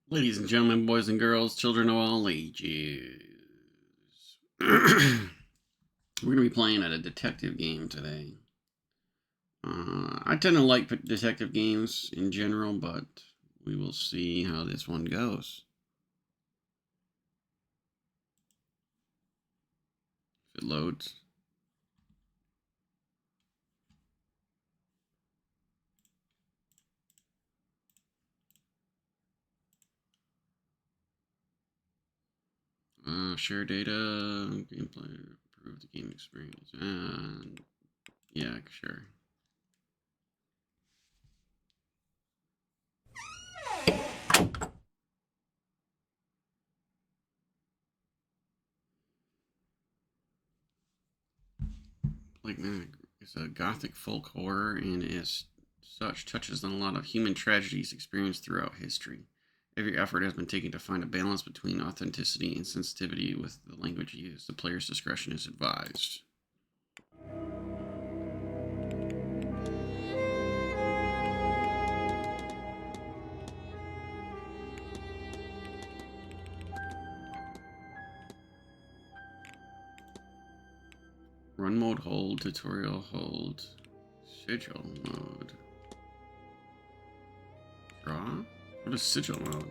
Ladies and gentlemen, boys and girls, children of all ages. We're going to be playing at a detective game today. I tend to like detective games in general, but we will see how this one goes. If it loads. Share data, gameplay, improve the game experience. And yeah, sure. Like, man, it's a gothic folk horror and as such touches on a lot of human tragedies experienced throughout history. Every effort has been taken to find a balance between authenticity and sensitivity with the language used. The player's discretion is advised. Run mode hold, tutorial hold, sigil mode. Draw? What is sigil mode?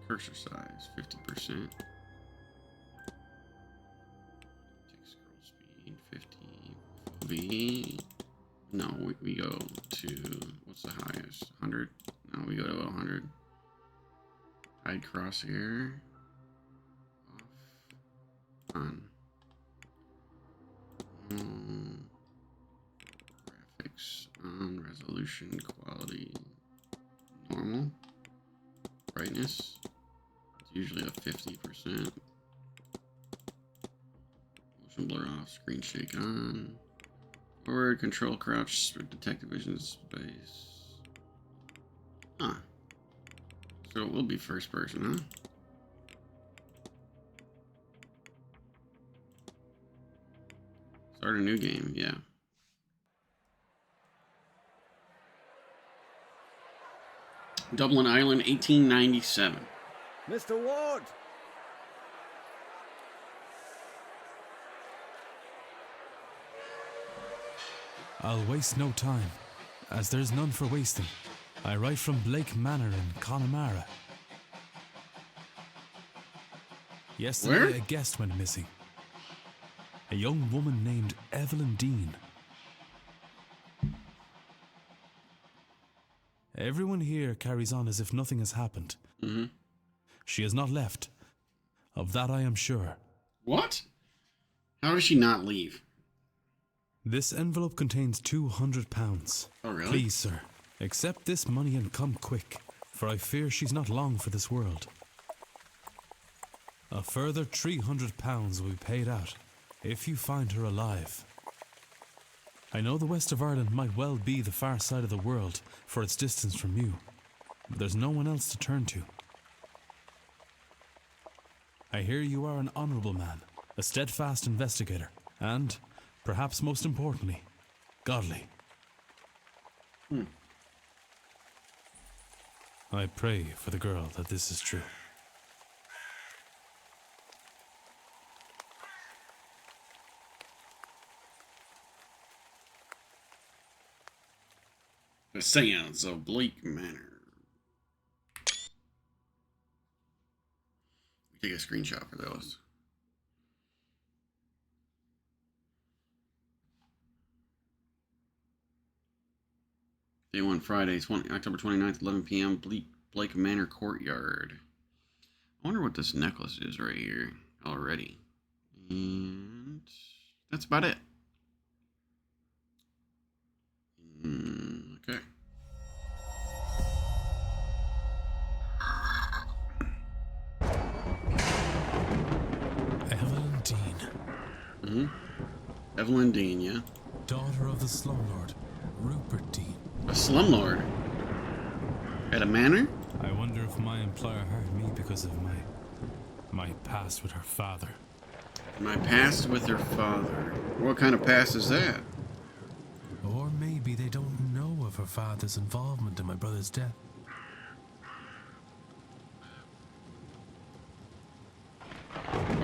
Cursor size, 50%. Tick scroll speed, 50. V. No, we go to, what's the highest? 100? No, we go to 100. Hide crosshair. Off. On. Graphics on. Resolution, quality, normal. Brightness. It's usually a 50%. Motion blur off. Screen shake on. Forward, control, crouch, detective vision space. Huh. So it will be first person, huh? Start a new game, yeah. Dublin, Ireland, 1897. Mr. Ward! I'll waste no time, as there's none for wasting. I write from Blake Manor in Connemara. Yesterday, Where? a guest went missing. A young woman named Evelyn Dean. Everyone here carries on as if nothing has happened. Mm-hmm. She has not left. Of that I am sure. What? How does she not leave? This envelope contains £200. Oh, really? Please, sir, accept this money and come quick, for I fear she's not long for this world. A further £300 will be paid out if you find her alive. I know the west of Ireland might well be the far side of the world for its distance from you, but there's no one else to turn to. I hear you are an honourable man, a steadfast investigator, and, perhaps most importantly, godly. I pray for the girl that this is true. The Seance of Blake Manor. Take a screenshot for those. Day 1, Friday, October 29th, 11 p.m., Blake Manor Courtyard. I wonder what this necklace is right here already. And that's about it. Okay. Evelyn Dean. Mm-hmm. Evelyn Dean, yeah. Daughter of the slumlord, Rupert Dean. A slumlord? At a manor? I wonder if my employer hired me because of my past with her father. My past with her father. What kind of past is that? Or maybe they don't know of her father's involvement in my brother's death.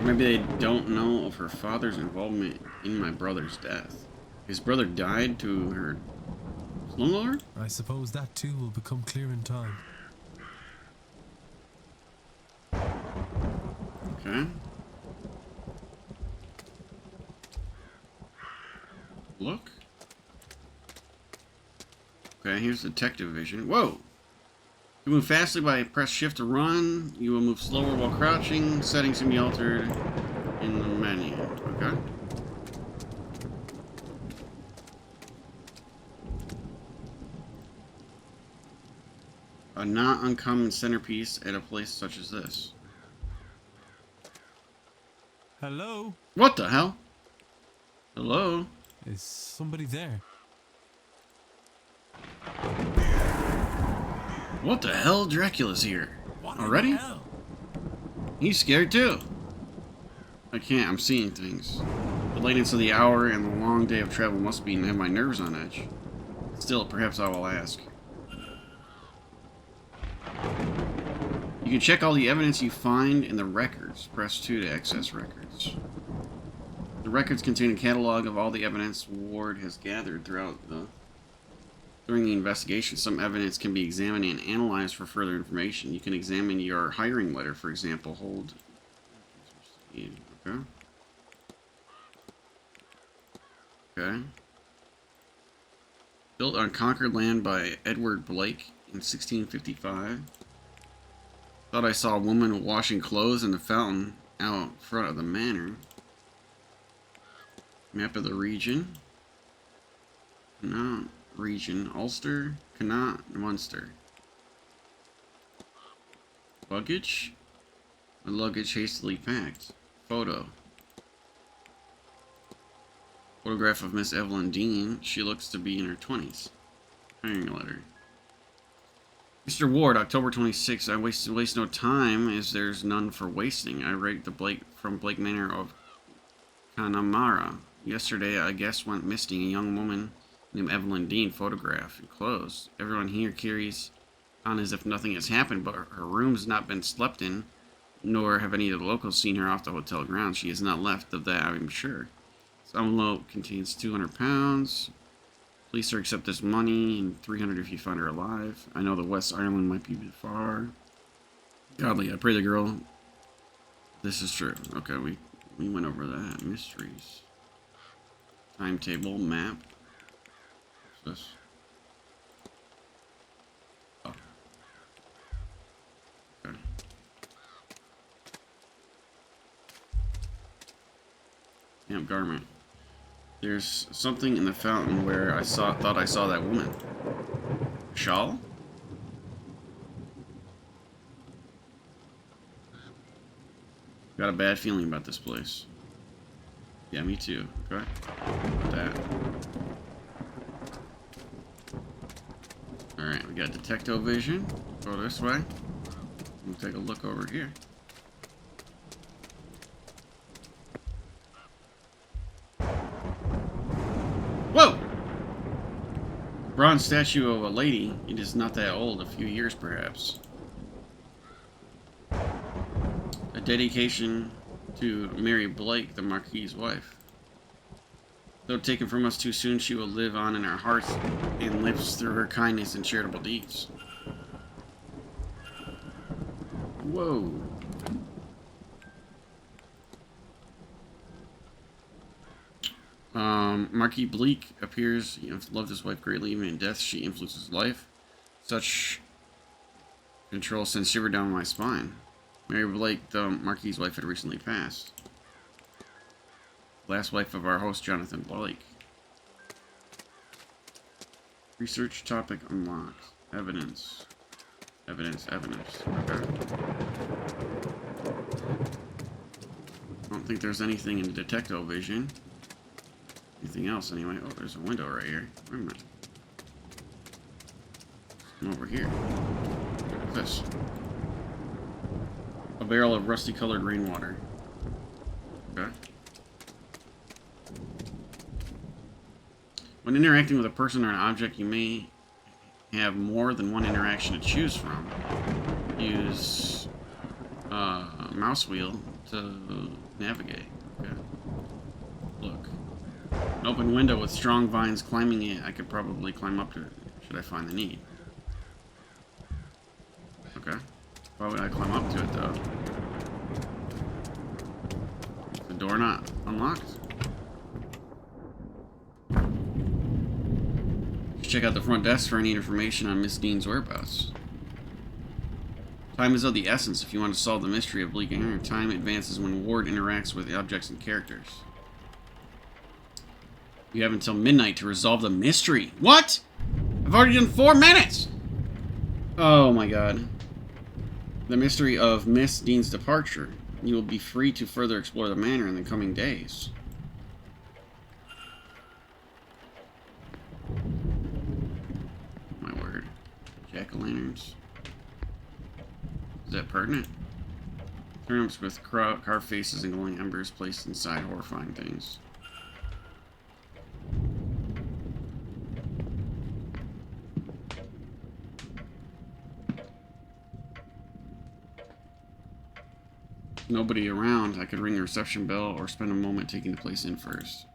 Maybe they don't know of her father's involvement in my brother's death. His brother died to her slumlord? I suppose that too will become clear in time. Okay. Look. Okay, here's detective vision. Whoa! You move fastly by press shift to run. You will move slower while crouching. Settings can be altered in the menu. Okay. A not uncommon centerpiece at a place such as this. Hello? What the hell? Hello? Is somebody there? What the hell? Dracula's here. What Already? the hell? He's scared too. I can't, I'm seeing things. The lateness of the hour and the long day of travel must be have my nerves on edge. Still, perhaps I will ask. You can check all the evidence you find in the records. Press 2 to access records. The records contain a catalog of all the evidence Ward has gathered during the investigation. Some evidence can be examined and analyzed for further information. You can examine your hiring letter, for example. Hold. Okay. Okay. Built on conquered land by Edward Blake in 1655. Thought I saw a woman washing clothes in the fountain out front of the manor. Map of the region. No. Region. Ulster. Connaught. Munster. Luggage. My luggage hastily packed. Photo. Photograph of Miss Evelyn Dean. She looks to be in her 20s. Hiring letter. Mr. Ward, October 26th. I waste no time as there's none for wasting. I raked the Blake Manor of Connemara. Yesterday, a guest went missing. A young woman named Evelyn Dean, photographed and clothes. Everyone here carries on as if nothing has happened, but her room's not been slept in, nor have any of the locals seen her off the hotel grounds. She has not left, of that I'm sure. This envelope contains £200. Please, sir, accept this money, and $300 if you find her alive. I know the West Ireland might be far. Godly, I pray the girl. This is true. Okay, we went over that. Mysteries. Timetable, map. What's this? Oh. Okay. Camp garment. There's something in the fountain where thought I saw that woman. Shawl? Got a bad feeling about this place. Yeah, me too. Okay. That. Alright, we got detecto vision. Go this way. We'll take a look over here. Whoa! Bronze statue of a lady. It is not that old, a few years perhaps. A dedication to Mary Blake, the Marquis's wife. Though taken from us too soon, she will live on in our hearts and lives through her kindness and charitable deeds. Whoa. Marquis Bleak appears, loved his wife greatly, even in death. She influences life. Such control sends shiver down my spine. Mary Blake, the Marquis's wife, had recently passed. Last wife of our host, Jonathan Blake. Research topic unlocked. Evidence. Evidence. Okay. I don't think there's anything in the detecto vision. Anything else anyway? Oh, there's a window right here. Wait a minute. Come over here. What's this? A barrel of rusty colored rainwater. Okay. When interacting with a person or an object, you may have more than one interaction to choose from. Use mouse wheel to navigate. Okay. Look. An open window with strong vines climbing it. I could probably climb up to it, should I find the need. Okay. Why would I climb up to it, though? Is the door not unlocked? Check out the front desk for any information on Miss Dean's whereabouts. Time is of the essence if you want to solve the mystery of Bleak Air. Time advances when Ward interacts with objects and characters. You have until midnight to resolve the mystery. What? I've already done 4 minutes! Oh my god. The mystery of Miss Dean's departure. You will be free to further explore the manor in the coming days. Jack-o'-lanterns. Is that pertinent? Turnips with carved faces and glowing embers placed inside horrifying things. Nobody around. I could ring the reception bell or spend a moment taking the place in first.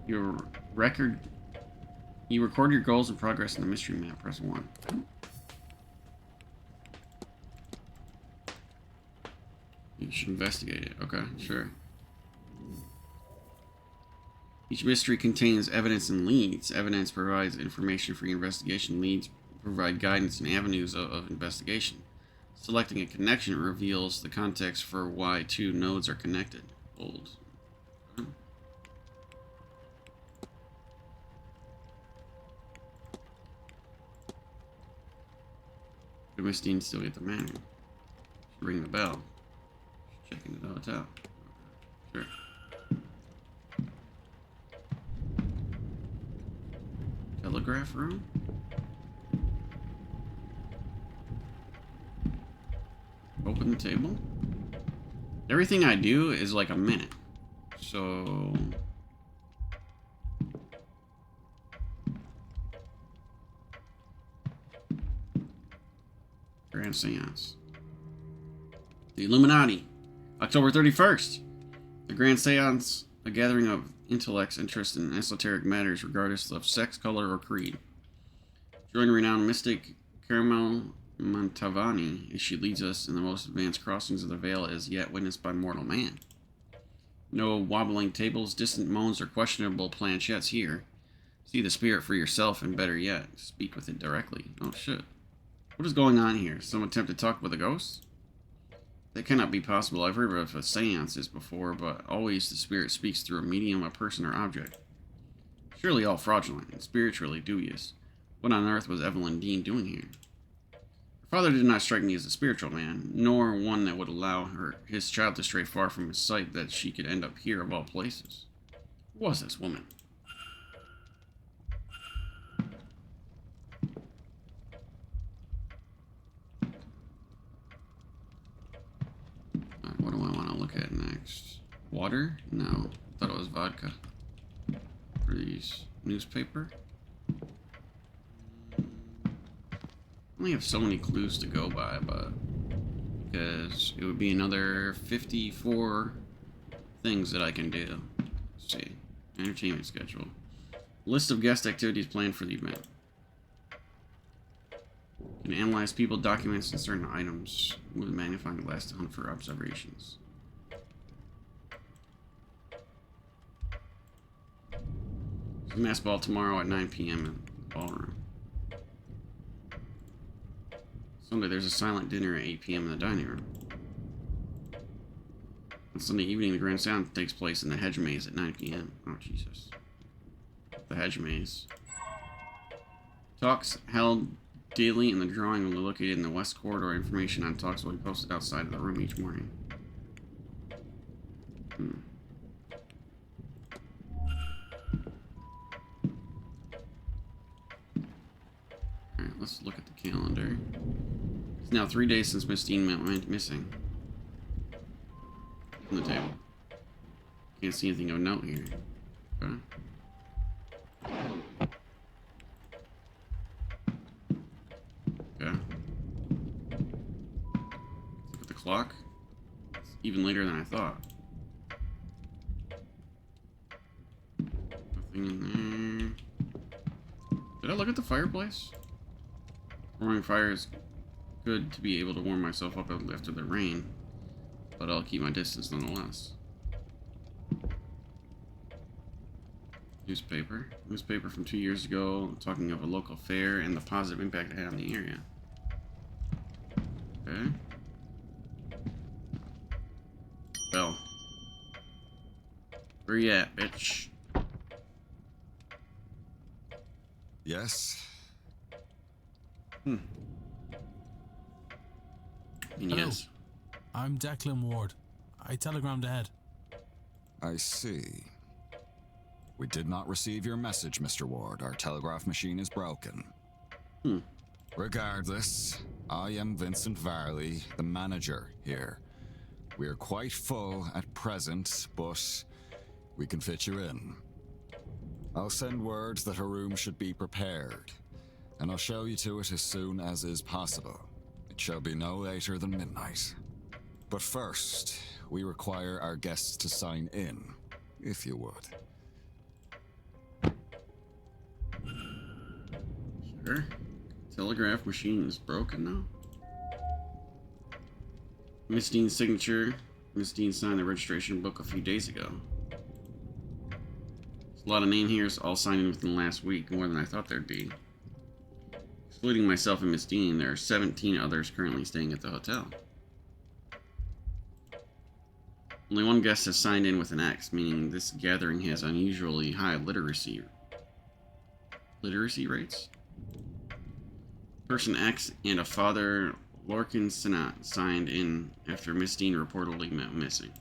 Your record... You record your goals and progress in the mystery map. Press 1. You should investigate it. Okay, sure. Each mystery contains evidence and leads. Evidence provides information for your investigation. Leads provide guidance and avenues of investigation. Selecting a connection reveals the context for why 2 nodes are connected. Bold. Could Miss Dean still get the manor? Should ring the bell. Check into the hotel. Sure. Telegraph room? Open the table? Everything I do is like a minute. So... Grand Seance. The Illuminati. October 31st. The Grand Seance, a gathering of intellects interested in esoteric matters regardless of sex, color, or creed. Join renowned mystic Caramel Montavani as she leads us in the most advanced crossings of the veil as yet witnessed by mortal man. No wobbling tables, distant moans, or questionable planchettes here. See the spirit for yourself, and better yet, speak with it directly. Oh shit. What is going on here? Some attempt to talk with a ghost? That cannot be possible. I've heard of seances before, but always the spirit speaks through a medium, a person, or object. Surely all fraudulent and spiritually dubious. What on earth was Evelyn Dean doing here? Her father did not strike me as a spiritual man, nor one that would allow his child to stray far from his sight that she could end up here of all places. Who was this woman? What do I want to look at next? Water? No. I thought it was vodka. These newspaper? I only have so many clues to go by, but because it would be another 54 things that I can do. Let's see. Entertainment schedule. List of guest activities planned for the event. You can analyze people, documents, and certain items with a magnifying glass to hunt for observations. Mass ball tomorrow at 9 p.m. in the ballroom. Sunday, there's a silent dinner at 8 p.m. in the dining room. On Sunday evening, the Grand Sound takes place in the Hedge Maze at 9 p.m. Oh, Jesus. The Hedge Maze. Talks held daily in the drawing room located in the West Corridor. Information on talks will be posted outside of the room each morning. Alright, let's look at the calendar. It's now 3 days since Miss Dean went missing. On the table. Can't see anything of note here. Okay. o'clock? It's even later than I thought. Nothing in there. Did I look at the fireplace? Roaring fire is good to be able to warm myself up after the rain, but I'll keep my distance nonetheless. Newspaper from 2 years ago, talking of a local fair and the positive impact it had on the area. Okay. Bell. Where you at, bitch? Yes? Hello. Yes. I'm Declan Ward. I telegrammed ahead. I see. We did not receive your message, Mr. Ward. Our telegraph machine is broken. Regardless, I am Vincent Varley, the manager here. We are quite full at present, but we can fit you in. I'll send word that a room should be prepared, and I'll show you to it as soon as is possible. It shall be no later than midnight. But first, we require our guests to sign in, if you would. Sure. Telegraph machine is broken now. Miss Dean's signature. Miss Dean signed the registration book a few days ago. There's a lot of name here, all signed in within the last week, more than I thought there'd be. Excluding myself and Miss Dean, there are 17 others currently staying at the hotel. Only one guest has signed in with an X, meaning this gathering has unusually high literacy rates. Person X and a Father Lorcan Sinat signed in after Miss Dean reportedly went missing.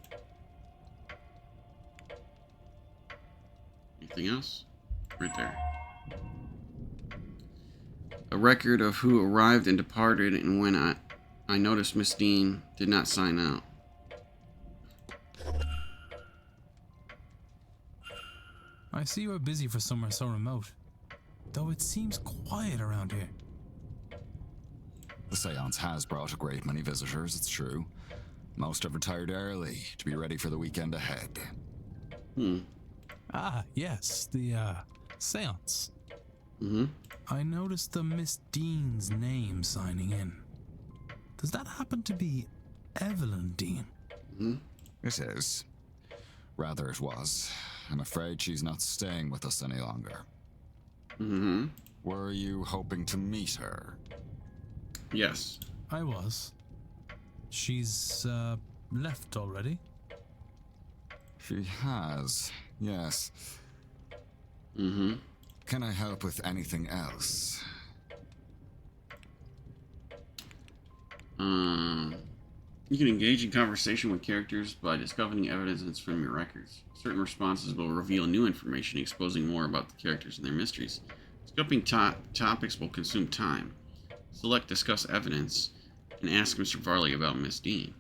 Anything else? Right there. A record of who arrived and departed, and when I noticed Miss Dean did not sign out. I see you are busy for somewhere so remote, though it seems quiet around here. The seance has brought a great many visitors, it's true. Most have retired early to be ready for the weekend ahead. Ah, yes, the, seance. Mm-hmm. I noticed the Miss Dean's name signing in. Does that happen to be Evelyn Dean? Mm-hmm. It is. Rather it was. I'm afraid she's not staying with us any longer. Mm-hmm. Were you hoping to meet her? Yes. I was. She's, left already? She has, yes. Mm-hmm. Can I help with anything else? You can engage in conversation with characters by discovering evidence from your records. Certain responses will reveal new information, exposing more about the characters and their mysteries. Scoping topics will consume time. Select Discuss Evidence, and ask Mr. Varley about Miss Dean.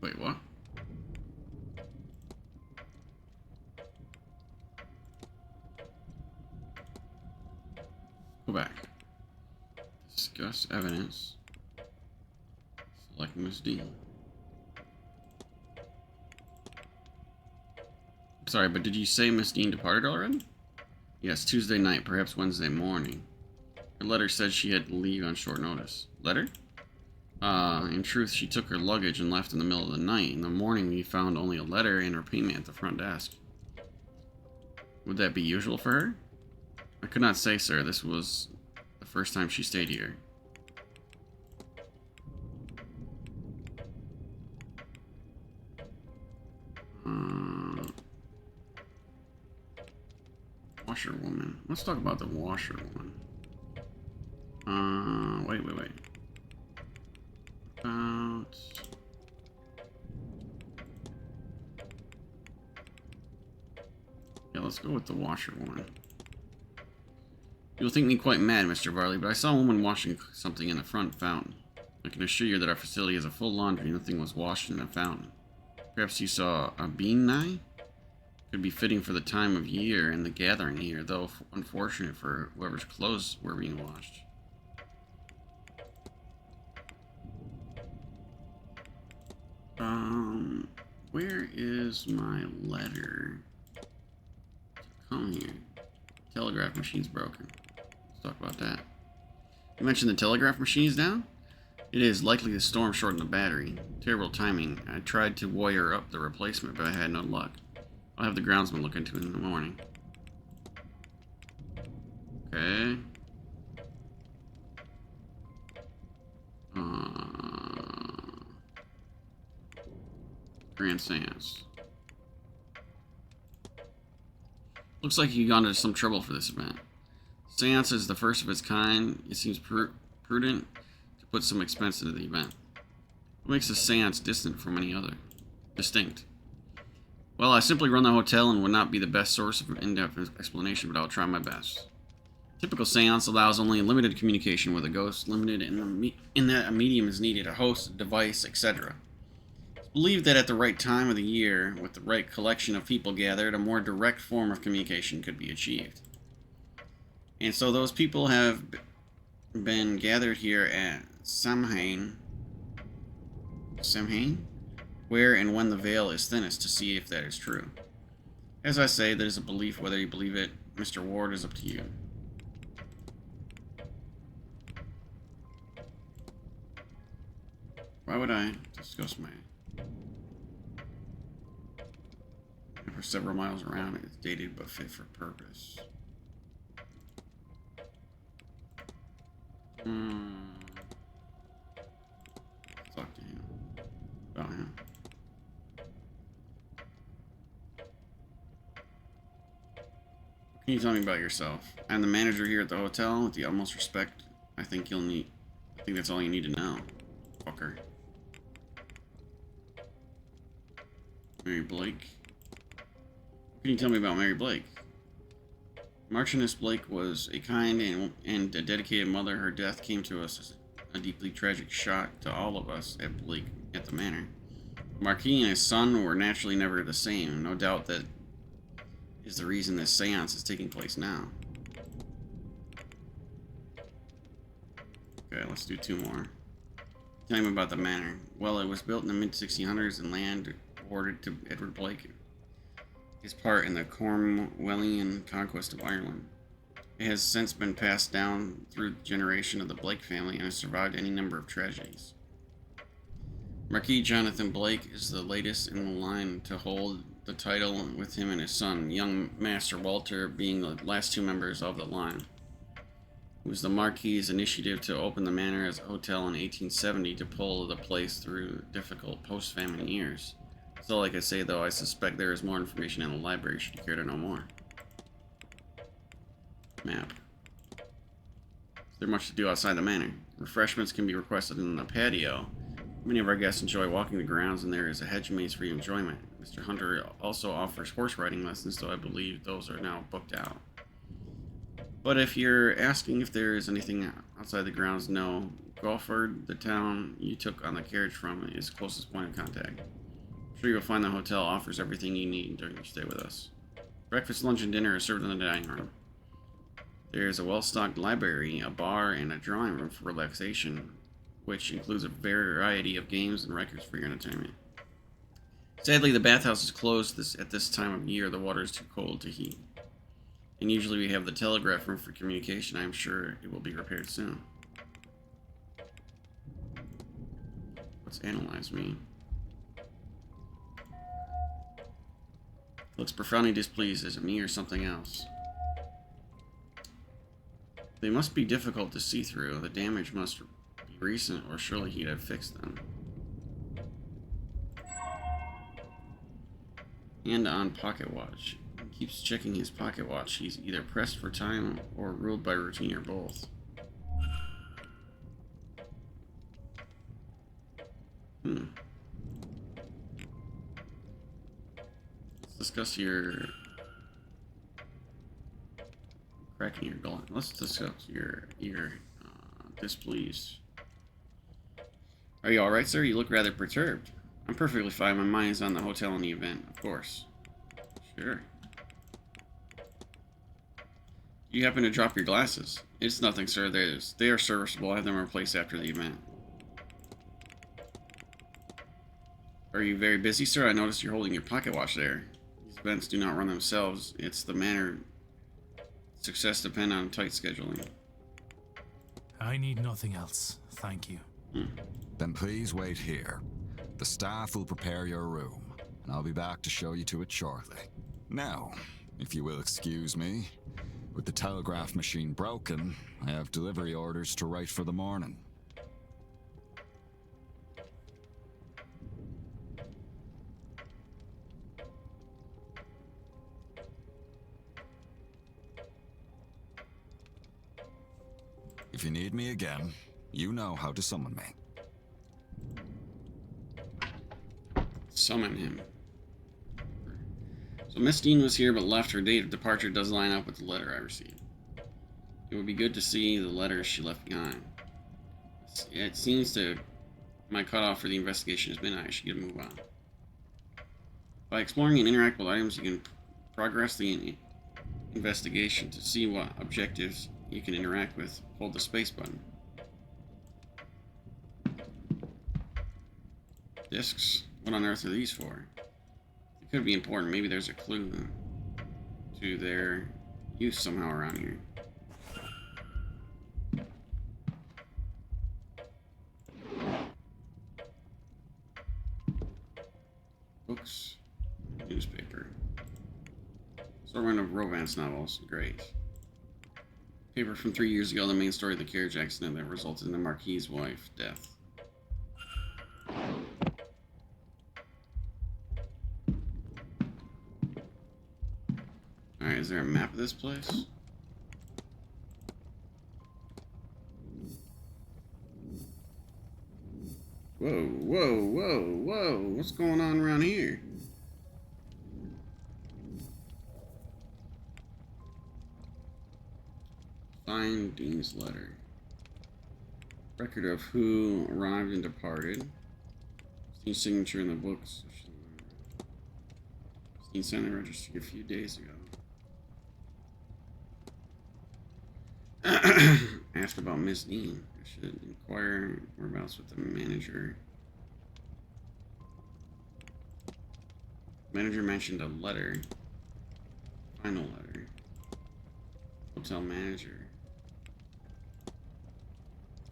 Wait, what? Go back. Discuss Evidence. Select Miss Dean. Sorry, but did you say Miss Dean departed already? Yes, Tuesday night, perhaps Wednesday morning. Her letter said she had to leave on short notice. Letter? In truth, she took her luggage and left in the middle of the night. In the morning, we found only a letter and her payment at the front desk. Would that be usual for her? I could not say, sir. This was the first time she stayed here. Washerwoman. Let's talk about the washerwoman. Wait. About... Yeah, let's go with the washerwoman. You'll think me quite mad, Mr. Varley, but I saw a woman washing something in the front fountain. I can assure you that our facility has a full laundry. Nothing was washed in the fountain. Perhaps you saw a bean knife? Could be fitting for the time of year and the gathering here, though unfortunate for whoever's clothes were being washed. Where is my letter to come here? Telegraph machine's broken. Let's talk about that. You mentioned the telegraph machine is down? It is likely the storm shortened the battery. Terrible timing. I tried to wire up the replacement, but I had no luck. I'll have the groundsman look into it in the morning. Okay. Grand Seance. Looks like you got into some trouble for this event. Seance is the first of its kind. It seems prudent to put some expense into the event. What makes a seance distinct from any other? Distinct. Well, I simply run the hotel and would not be the best source of in-depth explanation, but I'll try my best. Typical seance allows only limited communication with a ghost, limited in that a medium is needed, a host, a device, etc. It's believed that at the right time of the year, with the right collection of people gathered, a more direct form of communication could be achieved. And so those people have been gathered here at Samhain, where and when the veil is thinnest, to see if that is true. As I say, that is a belief. Whether you believe it, Mr. Ward, is up to you. Why would I discuss my... For several miles around, it's dated but fit for purpose. Talk to him. About him. Can you tell me about yourself? I'm the manager here at the hotel. With the utmost respect, I think that's all you need to know. Fucker. Mary Blake. What can you tell me about Mary Blake? Marchioness Blake was a kind and a dedicated mother. Her death came to us as a deeply tragic shock to all of us at Blake at the manor. The Marquis and his son were naturally never the same. No doubt that is the reason this seance is taking place now. Okay, let's do two more. Tell me about the manor. Well, it was built in the mid-1600s and land awarded to Edward Blake his part in the Cromwellian conquest of Ireland. It has since been passed down through the generation of the Blake family and has survived any number of tragedies. Marquis Jonathan Blake is the latest in the line to hold the title, with him and his son, young Master Walter, being the last two members of the line. It was the Marquis's initiative to open the manor as a hotel in 1870 to pull the place through difficult post-famine years. That's all I can say, though. I suspect there is more information in the library should you care to know more. Map. Is there much to do outside the manor? Refreshments can be requested in the patio. Many of our guests enjoy walking the grounds, and there is a hedge maze for your enjoyment. Mr. Hunter also offers horse riding lessons, though I believe those are now booked out. But if you're asking if there is anything outside the grounds, no. Golford, the town you took on the carriage from, is the closest point of contact. I'm sure you'll find the hotel offers everything you need during your stay with us. Breakfast, lunch, and dinner are served in the dining room. There is a well-stocked library, a bar, and a drawing room for relaxation, which includes a variety of games and records for your entertainment. Sadly, the bathhouse is closed at this time of year. The water is too cold to heat. And usually we have the telegraph room for communication. I am sure it will be repaired soon. What's analyze mean? Looks profoundly displeased. Is it me or something else? They must be difficult to see through. The damage must be recent, or surely he'd have fixed them. And on pocket watch. He keeps checking his pocket watch. He's either pressed for time or ruled by routine, or both. Let's discuss your cracking your glass. Let's discuss your displeased. Are you alright, sir? You look rather perturbed. I'm perfectly fine. My mind is on the hotel and the event, of course. Sure. You happen to drop your glasses. It's nothing, sir. They are serviceable. I have them replaced after the event. Are you very busy, sir? I noticed you're holding your pocket watch there. These events do not run themselves. It's the manner. Success depend on tight scheduling. I need nothing else, thank you. Then please wait here. The staff will prepare your room, and I'll be back to show you to it shortly. Now, if you will excuse me, with the telegraph machine broken, I have delivery orders to write for the morning. If you need me again, you know how to summon me. Summon him. So Miss Dean was here but left. Her date of departure does line up with the letter I received. It would be good to see the letters she left behind. It seems to my cutoff for the investigation has been I should get a move on. By exploring and interact with items, you can progress the investigation. To see what objectives you can interact with, hold the space button. Discs? What on earth are these for? It could be important. Maybe there's a clue to their use somehow around here. Books. Newspaper. Assortment of romance novels. Great. Paper from 3 years ago, the main story of the carriage accident that resulted in the Marquis' wife death. Alright, is there a map of this place? Whoa, whoa, whoa, whoa. What's going on around here? Find Dean's letter. Record of who arrived and departed. Dean's signature in the books. Dean signed the registry a few days ago. Asked about Miss Dean. I should inquire whereabouts with the manager. Manager mentioned a letter. Final letter. Hotel manager.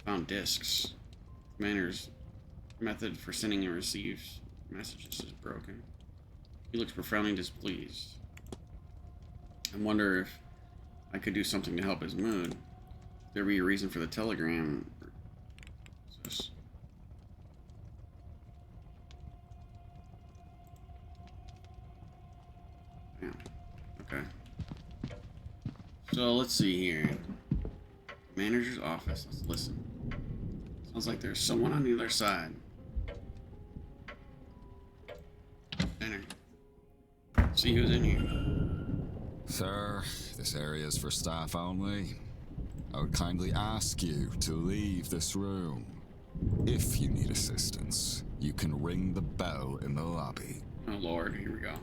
Found discs. Manager's method for sending and receiving messages is broken. He looks profoundly displeased. I wonder if I could do something to help his mood. There be a reason for the telegram. Yeah. Okay. So let's see here. Manager's office. Let's listen. Sounds like there's someone on the other side. Enter. See who's in here. Sir, this area is for staff only. I would kindly ask you to leave this room. If you need assistance, you can ring the bell in the lobby. Oh Lord, here we go.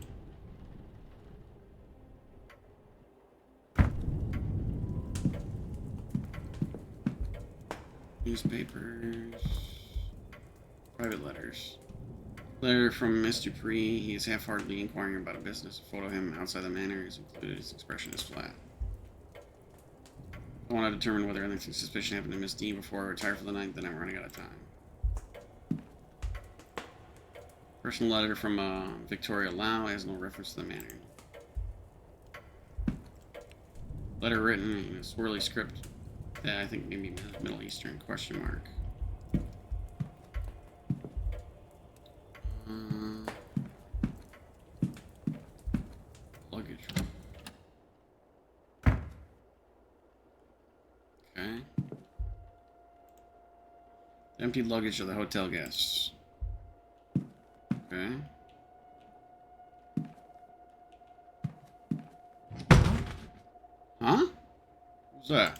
Newspapers. Private letters. Letter from Mr. Dupree. He is half-heartedly inquiring about a business. A photo of him outside the manor is included. His expression is flat. I want to determine whether anything suspicious happened to Miss Dean before I retire for the night, then I'm running out of time. Personal letter from Victoria Lau has no reference to the manor. Letter written in a swirly script that I think maybe Middle Eastern question mark. Luggage. Okay. Emptied luggage of the hotel guests. Okay. Huh? What's that?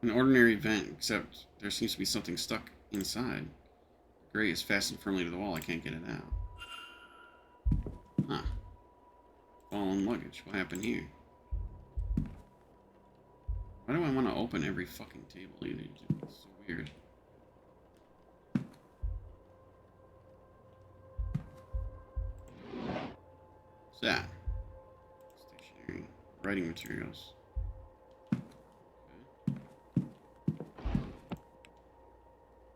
An ordinary vent, except there seems to be something stuck inside. grate is fastened firmly to the wall. I can't get it out. Huh. Fallen luggage. What happened here? Why do I want to open every fucking table? It's so weird. What's that? Stationery. Writing materials.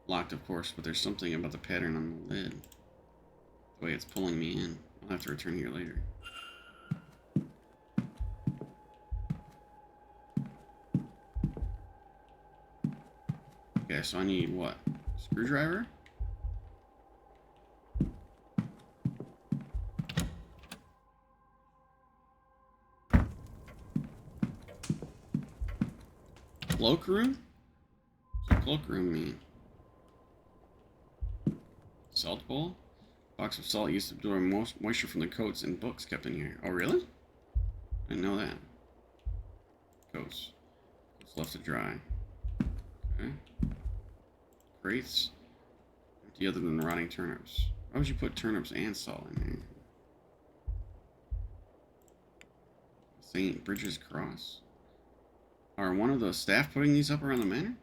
Locked, of course, but there's something about the pattern on the lid. The way it's pulling me in. I'll have to return here later. Okay, so I need what? Screwdriver? Cloakroom? What's a cloakroom mean? Salt bowl? Box of salt used to absorb moisture from the coats and books kept in here. Oh, really? I didn't know that. Coats. It's left to dry. Okay. Crates. Empty other than rotting turnips. Why would you put turnips and salt in here? St. Bridget's Cross. Are one of the staff putting these up around the manor?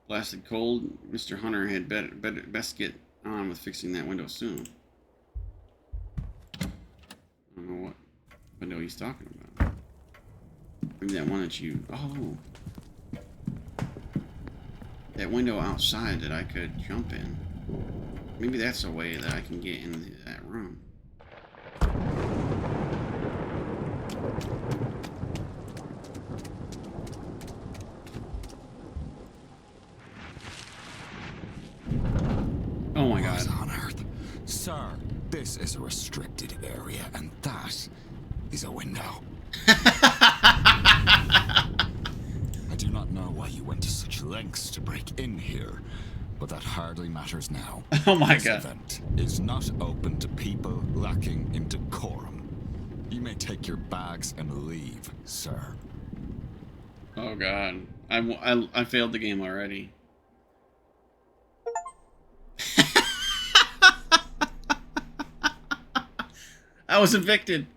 Blasted cold. Mr. Hunter had best get on with fixing that window soon. I don't know what window he's talking about. Maybe that one that you... Oh. That window outside that I could jump in. Maybe that's a way that I can get into that room. Oh my God. What on earth? Sir, this is a restricted area, and that is a window. I do not know why you went to such lengths to break in here, but that hardly matters now. Oh my This God. event is not open to people lacking in decorum. You may take your bags and leave, sir. Oh God. I failed the game already. I was evicted.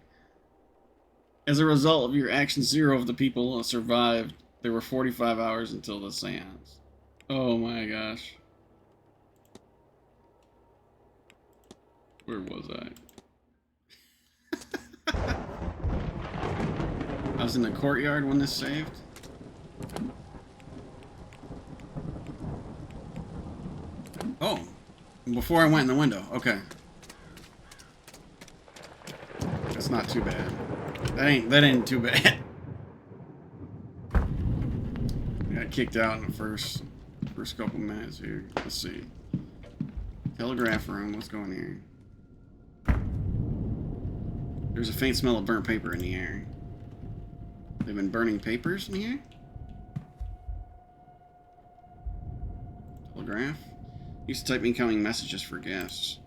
As a result of your action, 0 of the people survived. There were 45 hours until the seance. Oh my gosh. Where was I? I was in the courtyard when this saved. Oh. Before I went in the window. Okay. That's not too bad. That ain't too bad. Got kicked out in the first couple minutes here. Let's see. Telegraph room. What's going here? There's a faint smell of burnt paper in the air. They've been burning papers in here? Telegraph. Used to type incoming messages for guests.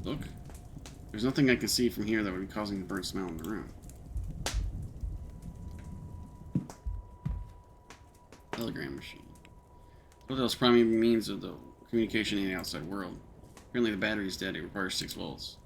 Look. There's nothing I can see from here that would be causing the burnt smell in the room. Telegram machine. What else primary means of the communication in the outside world? Apparently the battery is dead. It requires 6 volts.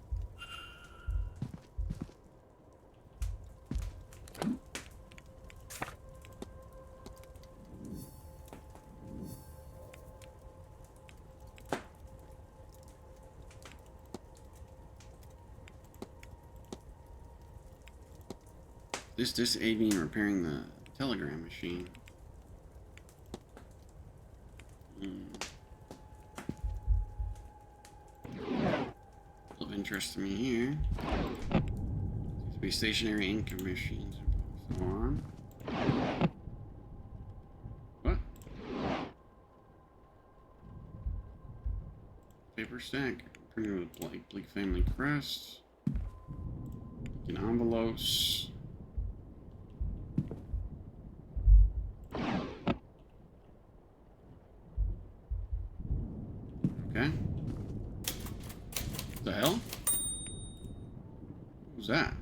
This aid me in repairing the telegram machine. Of interest to me here. Seems to be stationary ink machines. So on. What? Paper stack. Printed with Bleak family crest. In envelopes. Okay. What the hell? What was that?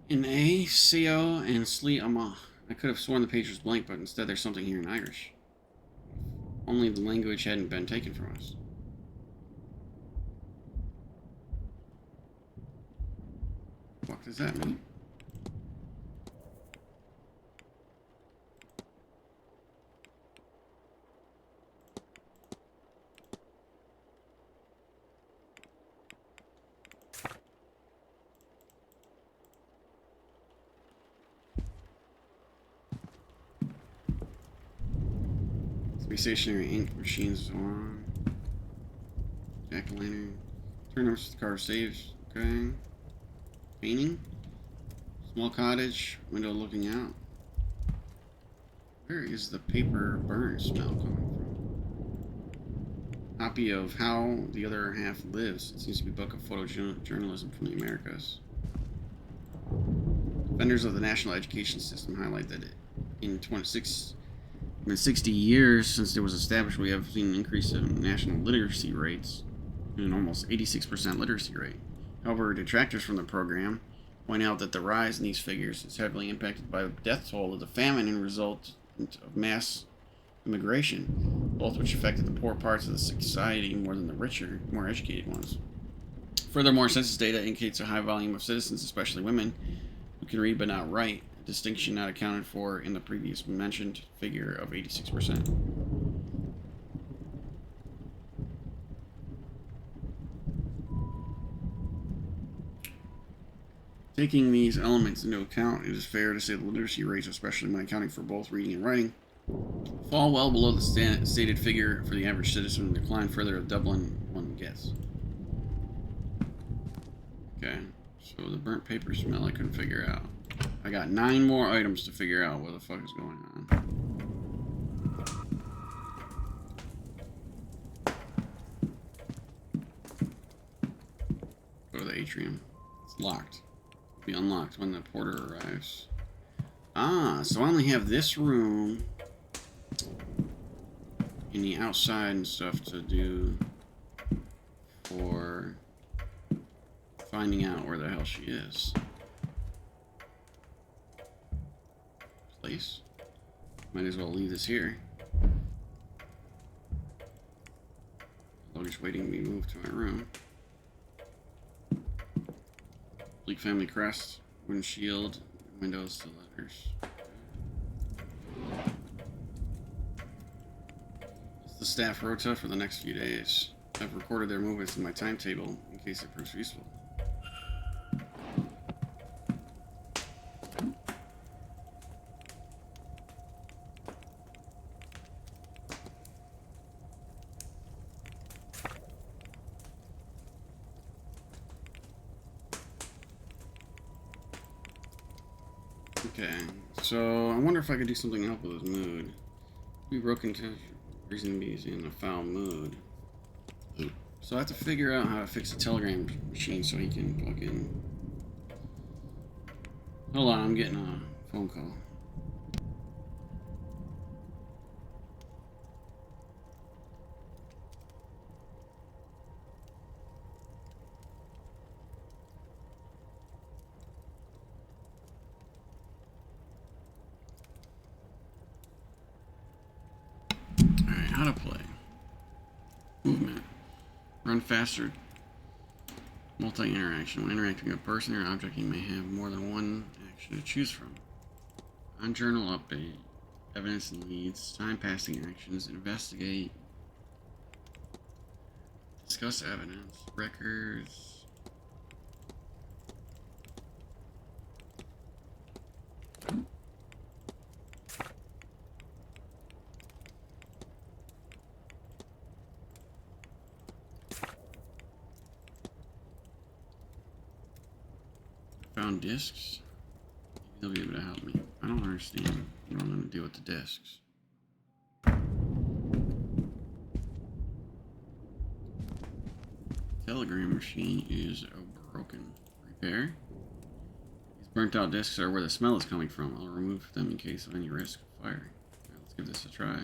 In A, CO, and Sli Ama. I could have sworn the page was blank, but instead there's something here in Irish. Only the language hadn't been taken from us. What does that mean? Three stationary ink machines on. Jack-o'-lantern. Turn numbers to the car saves. Okay. Painting. Small cottage. Window looking out. Where is the paper burn smell coming from? Copy of How the Other Half Lives. It seems to be a book of photojournalism from the Americas. Defenders of the national education system highlight that in 60 years since it was established, we have seen an increase in national literacy rates, an almost 86% literacy rate. However, detractors from the program point out that the rise in these figures is heavily impacted by the death toll of the famine and result of mass immigration, both which affected the poor parts of the society more than the richer, more educated ones. Furthermore, census data indicates a high volume of citizens, especially women, who can read but not write, a distinction not accounted for in the previous mentioned figure of 86%. Taking these elements into account, it is fair to say the literacy rates, especially when accounting for both reading and writing, fall well below the stated figure for the average citizen and decline further as Dublin one gets. Okay, so the burnt paper smell I couldn't figure out. I got 9 more items to figure out what the fuck is going on. Go to the atrium. It's locked. It'll be unlocked when the porter arrives. Ah, so I only have this room in the outside and stuff to do for finding out where the hell she is. Place. Might as well leave this here. Luggage waiting to be moved to my room. Bleak family crest, wooden shield, windows to letters. It's the staff rota for the next few days. I've recorded their movements in my timetable in case it proves useful. Okay, so I wonder if I could do something to help with his mood. Be broken to reason he's in a foul mood. So I have to figure out how to fix the telegram machine so he can plug in. Hold on, I'm getting a phone call. Alright, how to play. Movement. Run faster. Multi-interaction. When interacting with a person or object, you may have more than one action to choose from. On-journal update. Evidence and leads. Time-passing actions. Investigate. Discuss evidence. Records. Found discs. Maybe they'll be able to help me. I don't understand what I'm going to do with the discs. Telegram machine is broken. Repair. These burnt out discs are where the smell is coming from. I'll remove them in case of any risk of fire. Now, let's give this a try.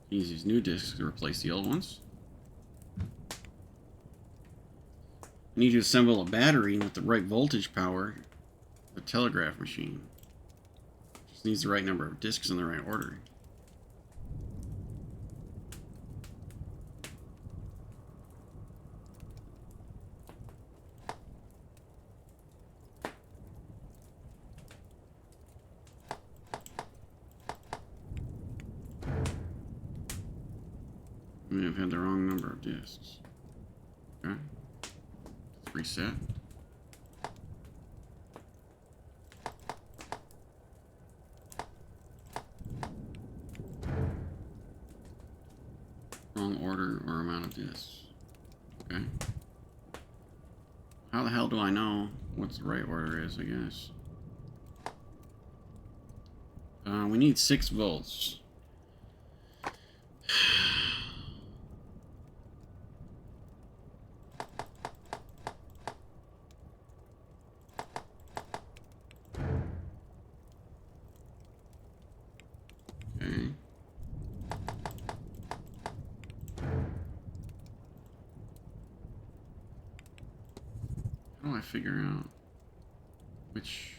Use these new discs to replace the old ones. I need to assemble a battery with the right voltage power The telegraph machine. Just needs the right number of discs in the right order. We may have had the wrong number of discs. Okay. Let's reset. Wrong order or amount of discs. Okay. How the hell do I know what the right order is, I guess? We need 6 volts. Okay. How do I figure out which...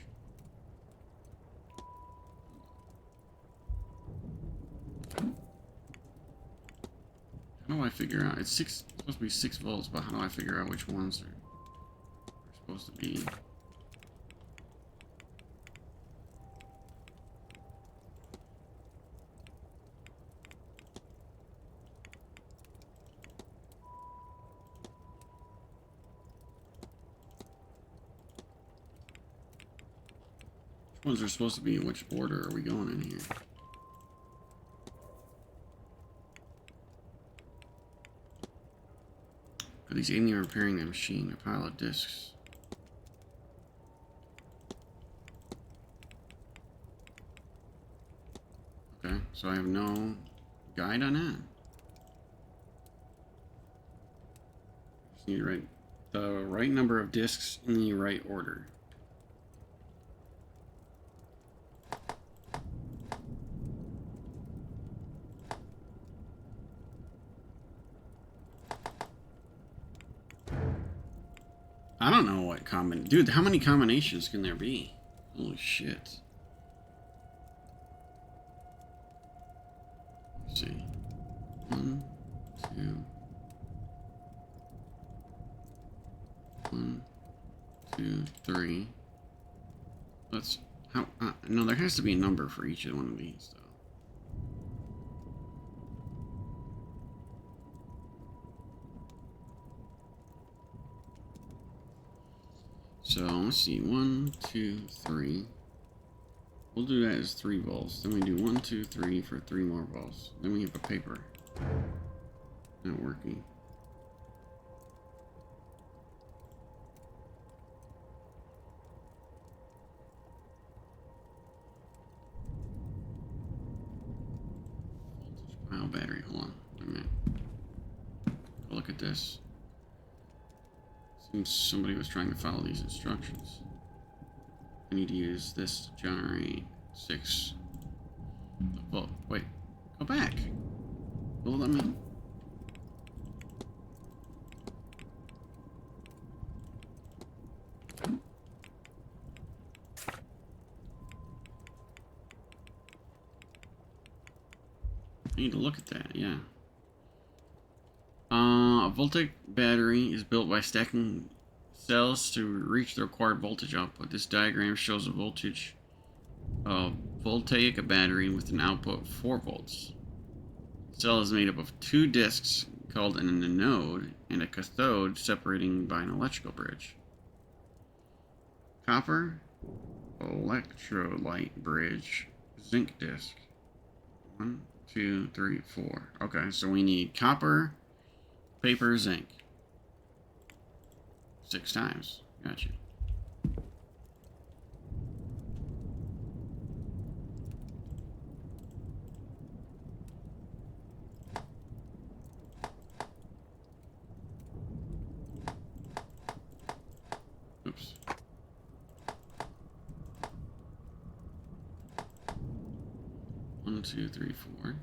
How do I figure out? It's supposed to be 6 volts, but how do I figure out which ones are supposed to be? Which ones are supposed to be in which order are we going in here? Are these aiming and repairing the machine? A pile of discs. Okay, so I have no guide on that. Just need to write the right number of discs in the right order. I don't know what dude, how many combinations can there be? Holy shit. Let's see. 1, 2. 1, 2, 3. Let's no, there has to be a number for each one of these though. So let's see, 1, 2, 3. We'll do that as 3 volts. Then we do 1, 2, 3 for 3 more volts. Then we have a paper. Not working. Voltage pile battery. Hold on. Wait a minute. Look at this. Seems somebody was trying to follow these instructions. I need to use this to generate 6. Well, wait. Go back. Will it let me? I need to look at that, yeah. A voltaic battery is built by stacking cells to reach the required voltage output. This diagram shows a voltaic battery with an output of 4 volts. The cell is made up of 2 discs called an anode and a cathode separating by an electrical bridge. Copper, electrolyte bridge, zinc disc. 1, 2, 3, 4. Okay, so we need copper, paper, zinc. 6 times. Gotcha. Oops. One, two, three, 4.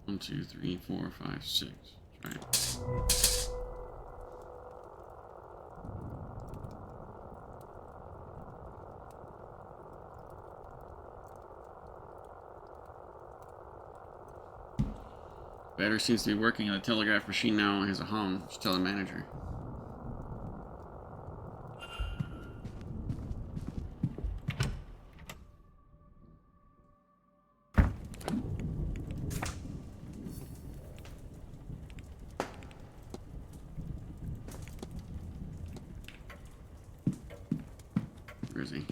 1, 2, 3, 4, 5, 6. Try it. Battery seems to be working on the telegraph machine now. Has a hum. Just tell the manager. Where is he?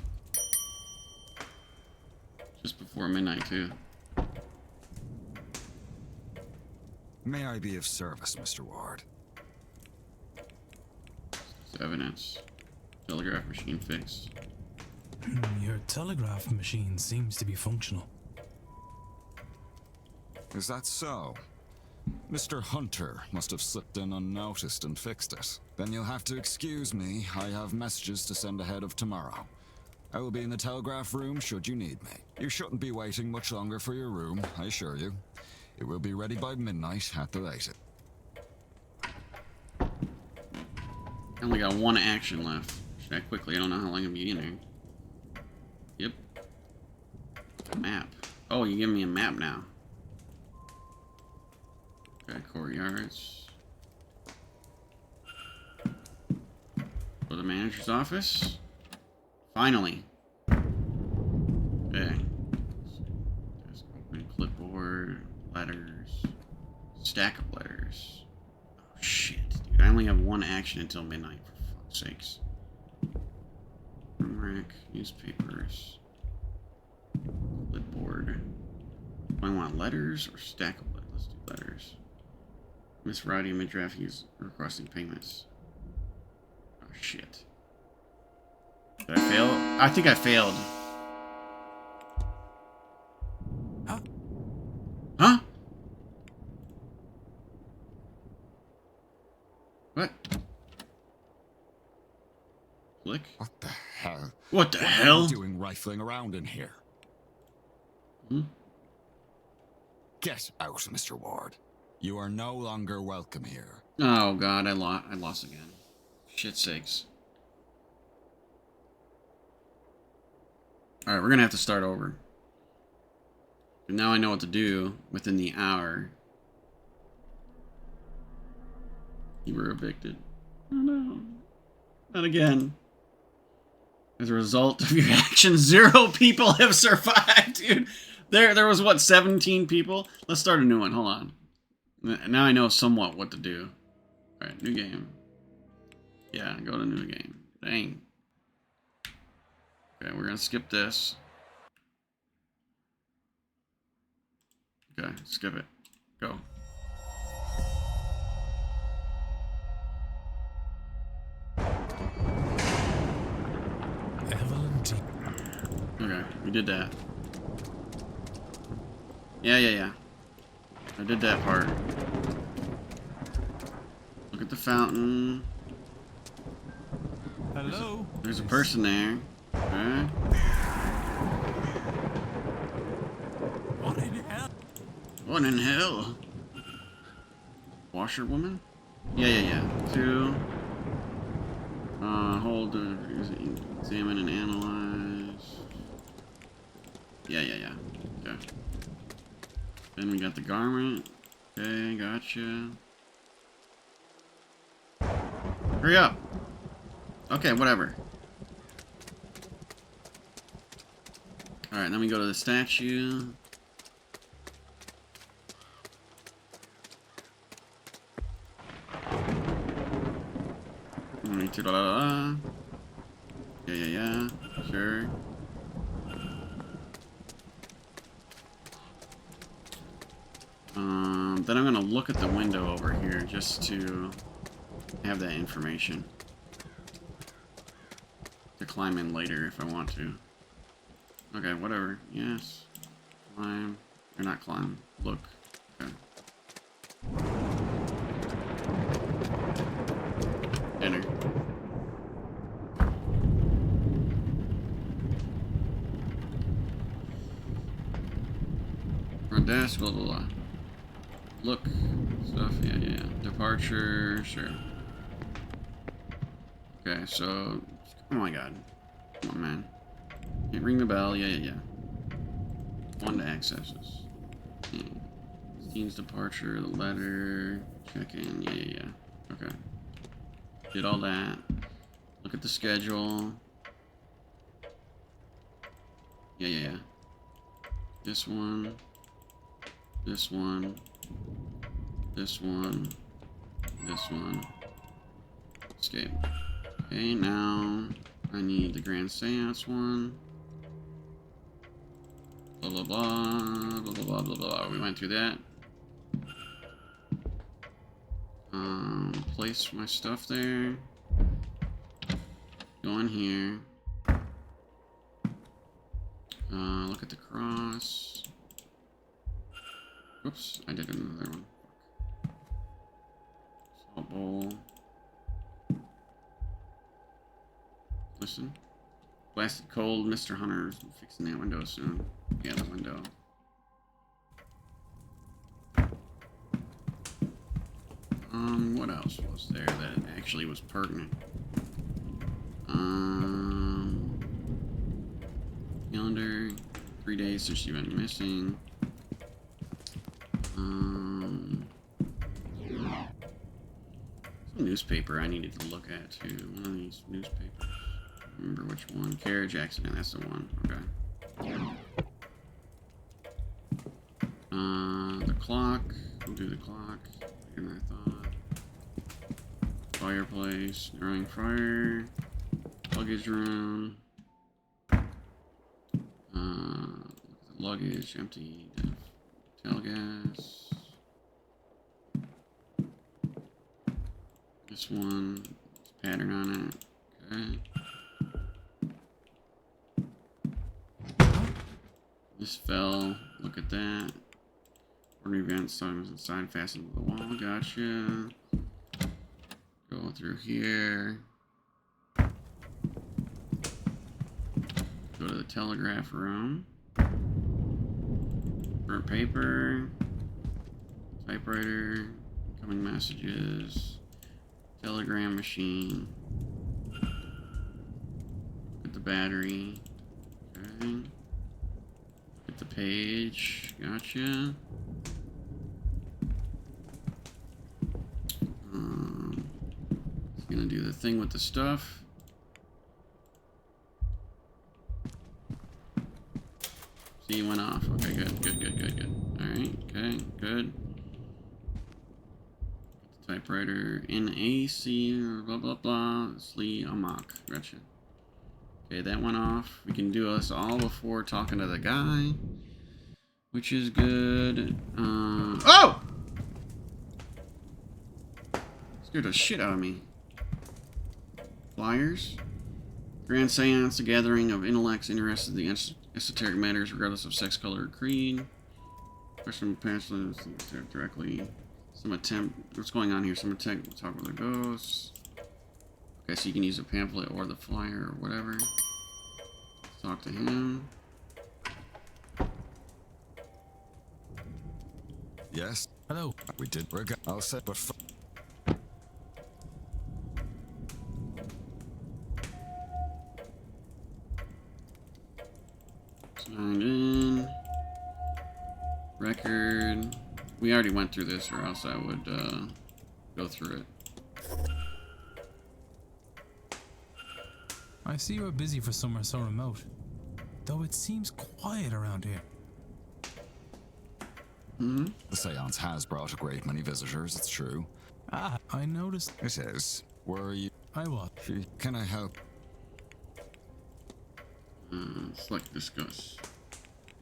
Just before midnight, too. May I be of service, Mr. Ward? It's evidence. Telegraph machine fixed. Your telegraph machine seems to be functional. Is that so? Mr. Hunter must have slipped in unnoticed and fixed it. Then you'll have to excuse me. I have messages to send ahead of tomorrow. I will be in the telegraph room should you need me. You shouldn't be waiting much longer for your room, I assure you. It will be ready by midnight at the latest. I only got one action left. Should I quickly? I don't know how long I'll be in there. Yep. Map. Oh, you give me a map now. Okay, courtyards. Go to the manager's office. Finally. Okay. Desk open, clipboard, letters, stack of letters. Oh shit, dude! I only have one action until midnight. For fuck's sakes. Rack, newspapers, clipboard. Do I want letters or stack of letters? Let's do letters. Miss Roddy and Middraft is requesting payments. Oh shit. Did I fail? I think I failed. Huh? Huh? What? Click? What the hell? What the What are hell? you doing rifling around in here? Hmm? Get out, Mr. Ward. You are no longer welcome here. Oh god, I lost again. Shit sakes. Alright, we're gonna have to start over. And now I know what to do within the hour. You were evicted. Oh no. Not again. As a result of your actions, 0 people have survived, dude. There was what, 17 people? Let's start a new one, hold on. Now I know somewhat what to do. Alright, new game. Yeah, go to new game. Dang. Okay, we're gonna skip this. Okay, skip it. Go. Evelyn D. Okay, we did that. Yeah. I did that part. Look at the fountain. Hello? There's a person there. Okay. What in hell? What in hell? Washerwoman? Yeah. 2. Hold, examine and analyze. Yeah. Okay. Then we got the garment. Okay, gotcha. Hurry up! Okay, whatever. Alright, then we go to the statue. Yeah. Sure. Then I'm gonna look at the window over here just to have that information. To climb in later if I want to. Okay, whatever. Yes. Climb. Or not climb. Look. Okay. Enter. Front desk, blah blah blah. Look. Stuff, yeah. Departure, sure. Okay, so... Oh my god. Come on, man. Can't ring the bell, yeah. 1 to access this. Yeah. Dean's departure, the letter, check in. Yeah. Okay. Did all that. Look at the schedule. Yeah. This one. This one. This one. This one. Escape. Okay, now I need the Grand Seance one. Blah blah blah blah blah blah blah. We went through that. Place my stuff there. Go in here. Look at the cross. Oops, I did another one. Salt bowl. Listen. Blasted cold, Mr. Hunter's fixing that window soon. Yeah, the window. What else was there that actually was pertinent? Calendar. 3 days since she went missing. Some newspaper I needed to look at too. One of these newspapers. Remember which one? Carriage accident, that's the one. Okay. The clock. We'll do the clock. Bigger than I thought. Fireplace. Drawing fire. Luggage room. Luggage empty. Tail gas. This one. There's a pattern on it. Okay. This fell. Look at that. Ordinary event signs inside, fastened to the wall. Gotcha. Go through here. Go to the telegraph room. Burnt paper. Typewriter. Incoming messages. Telegram machine. Get the battery. Okay. Get the page. Gotcha. It's gonna do the thing with the stuff. See, went off. Okay, good. Alright, okay, good. Typewriter in AC, blah blah blah. Slee Amok. Gotcha. Okay, that went off. We can do this all before talking to the guy, which is good. Oh! Scared the shit out of me. Flyers. Grand Seance, a gathering of intellects interested in the esoteric matters, regardless of sex, color, or creed. Question passion directly. Some attempt. What's going on here? Some attempt to talk with the ghosts. Okay, so you can use a pamphlet or the flyer or whatever. Let's talk to him. Yes. Hello. We did. I'll set, but. Signed in. Record. We already went through this, or else I would go through it. I see you are busy for somewhere so remote, though it seems quiet around here. The seance has brought a great many visitors, it's true. Ah, I noticed. It is. Were you? I was. Can I help? Select discuss.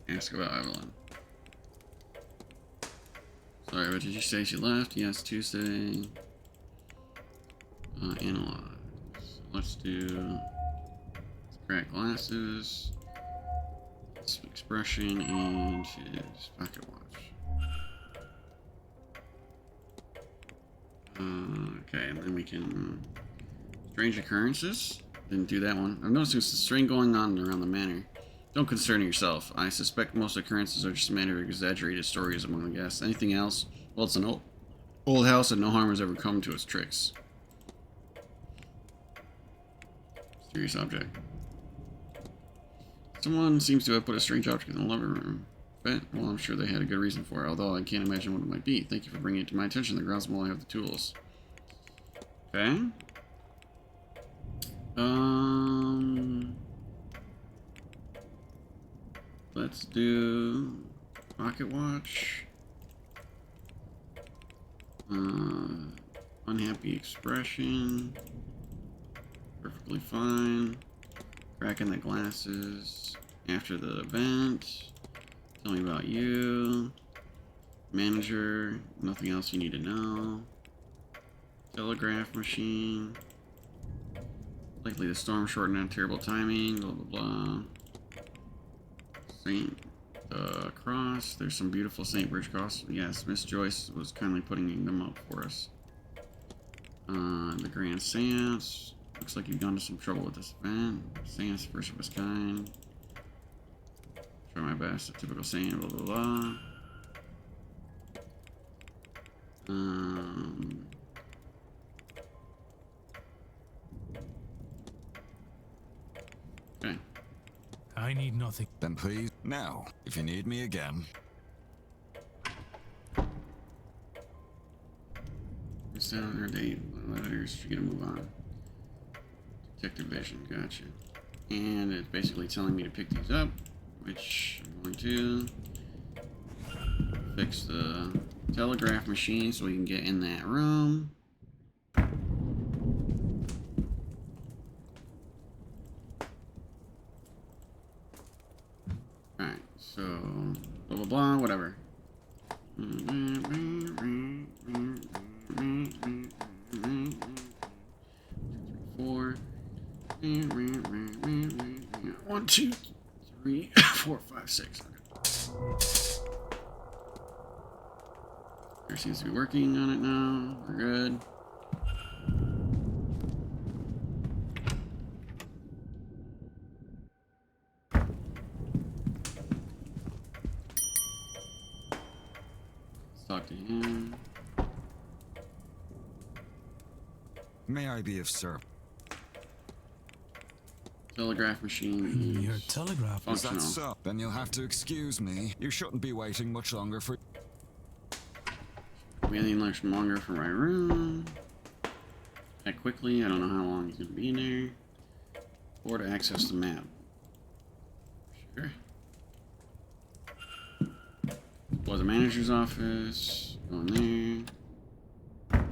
Ask about Evelyn. Sorry, what did you say? She left? Yes, Tuesday. Analyze. Let's do crack glasses. Expression and his pocket watch. Okay, and then we can strange occurrences. Didn't do that one. I've noticed there's a strain going on around the manor. Don't concern yourself. I suspect most occurrences are just a matter of exaggerated stories among the guests. Anything else? Well, it's an old house and no harm has ever come to its tricks. Mysterious object. Someone seems to have put a strange object in the living room. But, well, I'm sure they had a good reason for it, although I can't imagine what it might be. Thank you for bringing it to my attention. The grounds will have the tools. Okay. Let's do pocket watch. Unhappy expression. Perfectly fine. Cracking the glasses. After the event. Tell me about you. Manager. Nothing else you need to know. Telegraph machine. Likely the storm shortened on terrible timing. Blah blah blah. Saint Cross. There's some beautiful Saint Bridge Cross. Yes, Miss Joyce was kindly putting them up for us. The Grand Seance. Looks like you've gone to some trouble with this event. Seance first of its kind. Try my best. A typical saint. Blah blah blah. Okay. I need nothing. Then please, now, if you need me again. It's down her date. Letters. You're gonna move on. Detective vision. Gotcha. And it's basically telling me to pick these up, which I'm going to fix the telegraph machine so we can get in that room. Alright, so blah blah blah, whatever. Four. 1, 2, 3, 4, 5, 6. Okay. There seems to be working on it now. We're good. Let's talk to him. May I be of service? Telegraph machine. Your telegraph. Is that Functional. so? Then you'll have to excuse me. You shouldn't be waiting much longer for... Waiting much longer for my room. That quickly. I don't know how long he's gonna be in there. Or to access the map. Sure. Well, the manager's office. Go in there.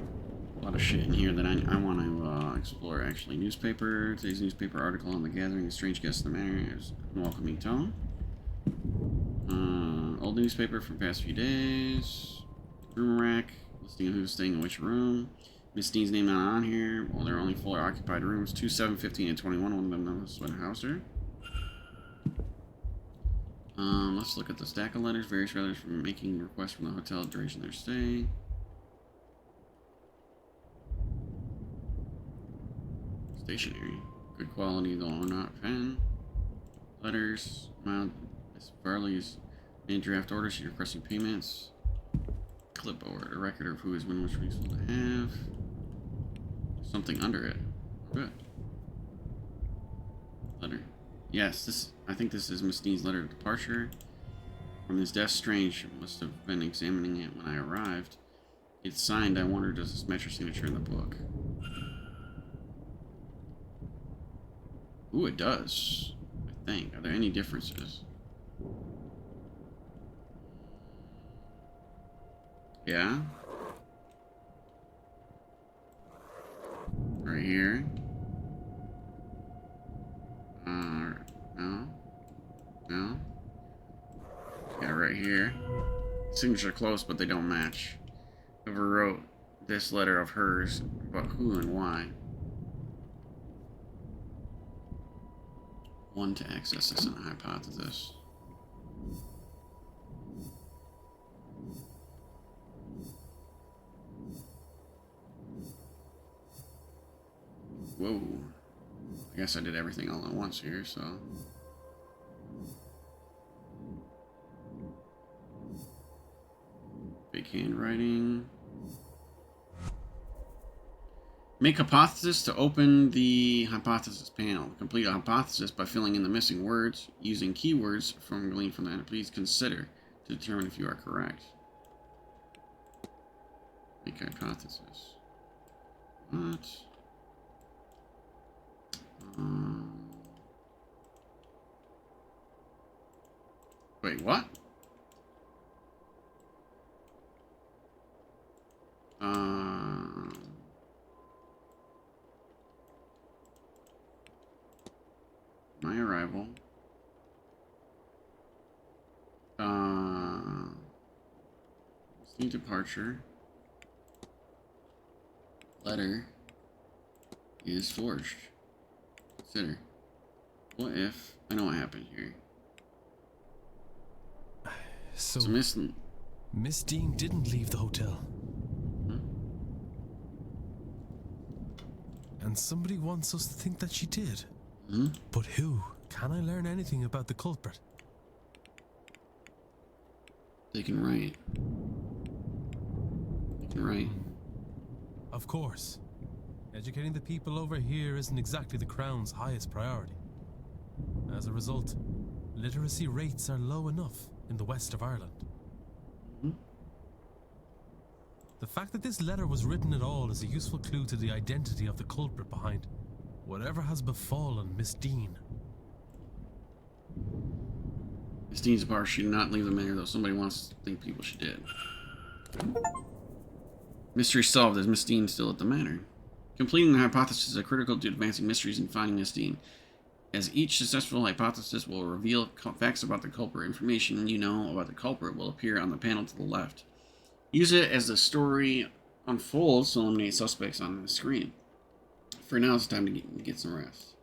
A lot of shit in here that I want to explore. Actually, newspaper. Today's newspaper article on the gathering of strange guests in the manor is a welcoming tone. Old newspaper from past few days. Room rack. Listing of who's staying in which room. Miss Dean's name not on here. Well, there are only 4 occupied rooms. 2, 7, 15, and 21. One of them was Hauser. Let's look at the stack of letters. Various letters from making requests from the hotel duration of their stay. Stationery. Good quality, though not pen. Letters. Mild. Miss Farley's main draft order. She's requesting payments. Clipboard. A record of who has been most useful to have. Something under it. Good. Letter. Yes, this. I think this is Miss Dean's letter of departure. From his desk, Strange must have been examining it when I arrived. It's signed. I wonder, does this match your signature in the book? Ooh, it does. I think. Are there any differences? Yeah. Right here. No. No. Yeah, right here. Signature close, but they don't match. Whoever wrote this letter of hers, but who and why? 1 to access this in a hypothesis. Whoa. I guess I did everything all at once here, so. Fake handwriting. Make hypothesis to open the hypothesis panel. Complete a hypothesis by filling in the missing words using keywords from gleaned from that. Please consider to determine if you are correct. Make hypothesis. What? Wait, what? My arrival. Distinct departure. Letter is forged. Consider. What if... I know what happened here. So, So Miss Dean didn't leave the hotel. And somebody wants us to think that she did. But who? Can I learn anything about the culprit? They can write. They can write. Of course. Educating the people over here isn't exactly the Crown's highest priority. As a result, literacy rates are low enough in the west of Ireland. The fact that this letter was written at all is a useful clue to the identity of the culprit behind whatever has befallen Miss Dean. Miss Dean's bar should not leave the manor, though somebody wants to think people she did. Mystery solved. Is Miss Dean still at the manor? Completing the hypothesis is critical to advancing mysteries and finding Miss Dean, as each successful hypothesis will reveal facts about the culprit. Information you know about the culprit will appear on the panel to the left. Use it as the story unfolds to eliminate suspects on the screen. For now, it's time to get some rest.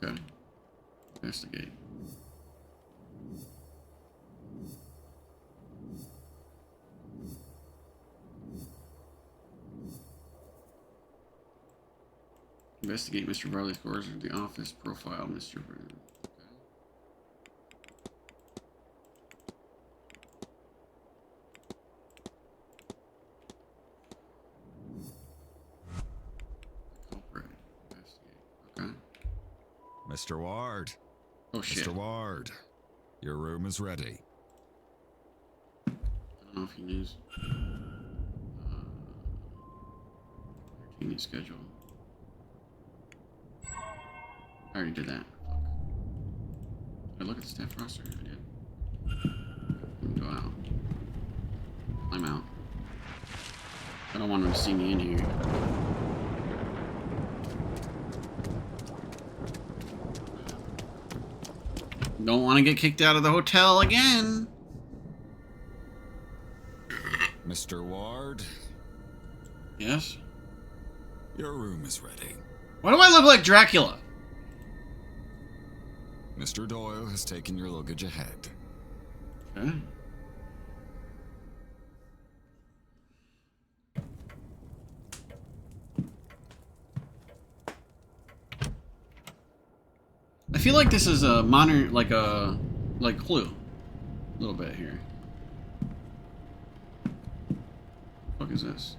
Okay. Investigate. Investigate Mr. Varley's quarters at the office. Profile Mr. Varley. Mr. Ward. Oh shit. Mr. Ward. Your room is ready. I don't know if he knows. Entertaining schedule. I already did that. Fuck. Did I look at the staff roster? I did. Let me go out. I'm out. I don't want him to see me in here. Don't want to get kicked out of the hotel again. Mr. Ward. Yes? Your room is ready. Why do I look like Dracula? Mr. Doyle has taken your luggage ahead. Okay. I feel like this is a modern, like Clue, a little bit here. What the fuck is this?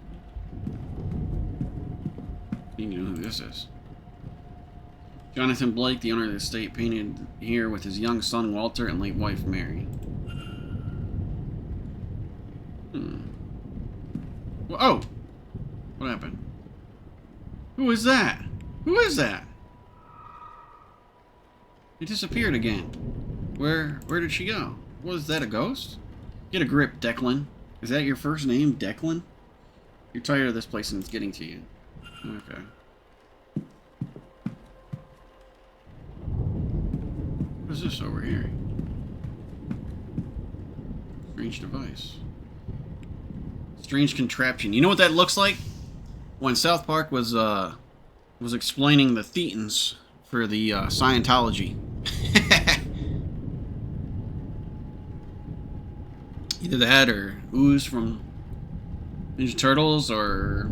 You know who this is? Jonathan Blake, the owner of the estate, painted here with his young son Walter and late wife Mary. Well, oh, what happened? Who is that? Who is that? He disappeared again. Where did she go? Was that a ghost? Get a grip, Declan. Is that your first name, Declan? You're tired of this place and it's getting to you. Okay. What is this over here? Strange device. Strange contraption. You know what that looks like? When South Park was explaining the thetans for the Scientology. Either that or Ooze from Ninja Turtles or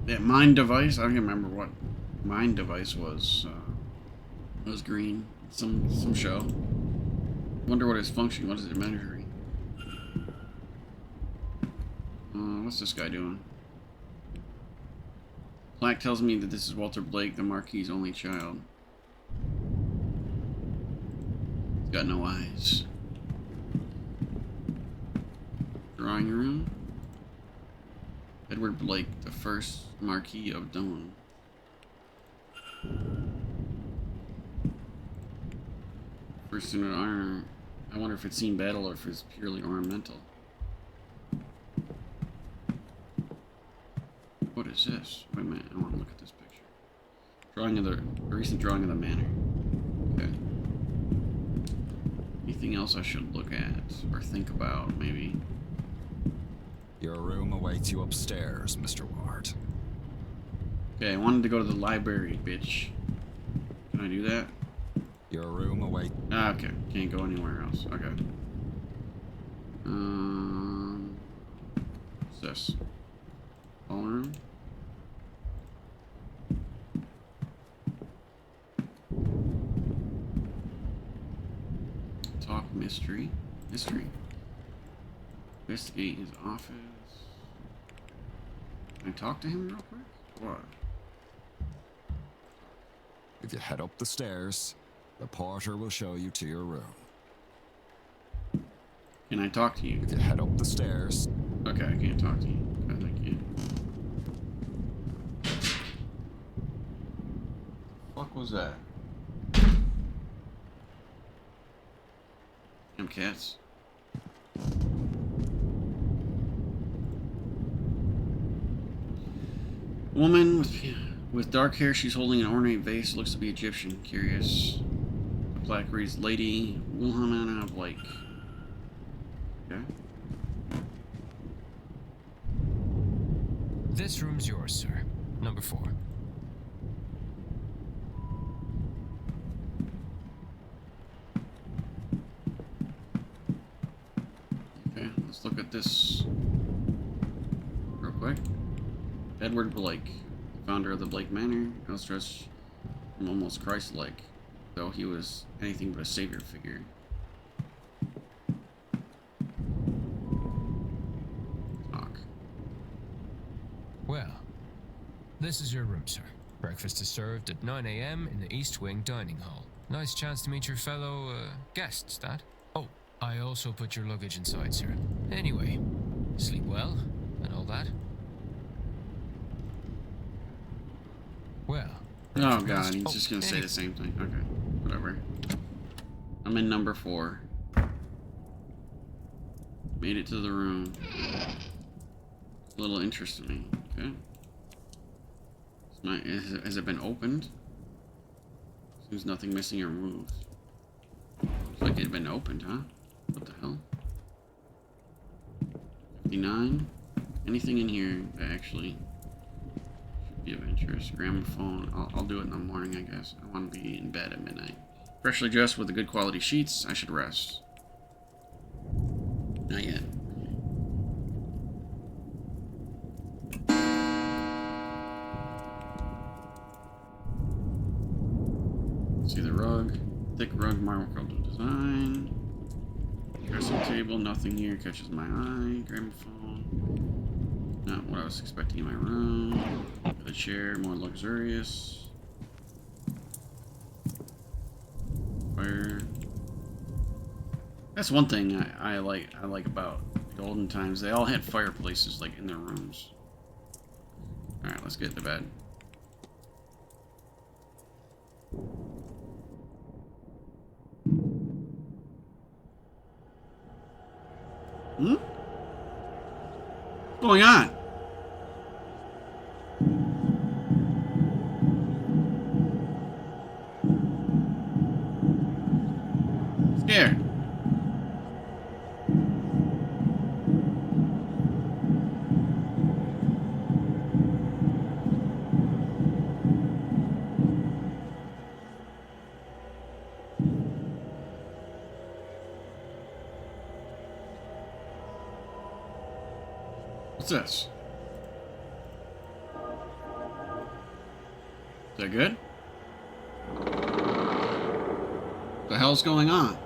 that mind device. I don't even remember what mind device was. It was green. Some show. Wonder what its function. What is it measuring? What's this guy doing? Plaque tells me that this is Walter Blake, the Marquis's only child. Got no eyes. Drawing room. Edward Blake, the first Marquis of Doan. First in honor. I wonder if it's seen battle or if it's purely ornamental. What is this? Wait a minute, I want to look at this picture. Drawing of the a recent drawing of the manor. Okay. Anything else I should look at or think about, maybe? Your room awaits you upstairs, Mr. Ward. Okay, I wanted to go to the library, bitch. Can I do that? Your room awaits. Ah, okay. Can't go anywhere else. Okay. What's this? Ballroom? Talk mystery. Mystery. Investigate his office. Can I talk to him real quick? What? If you head up the stairs, the porter will show you to your room. Can I talk to you? If you head up the stairs. Okay, I can't talk to you. Okay, thank you. Fuck was that? Damn cats. Woman with dark hair, she's holding an ornate vase, looks to be Egyptian. Curious. The plaque reads Lady Wilhelmina Blake. Okay. This room's yours, sir. Number 4. Okay, let's look at this real quick. Edward Blake, founder of the Blake Manor, outstretched from almost Christ-like, though he was anything but a savior figure. Talk. Well, this is your room, sir. Breakfast is served at 9 a.m. in the East Wing dining hall. Nice chance to meet your fellow guests, that. Oh, I also put your luggage inside, sir. Anyway, sleep well and all that. Well. Oh god, he's just gonna say the same thing. Okay, whatever. I'm in number 4. Made it to the room. A little interest in me. Okay. Has it been opened? Seems nothing missing or moved. Looks like it had been opened, huh? What the hell? 59. Anything in here that actually should be of interest? Gramophone. I'll do it in the morning, I guess. I want to be in bed at midnight. Freshly dressed with the good quality sheets. I should rest. Not yet. See the rug. Thick rug, marble design. Dressing table, nothing here catches my eye. Gramophone. Not what I was expecting in my room. The chair, more luxurious. Fire. That's one thing I like about the olden times. They all had fireplaces like in their rooms. Alright, let's get to bed. Hmm? What's going on? Scared. What's this? Is that good? What the hell's going on?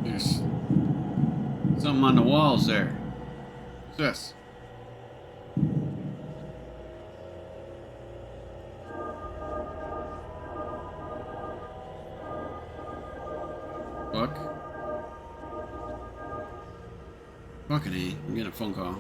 There's something on the walls there. What's this? Fuck. Fucking A. I'm getting a phone call.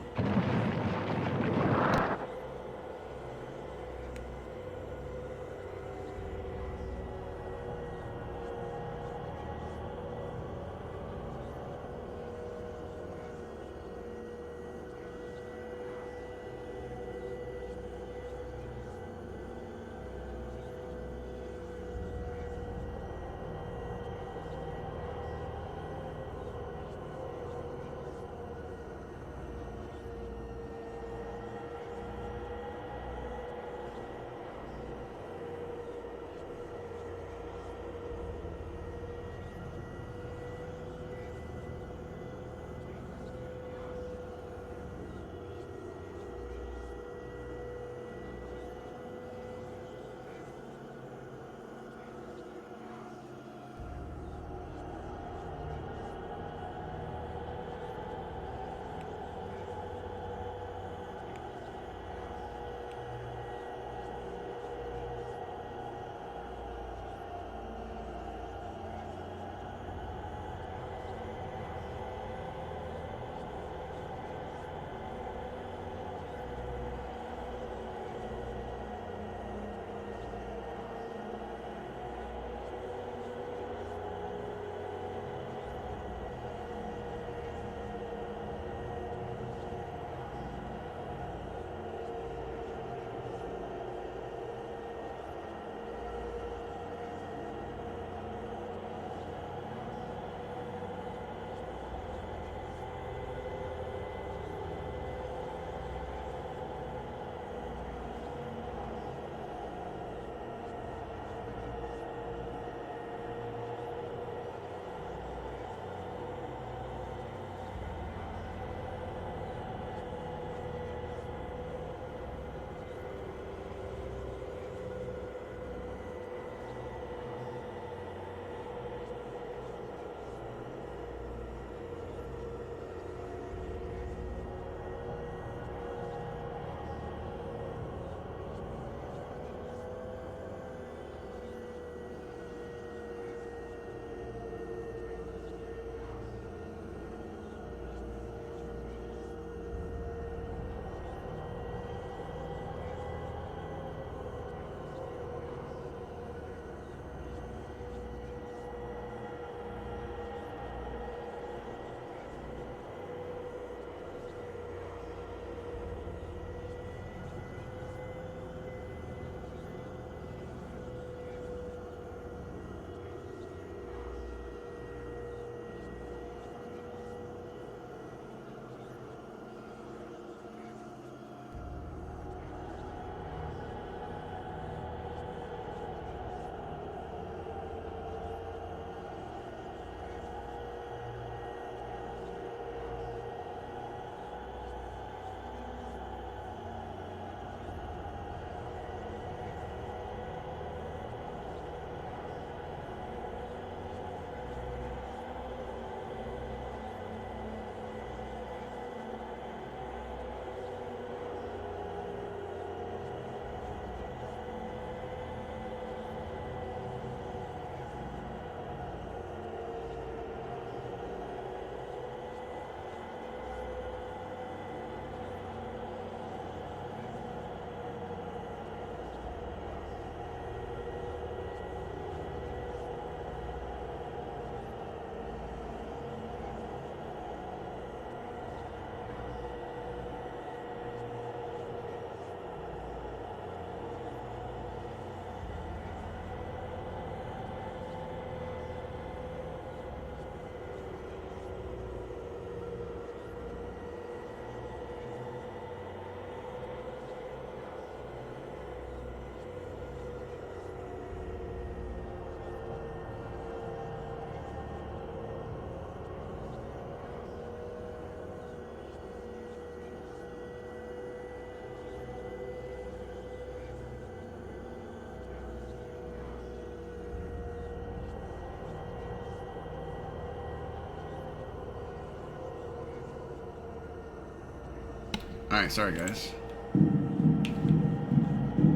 Alright, sorry guys.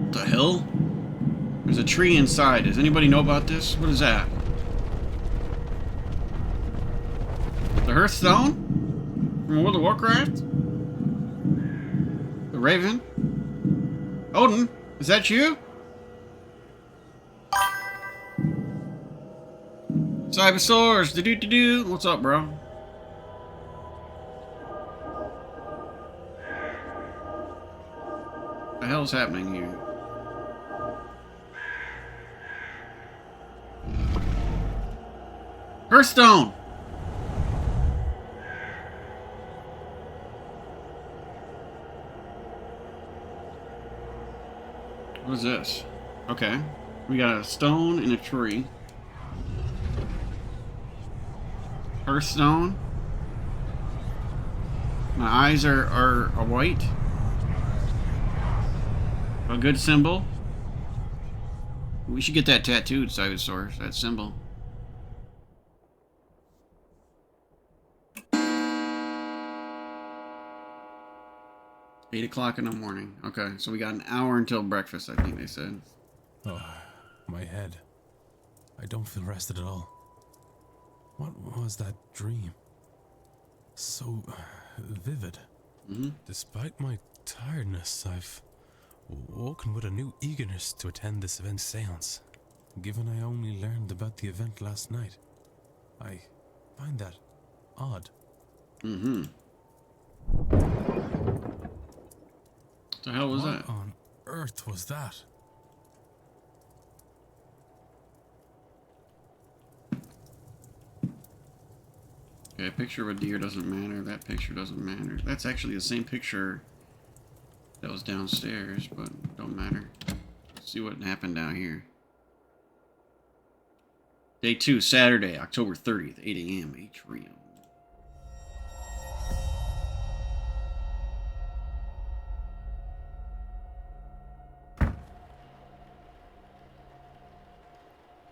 What the hell? There's a tree inside. Does anybody know about this? What is that? The Hearthstone? From World of Warcraft? The Raven? Odin? Is that you? Cybersaurs, do. What's up, bro? What the hell's happening here? Hearthstone! What is this? Okay. We got a stone and a tree. Hearthstone. My eyes are white. A good symbol. We should get that tattooed, Cybersaurus, that symbol. Eight o'clock in the morning. Okay, so we got an hour until breakfast, I think they said. Oh, my head. I don't feel rested at all. What was that dream? So vivid. Despite my tiredness, I've woken with a new eagerness to attend this event's seance. Given I only learned about the event last night, I find that odd. The hell was that? What on earth was that? Okay, a picture of a deer doesn't matter. That picture doesn't matter. That's actually the same picture that was downstairs, but don't matter. Let's see what happened down here. Day 2, Saturday, October 30th, 8 a.m. Atrium.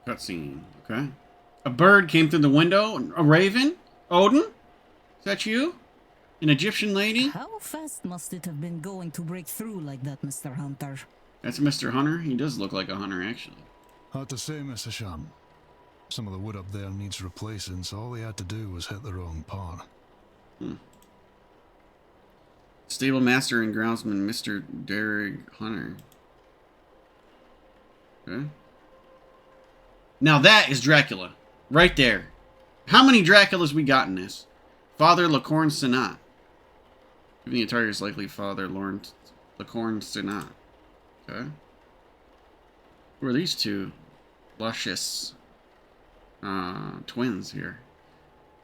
Cutscene, okay. A bird came through the window. A raven? Odin? Is that you? An Egyptian lady? How fast must it have been going to break through like that, Mr. Hunter? That's Mr. Hunter. He does look like a hunter, actually. Hard to say, Mr. Sham. Some of the wood up there needs replacing, so all they had to do was hit the wrong part. Stable master and groundsman, Mr. Derek Hunter. Okay. Now that is Dracula. Right there. How many Draculas we got in this? Father Lacorn Senat. Given the target is likely Father Lawrence Lacorn Senat. Okay. Who are these two luscious twins here?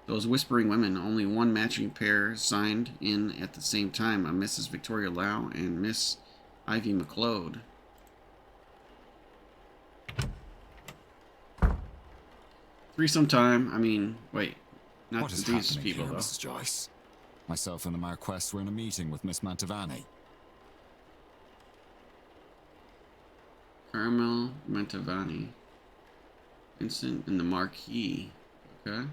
Those whispering women, only one matching pair signed in at the same time, a Mrs. Victoria Lau and Miss Ivy McLeod. Threesome time. I mean, wait. Not What is these happening people, here, though. Mrs. Joyce? Myself and the Marquess were in a meeting with Miss Mantovani. Carmel Mantovani. Vincent and the Marquis. Okay.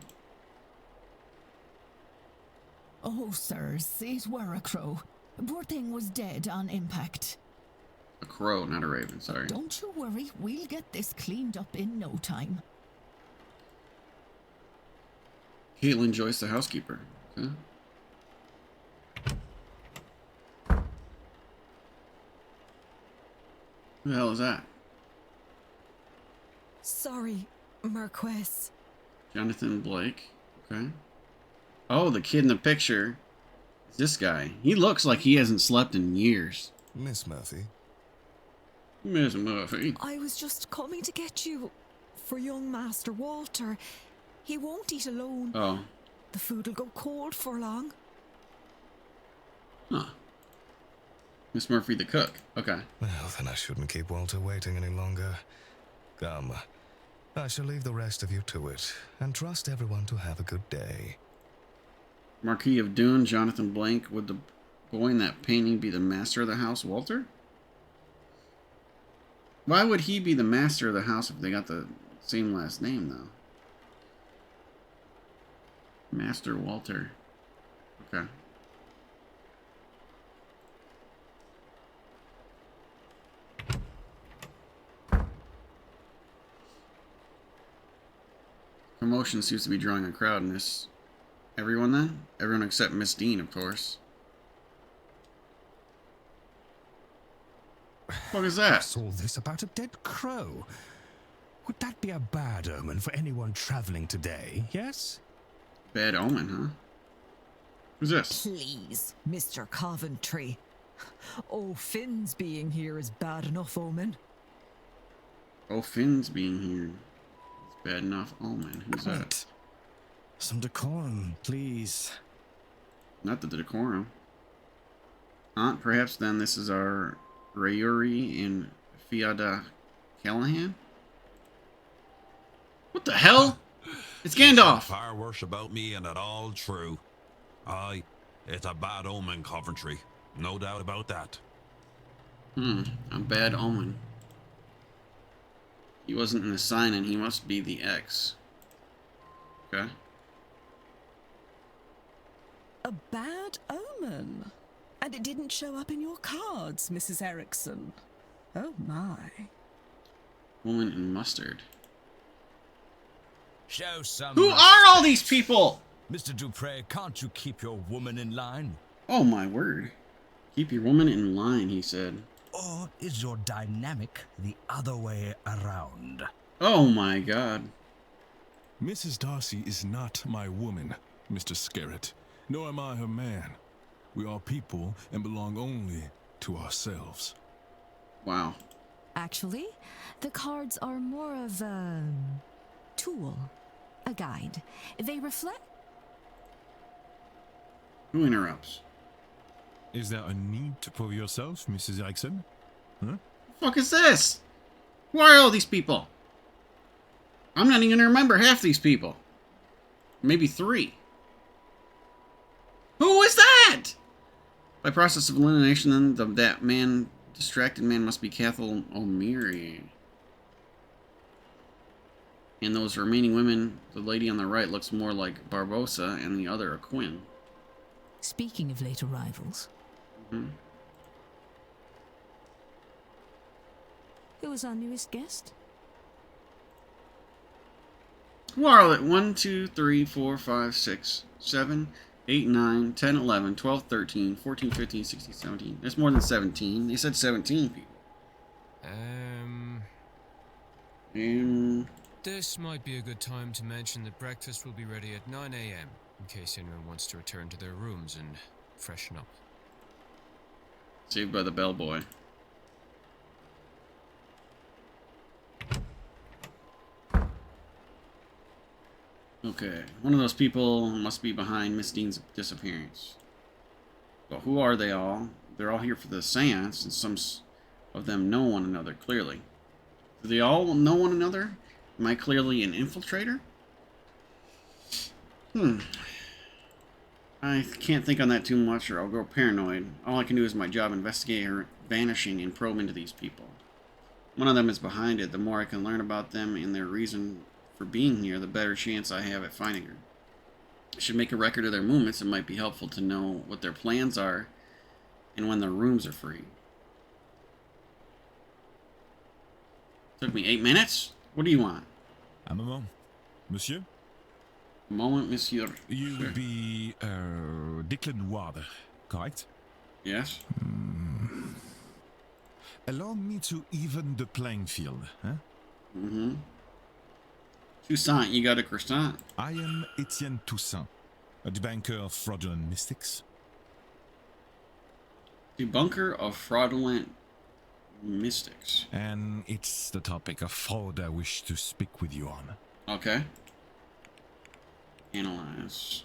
Oh, sirs, it were a crow. Poor thing was dead on impact. A crow, not a raven, sorry. Don't you worry, we'll get this cleaned up in no time. Caitlin Joyce, the housekeeper. Okay. Who the hell is that? Sorry, Marquess. Jonathan Blake. Okay. Oh, the kid in the picture. Is this guy. He looks like he hasn't slept in years. Miss Murphy? Miss Murphy. I was just coming to get you for young Master Walter. He won't eat alone. Oh. The food'll go cold for long. Huh. Miss Murphy the cook. Okay. Well, then I shouldn't keep Walter waiting any longer. Come. I shall leave the rest of you to it, and trust everyone to have a good day. Marquis of Dune, Jonathan Blank. Would the boy in that painting be the master of the house, Walter? Why would he be the master of the house if they got the same last name, though? Master Walter. Okay. Commotion seems to be drawing a crowd in this Everyone then? Everyone except Miss Dean, of course. What is that? What's all this about a dead crow? Would that be a bad omen for anyone traveling today, yes? Bad omen, huh? Who's this? Please, Mr. Coventry. Oh, Finn's being here is bad enough omen. Oh, Finn's being here. It's bad enough omen. Who's that? Some decorum, please. Not the decorum. Aunt, perhaps then this is our Rayuri and Fiada Callahan? What the hell? It's Gandalf! Fire worse about me and it all true. Aye, it's a bad omen, Coventry. No doubt about that. A bad omen. He wasn't in the sign and he must be the X. Okay. A bad omen? And it didn't show up in your cards, Mrs. Erickson. Oh my. Woman in mustard. Show some. Who are all these people? Mr. Dupre, can't you keep your woman in line? Oh my word. Keep your woman in line, he said. Or is your dynamic the other way around? Oh my god. Mrs. Darcy is not my woman, Mr. Scarrett, nor am I her man. We are people and belong only to ourselves. Wow. Actually, the cards are more of a tool, a guide. They reflect. Who interrupts? Is there a need for yourself, Mrs. Erickson? Huh? The fuck is this? Who are all these people? I'm not even gonna remember half these people. Maybe 3. Who was that? By process of elimination, then that man, distracted man, must be Cathal O'Meary. And those remaining women, the lady on the right looks more like Barbosa, and the other a Quinn. Speaking of late arrivals, Who was our newest guest? Who are it? 1, 2, 3, 4, 5, 6, 7, 8, 9, 10, 11, 12, 13, 14, 15, 16, 17. There's more than 17. They said 17 people. This might be a good time to mention that breakfast will be ready at 9 a.m. in case anyone wants to return to their rooms and freshen up. Saved by the bellboy. Okay, one of those people must be behind Miss Dean's disappearance. But who are they all? They're all here for the seance, and some of them know one another clearly. Do they all know one another? Am I clearly an infiltrator? I can't think on that too much or I'll go paranoid. All I can do is my job, investigate her vanishing and probe into these people. One of them is behind it. The more I can learn about them and their reason for being here, the better chance I have at finding her. I should make a record of their movements. It might be helpful to know what their plans are and when their rooms are free. Took me 8 minutes? What do you want? A moment, monsieur. A moment, monsieur. You will be Declan Ward, correct? Yes. Allow me to even the playing field, huh? Toussaint, you got a croissant? I am Etienne Toussaint, a debunker of fraudulent mystics. Debunker of fraudulent mystics. And it's the topic of fraud I wish to speak with you on. Okay. Analyze.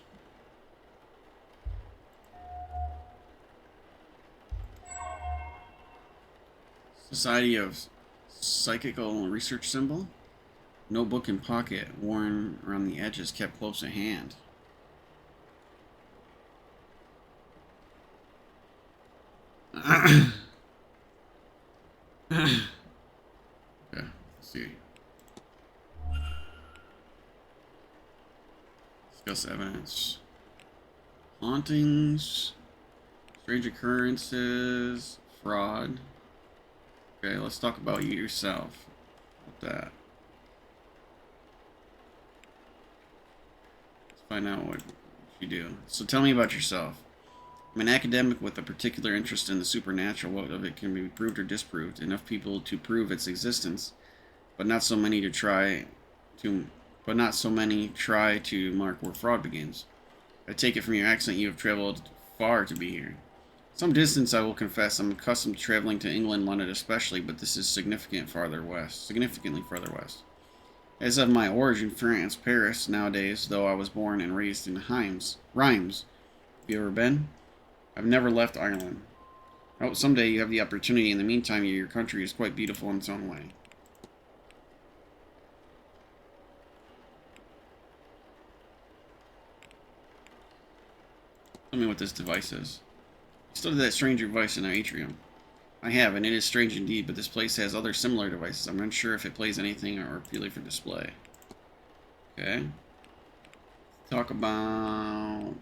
Society of Psychical Research Symbol. Notebook in pocket, worn around the edges, kept close at hand. Okay, let's see. Discuss evidence. Hauntings, strange occurrences, fraud. Okay, let's talk about you yourself. About that. Let's find out what You do. So tell me about yourself. I'm an academic with a particular interest in the supernatural. What of it can be proved or disproved? Enough people to prove its existence, but not so many try to mark where fraud begins. I take it from your accent you have traveled far to be here. Some distance, I will confess. I'm accustomed to traveling to England, London especially, but this is significantly farther west. As of my origin, France, Paris, nowadays, though I was born and raised in Reims. Have you ever been? I've never left Ireland. I hope someday you have the opportunity. In the meantime, your country is quite beautiful in its own way. Tell me what this device is. You studied that strange device in our atrium. I have, and it is strange indeed, but this place has other similar devices. I'm not sure if it plays anything or purely for display. Okay. Talk about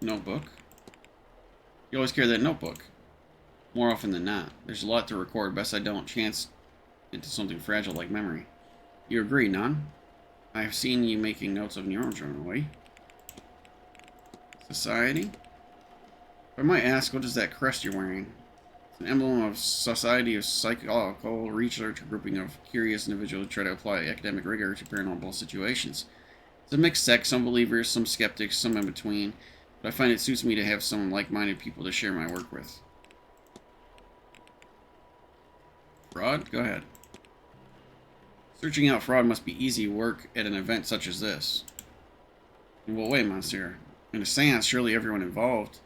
notebook. You always carry that notebook. More often than not. There's a lot to record. Best I don't chance into something fragile like memory. You agree, none? I have seen you making notes of your own journal, right? Society? If I might ask, what is that crest you're wearing? It's an emblem of Society of Psychological Research, a grouping of curious individuals who try to apply academic rigor to paranormal situations. It's a mixed sect, some believers, some skeptics, some in between, but I find it suits me to have some like-minded people to share my work with. Fraud? Go ahead. Searching out fraud must be easy work at an event such as this. In what way, monsieur? In a seance, surely everyone involved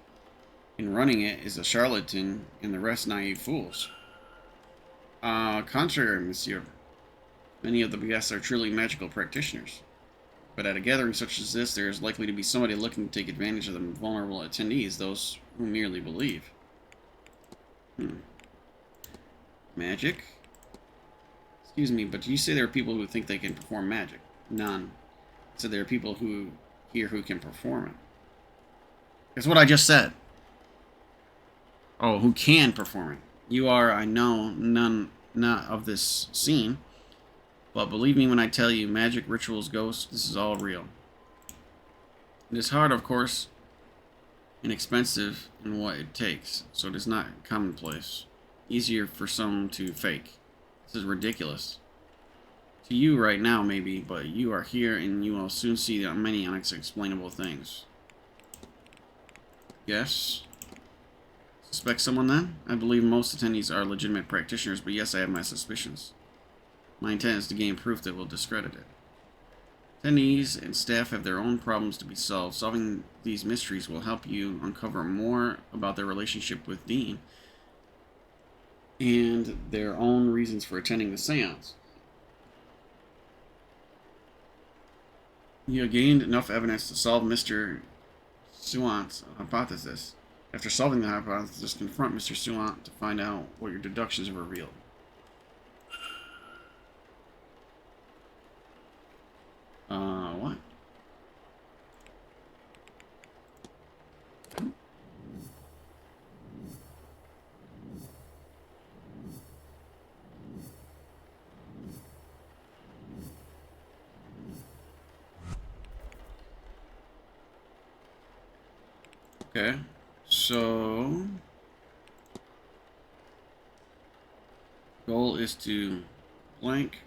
in running it is a charlatan and the rest naive fools. Contrary, monsieur. Many of the guests are truly magical practitioners. But at a gathering such as this, there is likely to be somebody looking to take advantage of the vulnerable attendees, those who merely believe. Magic? Excuse me, but you say there are people who think they can perform magic? None. So there are people here who can perform it. That's what I just said. Oh, who can perform it. You are, I know, not of this scene. But believe me when I tell you, magic, rituals, ghosts, this is all real. It is hard, of course, and expensive in what it takes, so it is not commonplace. Easier for some to fake. This is ridiculous. To you right now, maybe, but you are here and you will soon see many unexplainable things. Yes? Suspect someone then? I believe most attendees are legitimate practitioners, but yes, I have my suspicions. My intent is to gain proof that will discredit it. Attendees and staff have their own problems to be solved. Solving these mysteries will help you uncover more about their relationship with Dean and their own reasons for attending the seance. You have gained enough evidence to solve Mr. Thought's hypothesis. After solving the hypothesis, confront Mr. Thought to find out what your deductions have revealed. What? Okay, so goal is to blank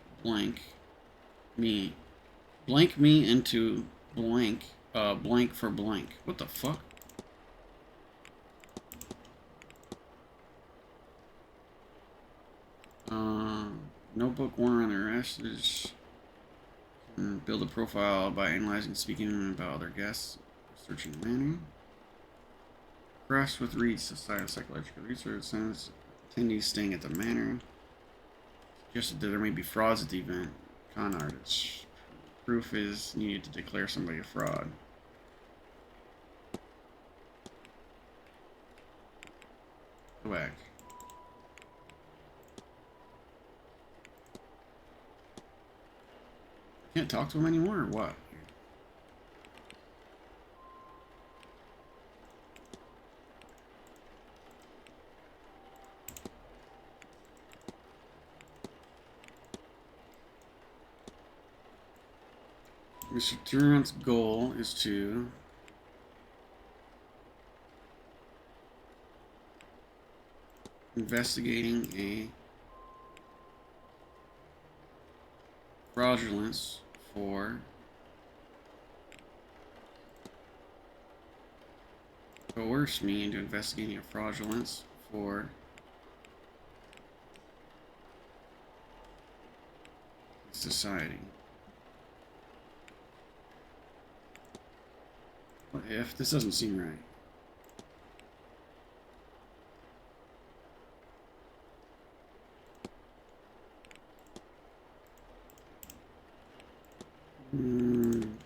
me into blank for blank. What the fuck? Notebook one on their asses. Build a profile by analyzing, speaking about other guests, searching manner. Press with reads society psychological research since attendees staying at the manor. Suggested that there may be frauds at the event. Con artists. Proof is needed to declare somebody a fraud. Whack. Can't talk to him anymore or what? Mr. Durant's goal is to investigating a fraudulence for coerce me into investigating a fraudulence for society. What if this doesn't seem right?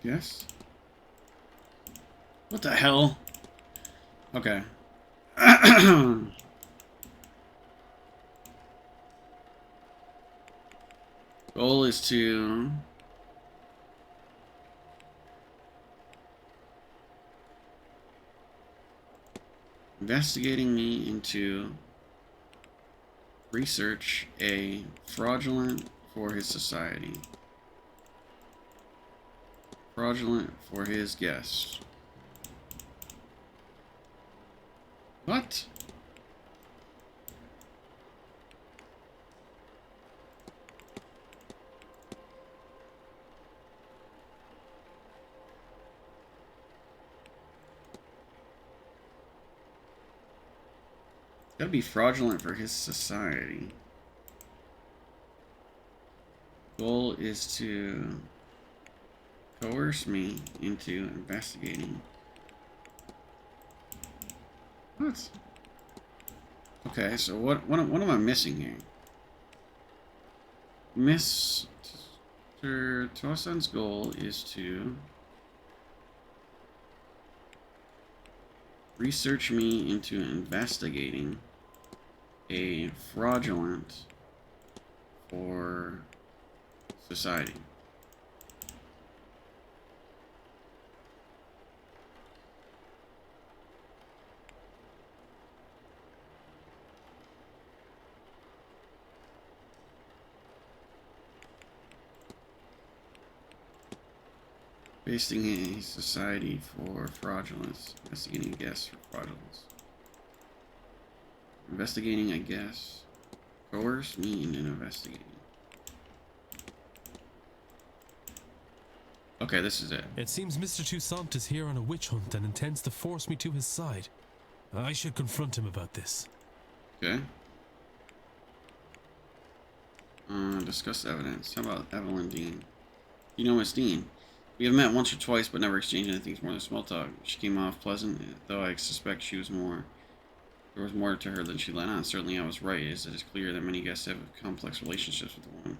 Yes. What the hell? Okay. Goal is to investigating me into research a fraudulent for his society. Fraudulent for his guests. What? Gotta be fraudulent for his society. Goal is to coerce me into investigating. What? Okay, so what am I missing here? Mr. Tosan's goal is to research me into investigating a fraudulent for society. Facing a society for fraudulence. Investigating guests for fraudulence. Investigating a guess. Coerce me into investigating. Okay, this is it. It seems Mr. Toussaint is here on a witch hunt and intends to force me to his side. I should confront him about this. Okay. Discuss evidence. How about Evelyn Dean? You know Miss Dean. We have met once or twice, but never exchanged anything more than small talk. She came off pleasant, though I suspect she was more. There was more to her than she let on. Certainly, I was right. It is clear that many guests have complex relationships with the woman.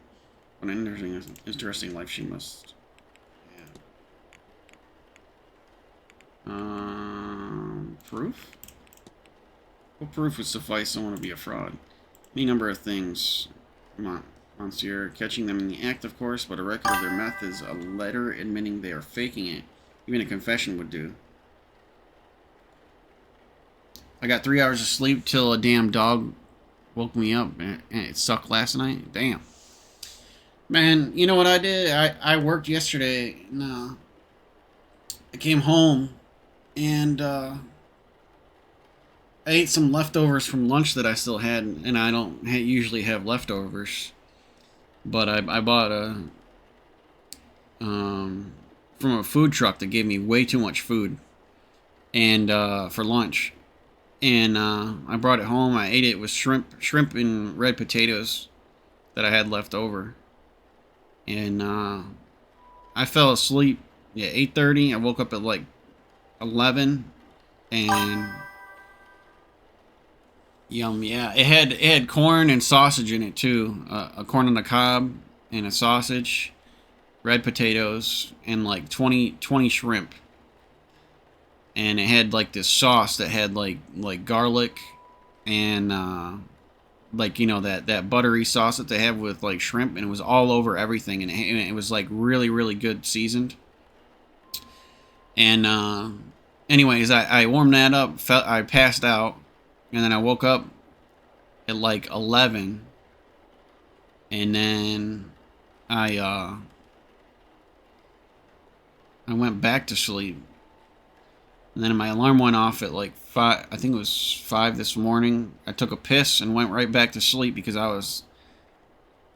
What an interesting life she must have. Proof? What proof would suffice someone to be a fraud? Any number of things. Come on. Monsieur, catching them in the act, of course, but a record of their methods, a letter admitting they are faking it. Even a confession would do. I got 3 hours of sleep till a damn dog woke me up and it sucked last night. Damn. Man, you know what I did? I worked yesterday. No. I came home and I ate some leftovers from lunch that I still had, and I don't usually have leftovers. But I bought from a food truck that gave me way too much food, and for lunch, and I brought it home. I ate it with shrimp and red potatoes that I had left over, and I fell asleep. Yeah, 8:30. I woke up at like 11, and yum, yeah. It had corn and sausage in it too. A corn on the cob and a sausage, red potatoes, and like 20 shrimp. And it had like this sauce that had like garlic and like, you know, that buttery sauce that they have with like shrimp, and it was all over everything, and it was like really good seasoned. And anyways, I warmed that up. I passed out. And then I woke up at like 11, and then I I went back to sleep. And then my alarm went off at like 5. I think it was 5 this morning. I took a piss and went right back to sleep because I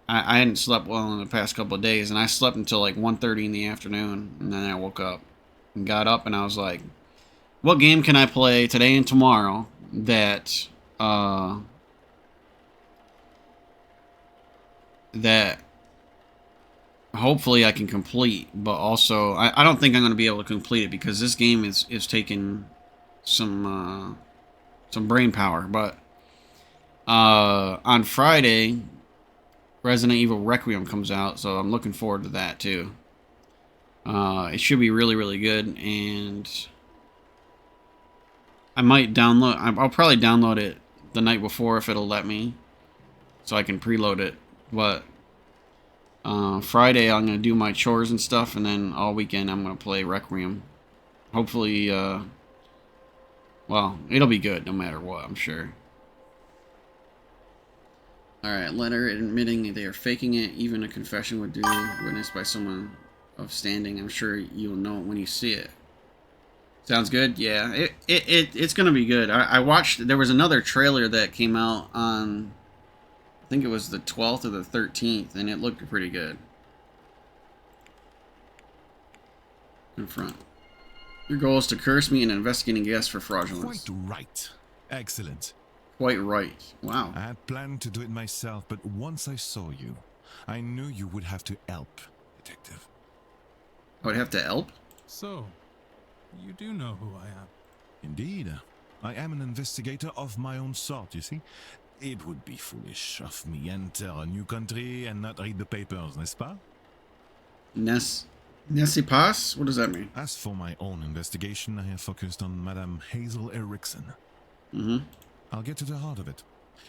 hadn't slept well in the past couple of days. And I slept until like 1:30 in the afternoon. And then I woke up and got up and I was like, what game can I play today and tomorrow that hopefully I can complete, but also I don't think I'm going to be able to complete it because this game is taking some brain power. But on Friday, Resident Evil Requiem comes out, so I'm looking forward to that too. It should be really, really good, and I might download. I'll probably download it the night before if it'll let me, so I can preload it. But Friday I'm gonna do my chores and stuff, and then all weekend I'm gonna play Requiem. Hopefully, well, it'll be good no matter what, I'm sure. Alright, letter admitting they are faking it. Even a confession would do, witnessed by someone of standing. I'm sure you'll know it when you see it. Sounds good? Yeah, it's gonna be good. I watched, there was another trailer that came out on, I think it was the 12th or the 13th, and it looked pretty good. Confront. Your goal is to curse me and investigating guests for fraudulence. Quite right. Excellent. Quite right. Wow. I had planned to do it myself, but once I saw you, I knew you would have to help, Detective. I would have to help? So, you do know who I am. Indeed. I am an investigator of my own sort, you see. It would be foolish of me enter a new country and not read the papers, n'est-ce pas? N'est-ce pas? What does that mean? As for my own investigation, I have focused on Madame Hazel Erickson. Mm-hmm. I'll get to the heart of it.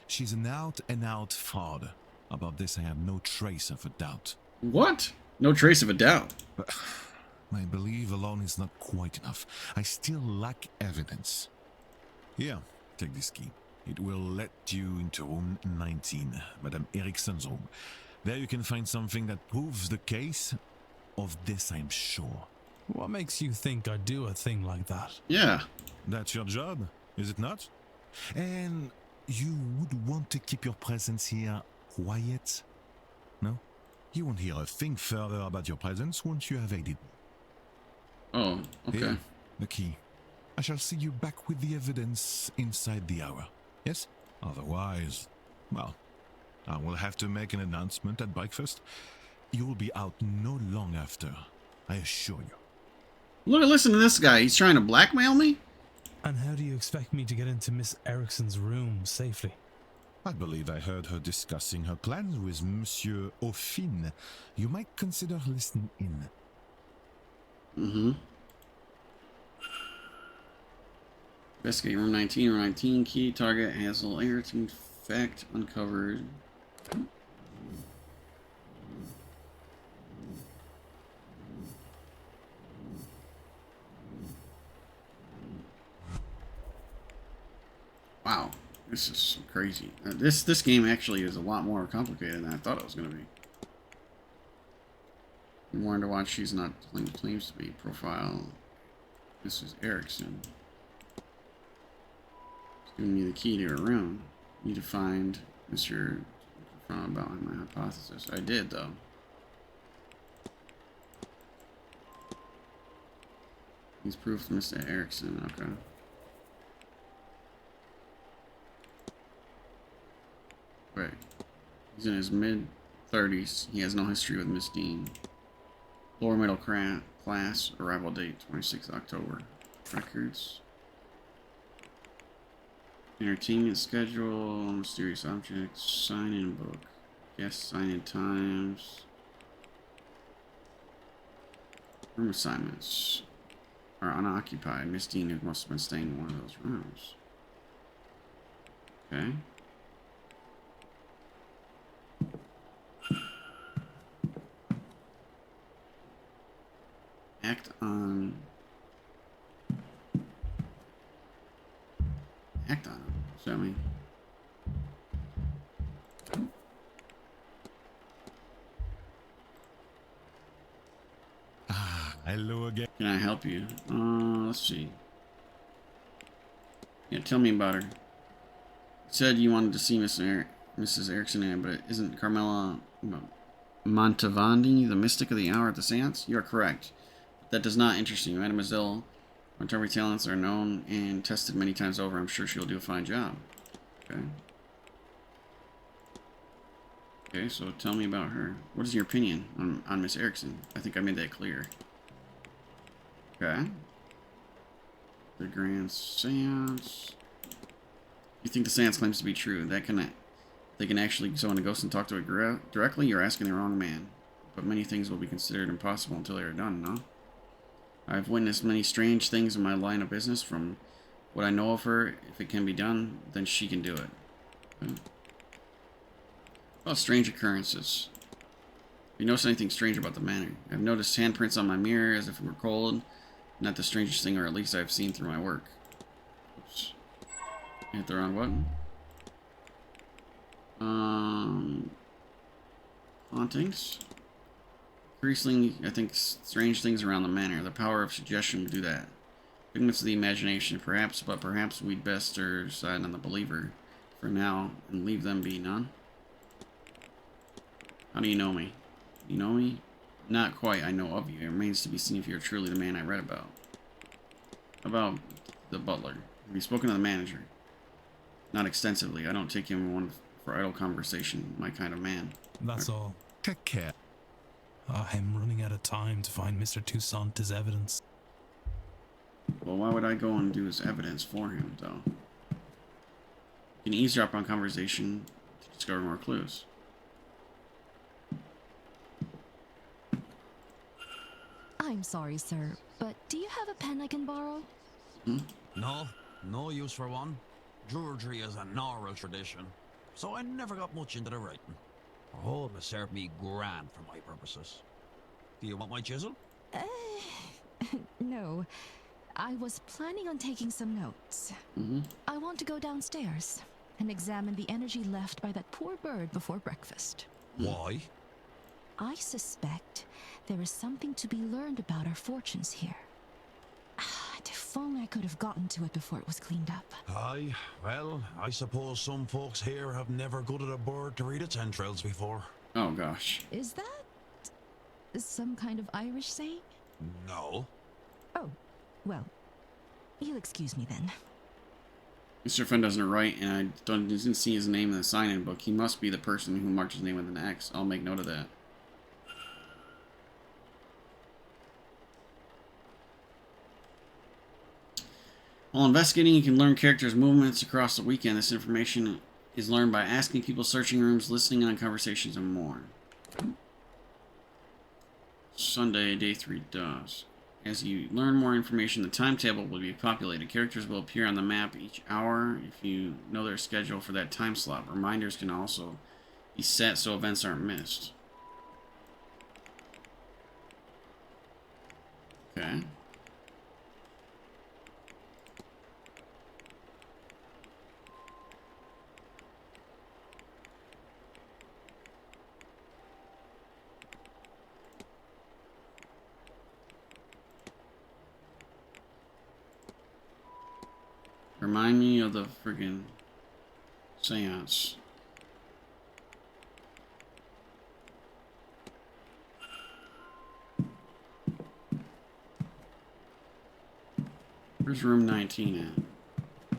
She's an out-and-out fraud. About this, I have no trace of a doubt. What? No trace of a doubt? But my belief alone is not quite enough. I still lack evidence. Here, take this key. It will let you into room 19, Madame Erickson's room. There you can find something that proves the case. Of this, I'm sure. What makes you think I'd do a thing like that? Yeah. That's your job, is it not? And you would want to keep your presence here quiet? No? You won't hear a thing further about your presence once you have aided me. Oh, okay. Here, the key. I shall see you back with the evidence inside the hour. Yes? Otherwise, well, I will have to make an announcement at breakfast. You will be out no long after, I assure you. Look, listen to this guy. He's trying to blackmail me? And how do you expect me to get into Miss Erickson's room safely? I believe I heard her discussing her plans with Monsieur Aufin. You might consider listening in. Mm-hmm. Investigate room 19. Room 19 key. Target Hazel Erickson. Fact uncovered. Wow, this is crazy. This game actually is a lot more complicated than I thought it was going to be. I'm warned to watch. She's not claims to be profile. This is Erickson. It's giving me the key to her room. Need to find Mr. about my hypothesis. I did though. These proofs, Mr. Erickson. Okay. Right. He's in his mid-30s. He has no history with Miss Dean. Lower middle class. Arrival date 26th October. Records. Entertainment schedule. Mysterious objects. Sign-in book. Guest sign-in times. Room assignments are unoccupied. Miss Dean must have been staying in one of those rooms. Okay. Act on it. What's that mean? Ah, Hello again. Can I help you? Let's see. Yeah, tell me about her. You said you wanted to see Mrs. Erickson, but isn't Carmela Montavandi the mystic of the hour at the seance? You are correct. That does not interest me. Mademoiselle Montgomery talents are known and tested many times over. I'm sure she'll do a fine job. Okay. Okay, so tell me about her. What is your opinion on Miss Erickson? I think I made that clear. Okay. The grand seance. You think the seance claims to be true? They can actually summon a ghost and talk to it directly? You're asking the wrong man. But many things will be considered impossible until they are done, no? I've witnessed many strange things in my line of business. From what I know of her, if it can be done, then she can do it. Okay. Well, strange occurrences. Have you noticed anything strange about the manor? I've noticed handprints on my mirror as if it were cold. Not the strangest thing, or at least I've seen through my work. Oops. Hit the wrong button. Hauntings. Increasingly, I think strange things around the manor. The power of suggestion will do that. Figments of the imagination, perhaps, but perhaps we'd best side on the believer for now and leave them be, none. How do you know me? You know me? Not quite. I know of you. It remains to be seen if you're truly the man I read about. About the butler. Have you spoken to the manager? Not extensively. I don't take him one for idle conversation. My kind of man. That's all. Take care. I'm running out of time to find Mr. Toussaint as evidence. Well, why would I go and do his evidence for him, though? You can eavesdrop on conversation to discover more clues. I'm sorry, sir, but do you have a pen I can borrow? Hmm? No use for one. Druidry is an oral tradition, so I never got much into the writing. Oh, it served me grand for my purposes. Do you want my chisel? No. I was planning on taking some notes. I want to go downstairs and examine the energy left by that poor bird before breakfast. Why? I suspect there is something to be learned about our fortunes here. If only I could have gotten to it before it was cleaned up. Aye, well, I suppose some folks here have never gutted a bird to read its entrails before. Oh, gosh. Is that some kind of Irish saying? No. Oh, well, you'll excuse me then. Mr. Fenn doesn't write, and I didn't see his name in the sign-in book. He must be the person who marked his name with an X. I'll make note of that. While investigating, you can learn characters' movements across the weekend. This information is learned by asking people, searching rooms, listening on conversations, and more. Sunday, day 3 does. As you learn more information, the timetable will be populated. Characters will appear on the map each hour if you know their schedule for that time slot. Reminders can also be set so events aren't missed. Okay. Remind me of the friggin' seance. Where's room 19 at?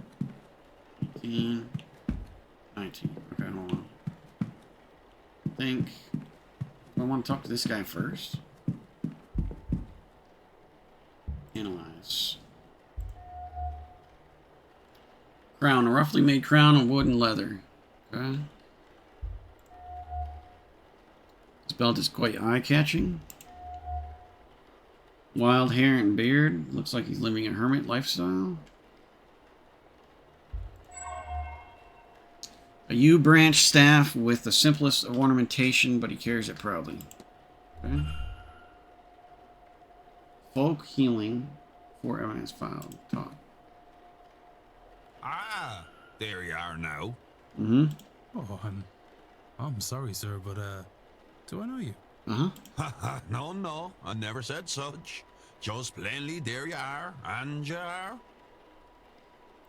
18, 19. Okay, hold on. I think I want to talk to this guy first. Analyze. Crown, a roughly made crown of wood and leather. Okay. This belt is quite eye-catching. Wild hair and beard. Looks like he's living a hermit lifestyle. A yew branch staff with the simplest of ornamentation, but he carries it proudly. Okay. Folk healing. 4 evidence filed. Talk. Ah, there you are now. Oh, I'm sorry, sir, but do I know you? No, I never said such. Just plainly, there you are, and you are.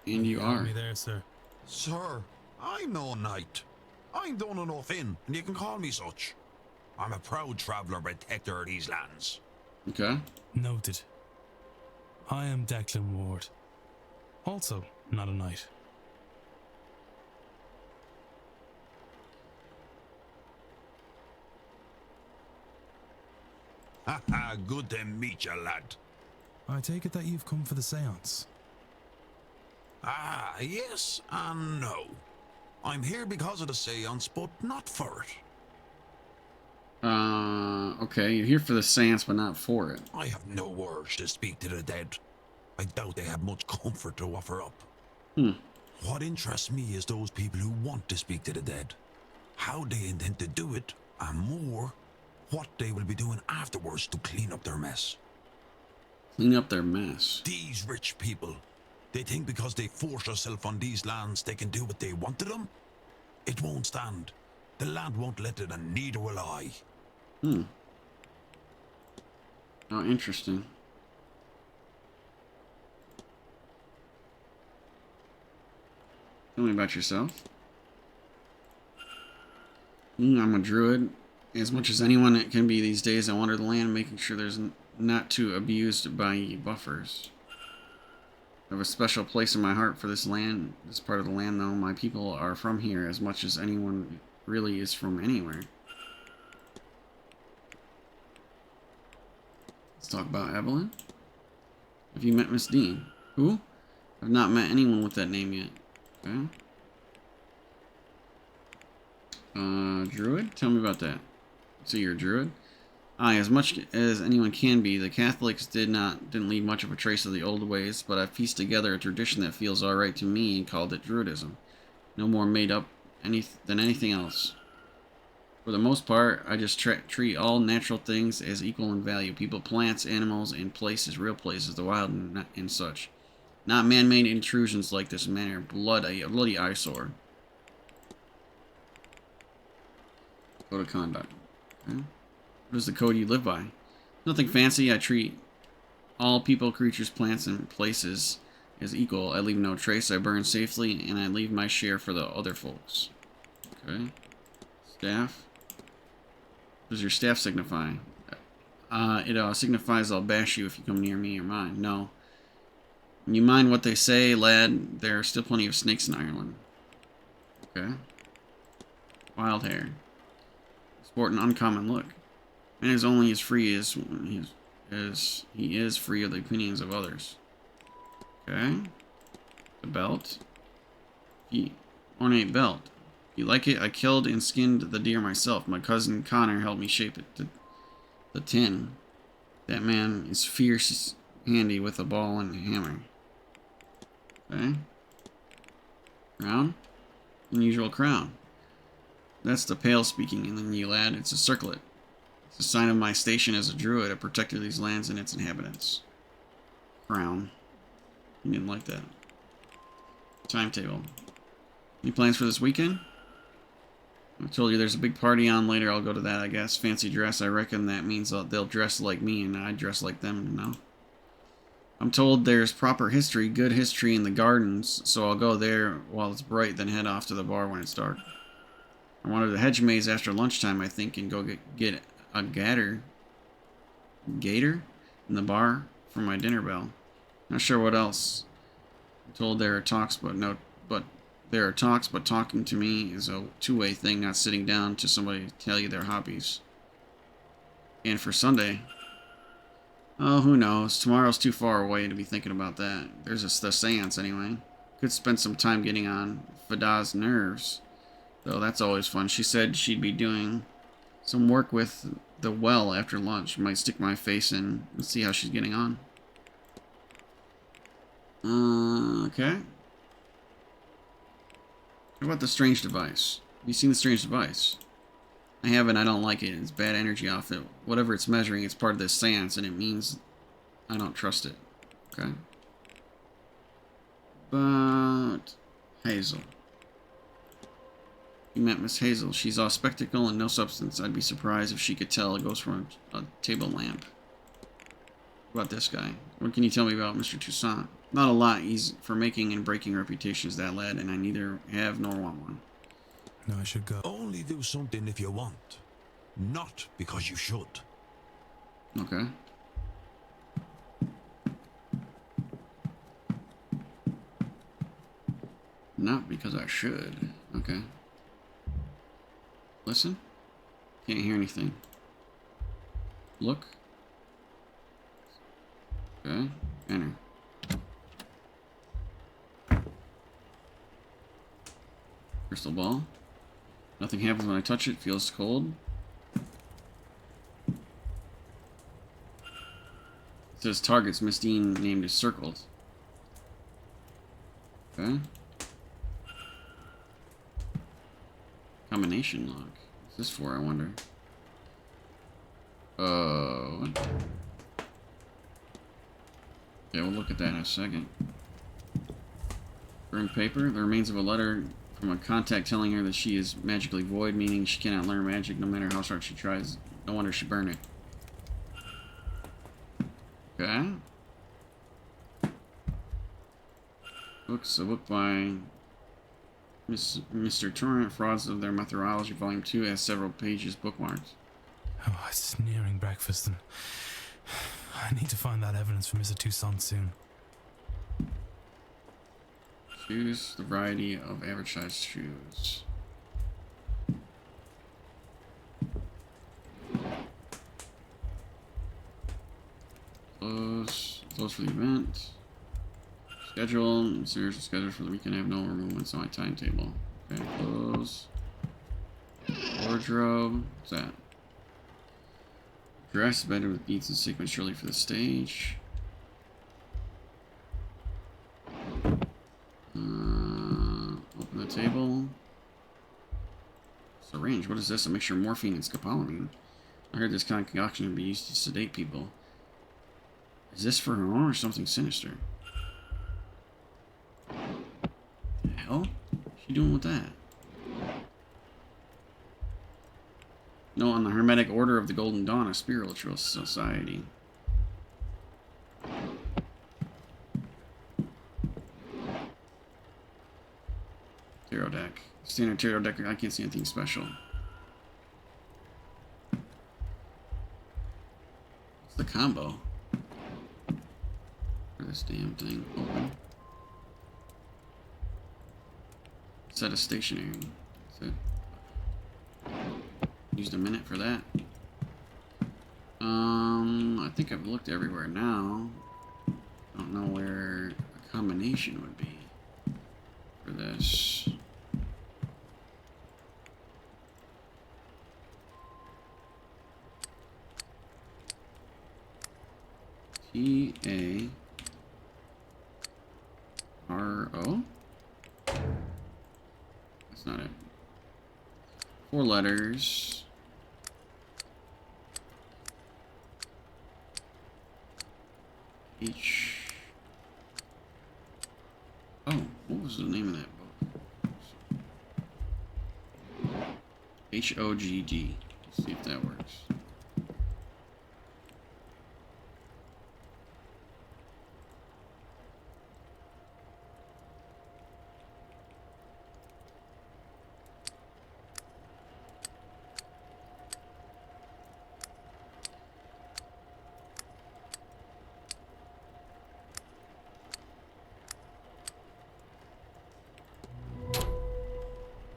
And you are. Me there, sir. Sir, I'm no knight. I'm done enough in, and you can call me such. I'm a proud traveller protector of these lands. Okay. Noted. I am Declan Ward. Also, not a knight. Haha, good to meet you, lad. I take it that you've come for the seance. Ah, yes and no. I'm here because of the seance, but not for it. Okay, you're here for the seance, but not for it. I have no urge to speak to the dead. I doubt they have much comfort to offer up. What interests me is those people who want to speak to the dead. How they intend to do it, and more, what they will be doing afterwards to clean up their mess. Clean up their mess. These rich people, they think because they force themselves on these lands they can do what they want to them? It won't stand. The land won't let it, and neither will I. Oh, interesting. Tell me about yourself. I'm a druid. As much as anyone it can be these days, I wander the land, making sure there's not too abused by buffers. I have a special place in my heart for this land, this part of the land, though. My people are from here as much as anyone really is from anywhere. Let's talk about Evelyn. Have you met Miss Dean? Who? I've not met anyone with that name yet. Okay. Druid? Tell me about that. So you're a druid? Aye, as much as anyone can be. The Catholics didn't leave much of a trace of the old ways, but I've pieced together a tradition that feels alright to me and called it Druidism. No more made up than anything else. For the most part, I just treat all natural things as equal in value. People, plants, animals, and places, real places, the wild and such. Not man-made intrusions like this manner. A bloody eyesore. Code of conduct. Okay. What is the code you live by? Nothing fancy. I treat all people, creatures, plants, and places as equal. I leave no trace. I burn safely, and I leave my share for the other folks. Okay. Staff. What does your staff signify? It signifies I'll bash you if you come near me or mine. No. You mind what they say, lad? There are still plenty of snakes in Ireland. Okay. Wild hair. Sport an uncommon look. Man is only as free as he is free of the opinions of others. Okay. The belt. Ornate belt. You like it? I killed and skinned the deer myself. My cousin Connor helped me shape it to the tin. That man is fierce, handy with a ball and a hammer. Okay. Crown. Unusual crown. That's the pale speaking in you, lad. It's a circlet. It's a sign of my station as a druid, a protector of these lands and its inhabitants. Crown. You didn't like that. Timetable. Any plans for this weekend? I told you there's a big party on later. I'll go to that, I guess. Fancy dress. I reckon that means they'll dress like me and I dress like them, no? I'm told there's proper history, good history in the gardens, so I'll go there while it's bright, then head off to the bar when it's dark. I wanted a hedge maze after lunchtime, I think, and go get a gator in the bar for my dinner bell. Not sure what else. I'm told there are talks, but talking to me is a two-way thing, not sitting down to somebody to tell you their hobbies. And for Sunday, oh, who knows? Tomorrow's too far away to be thinking about that. There's the seance anyway. Could spend some time getting on Fada's nerves, though that's always fun. She said she'd be doing some work with the well after lunch. Might stick my face in and see how she's getting on. Okay. What about the strange device? Have you seen the strange device? I haven't. I don't like it. It's bad energy off it. Whatever it's measuring, it's part of this seance, and it means I don't trust it. Okay. But Hazel. You met Miss Hazel. She's all spectacle and no substance. I'd be surprised if she could tell it goes from a table lamp. What about this guy? What can you tell me about Mr. Toussaint? Not a lot. He's for making and breaking reputations, that lad, and I neither have nor want one. No, I should go. Only do something if you want, not because you should. Okay. Not because I should. Okay. Listen. Can't hear anything. Look. Okay. Enter. Crystal ball. Nothing happens when I touch it. Feels cold. It says targets Mistine named as circled. Okay. Combination lock. What's this for, I wonder? What? Yeah, we'll look at that in a second. Burned paper. The remains of a letter from a contact telling her that she is magically void, meaning she cannot learn magic no matter how hard she tries. No wonder she burned it. Okay. Books. A book by Mr. Torrent, Frauds of Their Methodology, Volume 2, has several pages bookmarked. Oh, it's nearing breakfast, and I need to find that evidence for Mr. Toussaint soon. Choose the variety of average size shoes. Close for the event. Schedule. Serious schedule for the weekend. I have no movements on my timetable. Okay, close. Wardrobe. What's that? Dress better with beats and sequins surely for the stage. Open the table. Syringe. What is this? A mixture of morphine and scopolamine. I heard this concoction can be used to sedate people. Is this for her own or something sinister? The hell? What's she doing with that? No, on the Hermetic Order of the Golden Dawn, a spiritual society. Tarot deck. Standard tarot deck. I can't see anything special. What's the combo? For this damn thing. Open. Set of stationery. That's it. Used a minute for that. I think I've looked everywhere now. I don't know where a combination would be for this. T-A-R-O? That's not it. 4 letters. H. Oh, what was the name of that book? H-O-G-D. Let's see if that works.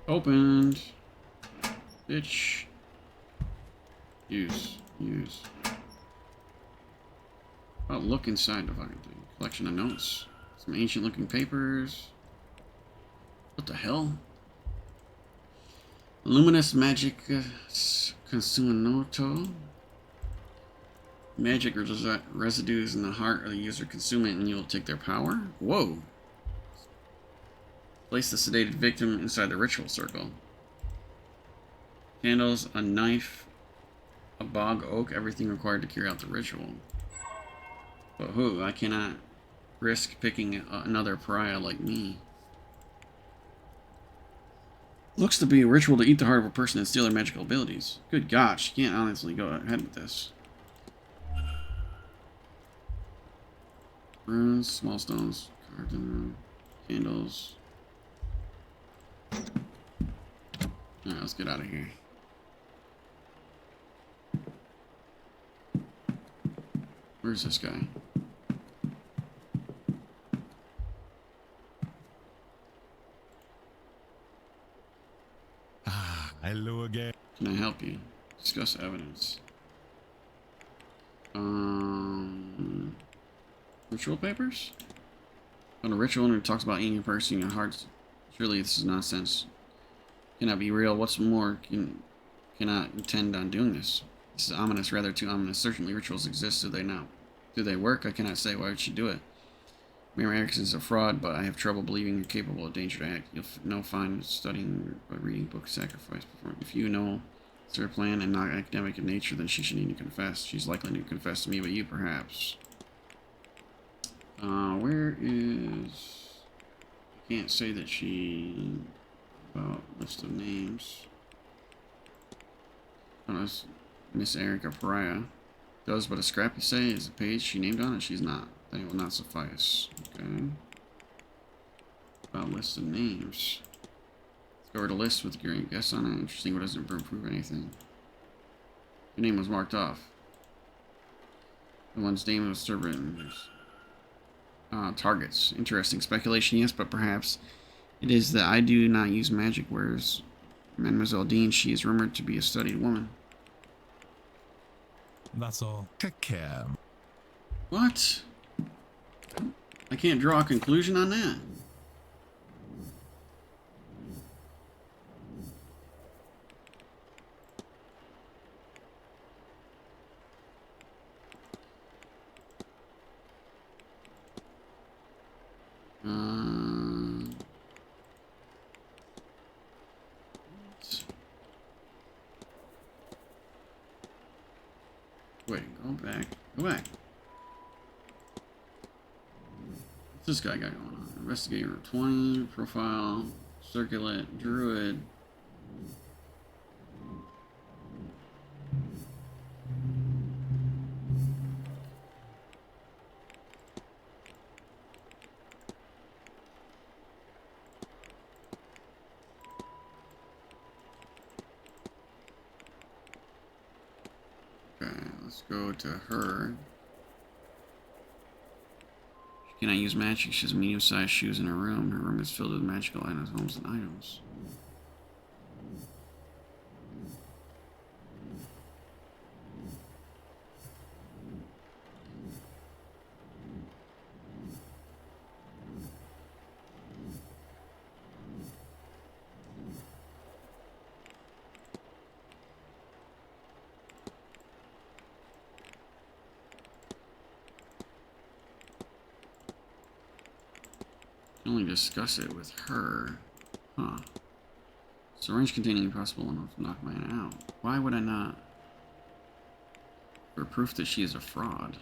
Opened. Bitch. Use. Oh, look inside the fucking thing. Collection of notes. Some ancient looking papers. What the hell? Luminous magic consumoto. Magic residues in the heart of the user consume it and you will take their power? Whoa. Place the sedated victim inside the ritual circle. Candles, a knife, a bog oak, everything required to carry out the ritual. But who? I cannot risk picking another pariah like me. Looks to be a ritual to eat the heart of a person and steal their magical abilities. Good gosh, you can't honestly go ahead with this. Runes, small stones, carved in the room, candles. Alright, let's get out of here. Where's this guy? Hello again. Can I help you? Discuss evidence. Ritual papers? On a ritual and it talks about eating a person in your hearts. Surely this is nonsense. Cannot be real. What's more, cannot intend on doing this. This is ominous, rather too ominous. Certainly rituals exist, do they not? Do they work? I cannot say. Why would she do it? Mary Erickson is a fraud, but I have trouble believing you're capable of danger to act. You'll know fine studying or reading books sacrifice before. If you know it's her plan and not academic in nature, then she should need to confess. She's likely to confess to me, but you perhaps. Where is... I can't say that she... About list of names. Oh, that's Miss Erica Pariah. Does but a scrap, you say, is a page she named on it? She's not. Then it will not suffice. Okay. About list of names. Let's go over to list with your guess on it. Interesting, what doesn't prove anything. Your name was marked off. The one's name was still written. Targets. Interesting. Speculation, yes, but perhaps it is that I do not use magic, whereas Mademoiselle Dean, she is rumored to be a studied woman. That's all. Take care. What? I can't draw a conclusion on that. Wait, go back. Go back. What's this guy got going on? Investigator 20, profile, circulate, druid. Okay, let's go to her. She cannot use magic. She has medium-sized shoes in her room. Her room is filled with magical items, homes, and items. Only discuss it with her. Huh. Syringe containing impossible enough to knock man out. Why would I not? For proof that she is a fraud.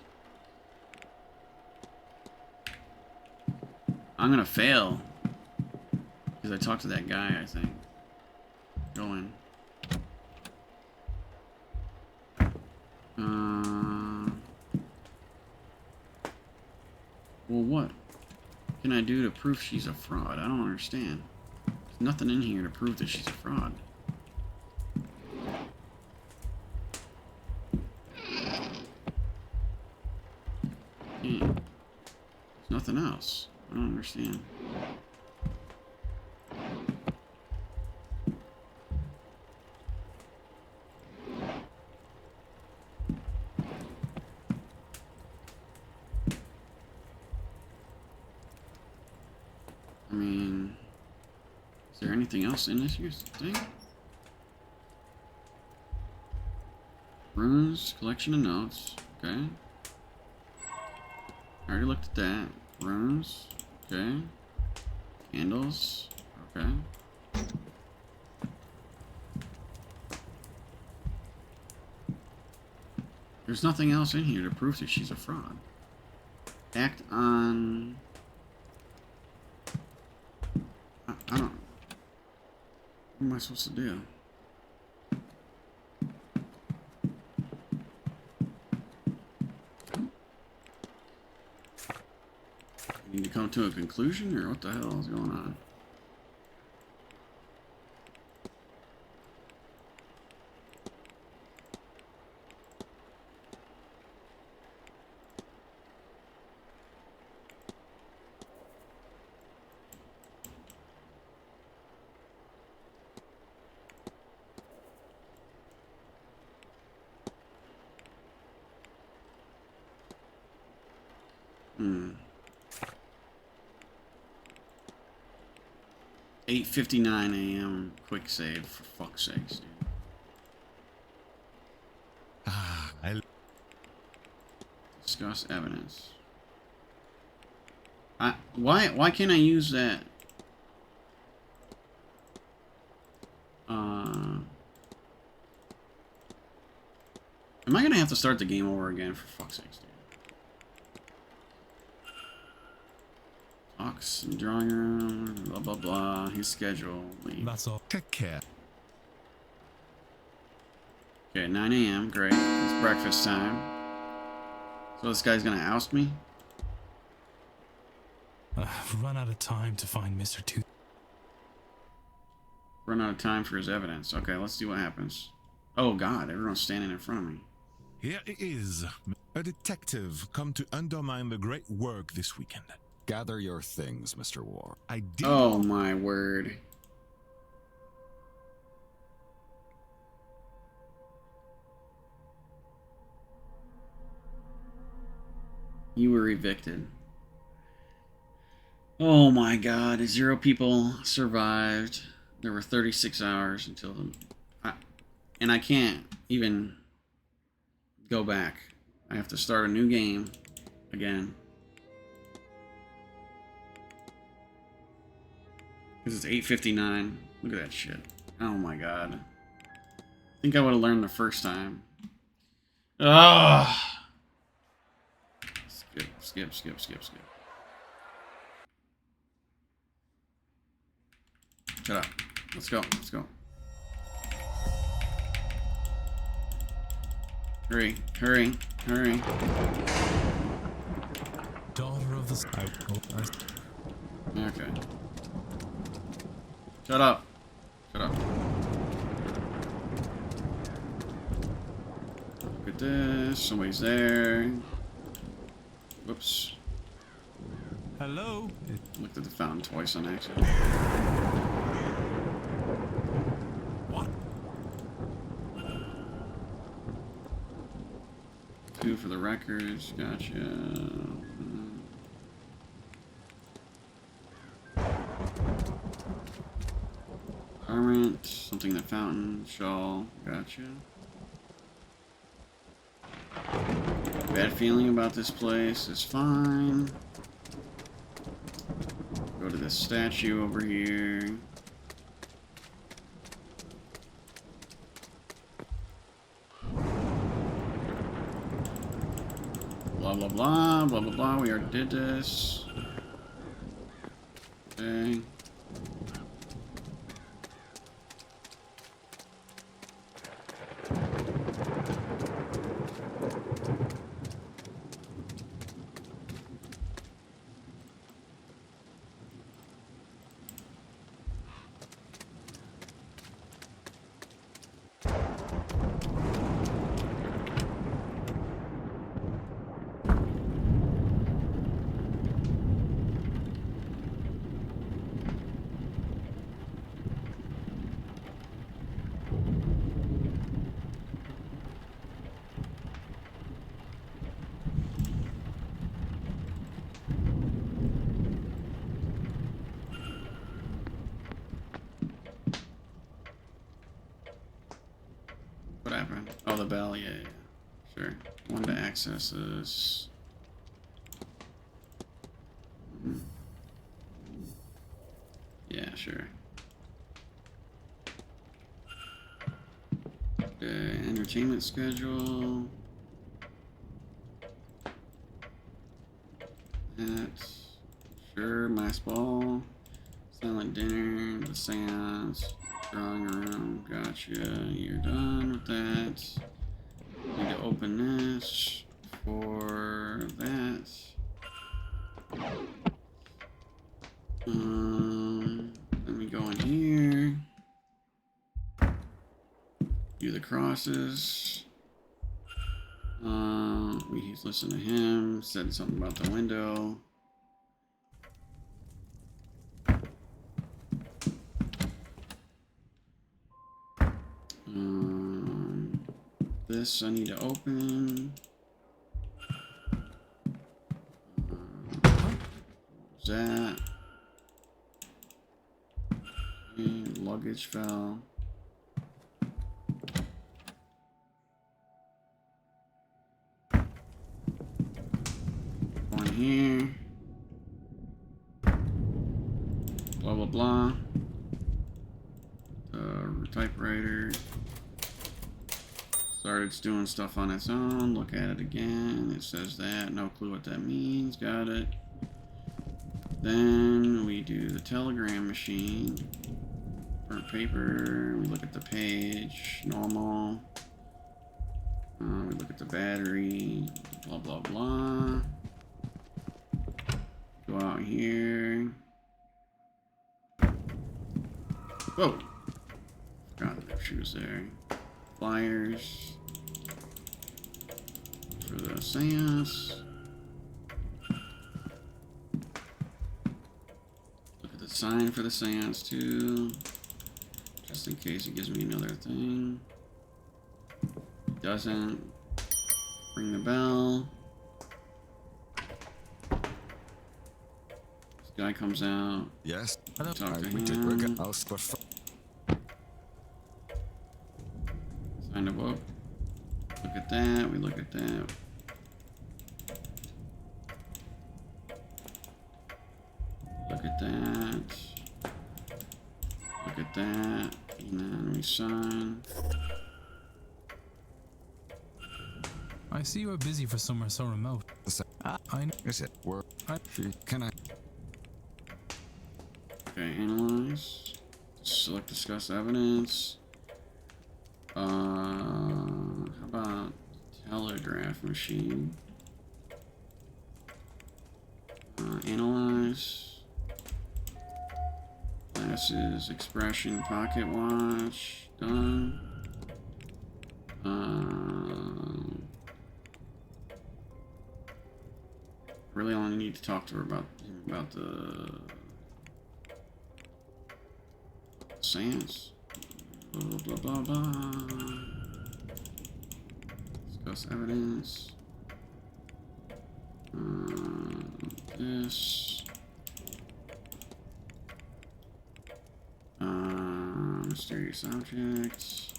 I'm gonna fail. Because I talked to that guy, I think. Go in. Well, what can I do to prove she's a fraud? I don't understand. There's nothing in here to prove that she's a fraud. Yeah. There's nothing else. I don't understand. I mean, is there anything else in this year's thing? Runes, collection of notes. Okay. I already looked at that. Runes. Okay. Candles. Okay. There's nothing else in here to prove that she's a fraud. Act on... I don't... What am I supposed to do? Need to come to a conclusion, or what the hell is going on? Hmm. 8:59 a.m. quick save, for fuck's sakes, dude. Discuss evidence. Why can't I use that? Am I gonna have to start the game over again, for fuck's sakes, dude? Talks in drawing room, blah blah blah. His schedule. Leave. That's all. Take care. Okay, 9 a.m. Great. It's breakfast time. So this guy's gonna oust me? I've run out of time to find Mr. Tooth. Run out of time for his evidence. Okay, let's see what happens. Oh god, everyone's standing in front of me. Here it is. A detective come to undermine the great work this weekend. Gather your things, Mr. Ward. I did. Oh my word. You were evicted. Oh my god, 0 people survived. There were 36 hours until and I can't even go back. I have to start a new game again. Because it's 8:59. Look at that shit. Oh my god. I think I would have learned the first time. Ah. Skip. Shut up. Let's go. Hurry. Daughter of the sky. Okay. Shut up. Look at this. Somebody's there. Whoops. Hello? Looked at the fountain twice on accident. What? 2 for the records. Gotcha. Garment. Something in the fountain. Shawl. Gotcha. Bad feeling about this place is fine. Go to this statue over here. Blah blah blah blah blah blah. We already did this. Okay. What happened? Oh, the bell. Yeah. Sure. One to access this. Yeah, sure. Okay, entertainment schedule. That's sure. Mass ball. Silent dinner. The seance. Drawing room. Gotcha. You're done with that. Need to open this for that. the crosses. He's listened to him, said something about the window. This I need to open. What's that? Okay, luggage fell. One here. Blah blah blah. Typewriter. Started doing stuff on its own. Look at it again. It says that. No clue what that means. Got it. Then we do the telegram machine. Burnt paper. We look at the page. Normal. We look at the battery. Blah blah blah. Go out here. Whoa! Forgot that she was there. Flyers for the seance. Look at the sign for the seance too, just in case it gives me another thing. It doesn't. Ring the bell. This guy comes out. Yes. Talk to We take him. I'll spot. Sign the book. Look at that. We look at that. Look at that. Look at that. And then we sign. I see you are busy for somewhere so remote. Is it work? Can I? Okay, analyze. Select discuss evidence. How about telegraph machine? Analyze. Glasses, expression, pocket watch. Done. Really only need to talk to her about the seance. Blah blah blah blah. Discuss evidence. This. Mysterious objects.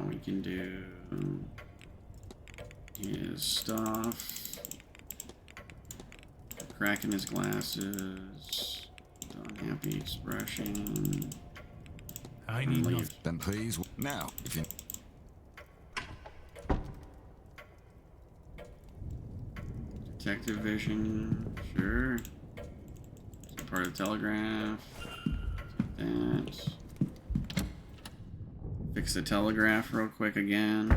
We can do his stuff. Crack in his glasses. The unhappy expression. I need leave. Then please now, if you. Detective vision, sure. It's part of the telegraph. Take that. Fix the telegraph real quick again.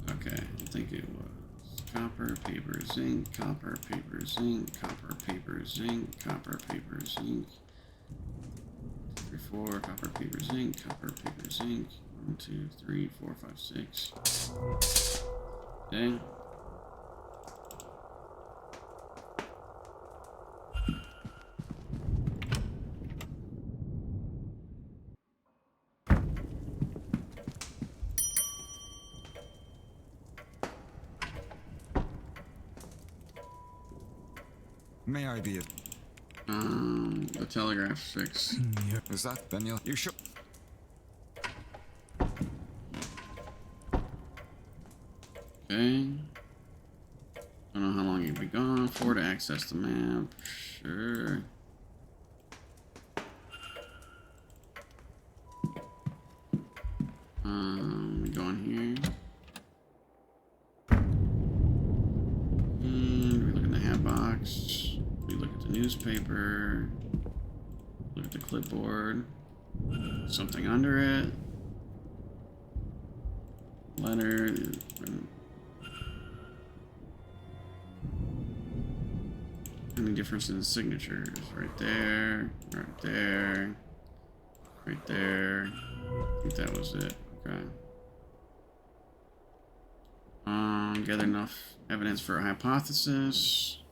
Okay, I think it was copper, paper, zinc, copper, paper, zinc, copper, paper, zinc, copper, paper, zinc. 3, 4, copper, paper, zinc, copper, paper, zinc. 1, 2, 3, 4, 5, 6. Okay. May I be a... The telegraph fixed. Is that Daniel? You sure? Okay. Don't know how long you've been gone for to access the map. Sure. We go in here. And we look in the hat box. We look at the newspaper. Look at the clipboard. Something under it. Letter. Any difference in the signatures? Right there, right there, right there. I think that was it. Okay. Gather enough evidence for a hypothesis.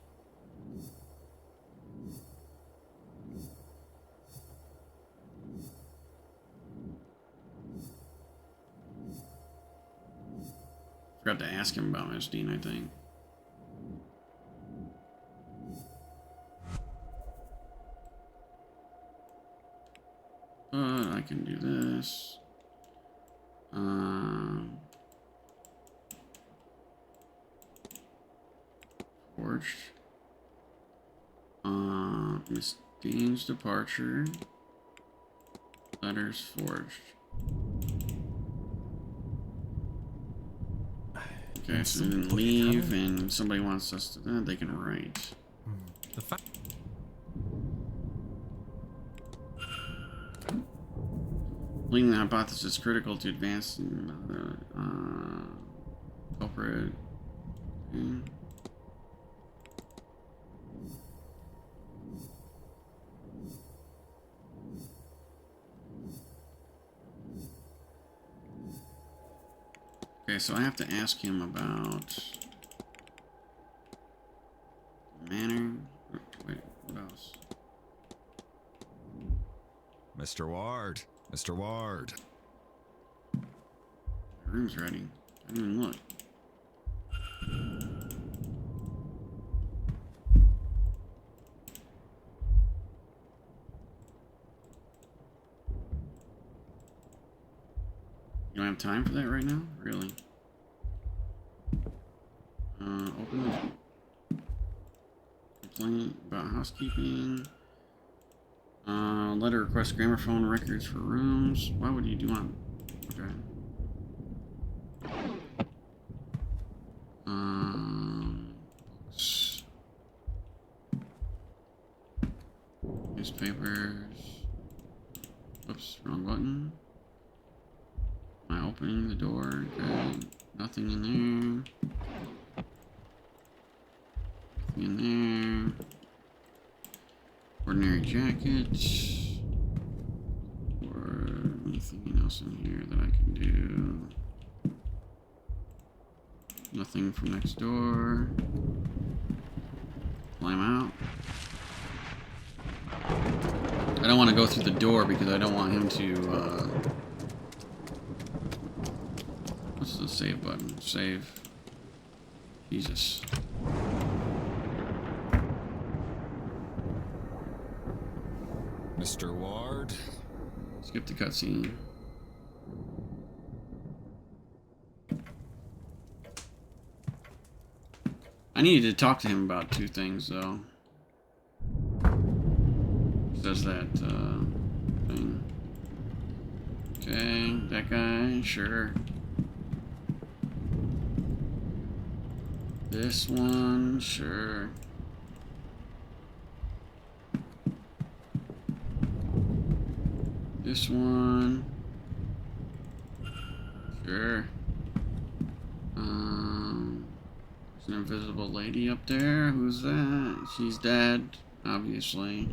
Forgot to ask him about Miss Dean, I think. But I can do this. Forged. Miss Dean's departure. Letters forged. Okay, so they didn't leave, and somebody wants us to. They can write. The fact. Leading the hypothesis is critical to advance culprit. Okay, so I have to ask him about manner. Wait, what else? Mr. Ward. Mr. Ward. The room's ready. I didn't even look. You don't have time for that right now? Really? Open the complaint about housekeeping. Letter requests gramophone records for rooms. Why would you do on? Okay. Books. Newspapers. Whoops, wrong button. Am I opening the door? Good. Nothing in there. Nothing in there. Ordinary jackets. Or anything else in here that I can do. Nothing from next door. Climb out. I don't want to go through the door because I don't want him to, what's the save button? Save. Jesus. Mr. Ward. Skip the cutscene. I needed to talk to him about two things, though. Says that, thing. Okay, that guy, sure. This one, sure. This one. Sure. There's an invisible lady up there. Who's that? She's dead, obviously.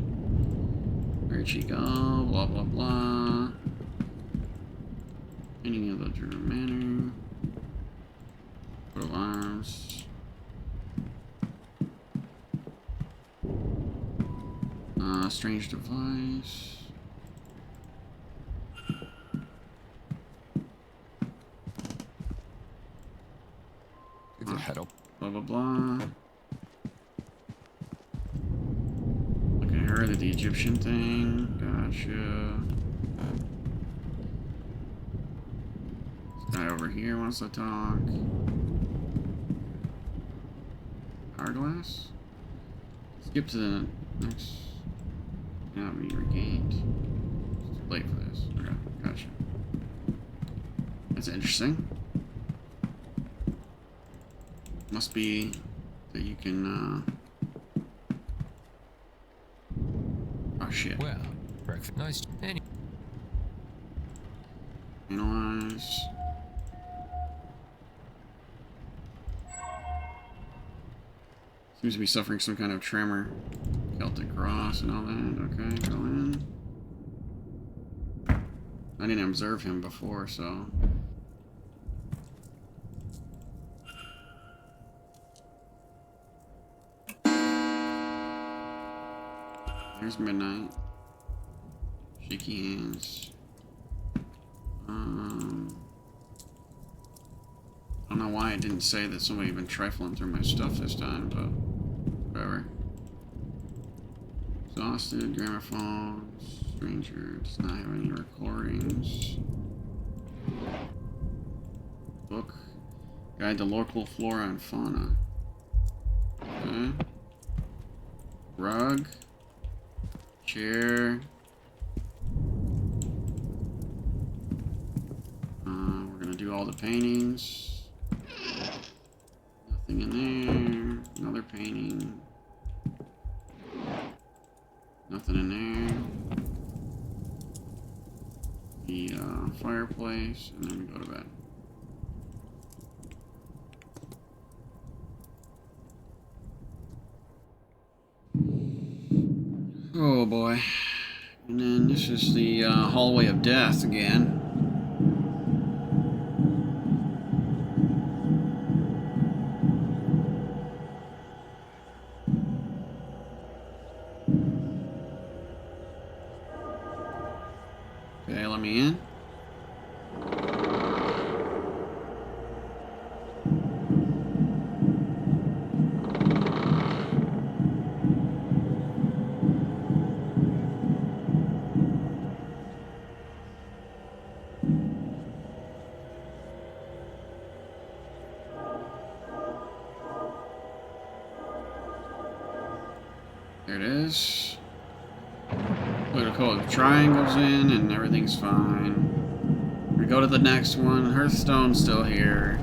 Where'd she go? Blah, blah, blah. Any of the Drew Manor. Put alarms. Strange device. Give your head up. Blah, blah, blah. Look at her, the Egyptian thing. Gotcha. This guy over here wants to talk. Hourglass? Skip to the next. Cannot be regained. It's too late for this. Okay, gotcha. That's interesting. Must be that you can, oh shit. Well, breakfast. Nice. Analyze. Seems to be suffering some kind of tremor. Celtic cross and all that. Okay, go in. I didn't observe him before, so... Here's midnight. Shaky hands. I don't know why it didn't say that somebody had been trifling through my stuff this time, but whatever. Exhausted, gramophone, stranger, does not have any recordings. Book, guide to local flora and fauna. Okay. Rug, chair. We're gonna do all the paintings. Nothing in there. Another painting. Nothing in there. The fireplace, and then we go to bed. Oh boy. And then this is the hallway of death again. Okay, let me in. There it is. Look at the triangles in and everything's fine. We go to the next one. Hearthstone's still here.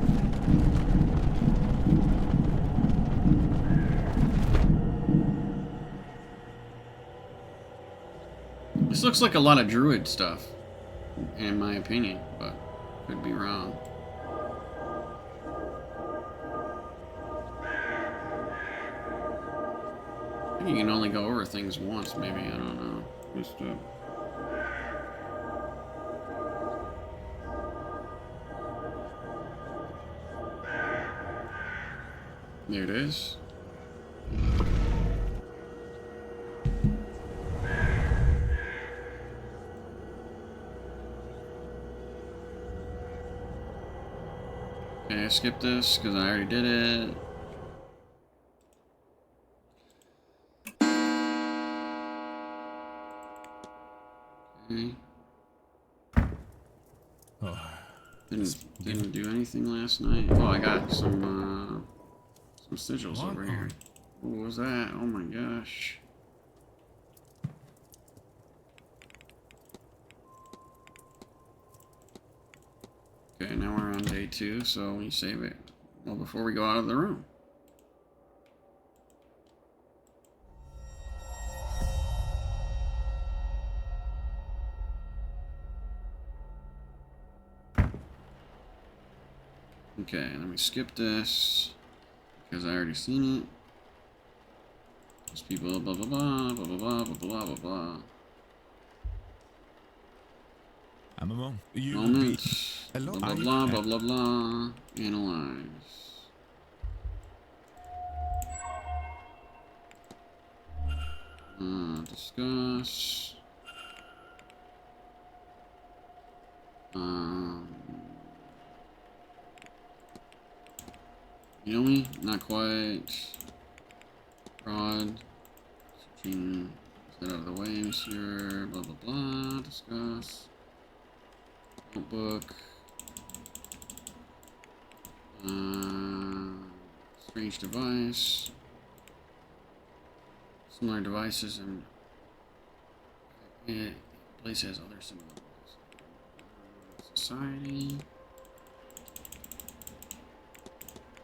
This looks like a lot of druid stuff, in my opinion, but could be wrong. I think you can only go over things once, maybe. I don't know. Messed up. There it is. Okay, I skipped this because I already did it. Okay. Didn't do anything last night. Oh, I got some sigils over here. What was that? Oh my gosh. Okay, now we're on day 2, so we save it. Well, before we go out of the room. Okay, let me skip this because I already seen it. Those people, blah blah blah, blah blah blah, blah blah blah blah. Un moment. Moment. Blah blah blah, blah blah blah. Analyze. Discuss. You know me? Not quite. Fraud. Searching. Get out of the way, monsieur. Blah blah blah. Discuss. Notebook. Strange device. Similar devices and it place has other similar devices. Society.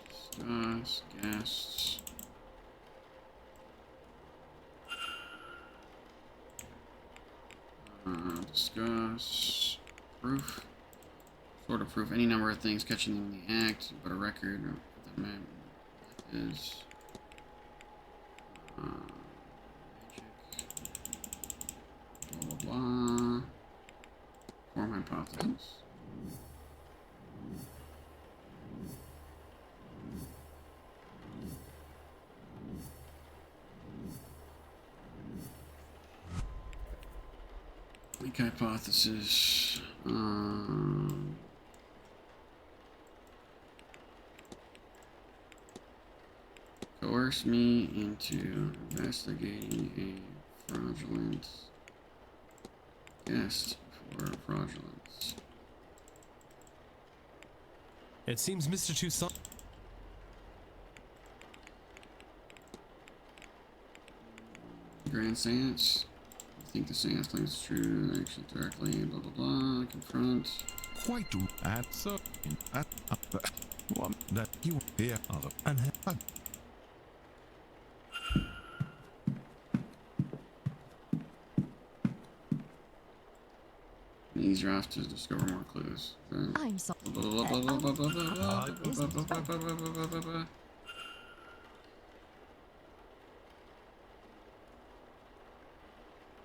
Discuss. Guests. Discuss. Proof. Sort of proof. Any number of things catching them in the act, but a record of the map is this? Weak hypothesis. Coerce me into investigating a fraudulent guest for fraudulence. It seems Mr. Toussaint. Grand seance. I think the seance claims is true. Actually, directly. Blah blah blah. Confront. Quite at so at one that you hear other and Easier off to discover more clues. I'm sorry.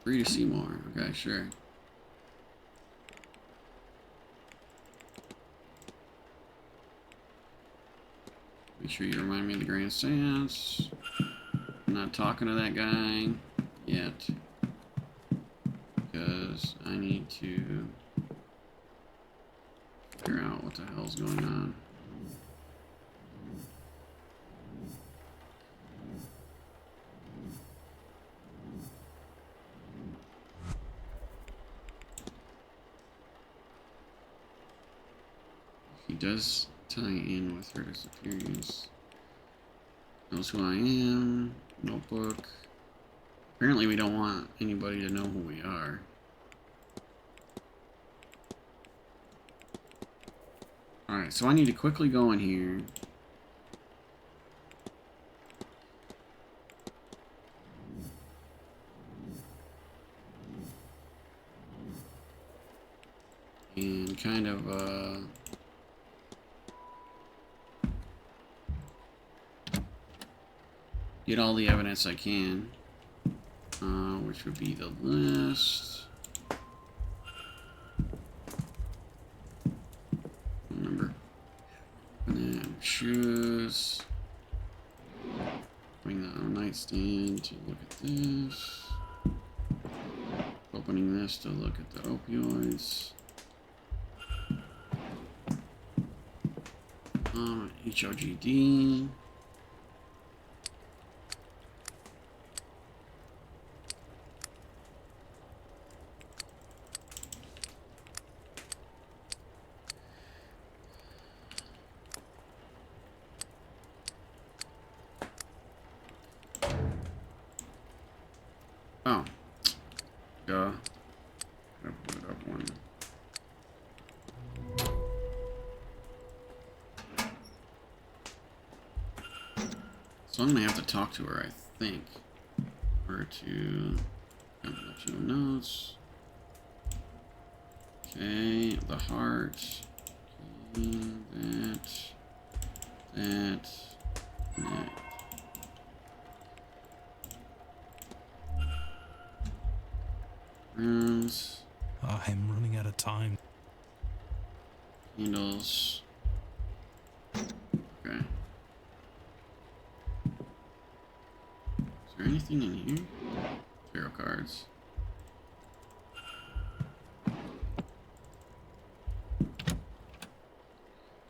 Free to see more. Okay, sure. Make sure you remind me of the grand seance. I'm not talking to that guy yet. Because I need to figure out what the hell's going on. He does tie in with her disappearance. Knows who I am. Notebook. Apparently we don't want anybody to know who we are. Alright, so I need to quickly go in here. And kind of, get all the evidence I can. Which would be the list. Remember. And then shoes. Bring that on a nightstand to look at this. Opening this to look at the opioids. HOGD. Oh. Duh. Gotta put it up one. So I'm gonna have to talk to her, I think. Or to let you know notes. Okay, the heart. Okay, that. Rooms. I'm running out of time. Candles. Okay. Is there anything in here? Tarot cards.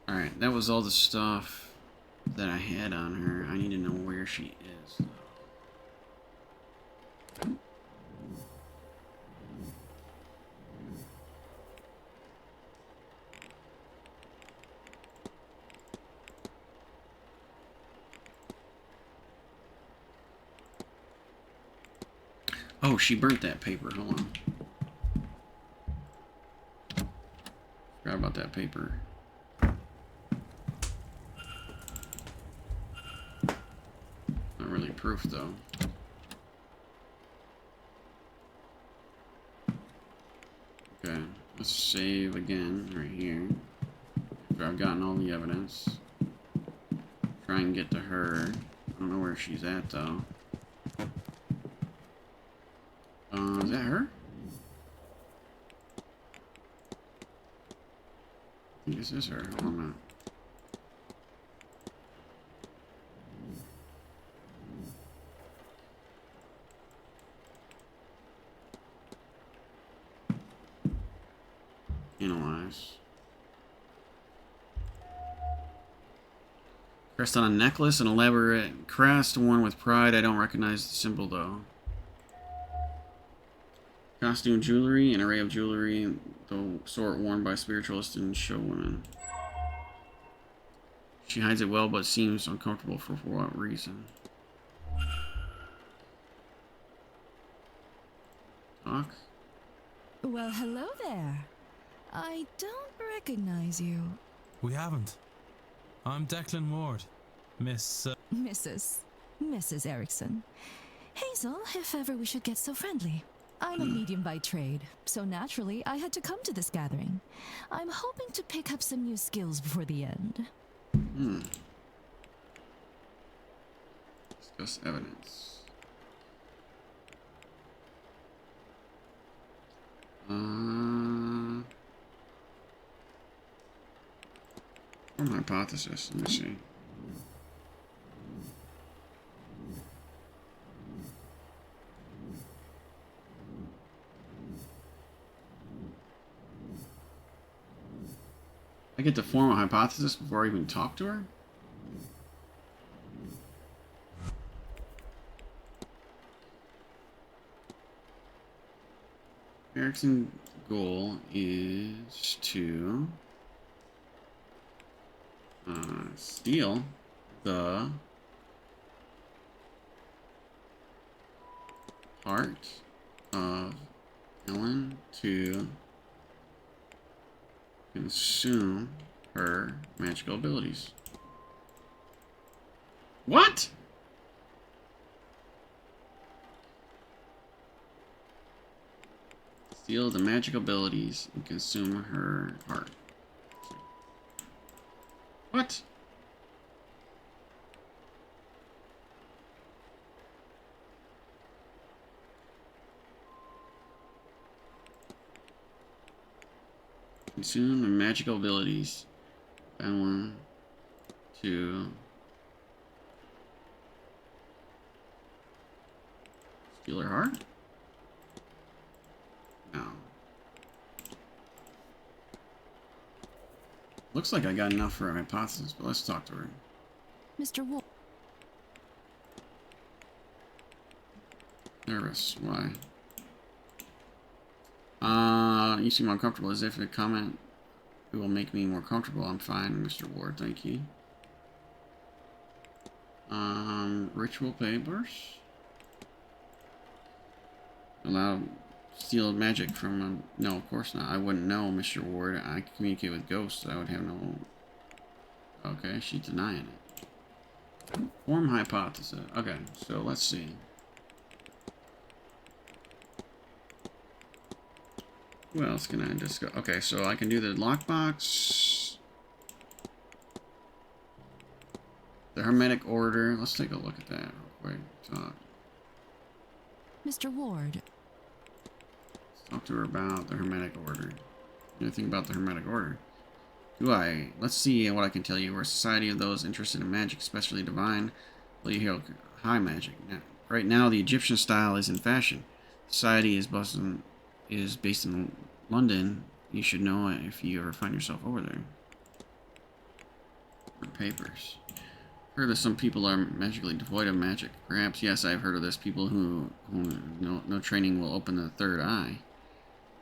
Alright, that was all the stuff that I had on her. I need to know where she is. Oh, she burnt that paper. Hold on. Forgot about that paper. Not really proof, though. Okay, let's save again right here. After I've gotten all the evidence. Try and get to her. I don't know where she's at, though. Is that her? I think this is her. Hold on. Analyze. Crest on a necklace, an elaborate crest worn with pride. I don't recognize the symbol though. Costume jewelry, an array of jewelry, the sort worn by spiritualists and show women. She hides it well, but seems uncomfortable for what reason? Talk? Well, hello there. I don't recognize you. We haven't. I'm Declan Ward, Miss... Mrs. Erickson. Hazel, if ever we should get so friendly. I'm a medium by trade, so naturally I had to come to this gathering. I'm hoping to pick up some new skills before the end. Discuss evidence. Form hypothesis. Let me see. I get to form a hypothesis before I even talk to her? Erickson's goal is to steal the heart of Ellen to consume her magical abilities. What? Steal the magic abilities and consume her heart. What? Consume the magical abilities. And 1, 2. Steal her heart? No. Looks like I got enough for a hypothesis, but let's talk to her. Mr. Wolf. Nervous. Why? You seem uncomfortable, as if a comment will make me more comfortable. I'm fine, Mr. Ward, thank you. Ritual papers. Allow steal magic from no, of course not. I wouldn't know, Mr. Ward. I can communicate with ghosts. I would have no... Okay, she's denying it. Form hypothesis. Okay, so let's see. What else can I discuss? Okay, so I can do the lockbox. The Hermetic Order. Let's take a look at that real quick. Mr. Ward. Let's talk to her about the Hermetic Order. Anything about the Hermetic Order? Do I? Let's see what I can tell you. We're a society of those interested in magic, especially divine, high magic. Now, right now, the Egyptian style is in fashion. Society is based in London. You should know it if you ever find yourself over there. Papers. Heard that some people are magically devoid of magic. Perhaps, yes, I've heard of this. People who no training will open the third eye.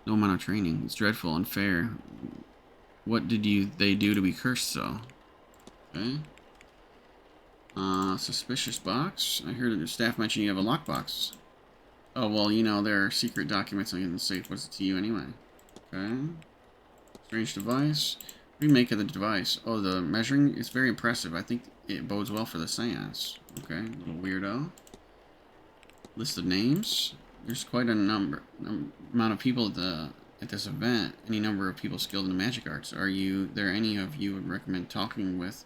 No amount of training. It's dreadful, unfair. What did they do to be cursed so? Okay. Suspicious box. I heard that the staff mentioned you have a lockbox. Oh, well, you know, there are secret documents in the safe. What's it to you anyway? Okay. Strange device. What do you make of the device? Oh, the measuring is very impressive. I think it bodes well for the seance. Okay, little weirdo. List of names. There's quite a amount of people at this event. Any number of people skilled in the magic arts. Are there any of you would recommend talking with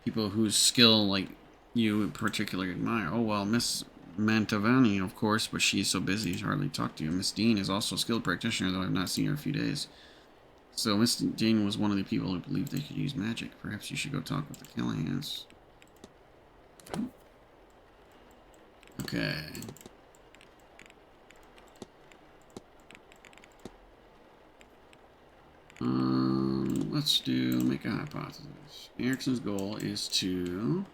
people whose skill, like, you would particularly admire? Oh, well, Miss Mantovani, of course, but she's so busy she hardly talked to you. Miss Dean is also a skilled practitioner, though I've not seen her in a few days. So Miss Jane was one of the people who believed they could use magic. Perhaps you should go talk with the Callahans. Okay. Let's make a hypothesis. Erickson's goal is to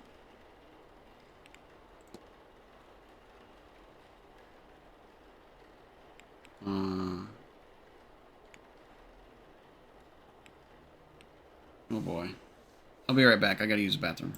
oh boy. I'll be right back. I gotta use the bathroom.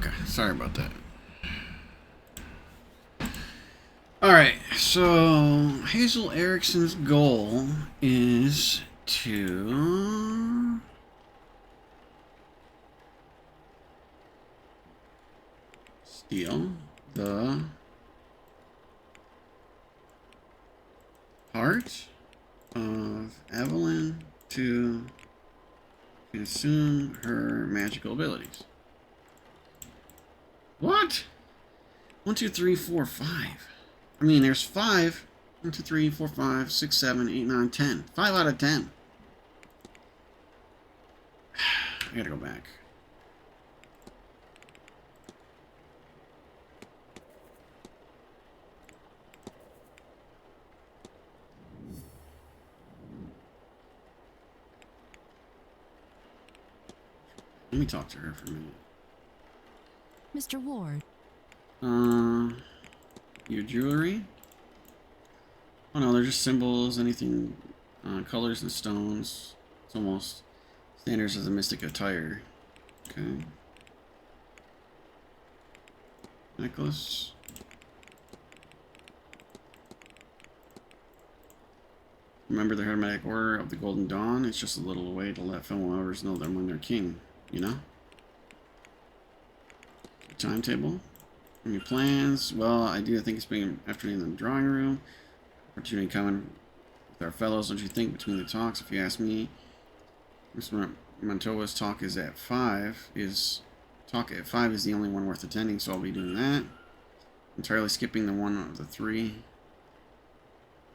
Okay, sorry about that. Alright, so Hazel Erickson's goal is to steal the heart of Evelyn to consume her magical abilities. What? 1, 2, 3, 4, 5. I mean, there's 5. 1, 2, 3, 4, 5, 6, 7, 8, 9, 10. 5 out of 10. I gotta go back. Let me talk to her for a minute. Mr. Ward. Your jewelry? Oh no, they're just symbols, anything, colors and stones. It's almost standards as a mystic attire. Okay. Necklace. Remember the Hermetic Order of the Golden Dawn? It's just a little way to let fellow lovers know them when they're king, you know? Timetable. Any plans? Well, I do think it's being afternoon in the drawing room. Opportunity coming with our fellows, don't you think, between the talks, if you ask me. Mr. Montoya's talk is at 5. Talk at 5 is the only one worth attending, so I'll be doing that. Entirely skipping the one of the 3.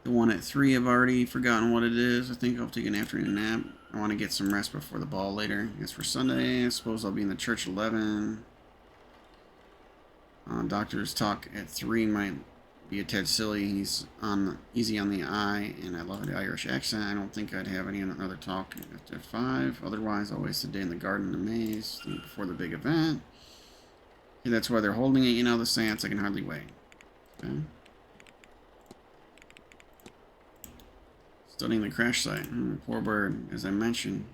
The one at 3, I've already forgotten what it is. I think I'll take an afternoon nap. I want to get some rest before the ball later. As for Sunday, I suppose I'll be in the church at 11. Doctor's talk at 3 might be a tad silly. He's easy on the eye, and I love the Irish accent. I don't think I'd have any other talk at 5. Otherwise, I'll waste a day in the garden in the maze before the big event. Okay, that's why they're holding it. You know, the seance, I can hardly wait. Okay. Studying the crash site. Poor bird. As I mentioned,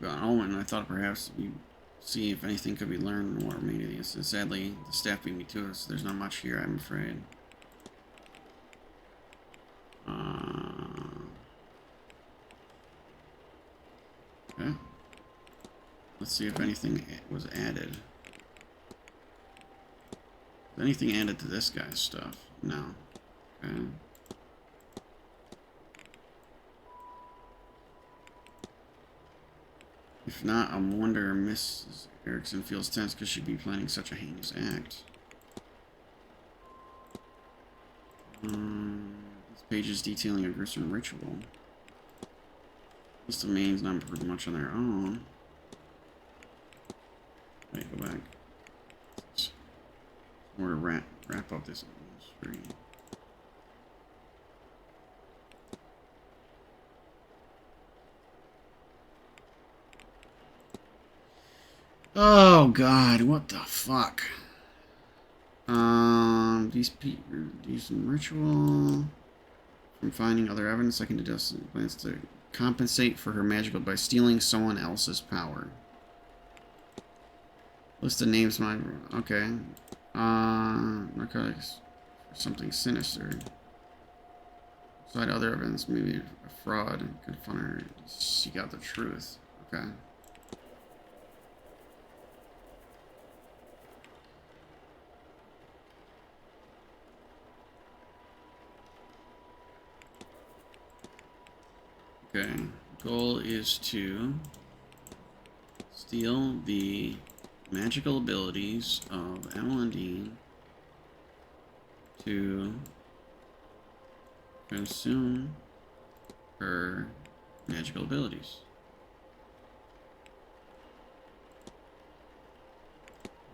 got Owen. I thought perhaps you see if anything could be learned or made of these. Sadly, the staff beat me to it, so there's not much here, I'm afraid. Okay. Let's see if anything was added. Is anything added to this guy's stuff? No. Okay. If not, I wonder Mrs. Erickson feels tense because she'd be planning such a heinous act. This page is detailing a gruesome ritual. This domain's not pretty much on their own. Wait, go back. Or wrap up this screen. Oh God, what the fuck? These ritual from finding other evidence I can deduce plans to compensate for her magical by stealing someone else's power. List of names, my okay. Narcotics, something sinister. Side other evidence, maybe a fraud. Confront her, seek out the truth. Okay. Okay, goal is to steal the magical abilities of Emmeline Dean to consume her magical abilities.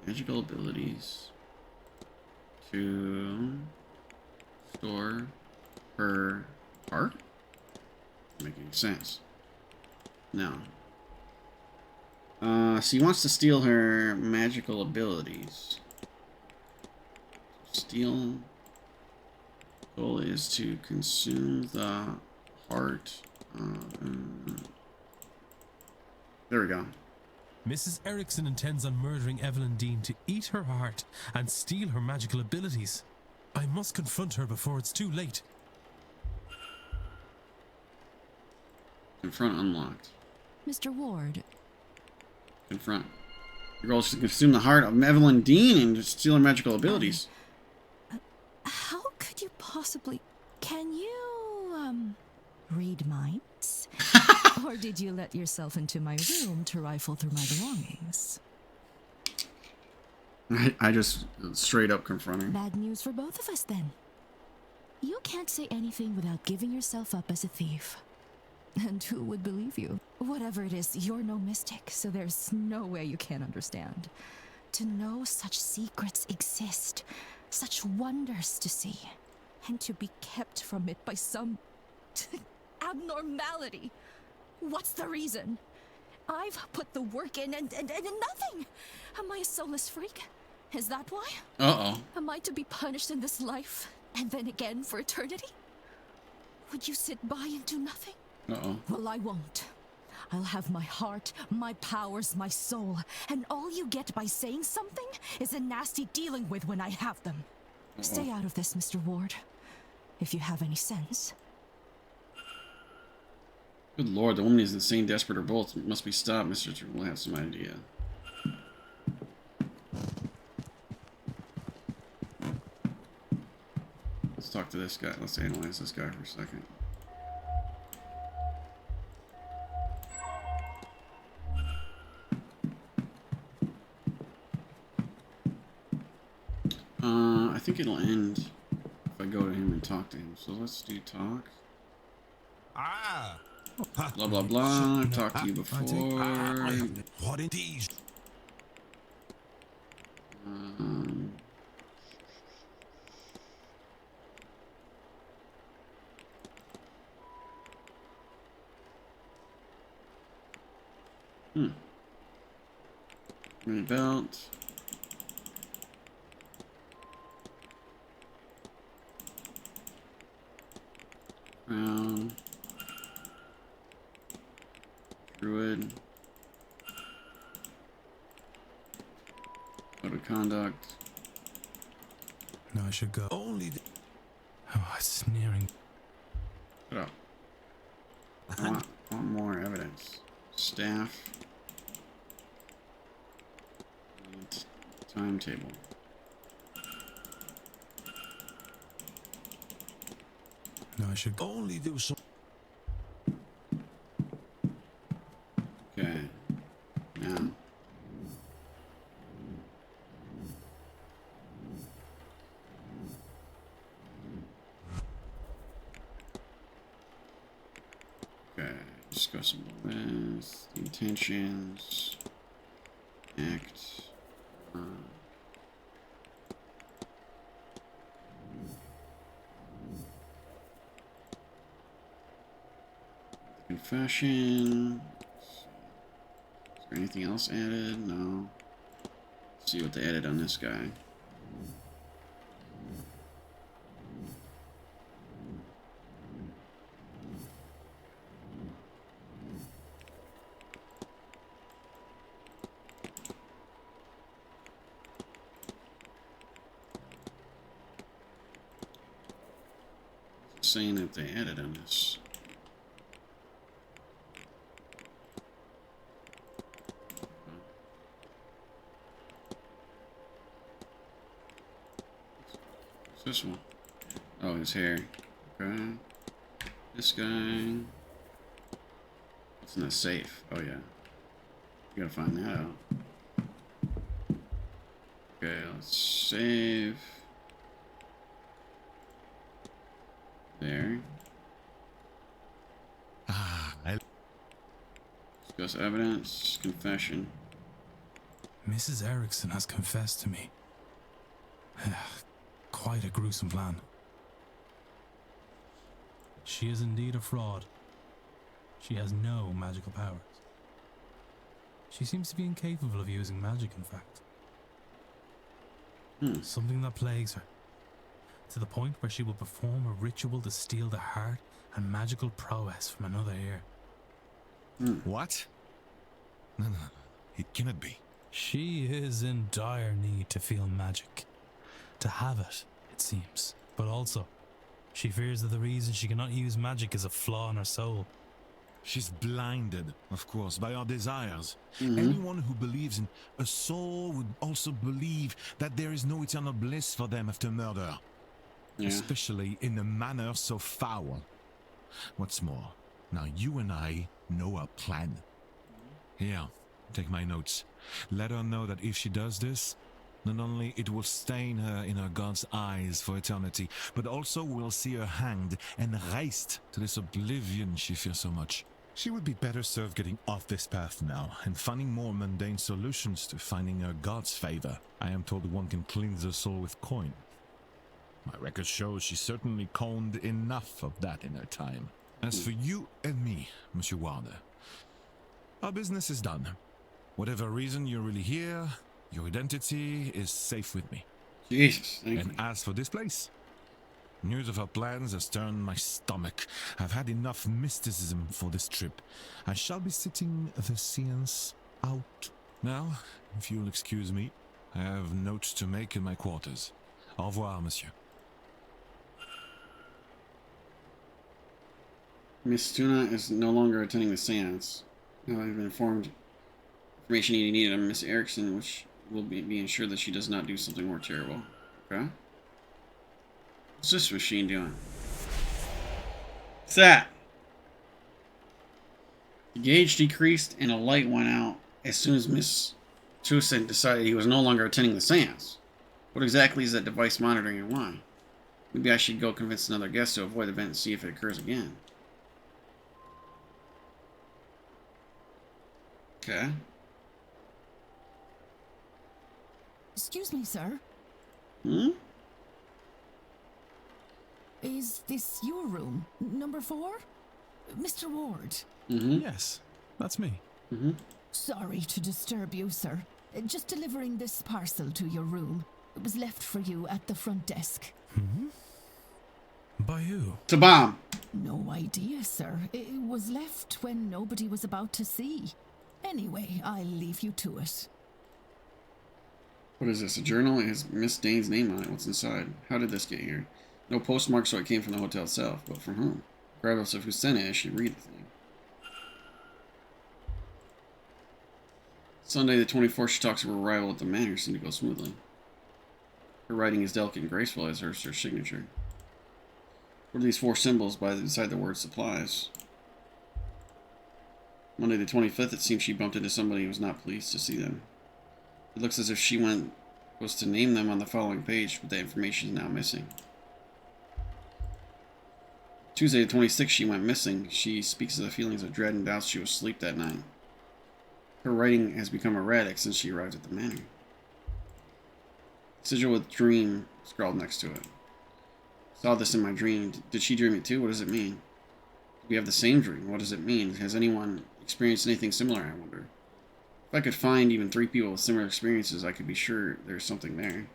Magical abilities to store her heart? Making sense. No. So he wants to steal her magical abilities. Steal. Goal is to consume the heart. There we go. Mrs. Erickson intends on murdering Evelyn Dean to eat her heart and steal her magical abilities. I must confront her before it's too late. Confront unlocked. Mr. Ward, Confront. The girl should consume the heart of Evelyn Dean and steal her magical abilities. how could you possibly... Can you, read minds? Or did you let yourself into my room to rifle through my belongings? I just straight up confronting. Bad news for both of us, then. You can't say anything without giving yourself up as a thief. And who would believe you? Whatever it is, you're no mystic, so there's no way you can't understand. To know such secrets exist, such wonders to see, and to be kept from it by some abnormality. What's the reason? I've put the work in and nothing. Am I a soulless freak? Is that why? Uh-oh. Am I to be punished in this life and then again for eternity? Would you sit by and do nothing? Uh-oh. Well, I won't. I'll have my heart, my powers, my soul, and all you get by saying something is a nasty dealing with when I have them. Stay out of this, Mr. Ward, if you have any sense. Good lord, the woman is insane, desperate, or both. It must be stopped. Mr. will have some idea. Let's talk to this guy. Let's analyze this guy for a second. I think it'll end if I go to him and talk to him. So let's do talk. Ah! Blah blah blah. I've talked to you before. What indeed? Mini belt. Crown. Druid. Code of conduct. No, I should go. Only the... Oh, it's sneering. Shut up. I want more evidence. Staff. And timetable. No, I should only do some... Okay. Now. Okay. Discuss with intentions. Act. Confession. Is there anything else added? No. Let's see what they added on this guy. Saying that they added on this. This one. Oh, his hair. Okay. This guy. What's in the safe? Oh, yeah. You gotta find that out. Okay, let's save. There. Discuss evidence. Confession. Mrs. Erickson has confessed to me. Quite a gruesome plan. She is indeed a fraud. She has no magical powers. She seems to be incapable of using magic, in fact. Something that plagues her, to the point where she will perform a ritual to steal the heart and magical prowess from another ear. What? No. It cannot be. She is in dire need to feel magic. To have it, it seems. But also, she fears that the reason she cannot use magic is a flaw in her soul. She's blinded, of course, by our desires. Mm-hmm. Anyone who believes in a soul would also believe that there is no eternal bliss for them after murder. Yeah. Especially in a manner so foul. What's more, now you and I know our plan. Here, take my notes. Let her know that if she does this, not only it will stain her in her God's eyes for eternity, but also we'll see her hanged and raised to this oblivion she fears so much. She would be better served getting off this path now and finding more mundane solutions to finding her God's favor. I am told one can cleanse her soul with coin. My record shows she certainly coned enough of that in her time. As for you and me, Monsieur Warner, our business is done. Whatever reason you're really here, your identity is safe with me. Jesus, thank and you. As for this place, news of our plans has turned my stomach. I've had enough mysticism for this trip. I shall be sitting the seance out. Now, if you'll excuse me, I have notes to make in my quarters. Au revoir, monsieur. Miss Tuna is no longer attending the seance. Now I've been informed information you needed on Miss Erickson, which will be ensured that she does not do something more terrible. Okay? What's this machine doing? What's that? The gauge decreased and a light went out as soon as Miss Tucson decided he was no longer attending the seance. What exactly is that device monitoring and why? Maybe I should go convince another guest to avoid the event and see if it occurs again. Okay. Excuse me, sir. Hmm? Is this your room? Number 4? Mr. Ward? Mm-hmm. Yes, that's me. Mm-hmm. Sorry to disturb you, sir. Just delivering this parcel to your room. It was left for you at the front desk. Hmm? By who? It's a bomb. No idea, sir. It was left when nobody was about to see. Anyway, I'll leave you to it. What is this? A journal? It has Miss Dane's name on it. What's inside? How did this get here? No postmark, so it came from the hotel itself. But from whom? Regardless of who sent it, I should read the thing. Sunday the 24th, she talks of her arrival at the manor. Seemed to go smoothly. Her writing is delicate and graceful, as her signature. What are these 4 symbols beside the word supplies? Monday the 25th, it seems she bumped into somebody who was not pleased to see them. It looks as if she was to name them on the following page, but that information is now missing. Tuesday the 26th, she went missing. She speaks of the feelings of dread and doubts she was asleep that night. Her writing has become erratic since she arrived at the manor. Sigil with dream scrawled next to it. Saw this in my dream. Did she dream it too? What does it mean? We have the same dream. What does it mean? Has anyone experienced anything similar, I wonder? If I could find even 3 people with similar experiences, I could be sure there's something there.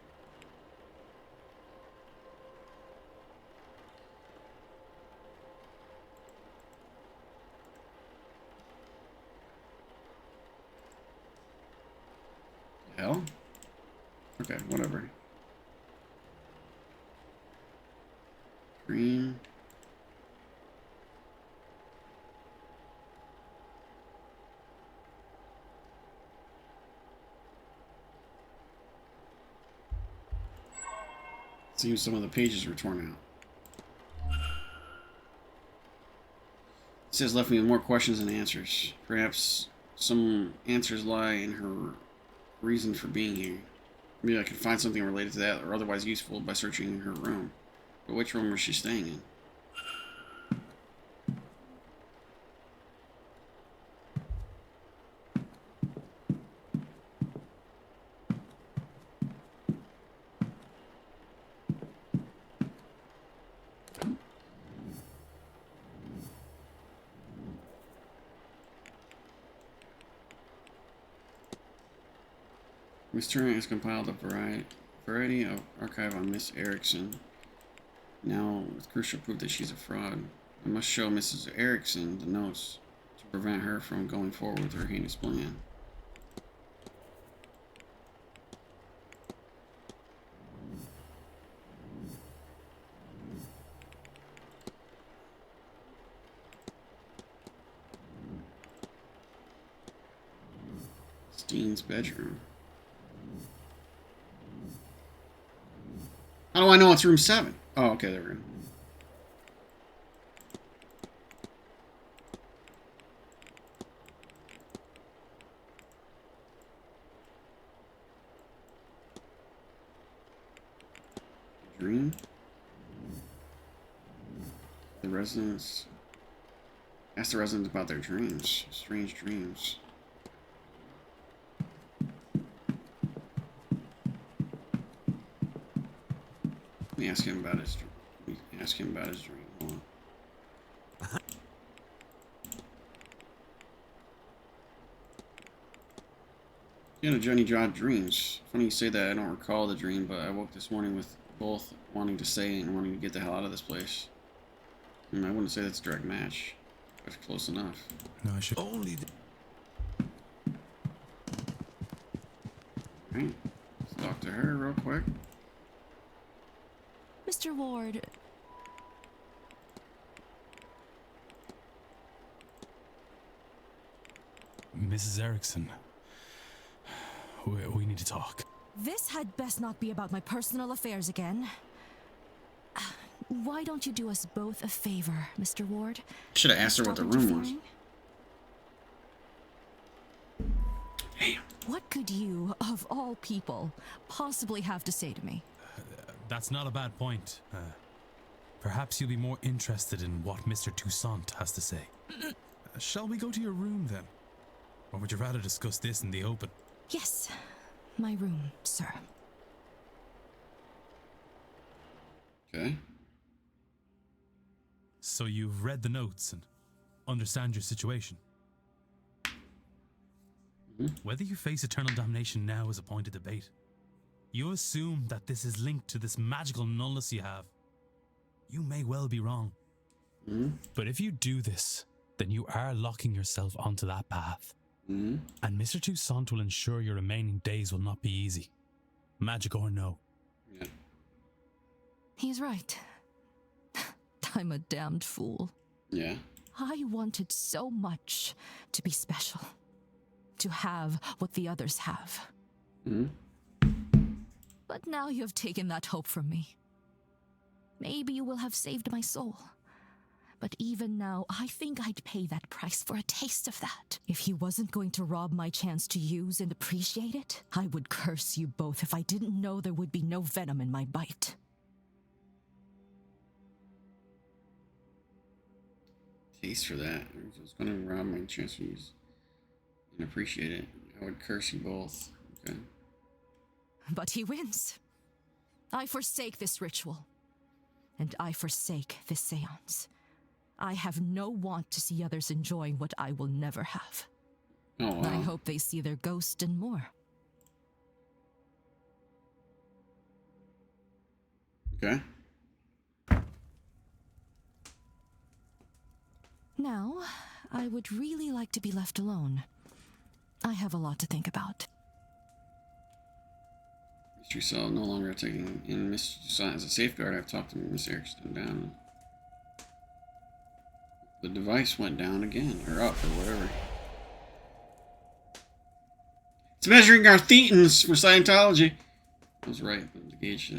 Hell? Okay, whatever. Dream. Seems some of the pages were torn out. It says left me with more questions than answers. Perhaps some answers lie in her reason for being here. Maybe I could find something related to that or otherwise useful by searching in her room. But which room was she staying in? Miss Turner has compiled a variety of archive on Miss Erickson. Now, with crucial proof that she's a fraud, I must show Mrs. Erickson the notes to prevent her from going forward with her heinous plan. Dean's bedroom. How do I know it's room 7? Oh, okay, there we go. Dream. The residents. Ask the residents about their dreams. Strange dreams. Let me ask him about his dream. Let me ask him about his dream. Hold on. You had a Johnny John dreams. Funny you say that. I don't recall the dream, but I woke this morning with both wanting to stay and wanting to get the hell out of this place. I wouldn't say that's a direct match. That's close enough. No, I should Only. Alright. Let's talk to her real quick. Mr. Ward. Mrs. Erickson. We need to talk. This had best not be about my personal affairs again. Why don't you do us both a favor, Mr. Ward? Should have asked her what the room was. Damn. What could you, of all people, possibly have to say to me? That's not a bad point. Perhaps you'll be more interested in what Mr. Toussaint has to say. Shall we go to your room then? Or would you rather discuss this in the open? Yes, my room, sir. Okay. So you've read the notes and understand your situation. Whether you face eternal damnation now is a point of debate. You assume that this is linked to this magical nullness you have. You may well be wrong. But if you do this, then you are locking yourself onto that path. And Mr. Toussaint will ensure your remaining days will not be easy. Magic or no. Yeah. He's right. I'm a damned fool. Yeah. I wanted so much to be special. To have what the others have. But now you have taken that hope from me. Maybe you will have saved my soul. But even now, I think I'd pay that price for a taste of that. If he wasn't going to rob my chance to use and appreciate it, I would curse you both if I didn't know there would be no venom in my bite. Taste for that. If I was going to rob my chance to use and appreciate it, I would curse you both. Okay. But he wins. I forsake this ritual. And I forsake this seance. I have no want to see others enjoying what I will never have. Oh, wow. I hope they see their ghost and more. Okay. Now, I would really like to be left alone. I have a lot to think about. Mr. Cell no longer taking in Mr. Toussaint as a safeguard. I've talked to Miss Erickson down. The device went down again, or up, or whatever. It's measuring our thetans for Scientology. I was right, but the gauge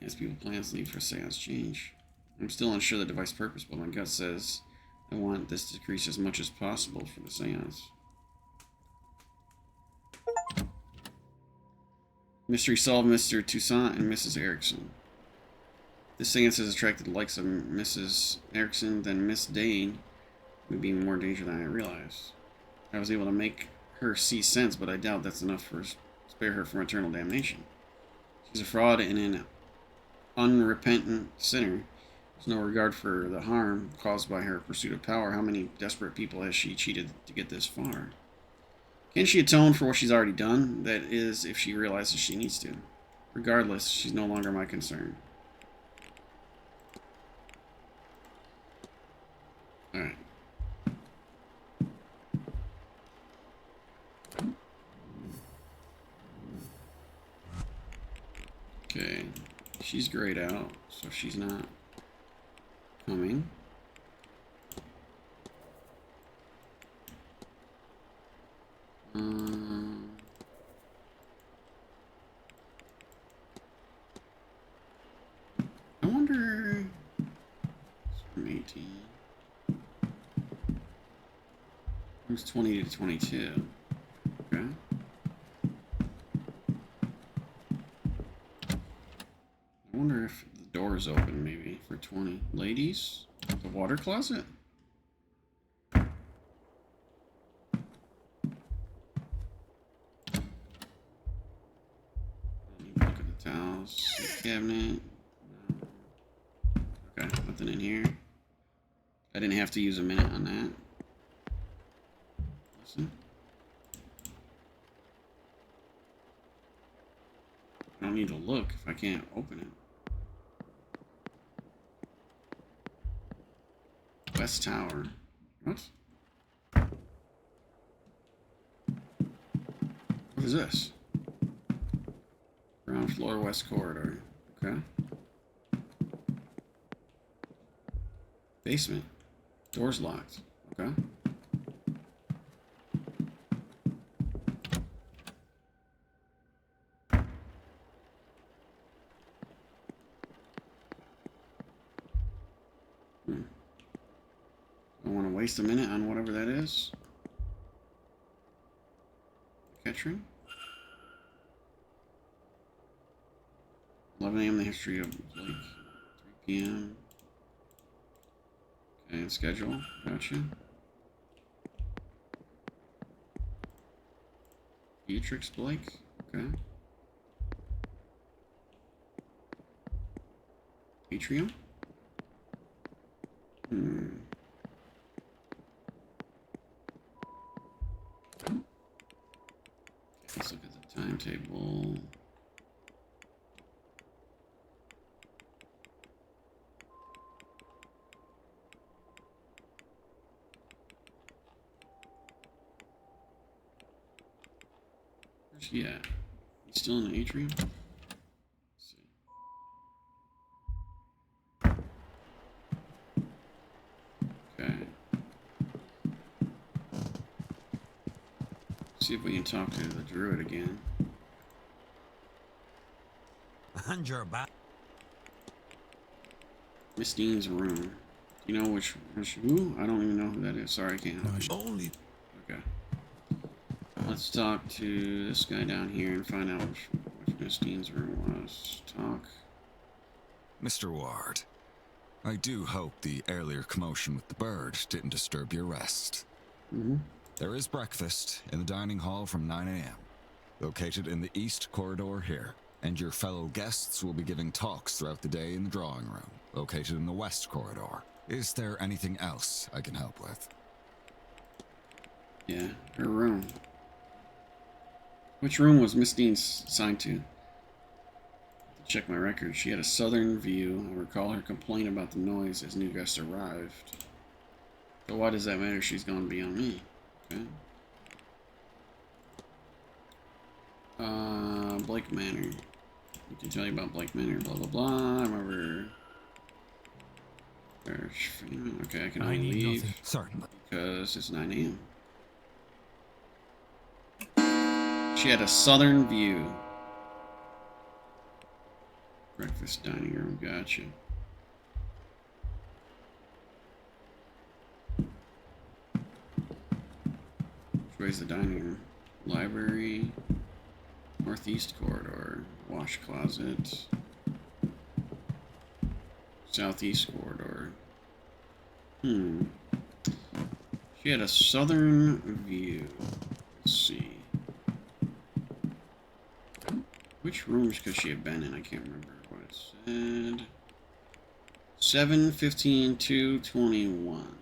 as people plans leave for seance change. I'm still unsure of the device purpose, but my gut says I want this to decrease as much as possible for the seance. Mystery solved, Mr. Toussaint and Mrs. Erickson. This seance has attracted the likes of Mrs. Erickson, then Miss Dane would be in more danger than I realized. I was able to make her see sense, but I doubt that's enough to spare her from eternal damnation. She's a fraud and an unrepentant sinner. There's no regard for the harm caused by her pursuit of power. How many desperate people has she cheated to get this far? Can she atone for what she's already done? That is, if she realizes she needs to. Regardless, she's no longer my concern. Alright. Okay. She's grayed out, so she's not coming. from 18. Rooms 20 to 22. Okay. I wonder if the door is open, maybe, for 20. Ladies? The water closet? Look at the towels. The cabinet. No. Okay, nothing in here. I didn't have to use a minute on that. Listen. I don't need to look if I can't open it. West Tower. What? What is this? Ground floor, west corridor. Okay. Basement. Door's locked. Okay. I want to waste a minute on whatever that is. Catch room. 11 a.m. The history of like 3 p.m. Okay, and schedule. Gotcha. Beatrix Blake. Okay. Atrium. Let's look at the timetable. Where's he at? He's still in the atrium? Let's see. Okay. See if we can talk to the druid again. And you're back. Miss Dean's room. You know which who? I don't even know who that is. Sorry, I can't help you. Only. Okay. Let's talk to this guy down here and find out which Miss Dean's room was. Talk. Mr. Ward, I do hope the earlier commotion with the bird didn't disturb your rest. There is breakfast in the dining hall from 9 a.m., located in the east corridor here, and your fellow guests will be giving talks throughout the day in the drawing room, located in the west corridor. Is there anything else I can help with? Yeah, her room. Which room was Miss Dean assigned to? Check my record. She had a southern view. I recall her complaint about the noise as new guests arrived. But why does that matter? She's going beyond me. Okay. Blake Manor. I can tell you about Blake Manor. Blah blah blah. I remember. Okay, I can only leave. Certainly. Because it's 9 a.m. She had a southern view. Breakfast dining room, gotcha. Which way's the dining room? Library, northeast corridor, wash closet, southeast corridor. She had a southern view. Let's see. Which rooms could she have been in? I can't remember what it said. 7, 15, 2, 21.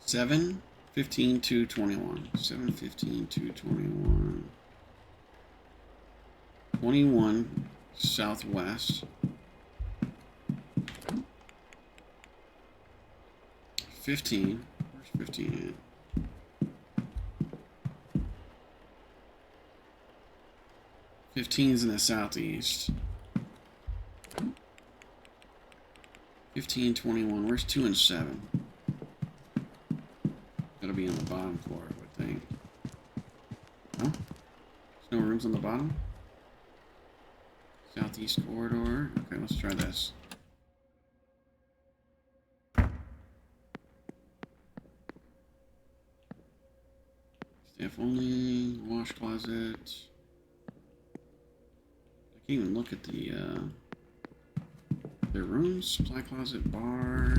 Seven, 15, 2, 21. 7, 15, 2, 21. 21 southwest. 15. Where's 15 at? 15's in the southeast. 15, 21. Where's 2 and 7? That'll be in the bottom floor, I would think. No rooms on the bottom? Southeast corridor. Okay, let's try this. Staff only. Wash closet. I can't even look at their rooms. Supply closet, bar.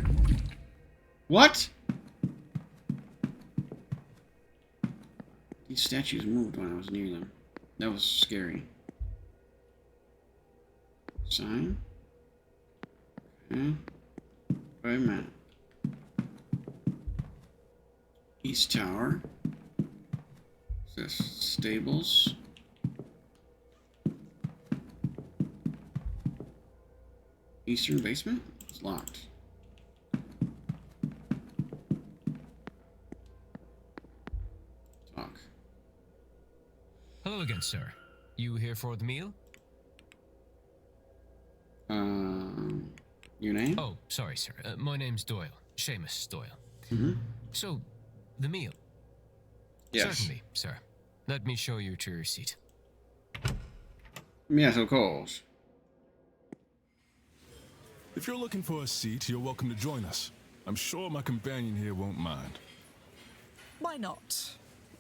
What? These statues moved when I was near them. That was scary. Sign. Okay. Wait a minute. East Tower. What's this? Stables. Eastern basement? It's locked. Talk. Hello again, sir. You here for the meal? Your name? Oh, sorry, sir. My name's Doyle. Seamus Doyle. Mm-hmm. So, the meal? Yes. Certainly, sir. Let me show you to your seat. Yes, of course. If you're looking for a seat, you're welcome to join us. I'm sure my companion here won't mind. Why not?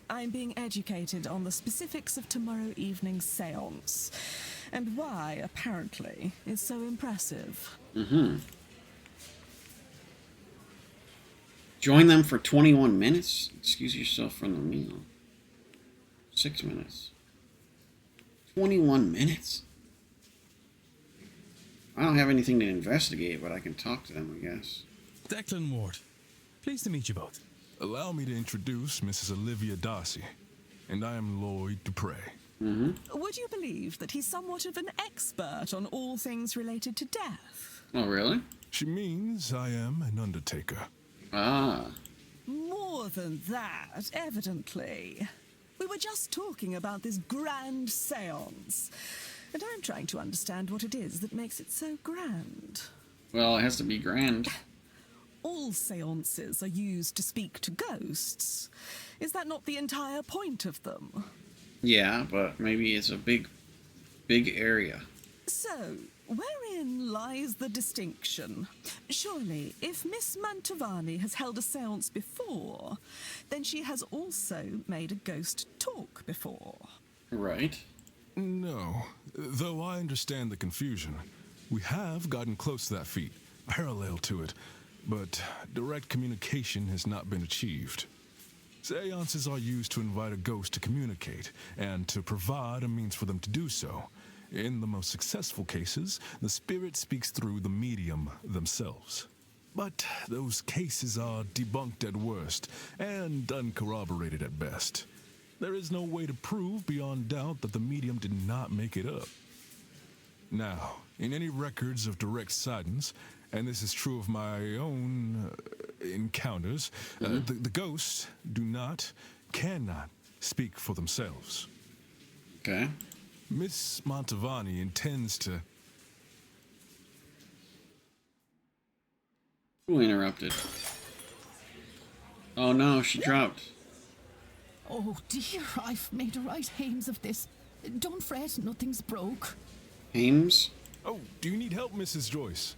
I'm being educated on the specifics of tomorrow evening's seance, and why, apparently, it's so impressive. Mm-hmm. Join them for 21 minutes? Excuse yourself from the meal. 6 minutes. 21 minutes? I don't have anything to investigate, but I can talk to them, I guess. Declan Ward. Pleased to meet you both. Allow me to introduce Mrs. Olivia Darcy, and I am Lloyd Dupre. Mm-hmm. Would you believe that he's somewhat of an expert on all things related to death? Oh, really? She means I am an undertaker. Ah. More than that, evidently. We were just talking about this grand seance, and I'm trying to understand what it is that makes it so grand. Well, it has to be grand. All seances are used to speak to ghosts. Is that not the entire point of them? Yeah, but maybe it's a big area. So, wherein lies the distinction? Surely, if Miss Mantovani has held a seance before, then she has also made a ghost talk before. Right. No, though I understand the confusion. We have gotten close to that feat, parallel to it, but direct communication has not been achieved. Seances are used to invite a ghost to communicate, and to provide a means for them to do so. In the most successful cases, the spirit speaks through the medium themselves. But those cases are debunked at worst, and uncorroborated at best. There is no way to prove beyond doubt that the medium did not make it up. Now, in any records of direct sightings, and this is true of my own encounters, the ghosts cannot speak for themselves. Okay. Miss Mantovani intends to... Who interrupted? Oh no, she dropped. Oh dear, I've made a right hames of this. Don't fret, nothing's broke. Hames? Oh, do you need help, Mrs. Joyce?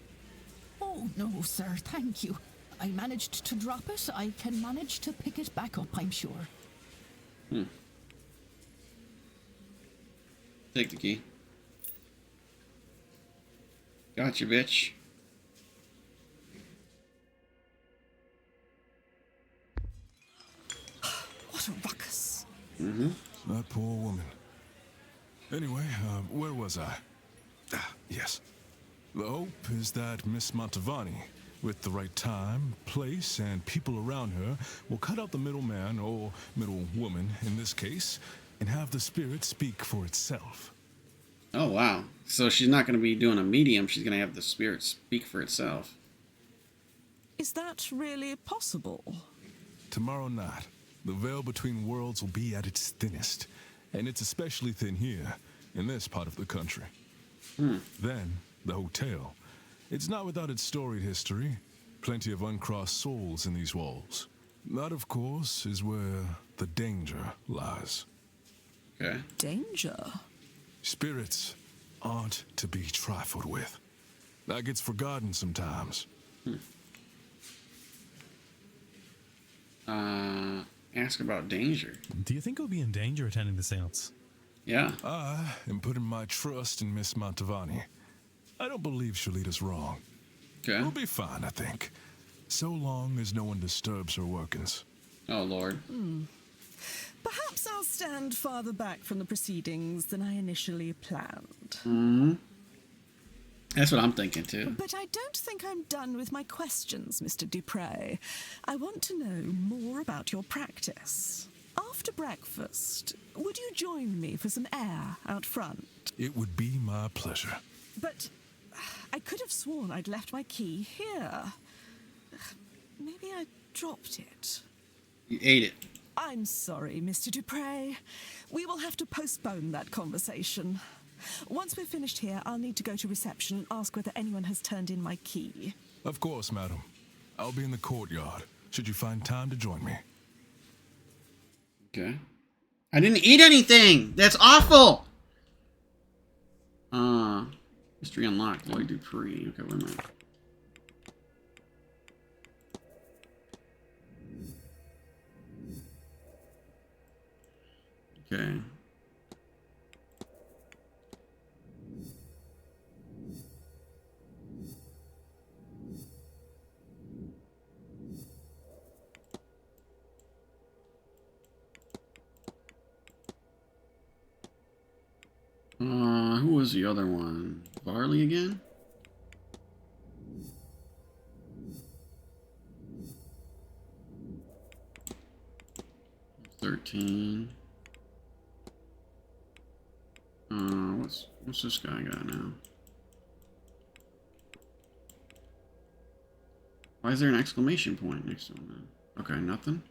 Oh no, sir, thank you. I managed to drop it. I can manage to pick it back up, I'm sure. Take the key. Gotcha, bitch. What a ruckus. Mm-hmm. That poor woman. Anyway, where was I? Yes. The hope is that Miss Mantovani, with the right time, place, and people around her, will cut out the middleman, or middlewoman in this case, and have the spirit speak for itself. Oh, wow. So she's not going to be doing a medium, she's going to have the spirit speak for itself. Is that really possible? Tomorrow night, the veil between worlds will be at its thinnest, and it's especially thin here, in this part of the country. Then, the hotel. It's not without its storied history. Plenty of uncrossed souls in these walls. That, of course, is where the danger lies. Okay. Danger. Spirits aren't to be trifled with. That gets forgotten sometimes. Ask about danger. Do you think I'll be in danger attending the seance? Yeah. I am putting my trust in Miss Mantovani. I don't believe she'll lead us wrong. Okay. We'll be fine, I think. So long as no one disturbs her workings. Oh, Lord. Perhaps I'll stand farther back from the proceedings than I initially planned. That's what I'm thinking, too. But I don't think I'm done with my questions, Mr. Dupre. I want to know more about your practice. After breakfast, would you join me for some air out front? It would be my pleasure. But I could have sworn I'd left my key here. Maybe I dropped it. You ate it. I'm sorry, Mr. Dupre. We will have to postpone that conversation. Once we're finished here, I'll need to go to reception and ask whether anyone has turned in my key. Of course, madam. I'll be in the courtyard, should you find time to join me. Okay. I didn't eat anything! That's awful! Mystery unlocked. Lloyd Dupree. Okay, wait a minute. Okay. Who was the other one? Varley again? $13. What's this guy got now? Why is there an exclamation point next to him then? Okay, nothing.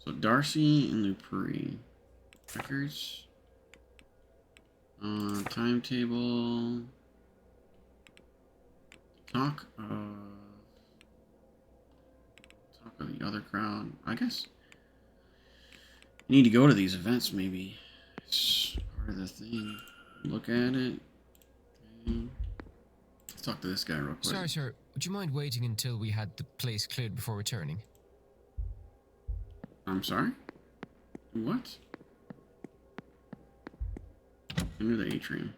So Darcy and Dupree. Records. Timetable. Talk of the other crowd. I guess you need to go to these events, maybe. It's part of the thing. Look at it. Okay. Let's talk to this guy real quick. Sorry, sir. Would you mind waiting until we had the place cleared before returning? I'm sorry? What? Enter the atrium.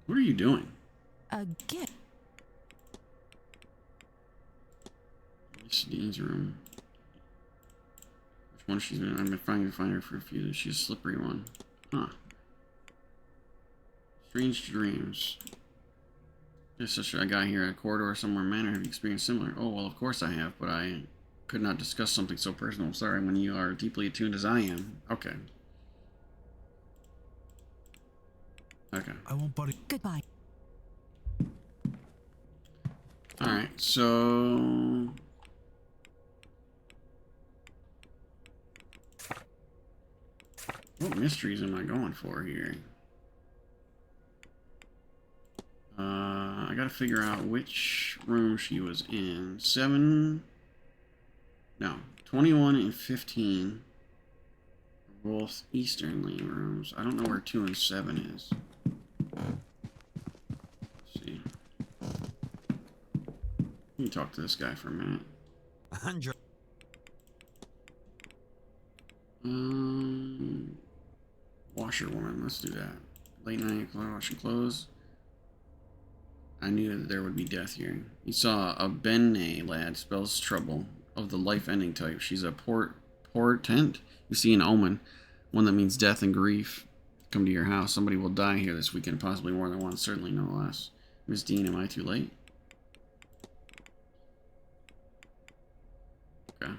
What are you doing? Again. Miss Dean's room. Which one she's in? I've been trying to find her for a few. She's a slippery one. Huh. Strange dreams. There's such a guy here at a corridor somewhere manor. Have you experienced similar? Oh, well, of course I have, but I could not discuss something so personal. Sorry, when you are deeply attuned as I am. Okay. Okay. I won't bother. Goodbye. Alright, so... what mysteries am I going for here? I gotta figure out which room she was in. 21 and 15 are both Easternly rooms. I don't know where 2 and 7 is. Let's see. Let me talk to this guy for a minute. Washerwoman, let's do that. Late night washing clothes. I knew that there would be death here. You saw a Benne lad, spells trouble, of the life-ending type. She's a portent. You see an omen, one that means death and grief. Come to your house. Somebody will die here this weekend, possibly more than once, certainly no less. Miss Dean, am I too late? Okay.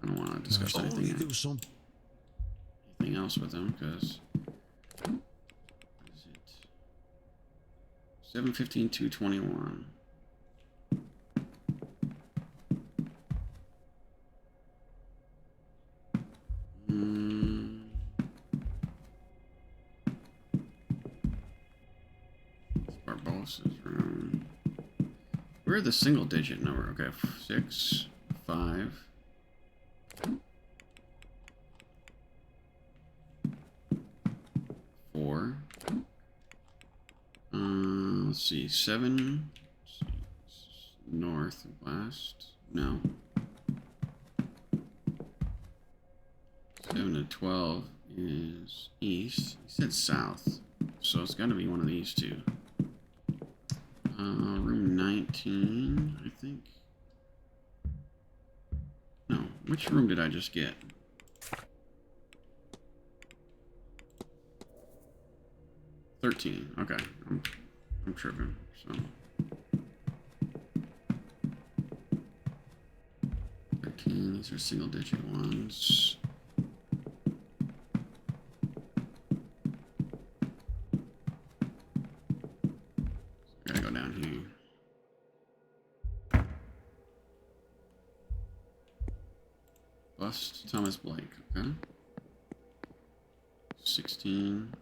I don't want to discuss anything else with him, because... 7:15-2:21. Barbosa's room. Where are the single digit number? Okay, 6, 5. Let's see. 7. Northwest. No. 7 to 12 is east. He said south. So it's got to be one of these two. Room 19, I think. No. Which room did I just get? $13. Okay. I'm tripping. So 13, these are single digit ones. Gotta go down here. Bust Thomas Blake, okay. 16.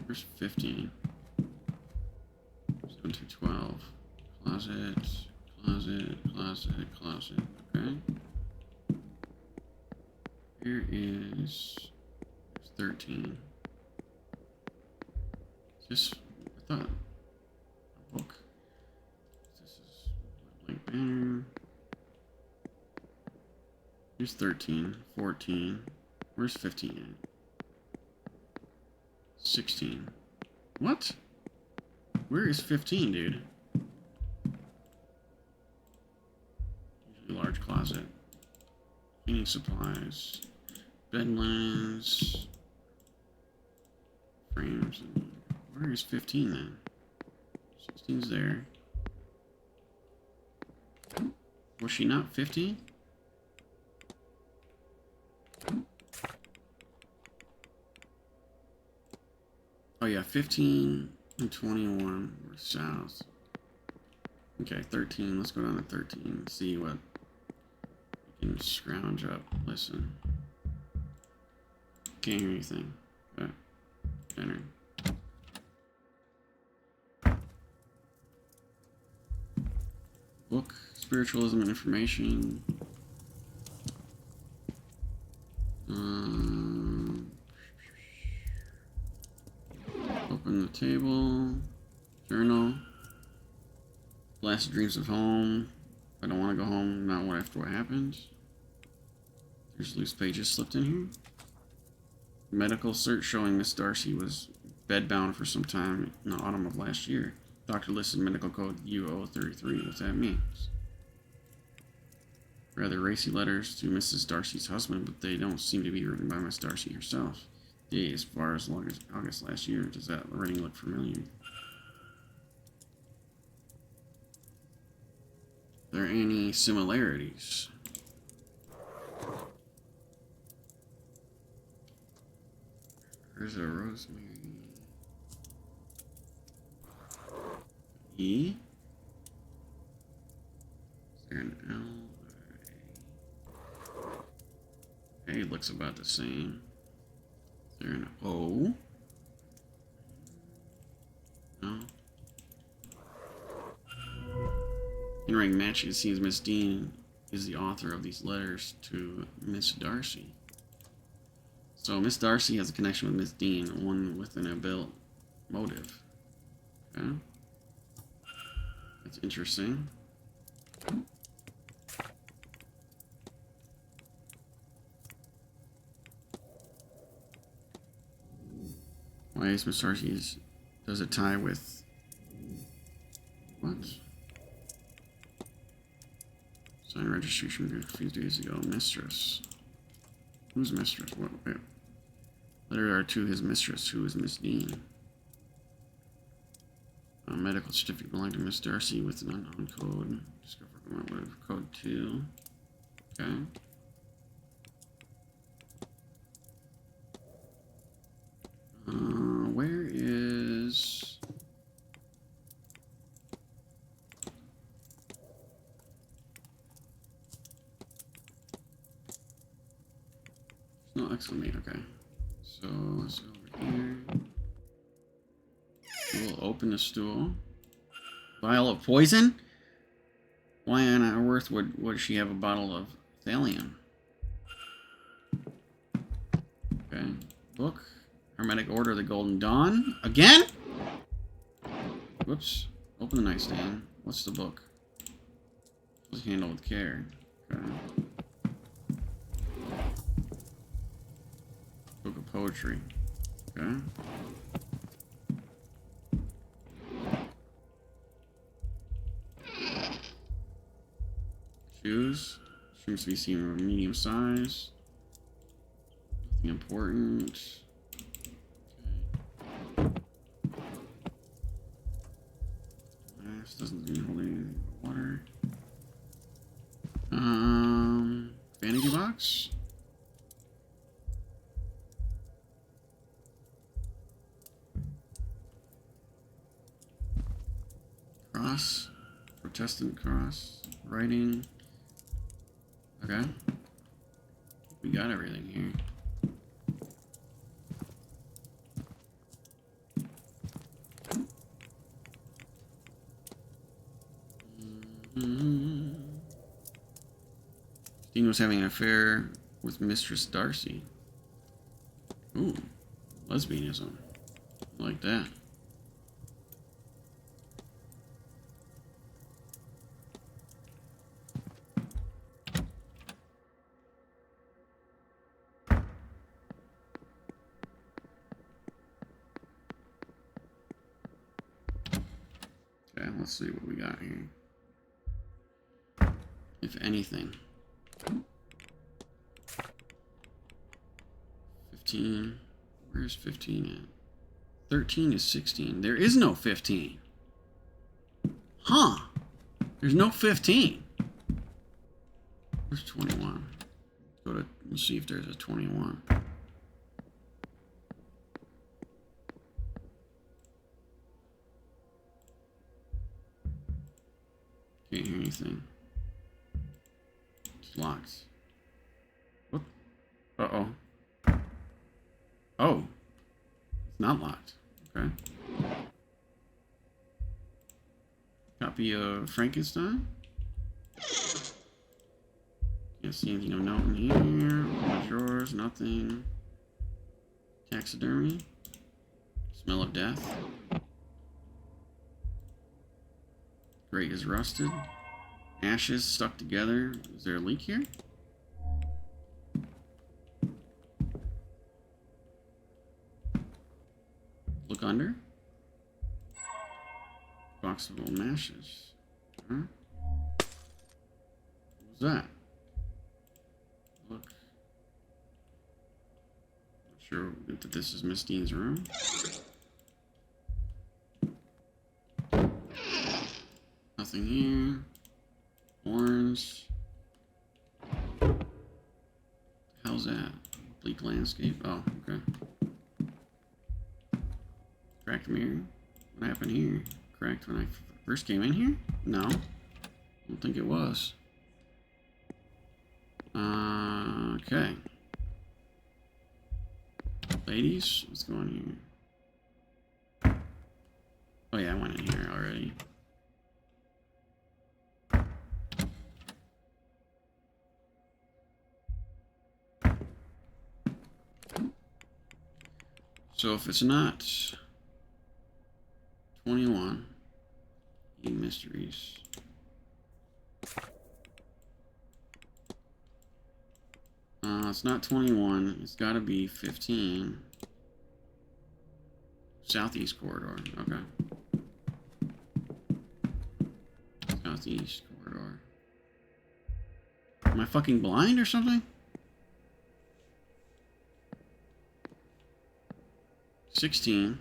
Where's 15? 7 to 12. Closet, closet, closet, closet, okay. Here is 13. Just, I thought, a book. This is blank banner. Here's 13, 14. Where's 15 at? 16. What? Where is 15, dude? Usually large closet. Cleaning supplies. Bed linens. Frames. Where is 15 then? 16's there. Was she not 15? Oh yeah, 15 and 21 were south. Okay, 13. Let's go down to 13 and see what we can scrounge up. Listen. Can't hear anything. Okay. Enter. Book, Spiritualism and Information. Open the table. Journal. Last dreams of home. I don't want to go home. Not what after what happens. There's loose pages slipped in here. Medical search showing Miss Darcy was bedbound for some time in the autumn of last year. Doctor listed medical code UO33. What that means? Rather racy letters to Mrs. Darcy's husband, but they don't seem to be written by Miss Darcy herself. Date as far as long as August last year. Does that writing look familiar? Are there any similarities? There's a rosemary. E? Is there an L? A looks about the same. Is there an O? No. Handwriting matching. It seems Miss Dean is the author of these letters to Miss Darcy. So Miss Darcy has a connection with Miss Dean, one with an adult motive. Okay. That's interesting. Why is Miss Darcy's... Does it tie with... What? Signed registration a few days ago. Mistress. Who's mistress? What? Wait. Letter to his mistress, who is Miss Dean. A medical certificate belonging to Miss Darcy with an unknown code. Discover with code 2. Okay. Where is... No exclamation, okay. So let's go over here. We'll open the stool. Vial of poison? Why on earth would she have a bottle of thallium? Okay. Book. Hermetic Order of the Golden Dawn. Again? Whoops. Open the nightstand. What's the book? Let's handle with care. Okay. Book of poetry. Okay. Shoes. Seems to be seen medium size. Nothing important. Glass doesn't mean holding anything but water. Vanity box. Cross. Protestant cross. Writing. Okay. We got everything here. Dean was having an affair with Mistress Darcy. Ooh, lesbianism. I like that. Okay, let's see what we got here. If anything. 15. Where's 15 at? 13 is 16. There is no 15. Huh. There's no 15. Where's 21? Go to, let's see if there's a 21. Can't hear anything. It's locked. What? Uh-oh. Oh. It's not locked. Okay. Copy of Frankenstein. Can't see anything of note in here. No drawers, nothing. Taxidermy. Smell of death. Grate is rusted. Ashes stuck together. Is there a leak here? Look under. Box of old ashes. Huh? What was that? Look. Not sure if this is Miss Dean's room. Nothing here. Orange. How's that? Bleak landscape. Oh, okay. Cracked mirror. What happened here? Cracked when I first came in here? No. I don't think it was. Okay. Ladies, what's going on here? Oh yeah, I went in here already. So if it's not 21, mysteries. It's not 21. It's got to be 15. Southeast corridor. Okay. Southeast corridor. Am I fucking blind or something? 16.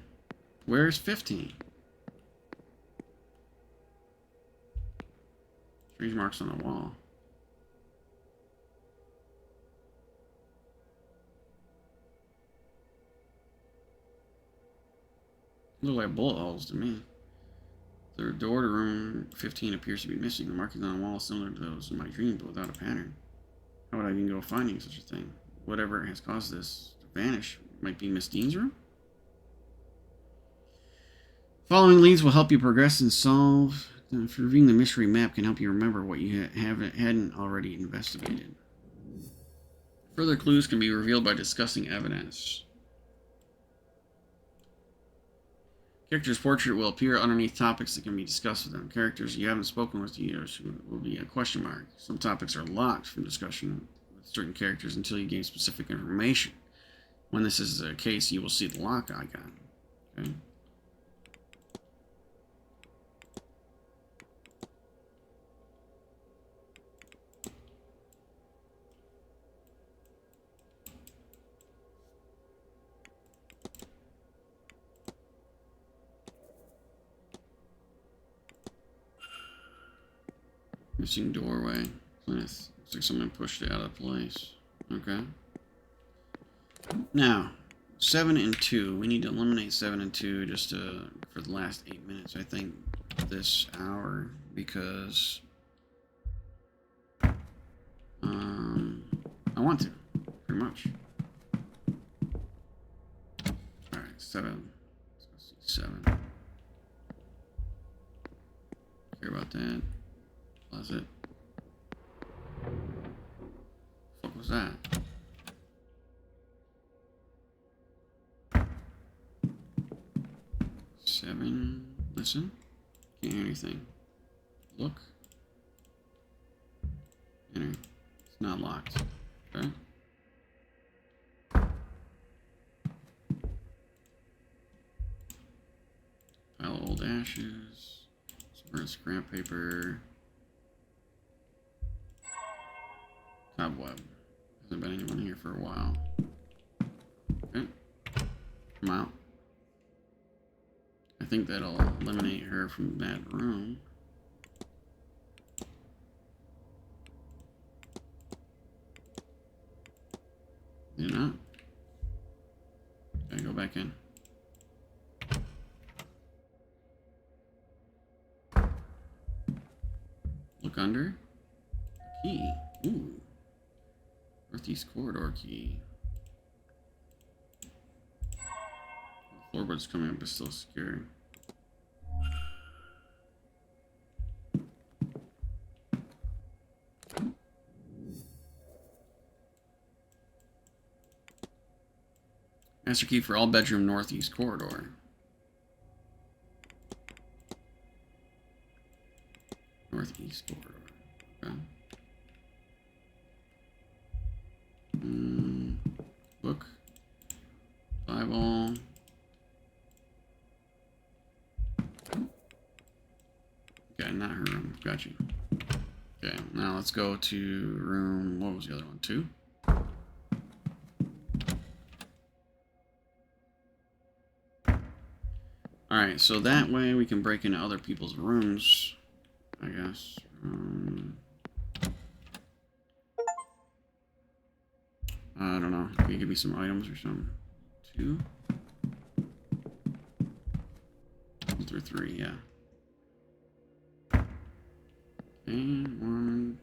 Where's 15? Strange marks on the wall. Look like bullet holes to me. The door to room 15 appears to be missing. The markings on the wall are similar to those in my dream, but without a pattern. How would I even go finding such a thing? Whatever has caused this to vanish might be Miss Dean's room? Following leads will help you progress and solve. Reviewing the mystery map can help you remember what you hadn't already investigated. Further clues can be revealed by discussing evidence. Character's portrait will appear underneath topics that can be discussed with them. Characters you haven't spoken with yet will be a question mark. Some topics are locked from discussion with certain characters until you gain specific information. When this is the case, you will see the lock icon. Okay. Missing doorway. Looks like someone pushed it out of place. Okay. Now, 7 and 2. We need to eliminate 7 and 2 just for the last 8 minutes, I think, this hour, because I want to, pretty much. Alright, 7. Let's see, 7. Care about that. Was it? What was that? Seven. Listen. Can't hear anything. Look. Enter. It's not locked. Okay. Pile of old ashes. Some burnt scrap paper. Cobweb. Hasn't been anyone here for a while. Okay. Come out. I think that'll eliminate her from that room. Did it not? Okay, go back in. Look under. Key. Ooh. Northeast corridor key. The floorboard's coming up is still scary. Master key for all bedroom northeast corridor. Northeast corridor. Okay. Book. Bible. Okay, not her room. Got you. Okay, now let's go to room. What was the other one? 2? Alright, so that way we can break into other people's rooms, I guess. I don't know. Can you give me some items or something? 2? 1 through 3, yeah. Okay, 1,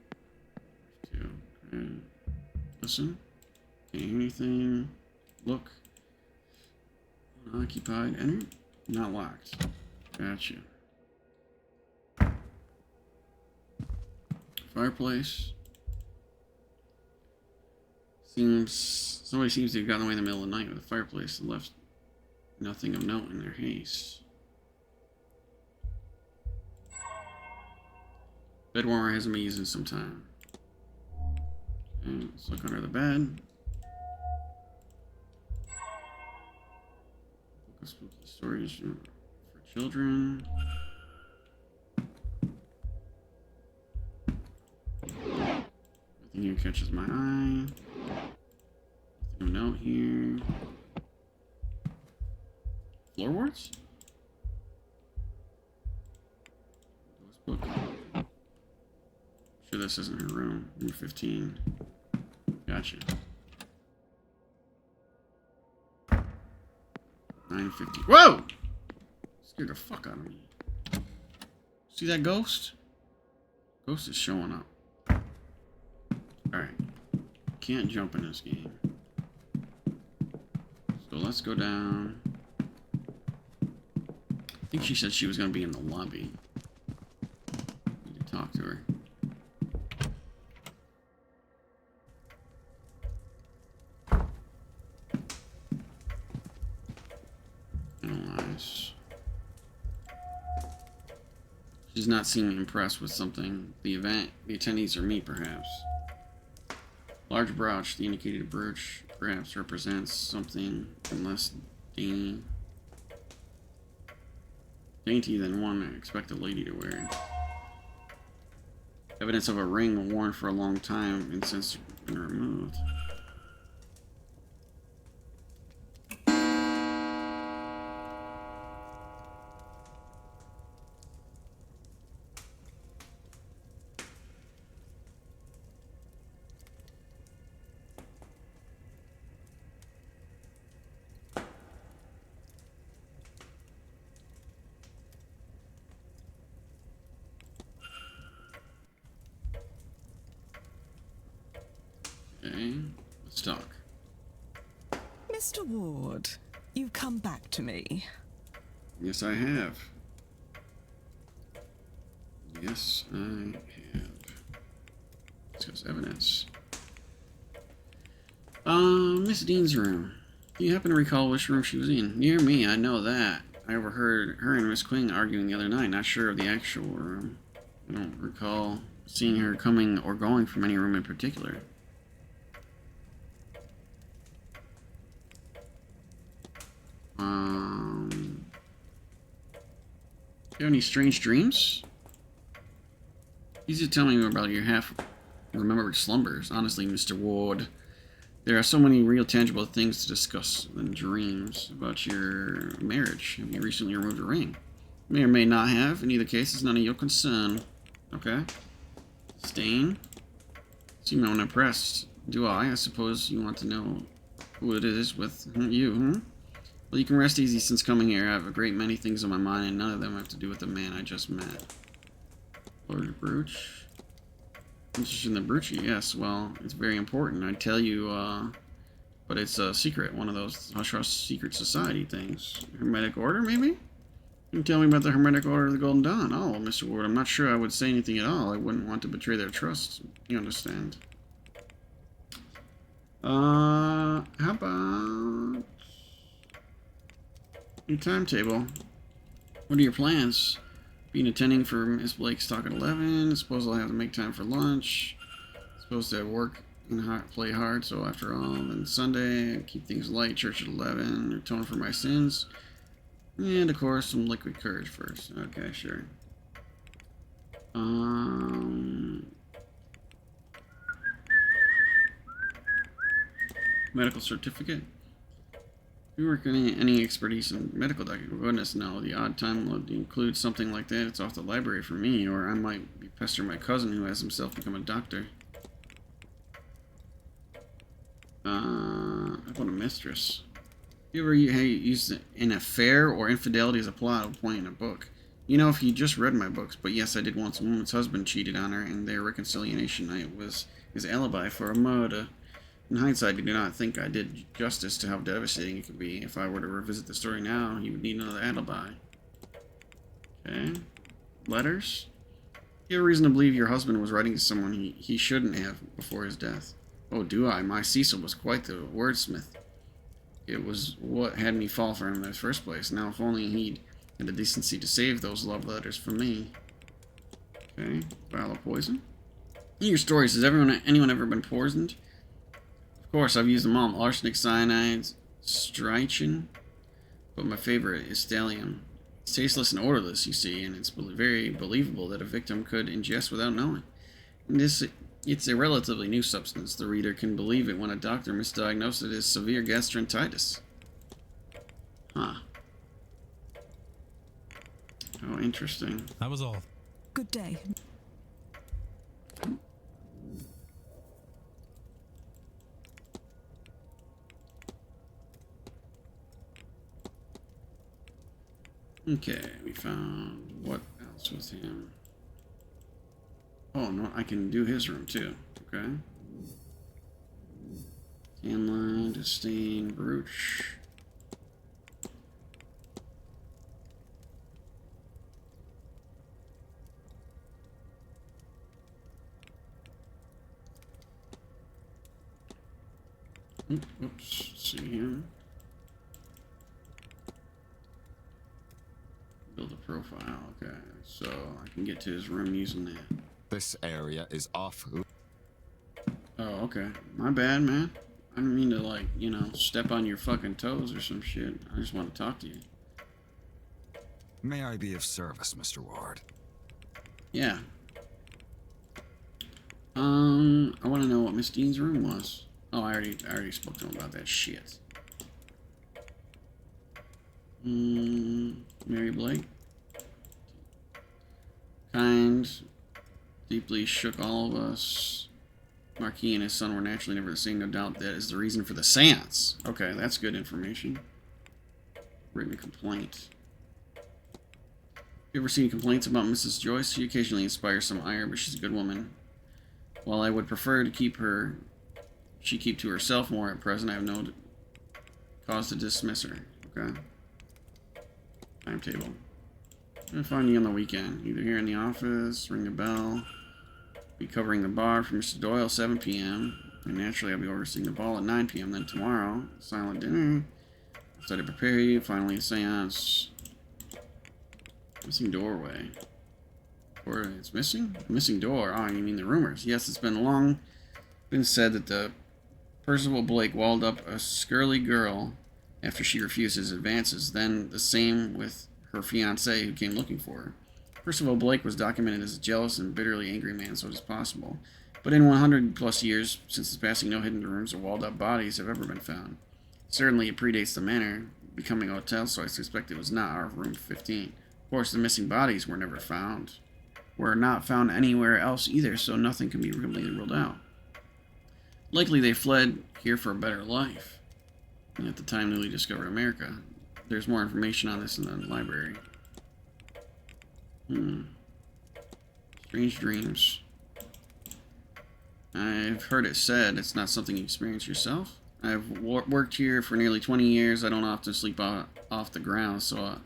2. Okay. Listen. Can't hear anything. Look. Unoccupied. Enter. Not locked. Gotcha. Fireplace. Somebody seems to have gotten away in the middle of the night with a fireplace and left nothing of note in their haste. Bed warmer hasn't been used in some time. Okay, let's look under the bed. Book of spooky stories for children. Nothing here catches my eye. Nothing of note here. Floorboards? Book. Sure this isn't her room. Room 15. Gotcha. 950. Whoa! Scared the fuck out of me. See that ghost? Ghost is showing up. Alright. Can't jump in this game. So let's go down. I think she said she was going to be in the lobby. Need to talk to her. Analyze. Does not seem impressed with something. The event, the attendees, or me, perhaps. Large brooch. The indicated brooch perhaps represents something less dainty than one I expect a lady to wear. Evidence of a ring worn for a long time and since been removed. Okay, let's talk. Mr. Ward, you've come back to me. Yes, I have. Yes, I have. Discuss evidence. Miss Dean's room. Do you happen to recall which room she was in? Near me, I know that. I overheard her and Miss Quing arguing the other night, not sure of the actual room. I don't recall seeing her coming or going from any room in particular. Do you have any strange dreams? Easy to tell me about your half-remembered slumbers. Honestly, Mr. Ward, there are so many real tangible things to discuss than dreams about your marriage. Have you recently removed a ring? May or may not have. In either case, it's none of your concern. Okay. Stain? Seem unimpressed. Do I? I suppose you want to know who it is with you, hmm? Well, you can rest easy since coming here. I have a great many things on my mind, and none of them have to do with the man I just met. Lord Brooch? Interested in the broochie? Yes, well, it's very important. I tell you, but it's a secret. One of those hush-hush secret society things. Hermetic Order, maybe? You can tell me about the Hermetic Order of the Golden Dawn. Oh, Mr. Ward, I'm not sure I would say anything at all. I wouldn't want to betray their trust. You understand. How about your timetable? What are your plans? Been attending for Miss Blake's talk at 11. Suppose I'll have to make time for lunch. Supposed to work and play hard, so after all, then Sunday, keep things light, church at 11, atone for my sins. And of course, some liquid courage first. Okay, sure. Medical certificate? You work any expertise in medical document? Goodness, no. The odd time will include something like that. It's off the library for me, or I might be pestering my cousin who has himself become a doctor. How about a mistress? You ever used an affair or infidelity as a plot point in a book? You know, if you just read my books, but yes, I did once. A woman's husband cheated on her, and their reconciliation night was his alibi for a murder. In hindsight, I do not think I did justice to how devastating it could be. If I were to revisit the story now, he would need another alibi. Okay. Letters? You have a reason to believe your husband was writing to someone he shouldn't have before his death. Oh, do I? My Cecil was quite the wordsmith. It was what had me fall for him in the first place. Now, if only he'd had the decency to save those love letters for me. Okay. Vial of poison? In your stories, has anyone ever been poisoned? Of course, I've used them all. Arsenic, cyanides, strychnine, but my favorite is thallium. It's tasteless and odorless, you see, and it's very believable that a victim could ingest without knowing. And it's a relatively new substance. The reader can believe it when a doctor misdiagnosed it as severe gastroenteritis. Huh. Oh, interesting. That was all. Good day. Okay, we found what else with him. Oh, no, I can do his room too. Okay. Tan line, disdain, brooch. Oops, let's see here. Build a profile. Okay, so I can get to his room using that. This area is off. Oh, okay. My bad, man. I didn't mean to, like, you know, step on your fucking toes or some shit. I just want to talk to you. May I be of service, Mr. Ward? Yeah. I want to know what Miss Dean's room was. Oh, I already spoke to him about that shit. Mary Blake. Kind. Deeply shook all of us. Marquis and his son were naturally never the same. No doubt that is the reason for the seance. Okay, that's good information. Written complaint. You ever seen complaints about Mrs. Joyce? She occasionally inspires some ire, but she's a good woman. While I would prefer to keep to herself more at present, I have no cause to dismiss her. Okay. Timetable. I'm gonna find you on the weekend. Either here in the office, ring the bell. Be covering the bar for Mr. Doyle 7 p.m. And naturally, I'll be overseeing the ball at 9 p.m. Then tomorrow, silent dinner. I'll to prepare you. Finally, a seance. Missing doorway. Or it's missing? Missing door. Oh, you mean the rumors. Yes, it's been said that the Percival Blake walled up a scurry girl after she refused his advances. Then the same with her fiancé who came looking for her. Percival Blake was documented as a jealous and bitterly angry man, so it is possible. But in 100 plus years since his passing, no hidden rooms or walled up bodies have ever been found. Certainly it predates the manor becoming a hotel, so I suspect it was not our room 15. Of course, the missing bodies were never found. Were not found anywhere else either, so nothing can be completely ruled out. Likely they fled here for a better life. And at the time newly discovered America. There's more information on this in the library. Strange dreams. I've heard it said it's not something you experience yourself. I've worked here for nearly 20 years. I don't often sleep off the ground, so I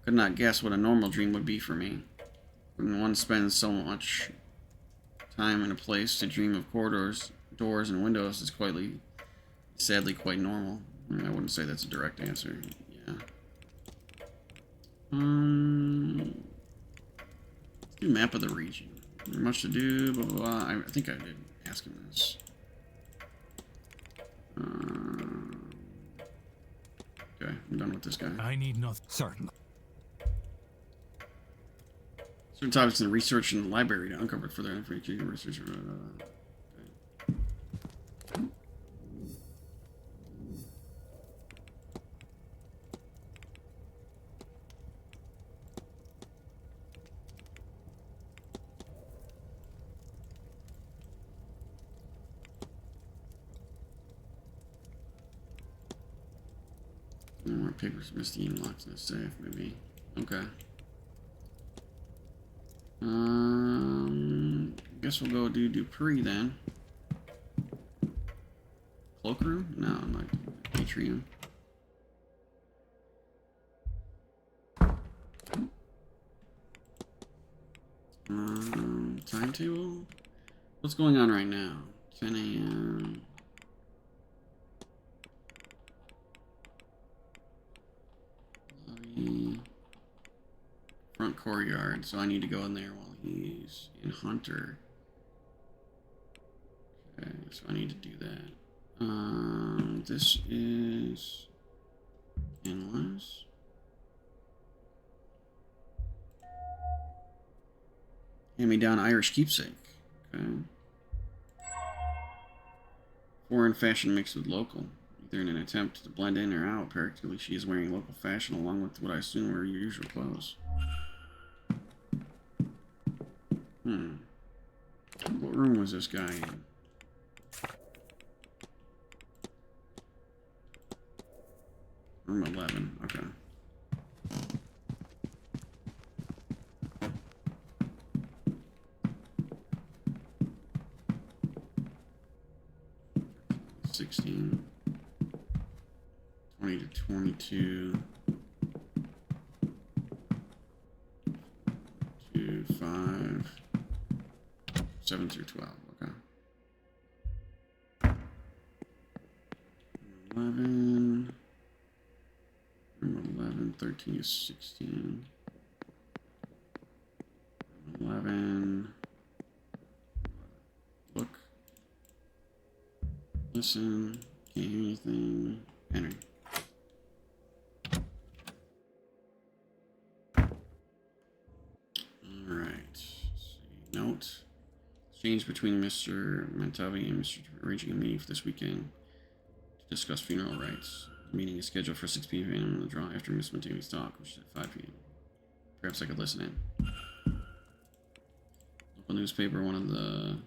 could not guess what a normal dream would be for me. When one spends so much time in a place, to dream of corridors, doors, and windows is sadly quite normal. I mean, I wouldn't say that's a direct answer. Yeah. Do map of the region. Much to do, blah, blah, blah. I think I did ask him this. Okay, I'm done with this guy. I need nothing. Certainly. Certain topics in research in the library to uncover further information. Research. No more papers misty and locked in the safe, maybe. Okay. Guess we'll go do Dupree then. Cloakroom? No, I'm not. Atrium. Timetable? What's going on right now? 10 a.m. Front courtyard, so I need to go in there while he's in Hunter. Okay, so I need to do that. This is endless. Hand-me-down Irish keepsake. Okay. Foreign fashion mixed with local. Either in an attempt to blend in or out, practically she is wearing local fashion along with what I assume were your usual clothes. What room was this guy in? Room 11, okay. $16, 20 to 22, 2, 5, 7 through 12, okay. 11, room 11, 13 is 16. Listen. Can't hear anything. Enter. Alright. Note. Exchange between Mr. Mantavi and Mr. arranging a meeting for this weekend to discuss funeral rites. The meeting is scheduled for 6 p.m. in the draw after Miss Mantavi's talk, which is at 5 p.m. Perhaps I could listen in. Local newspaper, one of the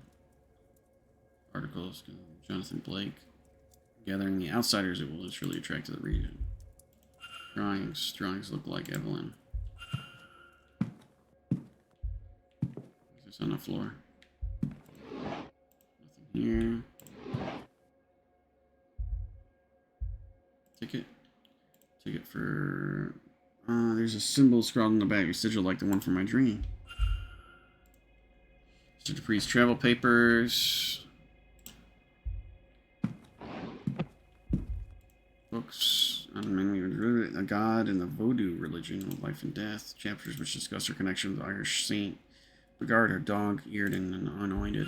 articles, Jonathan Blake. Gathering the outsiders it will literally attract to the region. Drawings look like Evelyn. Is this on the floor? Nothing here. Ticket for... there's a symbol scrawled on the back of your sigil like the one from my dream. Mr. Dupree's travel papers. Books on many, a god and the Vodou religion of life and death. Chapters which discuss her connection with the Irish saint Bogart, her dog-eared and anointed.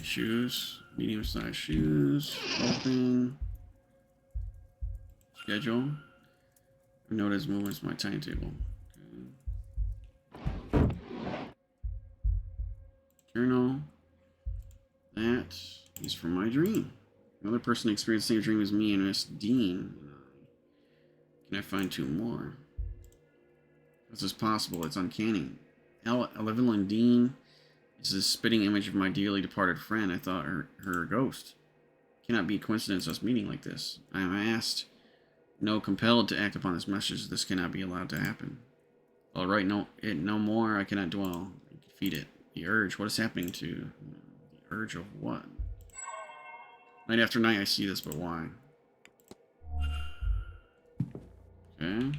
Shoes, medium-sized shoes, open. Schedule. Notice movements in my timetable. Okay. Journal. That is from my dream. Another person experienced the same dream as me and Miss Dean. Can I find 2 more? This is possible. It's uncanny. Evelyn Dean is a spitting image of my dearly departed friend. I thought her a ghost. Cannot be a coincidence us meeting like this. I am asked, no, compelled to act upon this message. This cannot be allowed to happen. I'll write no more. I cannot dwell. Defeat it. The urge. What is happening to the urge of what? Night after night I see this, but why? Okay.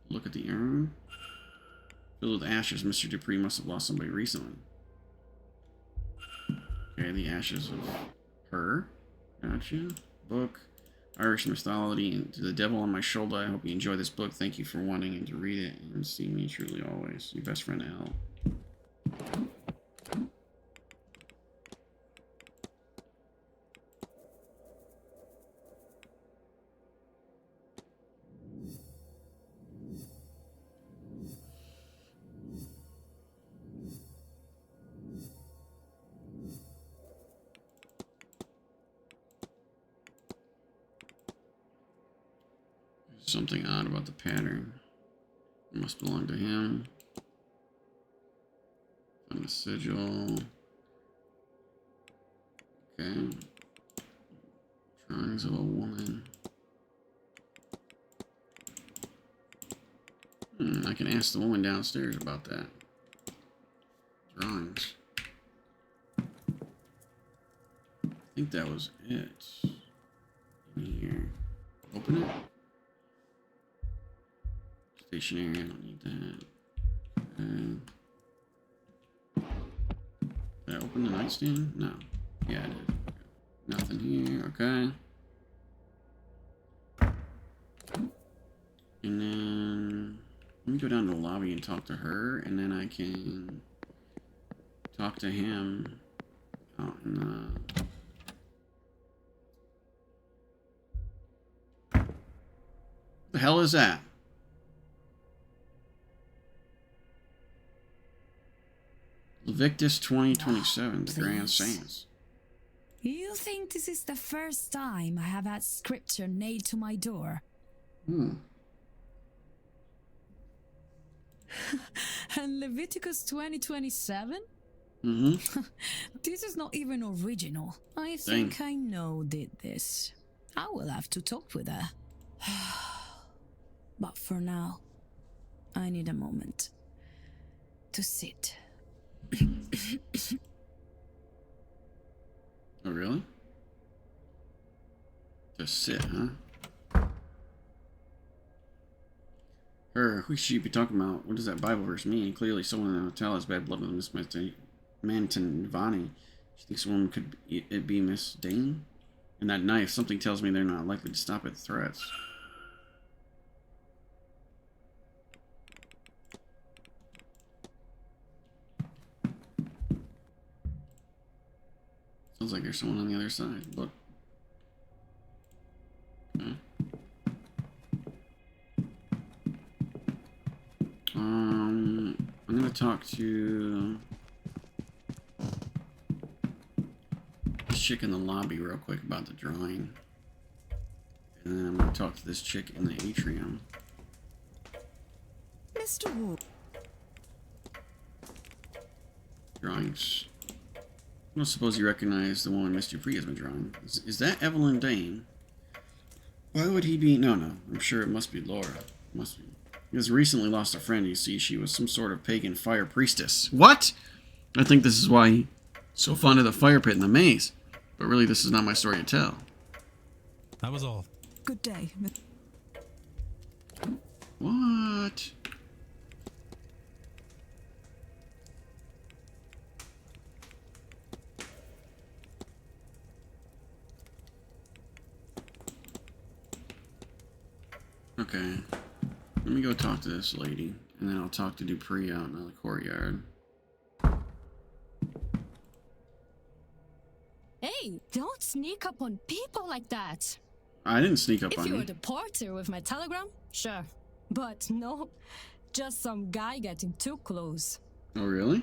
Look at the urn. Filled with ashes, Mr. Dupree must have lost somebody recently. Okay, the ashes of her. Gotcha. Book. Irish mythology and to the devil on my shoulder. I hope you enjoy this book. Thank you for wanting to read it and see me truly always. Your best friend, Al. Something odd about the pattern. It must belong to him. On the sigil. Okay. Drawings of a woman. I can ask the woman downstairs about that. Drawings. I think that was it. In here. Open it. Stationery, I don't need that. Did I open the nightstand? No. Yeah, I did. Nothing here, okay. And then let me go down to the lobby and talk to her, and then I can talk to him out in the... What the hell is that? Victus 2027, the Grand Saints. You think this is the first time I have had scripture nailed to my door? Hmm. And Leviticus 2027? Mm-hmm. This is not even original. I think I know did this. I will have to talk with her. But for now, I need a moment to sit. Oh, really? Just sit, huh? Her, who should you be talking about? What does that Bible verse mean? Clearly, someone in the hotel has bad blood with Miss Mantovani. She thinks a woman could it be Miss Dane? And that knife, something tells me they're not likely to stop at threats. Sounds like there's someone on the other side. Look. Okay. I'm gonna talk to this chick in the lobby real quick about the drawing. And then I'm gonna talk to this chick in the atrium. Mr. Ward. Drawings. I don't suppose you recognize the one Miss Dupree has been drawing. Is that Evelyn Dane? Why would he be? No. I'm sure it must be Laura. Must be. He has recently lost a friend. You see, she was some sort of pagan fire priestess. What? I think this is why he's so fond of the fire pit and the maze. But really, this is not my story to tell. That was all. Good day. What? Okay. Let me go talk to this lady, and then I'll talk to Dupree out in the courtyard. Hey, don't sneak up on people like that. I didn't sneak up If on you you. were the porter with my telegram, sure. But no, just some guy getting too close. Oh, really?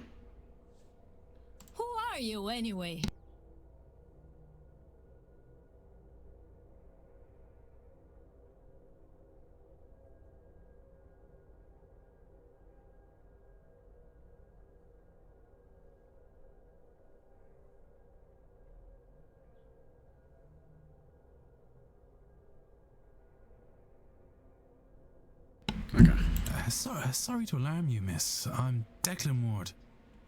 Who are you anyway? Okay. Sorry to alarm you, miss. I'm Declan Ward.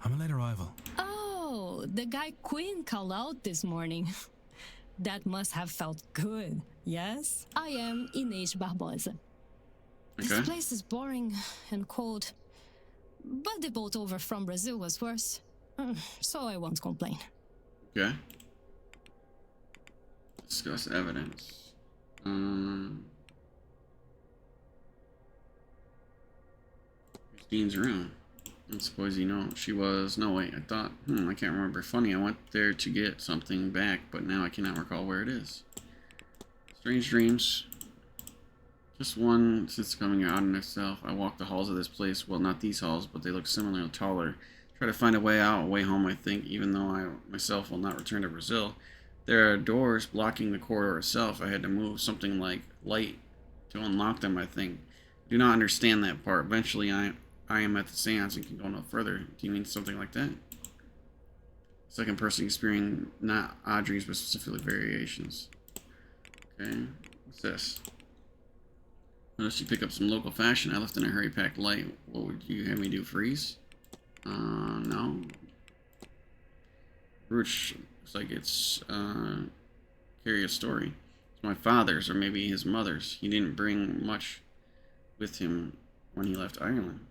I'm a late arrival. Oh, the guy Quinn called out this morning. That must have felt good, yes? I am Inês Barbosa. Okay. This place is boring and cold, but the boat over from Brazil was worse, so I won't complain. Okay. Discuss evidence. Christine's room. I suppose you know she was. No, wait. I thought. I can't remember. Funny. I went there to get something back, but now I cannot recall where it is. Strange dreams. Just one sits coming out in itself. I walk the halls of this place. Well, not these halls, but they look similar, taller. Try to find a way out, a way home, I think, even though I myself will not return to Brazil. There are doors blocking the corridor itself. I had to move something like light to unlock them, I think. Do not understand that part. Eventually, I am at the seance and can go no further. Do you mean something like that? Second person experiencing not odd dreams, but specifically variations. Okay, what's this? Notice you pick up some local fashion. I left in a hurry, packed light. What would you have me do? Freeze? No. Rooch looks like it's carry a story. It's my father's, or maybe his mother's. He didn't bring much with him when he left Ireland.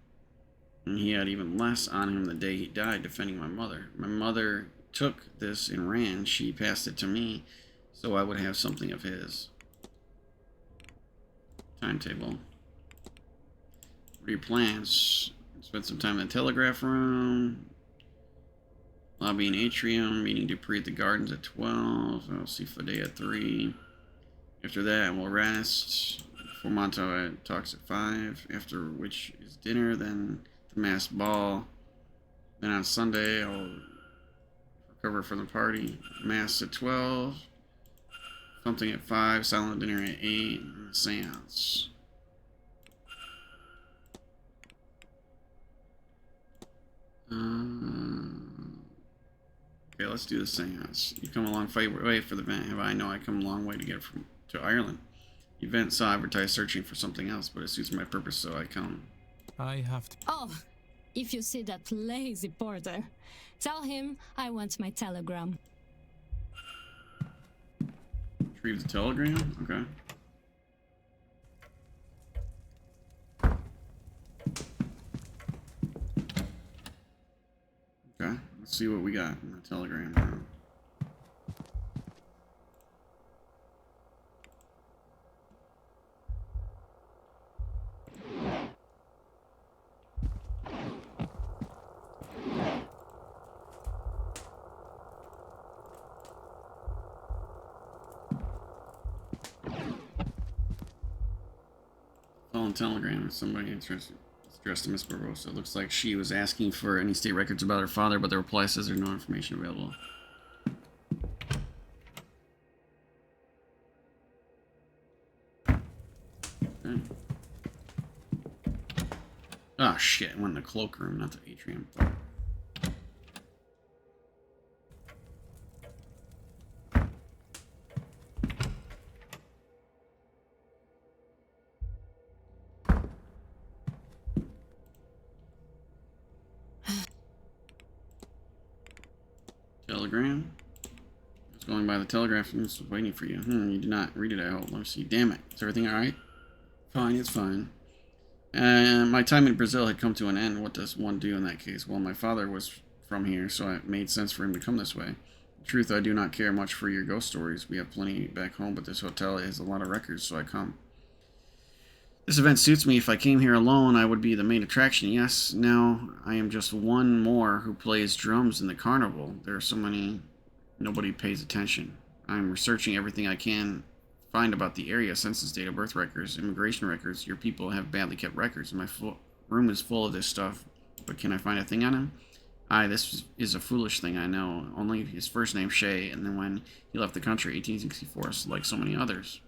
And he had even less on him the day he died defending my mother. My mother took this and ran. She passed it to me so I would have something of his. Timetable. What are your plans? Spend some time in the telegraph room. Lobby and atrium. Meeting Dupree at the gardens at 12. I'll see Fade at 3. After that, we'll rest. Formanto talks at 5. After which is dinner. Then the masked ball. Then on Sunday, I'll recover from the party. Mass at 12. Something at 5. Silent dinner at 8. And the seance. Okay, let's do the seance. You come a long way for the event. Have I know I come a long way to get to Ireland. The event saw advertised searching for something else, but it suits my purpose, so I come. I have to. Oh, if you see that lazy porter, tell him I want my telegram. Retrieve the telegram? Okay. Okay, let's see what we got in the telegram now. the telegram. Somebody interested. It's addressed to Miss Barbosa. It looks like she was asking for any state records about her father, but the reply says there's no information available. Okay. Oh shit, I went in the cloakroom, not the atrium. Telegram? I was going by the telegraph and was waiting for you. You did not read it, I hope. Let me see. Damn it. Is everything alright? Fine, it's fine. My time in Brazil had come to an end. What does one do in that case? Well, my father was from here, so it made sense for him to come this way. In truth, I do not care much for your ghost stories. We have plenty back home, but this hotel has a lot of records, so I come. This event suits me. If I came here alone, I would be the main attraction. Yes, now I am just one more who plays drums in the carnival. There are so many, nobody pays attention. I'm researching everything I can find about the area, census data, birth records, immigration records. Your people have badly kept records, and my room is full of this stuff. But can I find a thing on him? Aye, this is a foolish thing, I know. Only his first name, Shay, and then when he left the country, 1864, like so many others.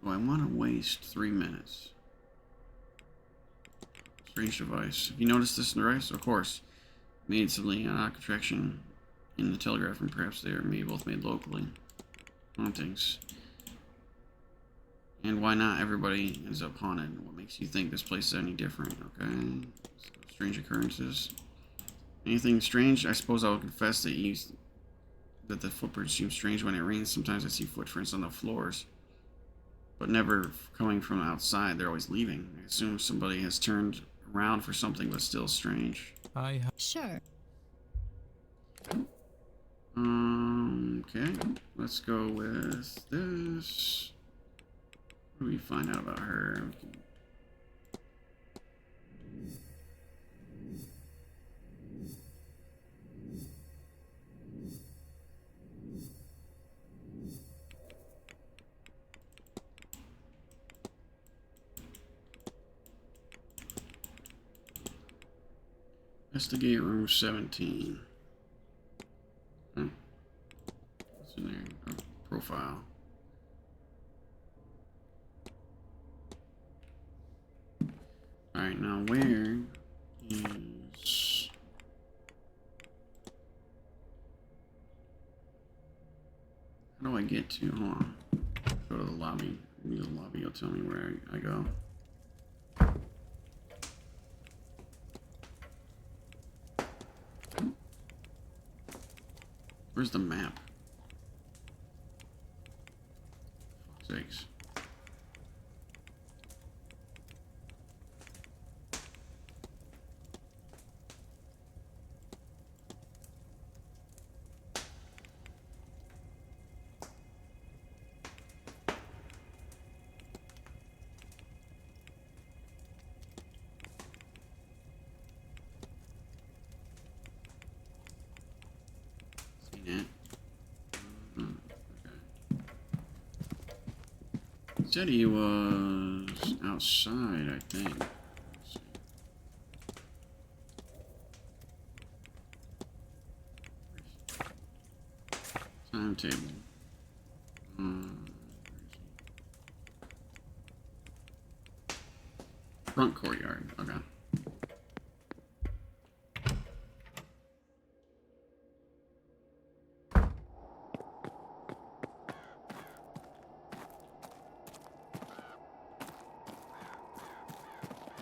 Do I want to waste 3 minutes? Strange device. Have you noticed this device? Of course. Made suddenly an contraction in the telegraph, and perhaps they are both made locally. Hauntings. And why not everybody ends up haunted? What makes you think this place is any different? Okay. So, strange occurrences. Anything strange? I suppose I will confess that the footprints seem strange when it rains. Sometimes I see footprints on the floors, but never coming from outside. They're always leaving. I assume somebody has turned around for something, but still strange. Sure. Okay. Let's go with this. What do we find out about her? Investigate room 17. What's in there? Oh, profile. Alright, now where is... How do I get to... Hold on. Go to the lobby. Maybe the lobby will tell me where I go. Where's the map? For fuck's sakes. Said he was outside, I think. Let's see. Timetable. Front courtyard. Okay.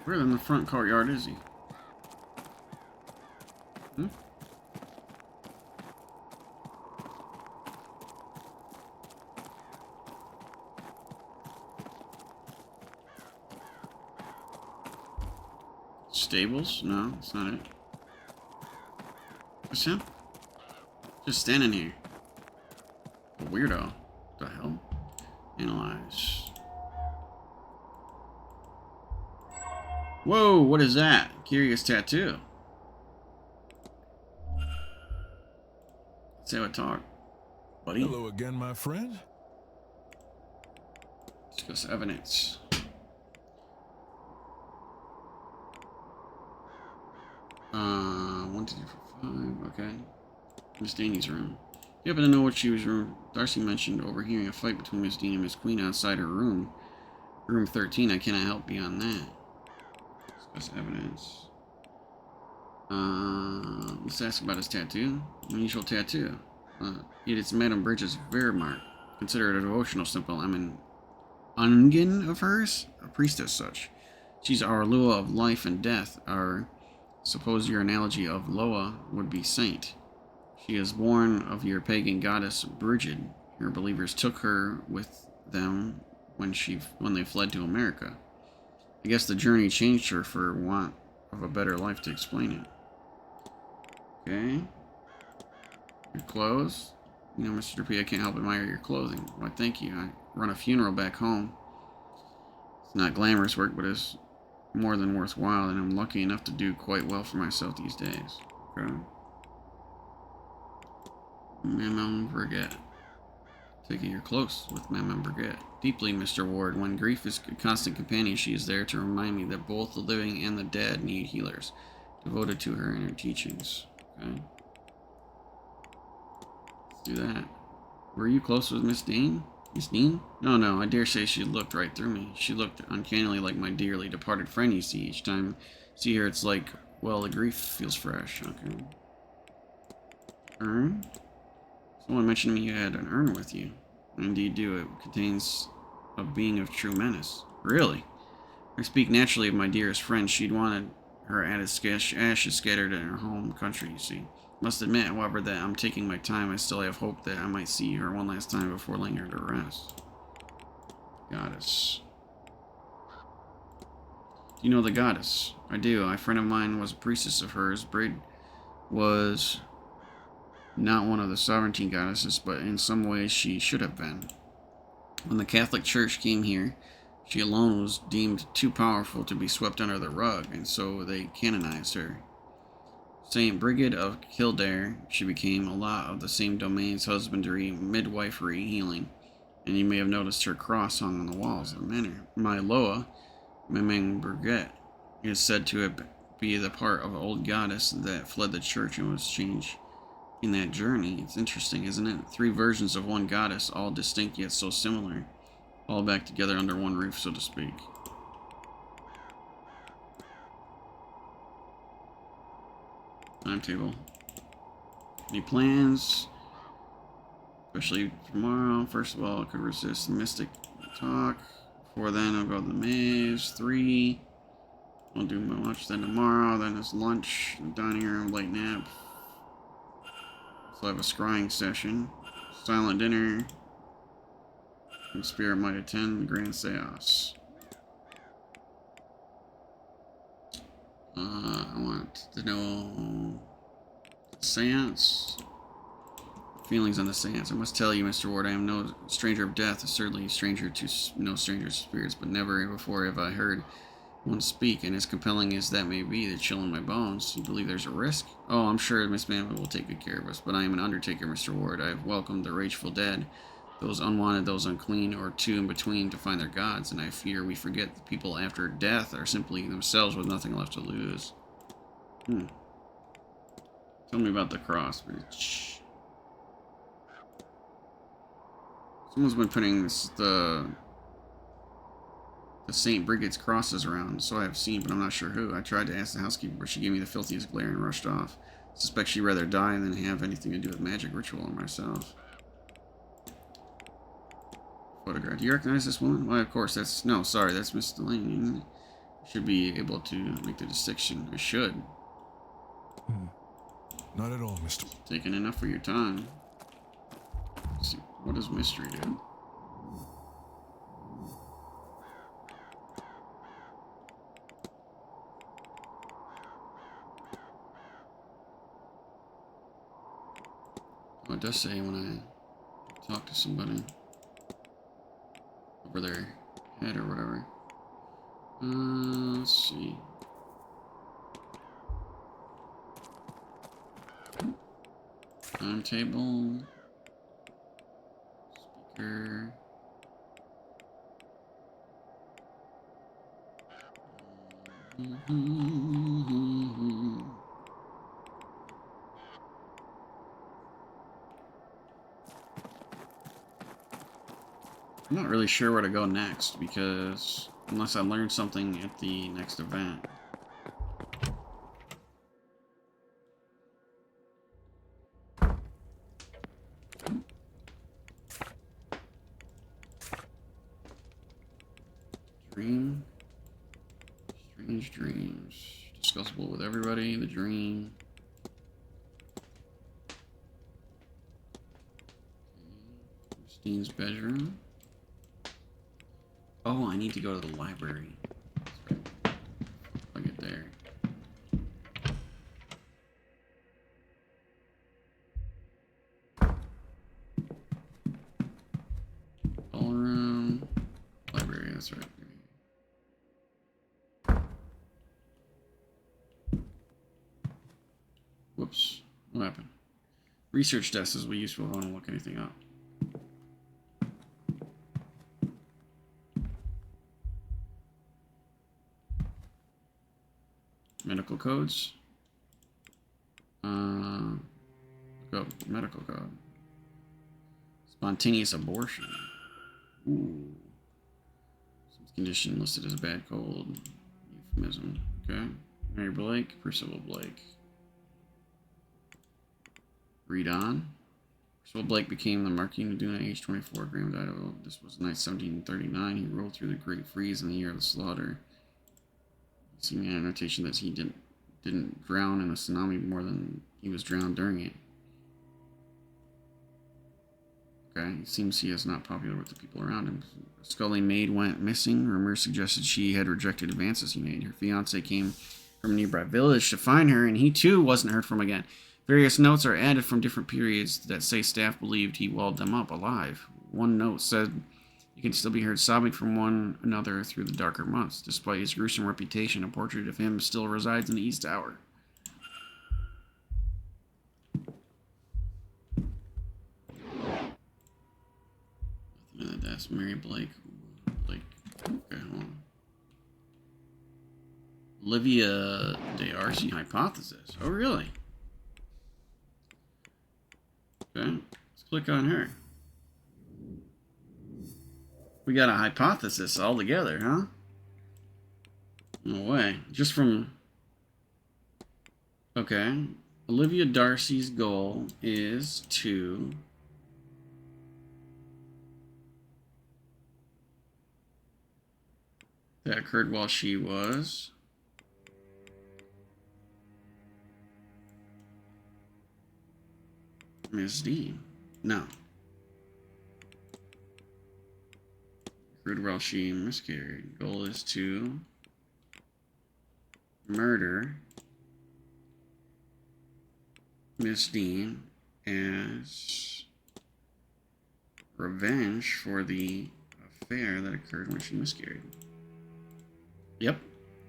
Where in the front courtyard is he? Hmm? Stables? No, that's not it. What's him? Just standing here. A weirdo. What the hell? Analyze. Whoa, what is that? Curious tattoo. Let's have a talk. buddy. Hello again, my friend. Discuss evidence. One, two, three, four, 5. Okay. Miss Danny's room. You happen to know what she was room? Darcy mentioned overhearing a fight between Miss Dean and Miss Queen outside her room. Room 13. I cannot help beyond that. Discuss evidence. Let's ask about his tattoo. Unusual tattoo. Yet it's Madame Bridget's Wehrmark. Consider it a devotional symbol. I'm an ungen of hers, a priestess such. She's our Lua of life and death. Suppose your analogy of Loa would be saint. She is born of your pagan goddess Bridget. Your believers took her with them when they fled to America. I guess the journey changed her for want of a better life to explain it. Okay. Your clothes. You know, Mr. P, I can't help admire your clothing. Why, thank you. I run a funeral back home. It's not glamorous work, but it's more than worthwhile, and I'm lucky enough to do quite well for myself these days. Okay. Maman Brigette. Taking you're close with Maman Brigette. Deeply, Mr. Ward. When grief is a constant companion, she is there to remind me that both the living and the dead need healers. Devoted to her and her teachings. Okay. Let's do that. Were you close with Miss Dean? Miss Dean? No, I dare say she looked right through me. She looked uncannily like my dearly departed friend, you see. Each time I see her, it's like, well, the grief feels fresh. Okay. Urn? Someone mentioned to me you had an urn with you. I indeed do. It contains a being of true menace. Really? I speak naturally of my dearest friend. She'd wanted her ashes scattered in her home country, you see. Must admit, however, that I'm taking my time. I still have hope that I might see her one last time before laying her to rest. Goddess. Do you know the goddess? I do. A friend of mine was a priestess of hers. Brid was not one of the sovereignty goddesses, but in some ways she should have been. When the Catholic Church came here, she alone was deemed too powerful to be swept under the rug, and so they canonized her. Saint Brigid of Kildare, she became a lot of the same domains: husbandry, midwifery, healing, and you may have noticed her cross hung on the walls of the manor. My Loa, Maman Brigette, is said to be the part of an old goddess that fled the church and was changed in that journey. It's interesting, isn't it? 3 versions of one goddess, all distinct yet so similar, all back together under one roof, so to speak. Timetable. Any plans? Especially tomorrow. First of all, I could resist mystic talk. Before then, I'll go to the maze. 3. Won't do much. Then tomorrow, then it's lunch, dining room, late nap. So I have a scrying session. Silent dinner. And Spirit might attend the grand seance. I want to know seance. Feelings on the seance. I must tell you, Mr. Ward, I am no stranger of death, certainly a stranger to no stranger to spirits, but never before have I heard one speak, and as compelling as that may be, the chill in my bones. You believe there's a risk? Oh, I'm sure Miss Manwell will take good care of us, but I am an undertaker, Mr. Ward. I have welcomed the rageful dead, those unwanted, those unclean, or two in between, to find their gods, and I fear we forget the people after death are simply themselves with nothing left to lose. Tell me about the cross. Someone's been putting the St. Brigid's crosses around, so I have seen, but I'm not sure who. I tried to ask the housekeeper, but she gave me the filthiest glare and rushed off. Suspect she'd rather die than have anything to do with magic ritual or myself. Photograph. Do you recognize this woman? Why, of course, that's... No, sorry, that's Miss Delaney. I should be able to make the distinction. I should. Not at all, Mr. Taking enough for your time. Let's see. What does mystery do? Oh, it does say when I talk to somebody over their head or whatever. Let's see. Timetable. Sure. I'm not really sure where to go next because unless I learn something at the next event. Dream. Strange dreams. Discussable with everybody. The dream. Christine's bedroom. Oh, I need to go to the library. That's right. I'll get there. Ballroom. Library, that's right. Whoops. What happened? Research desk is we useful if I want to look anything up. Medical codes. Go medical code. Spontaneous abortion. Ooh. Some condition listed as a bad cold. Euphemism. Okay. Mary Blake. Percival Blake. Read on. Percival Blake became the Marquis of Duna, age 24. Graham died of. This was the night 1739. He rode through the Great Freeze in the year of the slaughter. Seeing an annotation that he didn't drown in a tsunami more than he was drowned during it. Okay, it seems he is not popular with the people around him. A Scully maid went missing. Rumors suggested she had rejected advances he made. Her fiancé came from a nearby village to find her, and he too wasn't heard from again. Various notes are added from different periods that say staff believed he walled them up alive. One note said he can still be heard sobbing from one another through the darker months. Despite his gruesome reputation, a portrait of him still resides in the East Tower. That's Mary Blake. Okay, hold on. Olivia D'Arcy hypothesis. Oh, really? Okay, let's click on her. We got a hypothesis all together, huh? No way. Just from... Okay. Olivia Darcy's goal is to... That occurred while she was... Miss Dean. No. Occurred while she miscarried. Goal is to murder Miss Dean as revenge for the affair that occurred when she miscarried. Yep.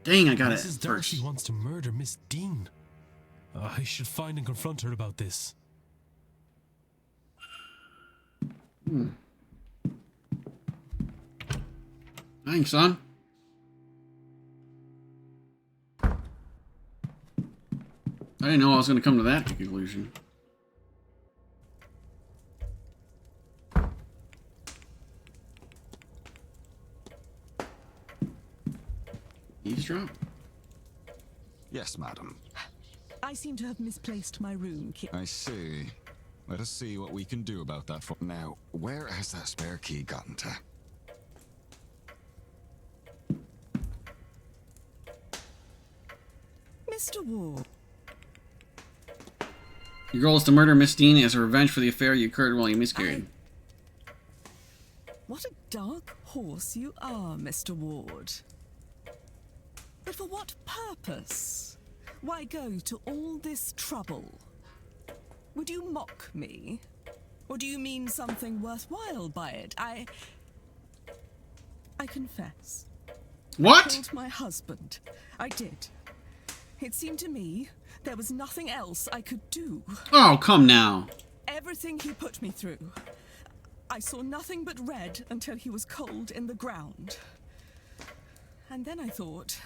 Dang, I got it. Mrs. Darcy wants to murder Miss Dean. I should find and confront her about this. Thanks, son. I didn't know I was going to come to that conclusion. Eavesdrop? Yes, madam. I seem to have misplaced my room key. I see. Let us see what we can do about that. Now, where has that spare key gotten to? Mr. Ward. Your goal is to murder Miss Dean as a revenge for the affair you occurred while you miscarried. What a dark horse you are, Mr. Ward. But for what purpose? Why go to all this trouble? Would you mock me? Or do you mean something worthwhile by it? I confess. What? I killed my husband. I did. It seemed to me there was nothing else I could do. Oh, come now. Everything he put me through. I saw nothing but red until he was cold in the ground. And then I thought,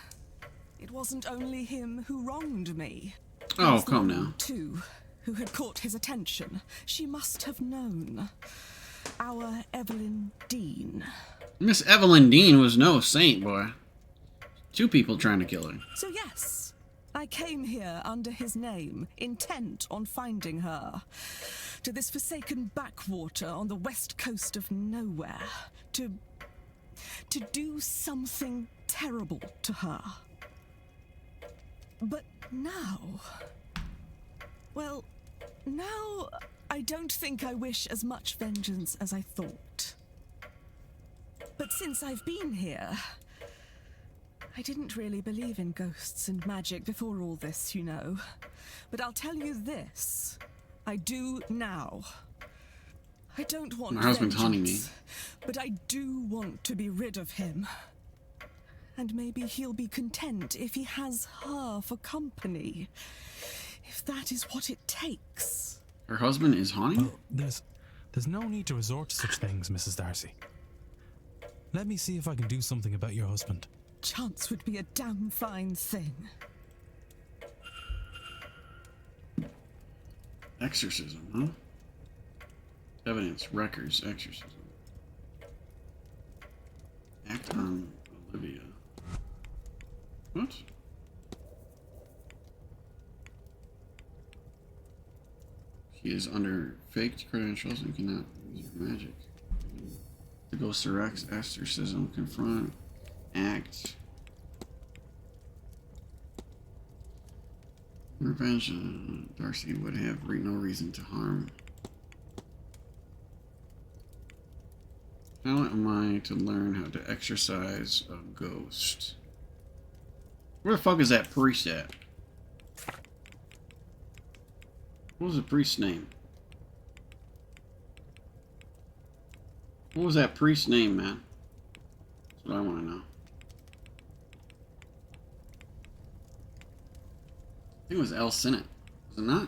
it wasn't only him who wronged me. Oh, come now. Too, who had caught his attention. She must have known. Our Evelyn Dean. Miss Evelyn Dean was no saint, boy. 2 people trying to kill her. So yes, I came here under his name, intent on finding her. To this forsaken backwater on the west coast of nowhere. To do something terrible to her. But now... Well, now I don't think I wish as much vengeance as I thought. But since I've been here... I didn't really believe in ghosts and magic before all this, you know. But I'll tell you this. I do now. I don't want My husband's haunting me. But I do want to be rid of him. And maybe he'll be content if he has her for company. If that is what it takes. Her husband is haunting? Well, there's no need to resort to such things, Mrs. Darcy. Let me see if I can do something about your husband. Chance would be a damn fine thing. Exorcism, huh? Evidence, records, exorcism. Act on Olivia. What? She is under faked credentials and cannot use her magic. The ghost directs exorcism, confront, act. Revenge. Darcy would have no reason to harm. How am I to learn how to exorcise a ghost? Where the fuck is that priest at? What was the priest's name? What was that priest's name, man? That's what I want to know. I think it was El Sinnott. Was it not?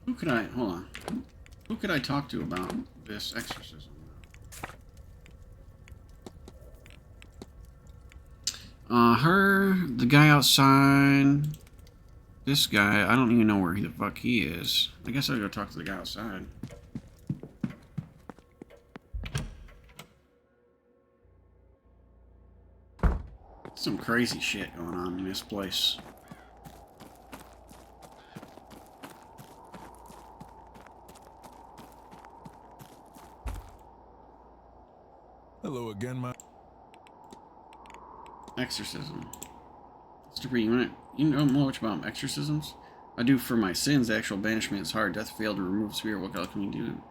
Who could I, hold on. Who could I talk to about this exorcism? Her, the guy outside, this guy, I don't even know where the fuck he is. I guess I'll go talk to the guy outside. Some crazy shit going on in this place. Hello again, my... Exorcism. Mr. B, you know much about exorcisms? I do for my sins. The actual banishment is hard. Death failed to remove spirit. What else can you do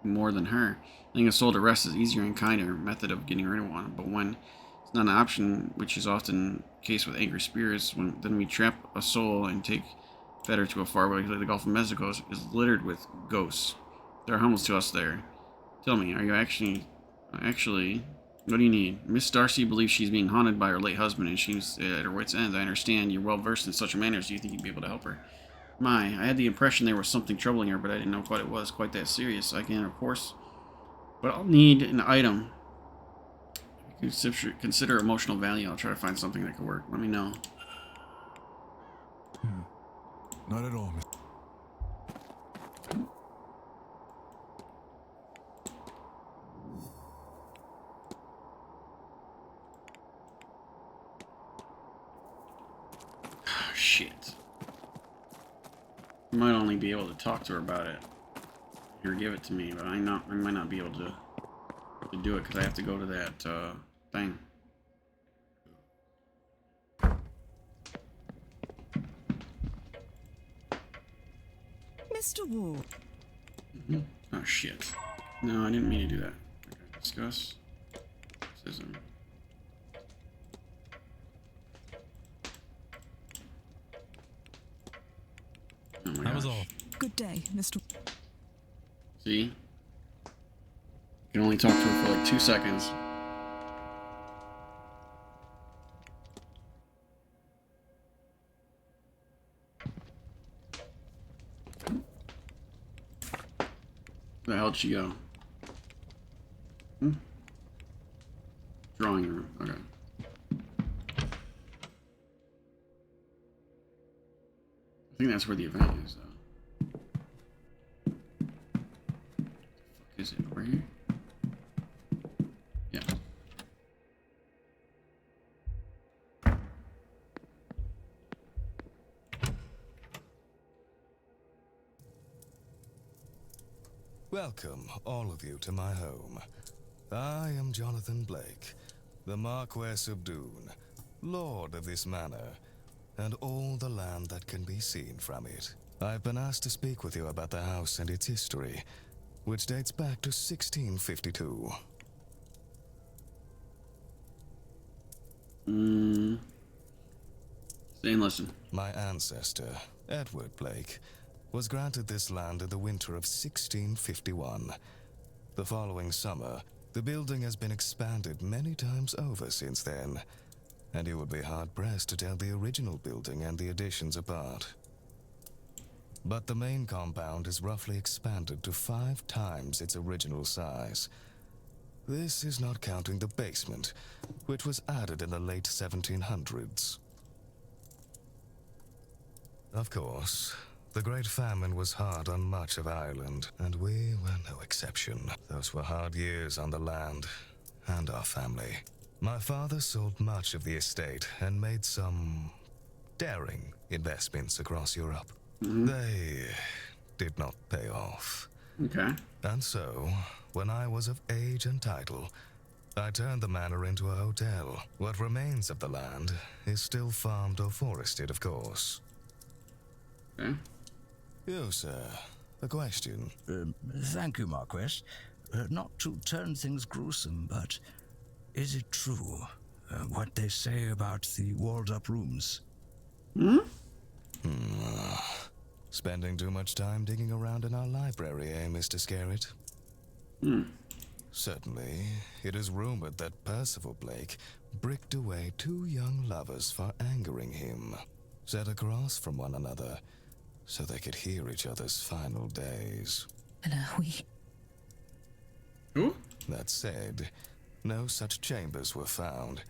more than her? Laying a soul to rest is easier and kinder method of getting rid of one. But when it's not an option, which is often the case with angry spirits, then we trap a soul and take Fetter to a faraway like the Gulf of Mexico is littered with ghosts. They're harmless to us there. Tell me, are you actually, what do you need? Miss Darcy believes she's being haunted by her late husband and she's at her wit's end. I understand you're well versed in such manners. Do you think you'd be able to help her? My, I had the impression there was something troubling her, but I didn't know what it was quite that serious. I can, of course, but I'll need an item. Consider emotional value. I'll try to find something that could work. Let me know. Not at all, miss. Shit. I might only be able to talk to her about it. Here, give it to me, but I might not be able to do it because I have to go to that thing. Mr. Ward. Oh shit. No, I didn't mean to do that. Okay, discuss. Exorcism. my That was gosh. all. Good day, Mr. See? You can only talk to her for like 2 seconds. Where the hell did she go? Drawing room. Okay. I think that's where the event is, though. The fuck is it? Over here? Yeah. Welcome, all of you, to my home. I am Jonathan Blake, the Marquess of Doon, Lord of this manor, and all the land that can be seen from it. I've been asked to speak with you about the house and its history, which dates back to 1652. Stay and listen. My ancestor, Edward Blake, was granted this land in the winter of 1651. The following summer, the building has been expanded many times over since then, and you would be hard-pressed to tell the original building and the additions apart. But the main compound is roughly expanded to 5 times its original size. This is not counting the basement, which was added in the late 1700s. Of course, the Great Famine was hard on much of Ireland, and we were no exception. Those were hard years on the land and our family. My father sold much of the estate and made some daring investments across Europe. They did not pay off. Okay. And so, when I was of age and title, I turned the manor into a hotel. What remains of the land is still farmed or forested, of course. Okay. You, sir, a question. Thank you, Marquess. Not to turn things gruesome, but is it true what they say about the walled-up rooms? Spending too much time digging around in our library, eh, Mr. Scarrett? Certainly, it is rumored that Percival Blake bricked away 2 young lovers for angering him, set across from one another, so they could hear each other's final days. Who? That said, no such chambers were found,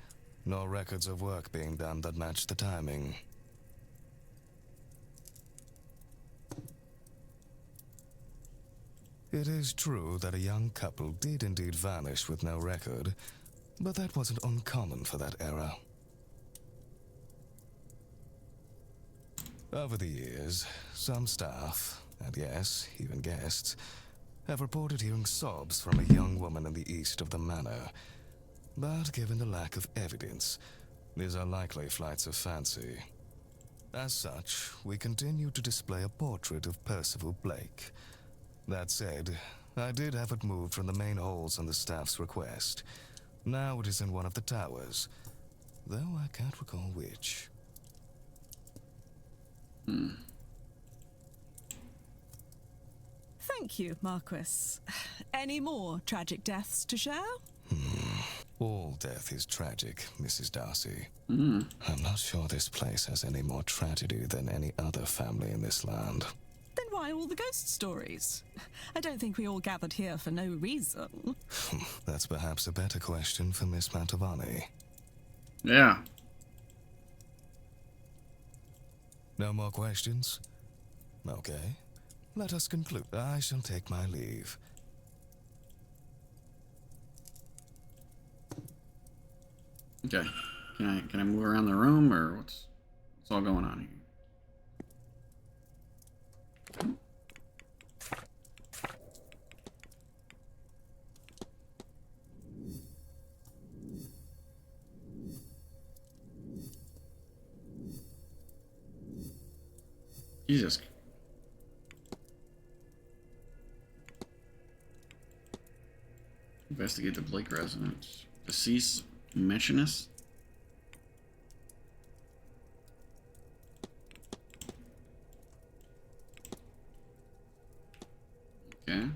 nor records of work being done that matched the timing. It is true that a young couple did indeed vanish with no record, but that wasn't uncommon for that era. Over the years, some staff, and yes, even guests, have reported hearing sobs from a young woman in the east of the manor. But given the lack of evidence, these are likely flights of fancy. As such, we continue to display a portrait of Percival Blake. That said, I did have it moved from the main halls on the staff's request. Now it is in one of the towers, though I can't recall which. Thank you, Marquis. Any more tragic deaths to share? All death is tragic, Mrs. Darcy. I'm not sure this place has any more tragedy than any other family in this land. Then why all the ghost stories? I don't think we all gathered here for no reason. That's perhaps a better question for Miss Mantovani. Yeah. No more questions? Okay. Let us conclude. I shall take my leave. Okay. Can I move around the room, or what's all going on here? Jesus. Investigate the Blake residence. Deceased mentionist? Okay.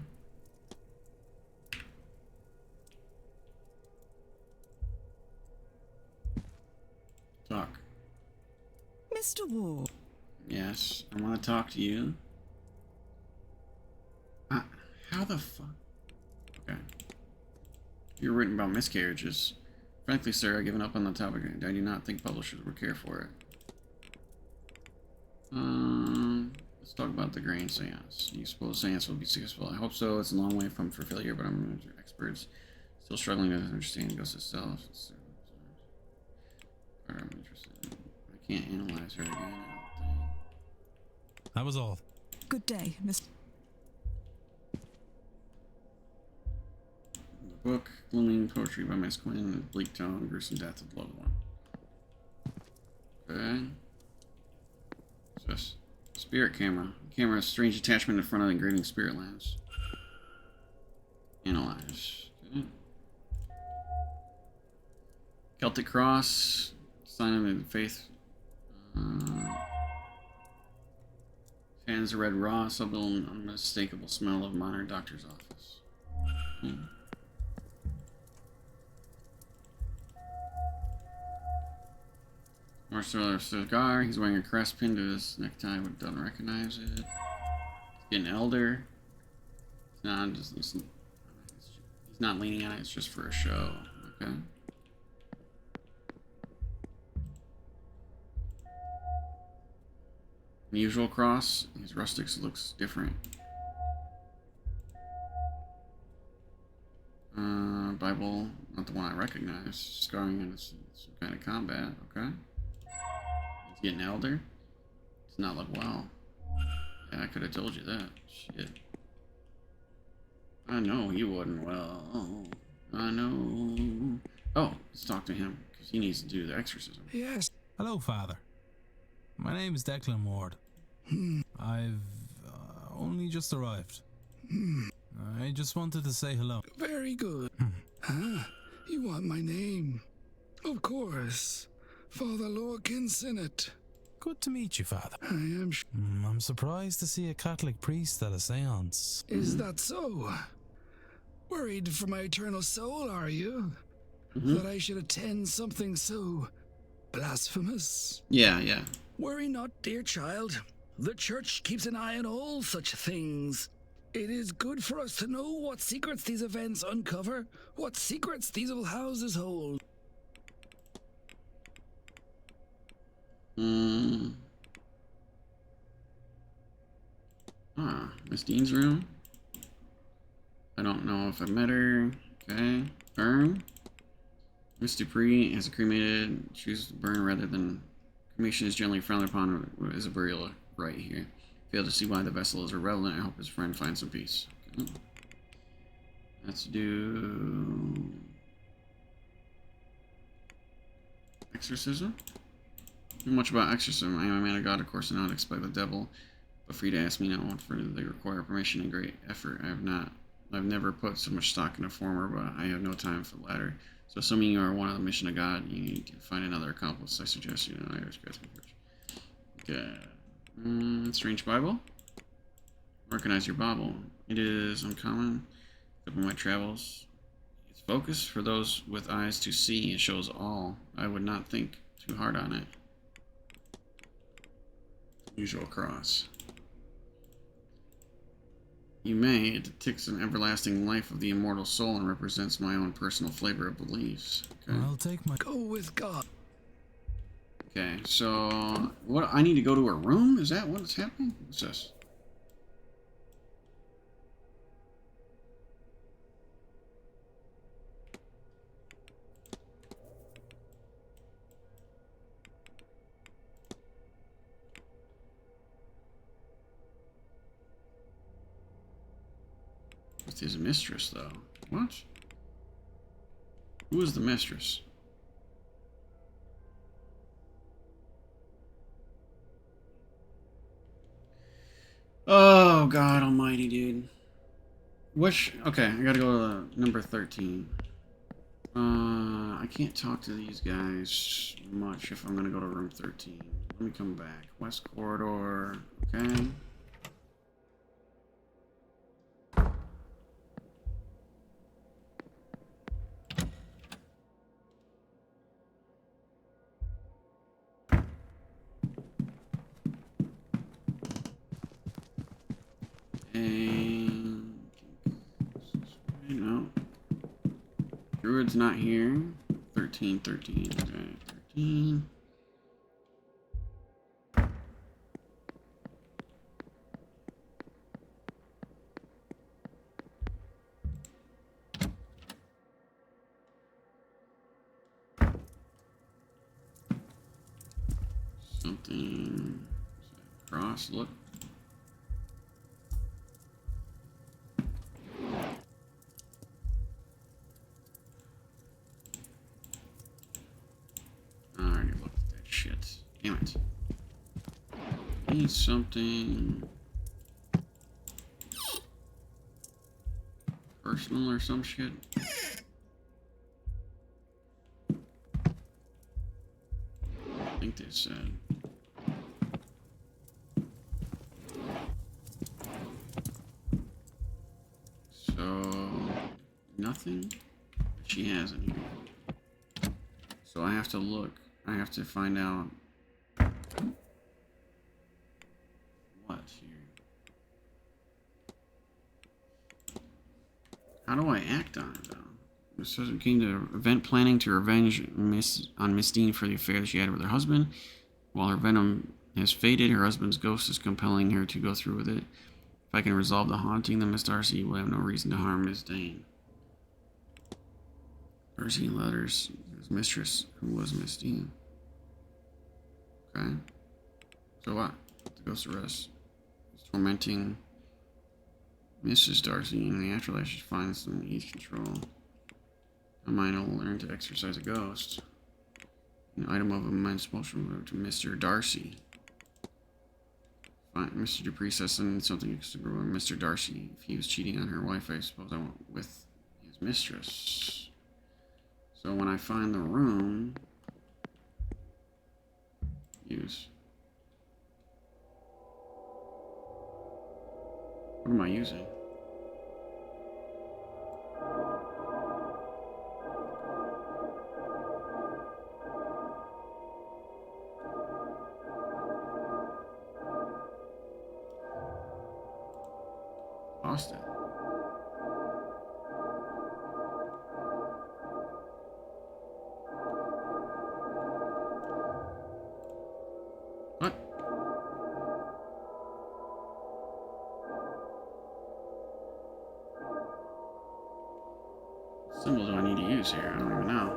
Talk. Mr. Ward. Yes, I want to talk to you. How the fuck? Okay. You're written about miscarriages. Frankly, sir, I've given up on the topic. I do not think publishers would care for it. Let's talk about the grain seance. Do you suppose seance will be successful? I hope so. It's a long way from for failure, but I'm experts still struggling to understand ghosts itself. I'm interested. I can't analyze her again. I don't think. That was all. Good day, Mr. Book, Glooming Poetry by Miss Quinn, Bleak Tone, Gruesome Death of the Loved One. Okay. What's this? Spirit Camera. Camera, strange attachment in front of the engraving spirit lamps. Analyze. Okay. Celtic Cross, sign of the faith. Fans of red raw, subtle and unmistakable smell of modern doctor's office. Marcel cigar. He's wearing a crest pin to his necktie, but doesn't recognize it. He's getting elder. He's not leaning on it. It's just for a show. Okay. Unusual cross. His rustics looks different. Bible, not the one I recognize. Scarring in some kind of combat. Okay. He's getting elder. Does not look well. Yeah, I could have told you that. Shit. I know he wasn't well. I know. Oh, let's talk to him because he needs to do the exorcism. Yes. Hello, Father. My name is Declan Ward. I've only just arrived. I just wanted to say hello. Very good. You want my name? Of course. Father Lorcan Sinnott. Good to meet you, Father. I am I'm surprised to see a Catholic priest at a seance. Is that so? Worried for my eternal soul, are you? That I should attend something so blasphemous? Yeah. Worry not, dear child. The church keeps an eye on all such things. It is good for us to know what secrets these events uncover, what secrets these old houses hold. Miss Dean's room. I don't know if I met her. Okay. Burn. Miss Dupree has a cremated. Choose to burn rather than cremation is generally frowned upon as a burial right here. Fail to see why the vessel is irrelevant. I hope his friend finds some peace. Okay. Let's do exorcism. Not much about exorcism. I am a man of God, of course, and not expect the devil, but free to ask me now, for they require permission and great effort. I've never put so much stock in the former, but I have no time for the latter. So assuming you are one of the mission of God, you need to find another accomplice. I suggest you know Irish guys. Okay. Strange Bible. Recognize your Bible. It is uncommon. Up in my travels. Its focus for those with eyes to see. It shows all. I would not think too hard on it. Usual cross. You may. It depicts an everlasting life of the immortal soul and represents my own personal flavor of beliefs. Okay. I'll take my... Go with God. Okay, so... What? I need to go to her room? Is that what's happening? What's this? With his mistress, though. What? Who is the mistress? Oh, God almighty, dude. Which... Okay, I gotta go to number 13. I can't talk to these guys much if I'm gonna go to room 13. Let me come back. West Corridor. Okay. And no. Druid's not here. 13, 13. Okay, 13. Something. Cross, look. I already looked at that shit. Damn it. Need something personal or some shit. I think they said. So nothing she has in here. So I have to look. I have to find out what here. How do I act on it though? It says it came to event planning to revenge on Miss Dean for the affair that she had with her husband. While her venom has faded, her husband's ghost is compelling her to go through with it. If I can resolve the haunting, then Miss Darcy will have no reason to harm Miss Dane. Darcy letters his mistress, who was Miss Dean. Okay. So what? The ghost arrest is tormenting Mrs. Darcy in the afterlife. She finds them each control. A mind will learn to exercise a ghost. An item of immense motion to Mr. Darcy. Fine. Mr. Dupree says something to Mr. Darcy. If he was cheating on her wife, I suppose I went with his mistress. So when I find the room, use. What am I using? Lost it. What? What symbol do I need to use here? I don't even know.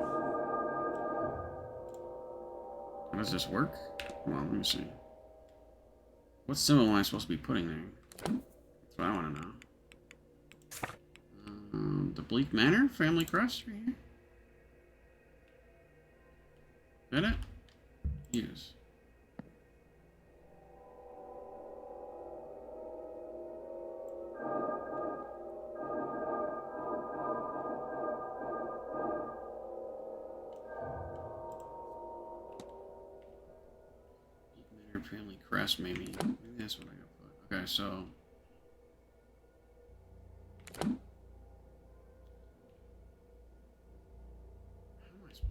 How does this work? Come on, let me see. What symbol am I supposed to be putting there? That's what I want to know. The Bleak Manor family crest right here. Is that it? Use. Bleak Manor family crest, maybe. Maybe that's what I gotta put. Okay, so.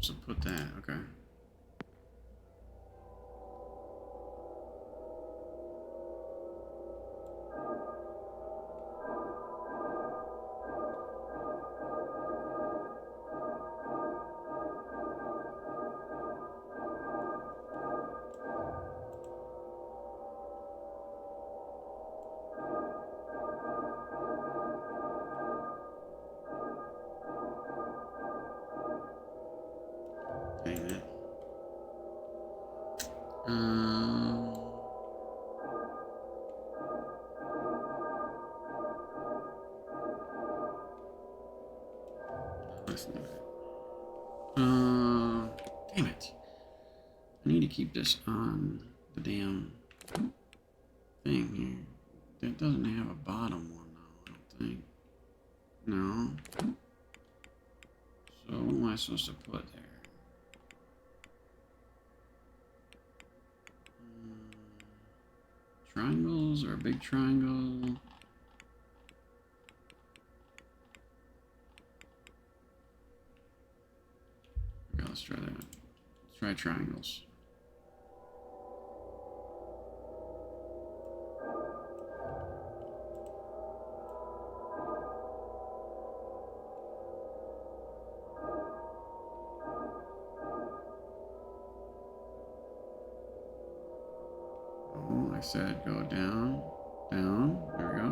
So put that, okay. Dang it. That's not it. Damn it. I need to keep this on the damn thing here. That doesn't have a bottom one though, I don't think. No. So what am I supposed to put there? Triangles or a big triangle? Okay, let's try that. Let's try triangles. I said, go down, down. There we go.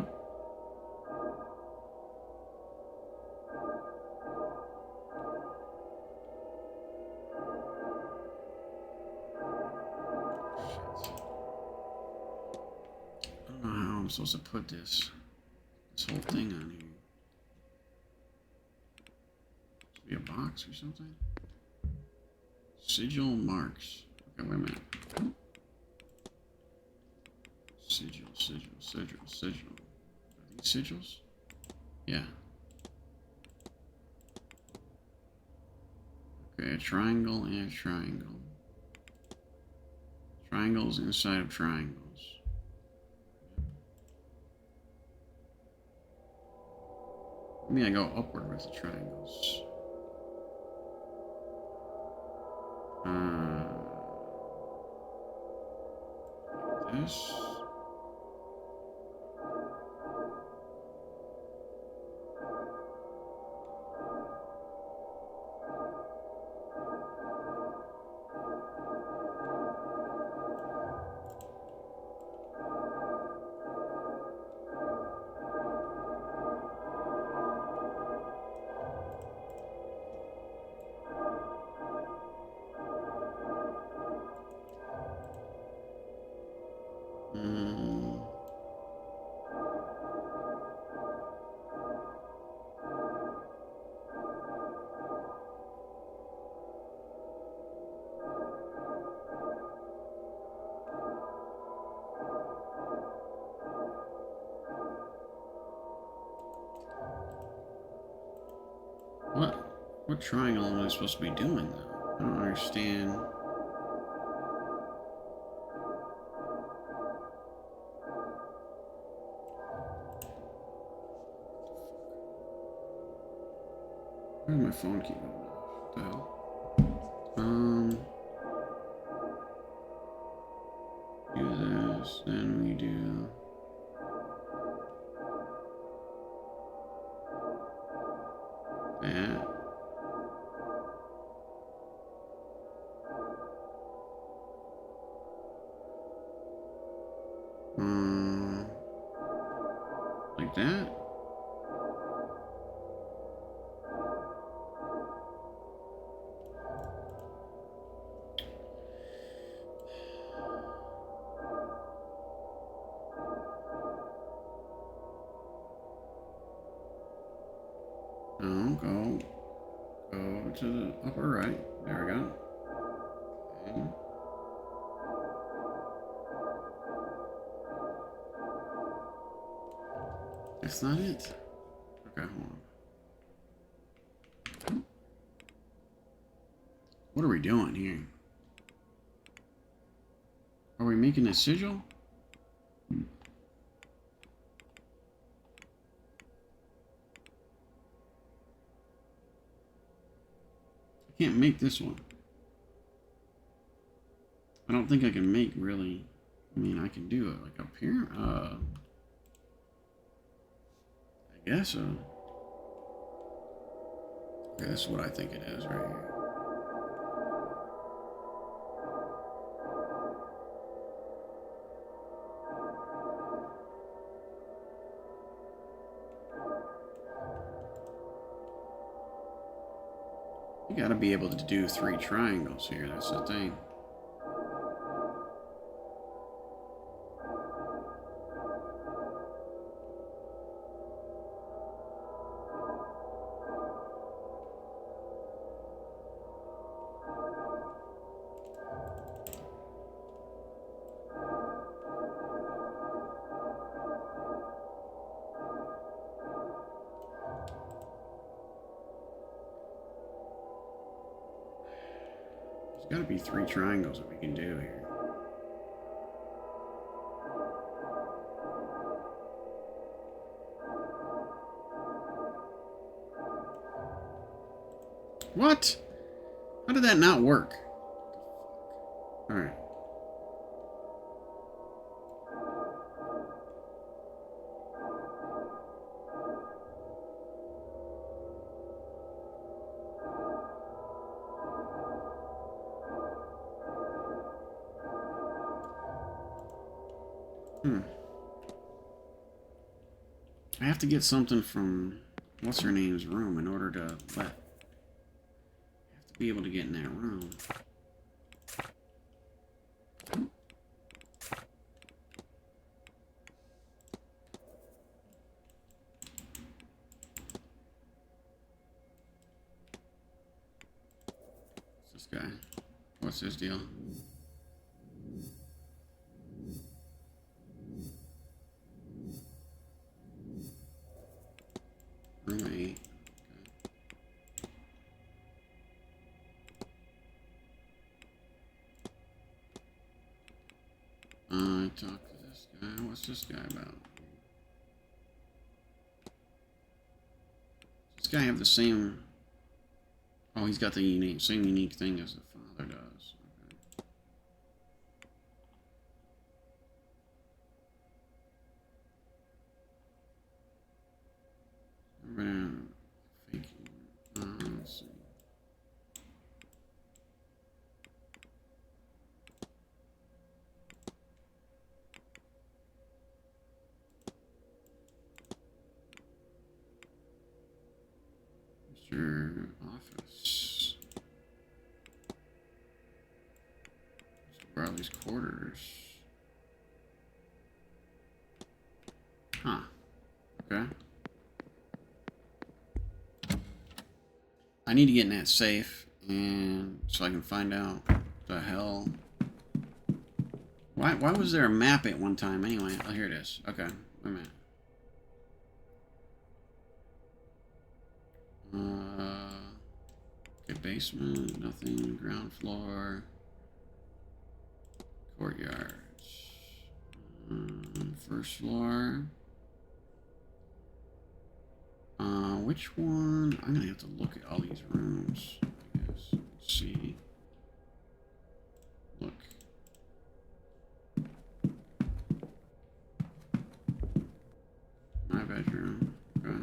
I don't know how I'm supposed to put this whole thing on here. Should be a box or something. Sigil marks. Okay, wait a minute. Sigil. Are these sigils? Yeah. Okay, a triangle and a triangle. Triangles inside of triangles. Maybe I go upward with the triangles. Like this. What triangle am I supposed to be doing though? I don't understand. Where did my phone keep going off? What the hell? Do this, then we do that. Like that. No, go to the upper right. There we go. Okay. That's not it. Okay, hold on. What are we doing here? Are we making a sigil? I can't make this one. I don't think I can make really. I mean, I can do it like up here. I guess so. Okay, this is what I think it is right here. You gotta be able to do 3 triangles here, that's the thing. There's gotta be 3 triangles that we can do here. What? How did that not work? Alright. Hmm. I have to get something from what's her name's room in order to let. I have to be able to get in that room. What's this guy? What's his deal? Room 8. Talk to this guy. What's this guy about? Does this guy have the same... Oh, he's got the same unique thing as the father does. Okay. Let's see. Mr. Office. Mr. Bradley's quarters. Huh. Okay. I need to get in that safe, and so I can find out the hell. Why was there a map at one time anyway? Oh, here it is. Okay, wait a minute. Okay, basement, nothing. Ground floor. Courtyards. First floor. Which one? I'm gonna have to look at all these rooms, I guess. Let's see. Look. My bedroom. Okay.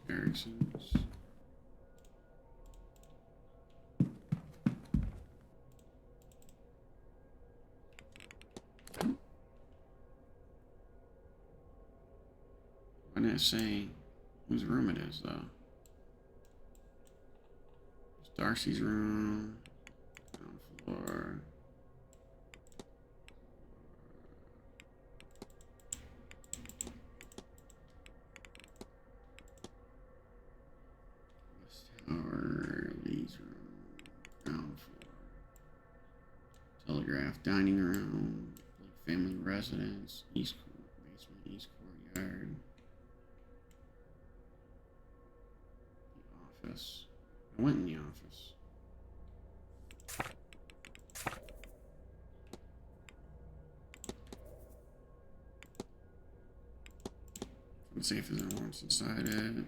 Erickson's. Why didn't it say whose room it is, though? It's Darcy's room. Ground floor. West Tower. Lee's room. Ground floor. Telegraph. Dining room. Family residence. East basement. East courtyard. Office. I went in the office. The safe is unwarranted inside it.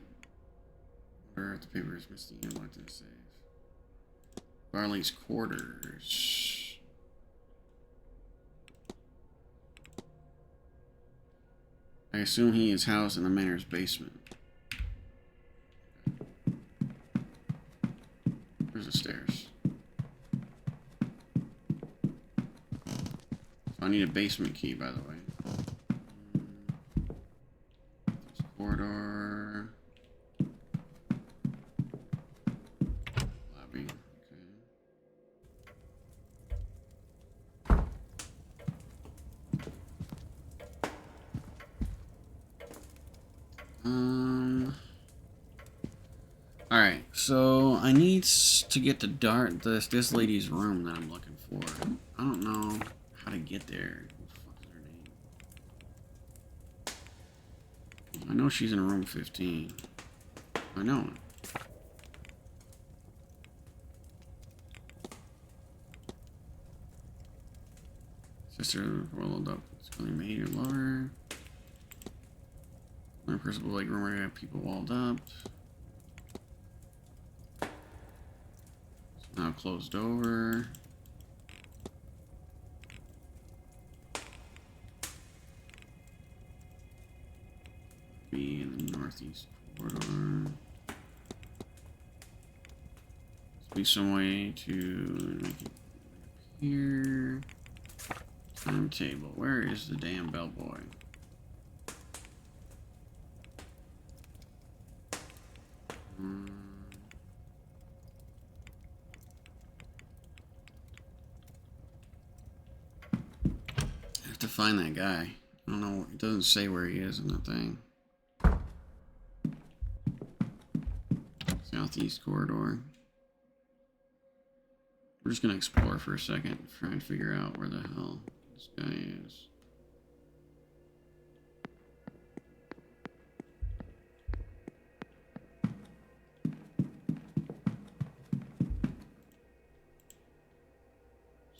Where the paper is missing and locked in the safe. Barley's quarters. I assume he is housed in the manor's basement. Where's the stairs? So I need a basement key, by the way. This corridor. Lobby. Okay. Alright, so I need to get to this lady's room that I'm looking for. I don't know how to get there. What the fuck is her name? I know she's in room 15. I know it. Sister rolled up. It's really made or lower. One person like room where you have people walled up. Now closed over. Be in the northeast corridor. Be some way to make it here. Timetable. Where is the damn bellboy? I have to find that guy. I don't know. It doesn't say where he is in the thing. Southeast corridor. We're just gonna explore for a second, try and figure out where the hell this guy is.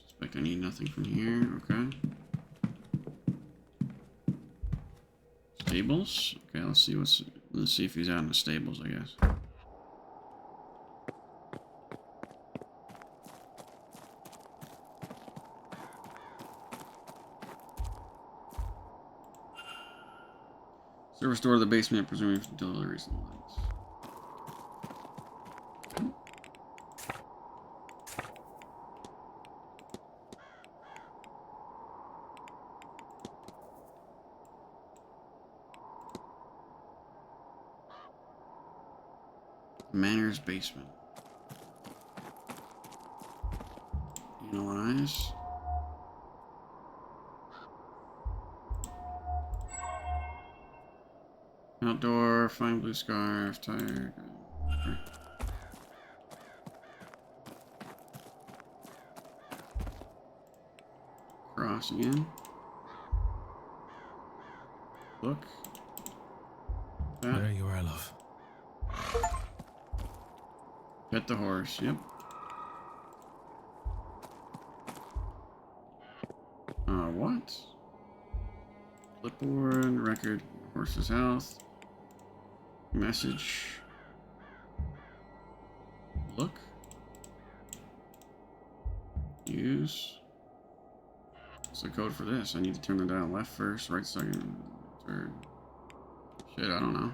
Suspect I need nothing from here. Okay. Stables. Okay, let's see if he's out in the stables, I guess. Service door to the basement, presumably for deliveries and lights. Manor's basement. Analyze. Outdoor, fine blue scarf, tired. Okay. Cross again. Look. That. There you are, love. Pet the horse, yep. What? Clipboard, record, horse's health. Message. Look. Use. What's the code for this? I need to turn the dial left first, right second, third. Shit, I don't know.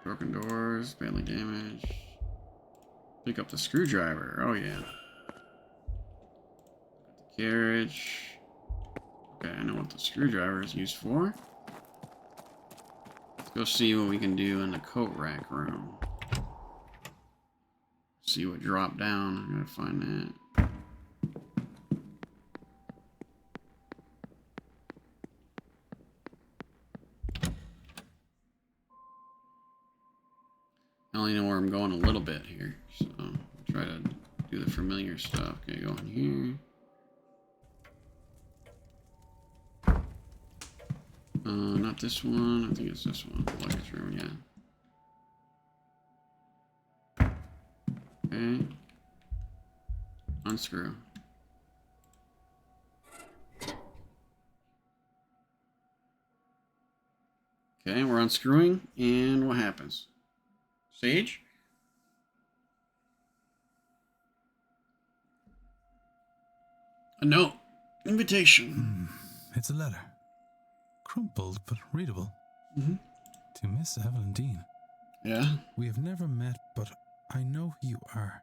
Broken doors, badly damaged. Pick up the screwdriver. Oh yeah. Got the carriage. Okay, I know what the screwdriver is used for. Let's go see what we can do in the coat rack room. See what dropped down. I'm gonna find that. I only know where I'm going a little bit here, so I'll try to do the familiar stuff. Okay, go in here. Not this one. I think it's this one. Luggage room, yeah. Okay. Unscrew. Okay, we're unscrewing, and what happens? Sage? A note. Invitation. It's a letter. Crumpled but readable. To Miss Evelyn Dean. Yeah? We have never met, but I know who you are.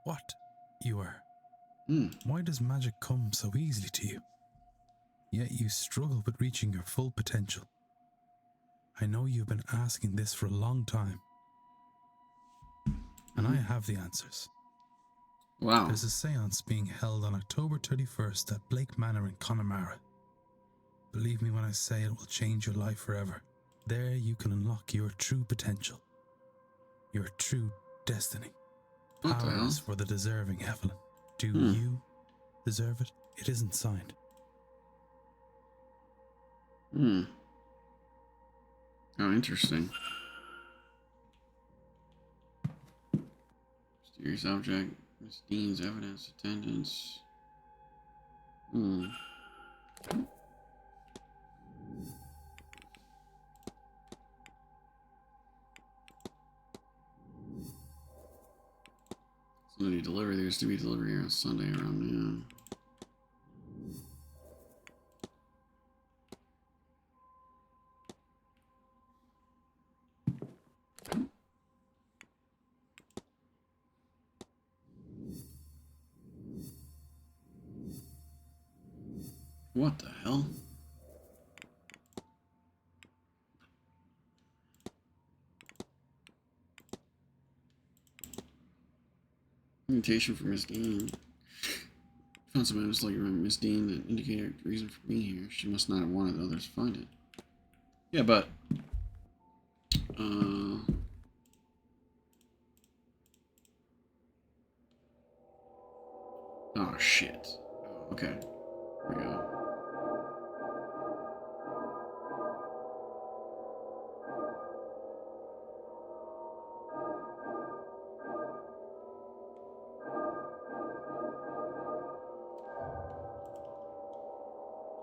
What you are. Why does magic come so easily to you? Yet you struggle with reaching your full potential. I know you've been asking this for a long time. And I have the answers. Wow. There's a seance being held on October 31st at Blake Manor in Connemara. Believe me when I say it will change your life forever. There you can unlock your true potential. Your true destiny. What the Power hell? is for the deserving, Evelyn. Do you deserve it? It isn't signed. Oh, interesting. Mysterious object. Miss Dean's evidence. Attendance. Somebody delivery. There used to be delivery on Sunday around noon. What the hell? Invitation for Miss Dean. Found some items like Miss Dean that indicate a reason for being here. She must not have wanted others to find it. Yeah, but oh shit. Oh, okay. Here we go.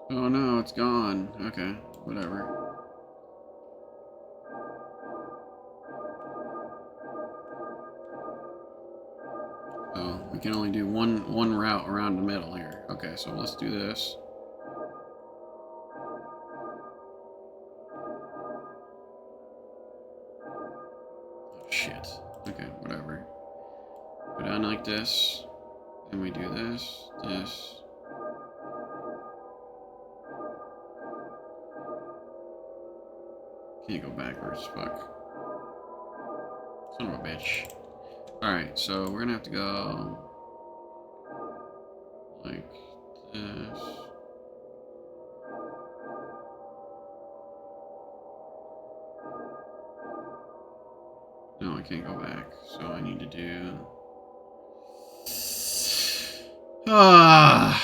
Oh no, it's gone. Okay, whatever. Oh, we can only do one route around the middle here. Okay, so let's do this. Oh, shit. Okay, whatever. Go down like this. Then we do this, this. Can't go backwards, fuck. Son of a bitch. Alright, so we're gonna have to go like this. No, I can't go back, so I need to do... Ah.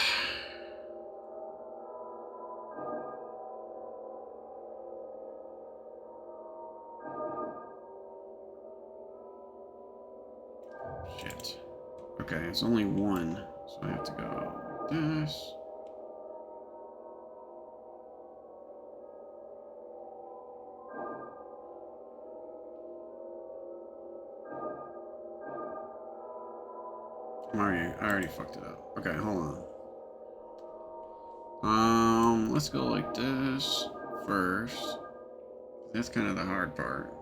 Shit. Okay, it's only one, so I have to go like this. I already fucked it up. Okay, hold on. Let's go like this first. That's kind of the hard part.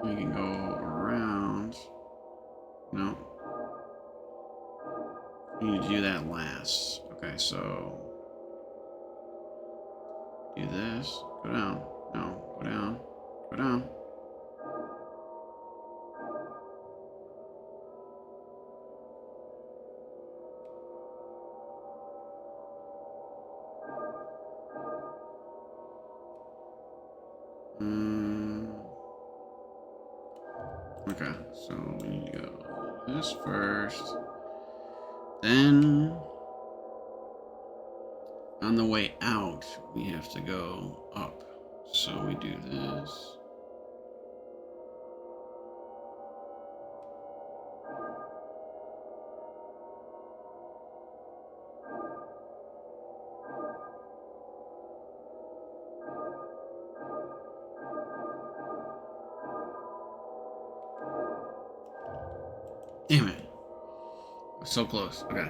We can go around. No. We need to do that last. Okay, so do this. Go down. No, go down. Go down. Okay, so we need to go this first. Then, on the way out, we have to go up. So we do this. Damn it. So close. Okay.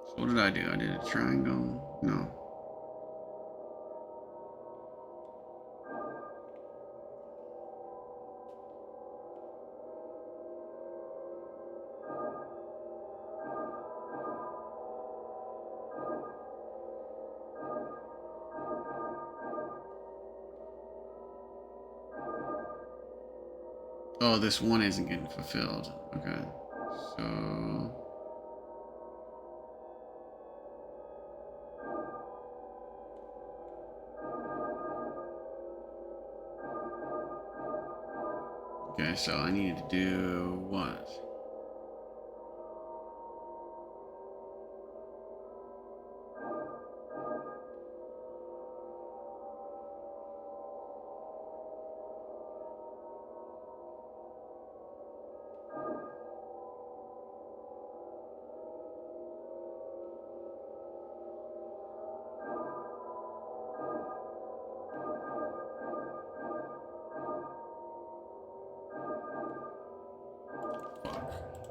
So what did I do? I did a triangle? No. Oh, this one isn't getting fulfilled. Okay. So... Okay, so I need to do what?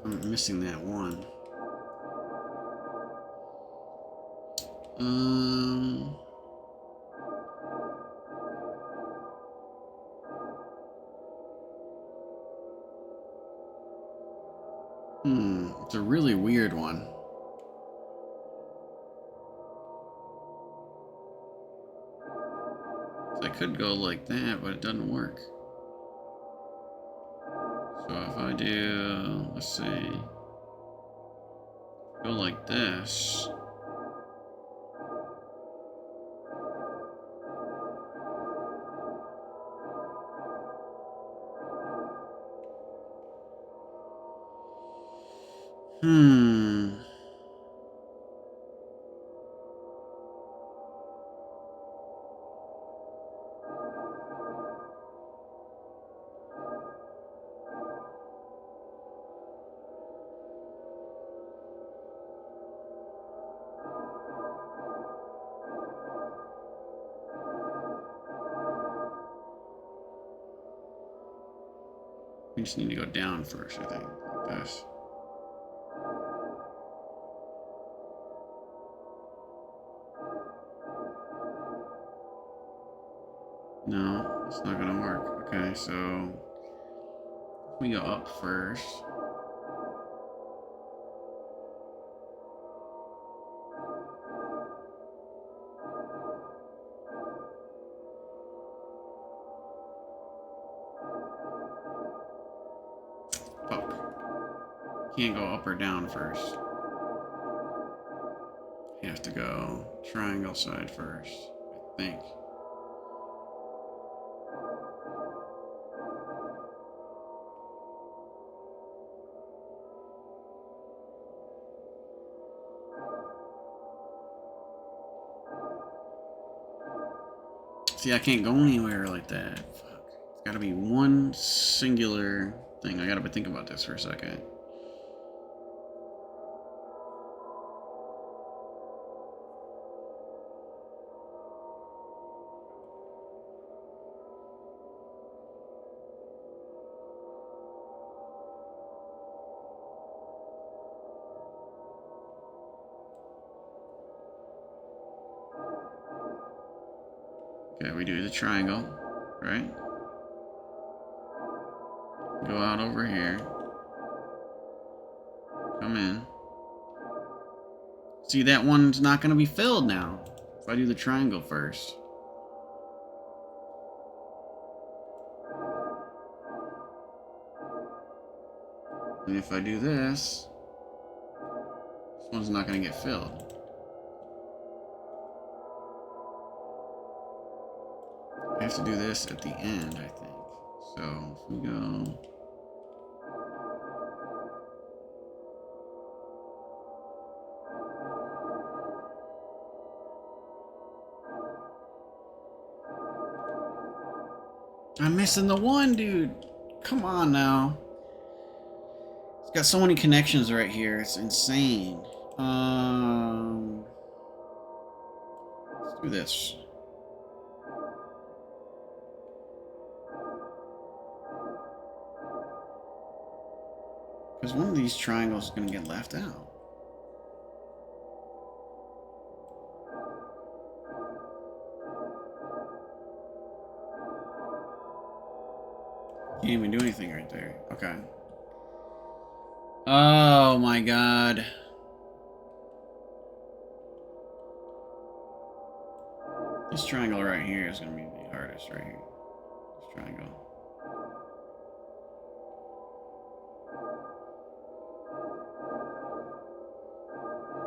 I'm missing that one. It's a really weird one. I could go like that, but it doesn't work. So if I do, let's see, go like this. We just need to go down first, I think, like this. No, it's not gonna work. Okay, so we go up first. Fuck. Can't go up or down first. You have to go triangle side first, I think. See, I can't go anywhere like that. Fuck. It's gotta be one singular thing. I gotta think about this for a second. Okay, we do the triangle, right? Go out over here. Come in. See, that one's not going to be filled now. If I do the triangle first. And if I do this one's not going to get filled. I have to do this at the end, I think. So if we go... I'm missing the one, dude. Come on now. It's got so many connections right here. It's insane. Let's do this. Because one of these triangles is going to get left out. Can't even do anything right there. Okay. Oh my god. This triangle right here is going to be the hardest right here. This triangle.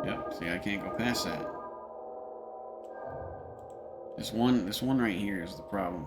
Yep, see, I can't go past that. This one right here is the problem.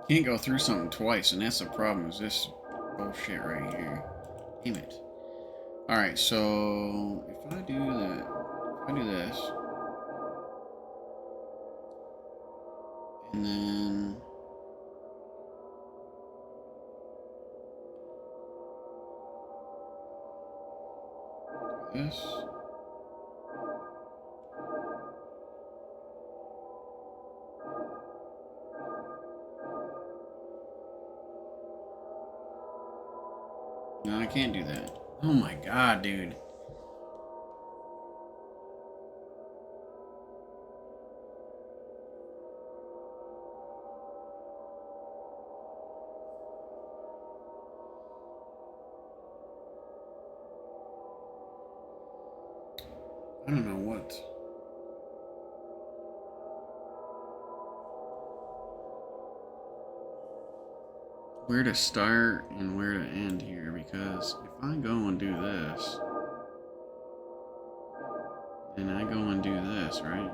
Can't go through something twice, and that's the problem, is this bullshit right here. Damn it. Alright, so if I do that, if I do this, and then This. No, I can't do that. Oh my god, dude. I don't know what. Where to start and where to end here, because if I go and do this, then I go and do this, right?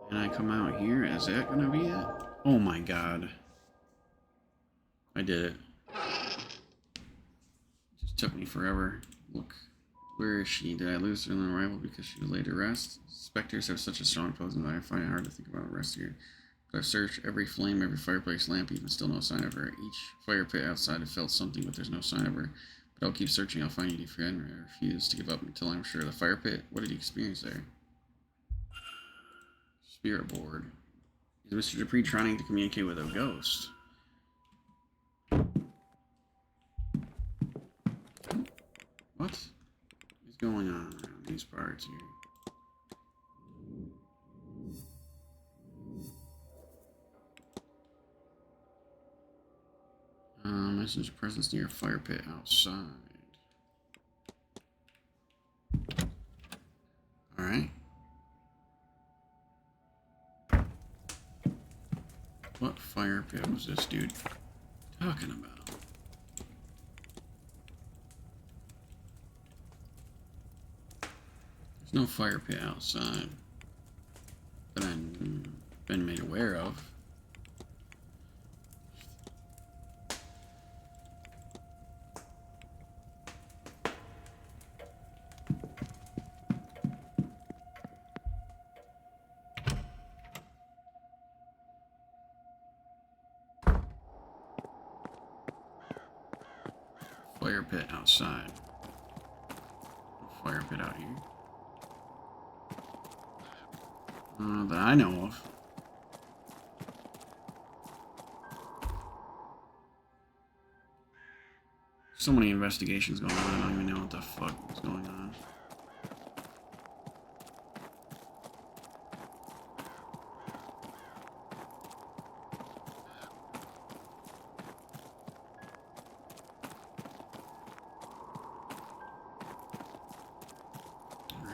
And I come out here, is that gonna be it? Oh my god. I did it. Just took me forever. Look. Where is she? Did I lose her in the rival because she was laid to rest? Spectres have such a strong presence that I find it hard to think about rest here. But I've searched every flame, every fireplace lamp, even still no sign of her. Each fire pit outside have felt something, but there's no sign of her. But I'll keep searching, I'll find you, friend. I refuse to give up until I'm sure. The fire pit? What did he experience there? Spirit board. Is Mr. Dupree trying to communicate with a ghost? What is going on around these parts here? Messenger presence near fire pit outside. Alright. What fire pit was this dude talking about? There's no fire pit outside that I've been made aware of. Fire pit outside. Fire pit out here. That I know of. So many investigations going on, I don't even know what the fuck is going on.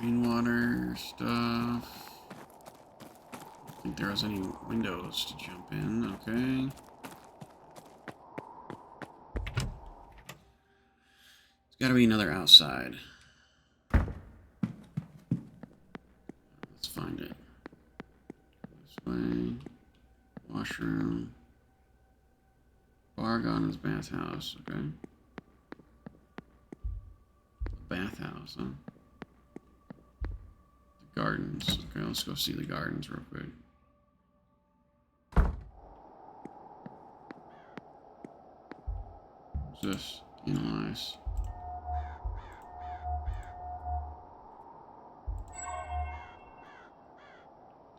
Rainwater stuff. I think there was any windows to jump in, okay. There's gotta be another outside. Let's find it. This way. Washroom. Bar gardens, bathhouse, okay. Bathhouse, huh? The gardens. Okay, let's go see the gardens real quick. What's this? Analyze.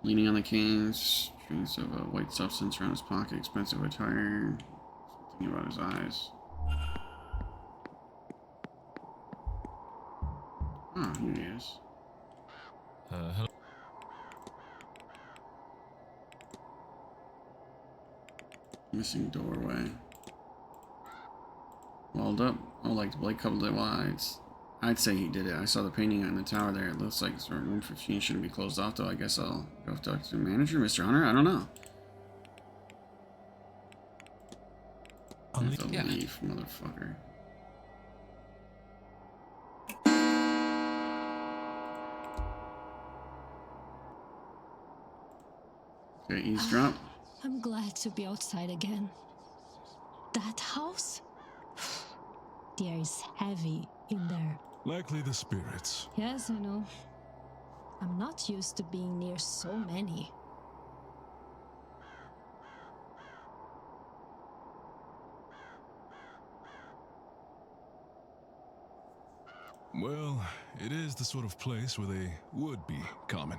Leaning on the canes, trace of a white substance around his pocket, expensive attire, something about his eyes. Oh, here he is. Hello. Missing doorway. Walled up. Oh, like the Blake coupled it wide. I'd say he did it. I saw the painting on the tower there. It looks like room 15 shouldn't be closed off, though. I guess I'll go talk to the manager, Mr. Hunter. I don't know. I have to leave, motherfucker. Okay, eavesdrop. I'm glad to be outside again. That house? The air is heavy in there. Likely the spirits. Yes, I know. I'm not used to being near so many. Well, it is the sort of place where they would be common.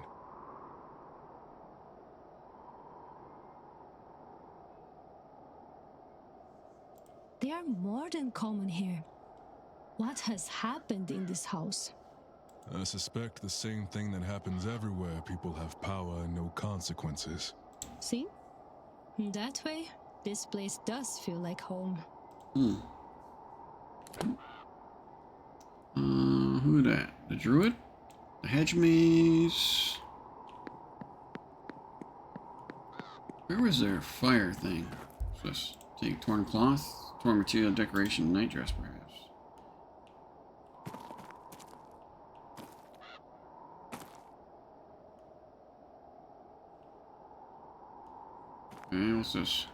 They are more than common here. What has happened in this house? I suspect the same thing that happens everywhere people have power and no consequences. See? In that way, this place does feel like home. Who that? The druid? The hedge maze? Where was their fire thing? Just take torn cloth, torn material, decoration, night dress, perhaps. Okay, what's this?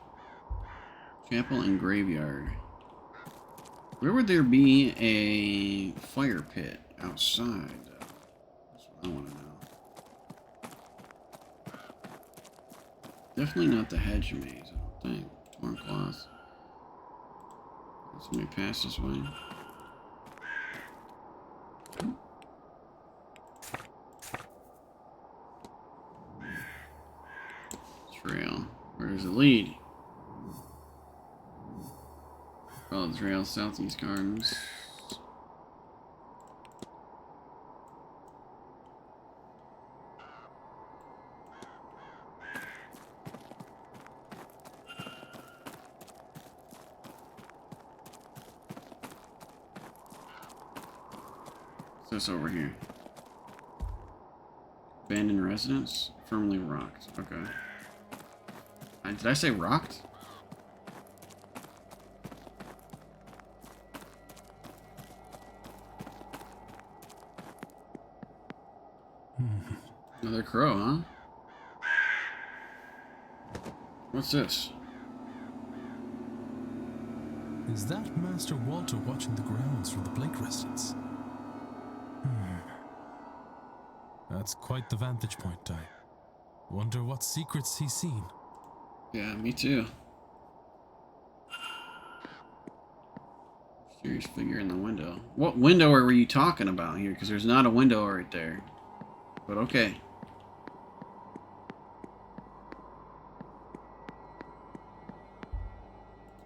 Chapel and graveyard. Where would there be a fire pit outside? That's what I want to know. Definitely not the hedge maze, I don't think. Torn cloth. Somebody pass this way. Trail. Where does it lead? Follow the trail, southeast gardens. What's this over here? Abandoned residence? Firmly rocked. Okay. Did I say rocked? Another crow, huh? What's this? Is that Master Walter watching the grounds from the Blake residence? That's quite the vantage point, I wonder what secrets he's seen. Yeah, me too. Mysterious figure in the window. What window were you talking about here? Because there's not a window right there. But okay.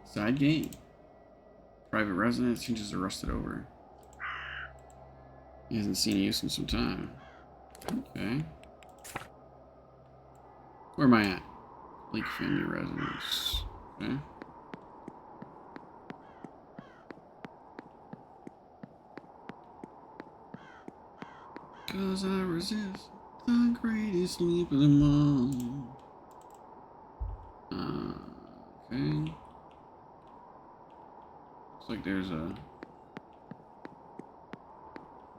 Side gate. Private residence. Hinges are rusted over. He hasn't seen use in some time. Okay. Where am I at? Lake family residence. Okay. Cause I resist the greatest leap of them all. Okay. Looks like there's a...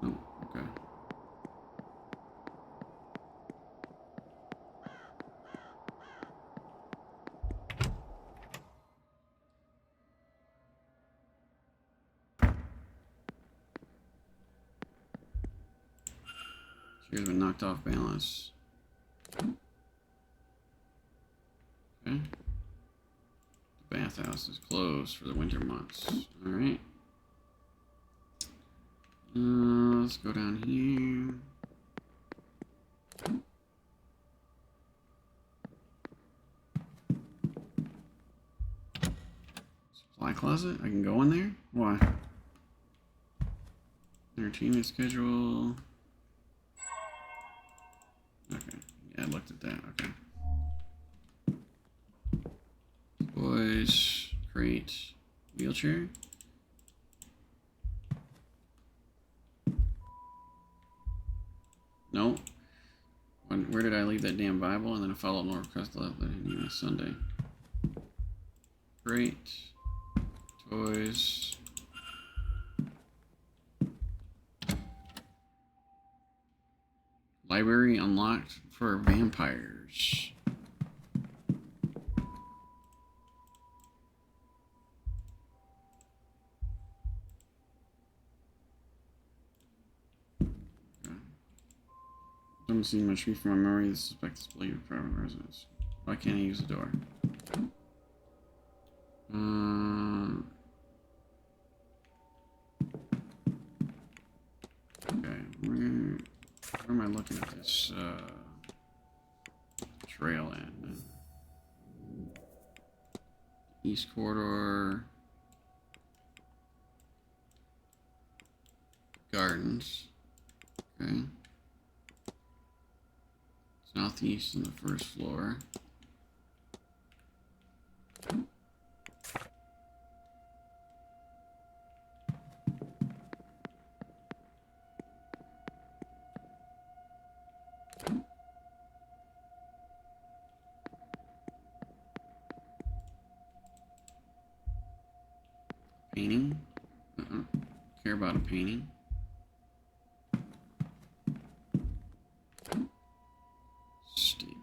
Oh, okay. Chair's been knocked off balance. Okay. The bathhouse is closed for the winter months. Alright. Let's go down here. Supply closet? I can go in there? Why? Entertainment schedule. Okay. Yeah, I looked at that. Okay. Boys, crate, wheelchair. No. Where did I leave that damn Bible? And then I followed more request left that on Sunday. Crate, toys. Library unlocked for vampires. Doesn't seem much to me from my memory. The suspect is believed private residence. Why can't I use the door? Where am I looking at this trail at? East corridor. Gardens. Okay. Southeast on the first floor. Painting? Care about a painting? Stables.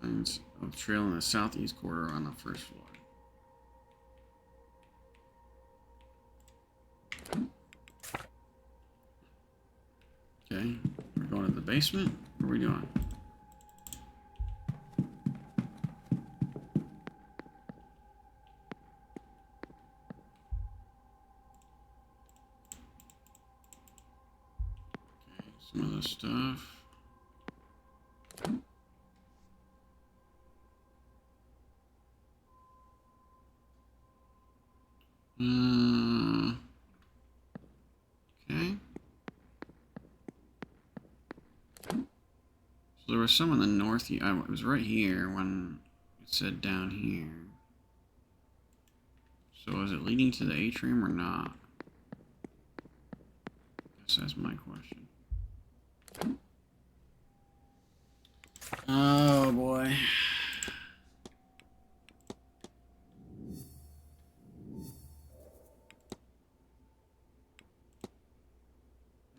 Signs of trail in the southeast corridor on the first floor. Okay, we're going to the basement. What are we doing? Okay, some of the stuff. Okay. So there was some in the north. It was right here when it said down here. So is it leading to the atrium or not? I guess that's my question. Oh boy.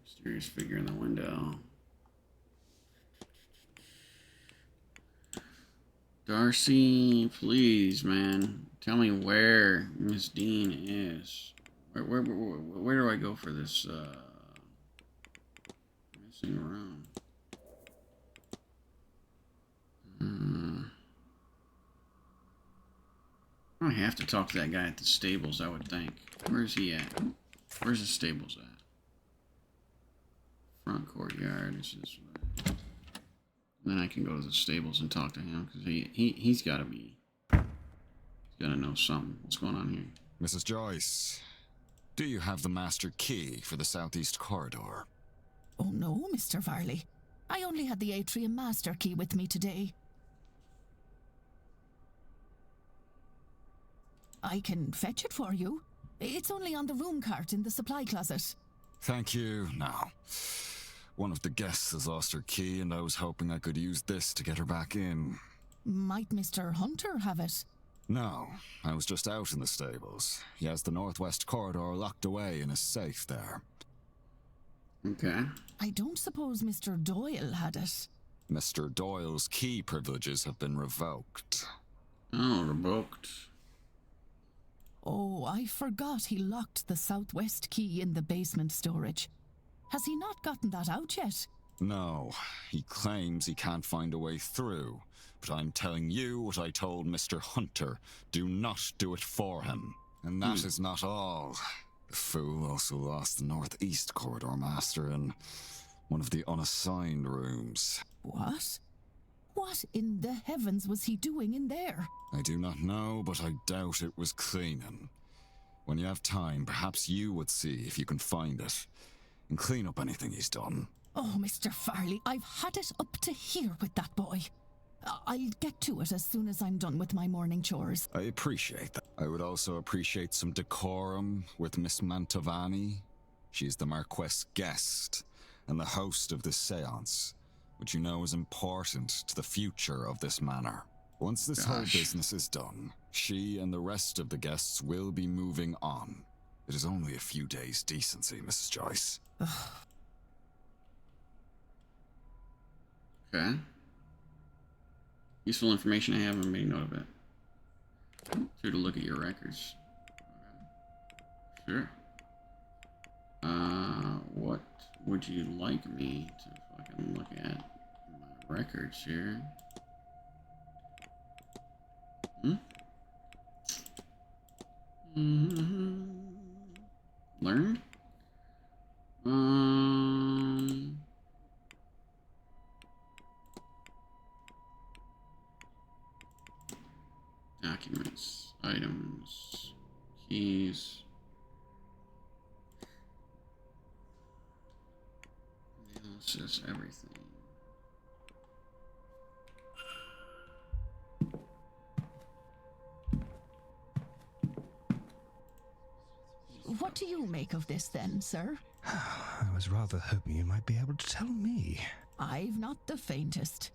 Mysterious figure in the window. Darcy, please, man, tell me where Miss Dean is. Where do I go for this missing room? I have to talk to that guy at the stables, I would think. Where's he at? Where's the stables at? Front courtyard is this way. And then I can go to the stables and talk to him because he's got to be. He's got to know something. What's going on here? Mrs. Joyce, do you have the master key for the southeast corridor? Oh no, Mr. Varley. I only had the atrium master key with me today. I can fetch it for you. It's only on the room cart in the supply closet. Thank you. Now, one of the guests has lost her key, and I was hoping I could use this to get her back in. Might Mr. Hunter have it? No, I was just out in the stables. He has the northwest corridor locked away in a safe there. Okay. I don't suppose Mr. Doyle had it. Mr. Doyle's key privileges have been revoked. Oh, revoked. Oh, I forgot he locked the southwest key in the basement storage. Has he not gotten that out yet? No, he claims he can't find a way through. But I'm telling you what I told Mr. Hunter. Do not do it for him. And that is not all. The fool also lost the northeast corridor master in one of the unassigned rooms. What? What in the heavens was he doing in there? I do not know, but I doubt it was cleaning. When you have time, perhaps you would see if you can find it and clean up anything he's done. Oh, Mr. Farley, I've had it up to here with that boy. I'll get to it as soon as I'm done with my morning chores. I appreciate that. I would also appreciate some decorum with Miss Mantovani. She's the Marquess' guest and the host of this seance, which you know is important to the future of this manor. Once this whole business is done, she and the rest of the guests will be moving on. It is only a few days' decency, Mrs. Joyce. Okay. Useful information I haven't made note of it. Here to look at your records. Sure. What would you like me to fucking look at my records here? Learn? Documents, items, keys. Analysis, everything. What do you make of this then, sir? I was rather hoping you might be able to tell me. I've not the faintest.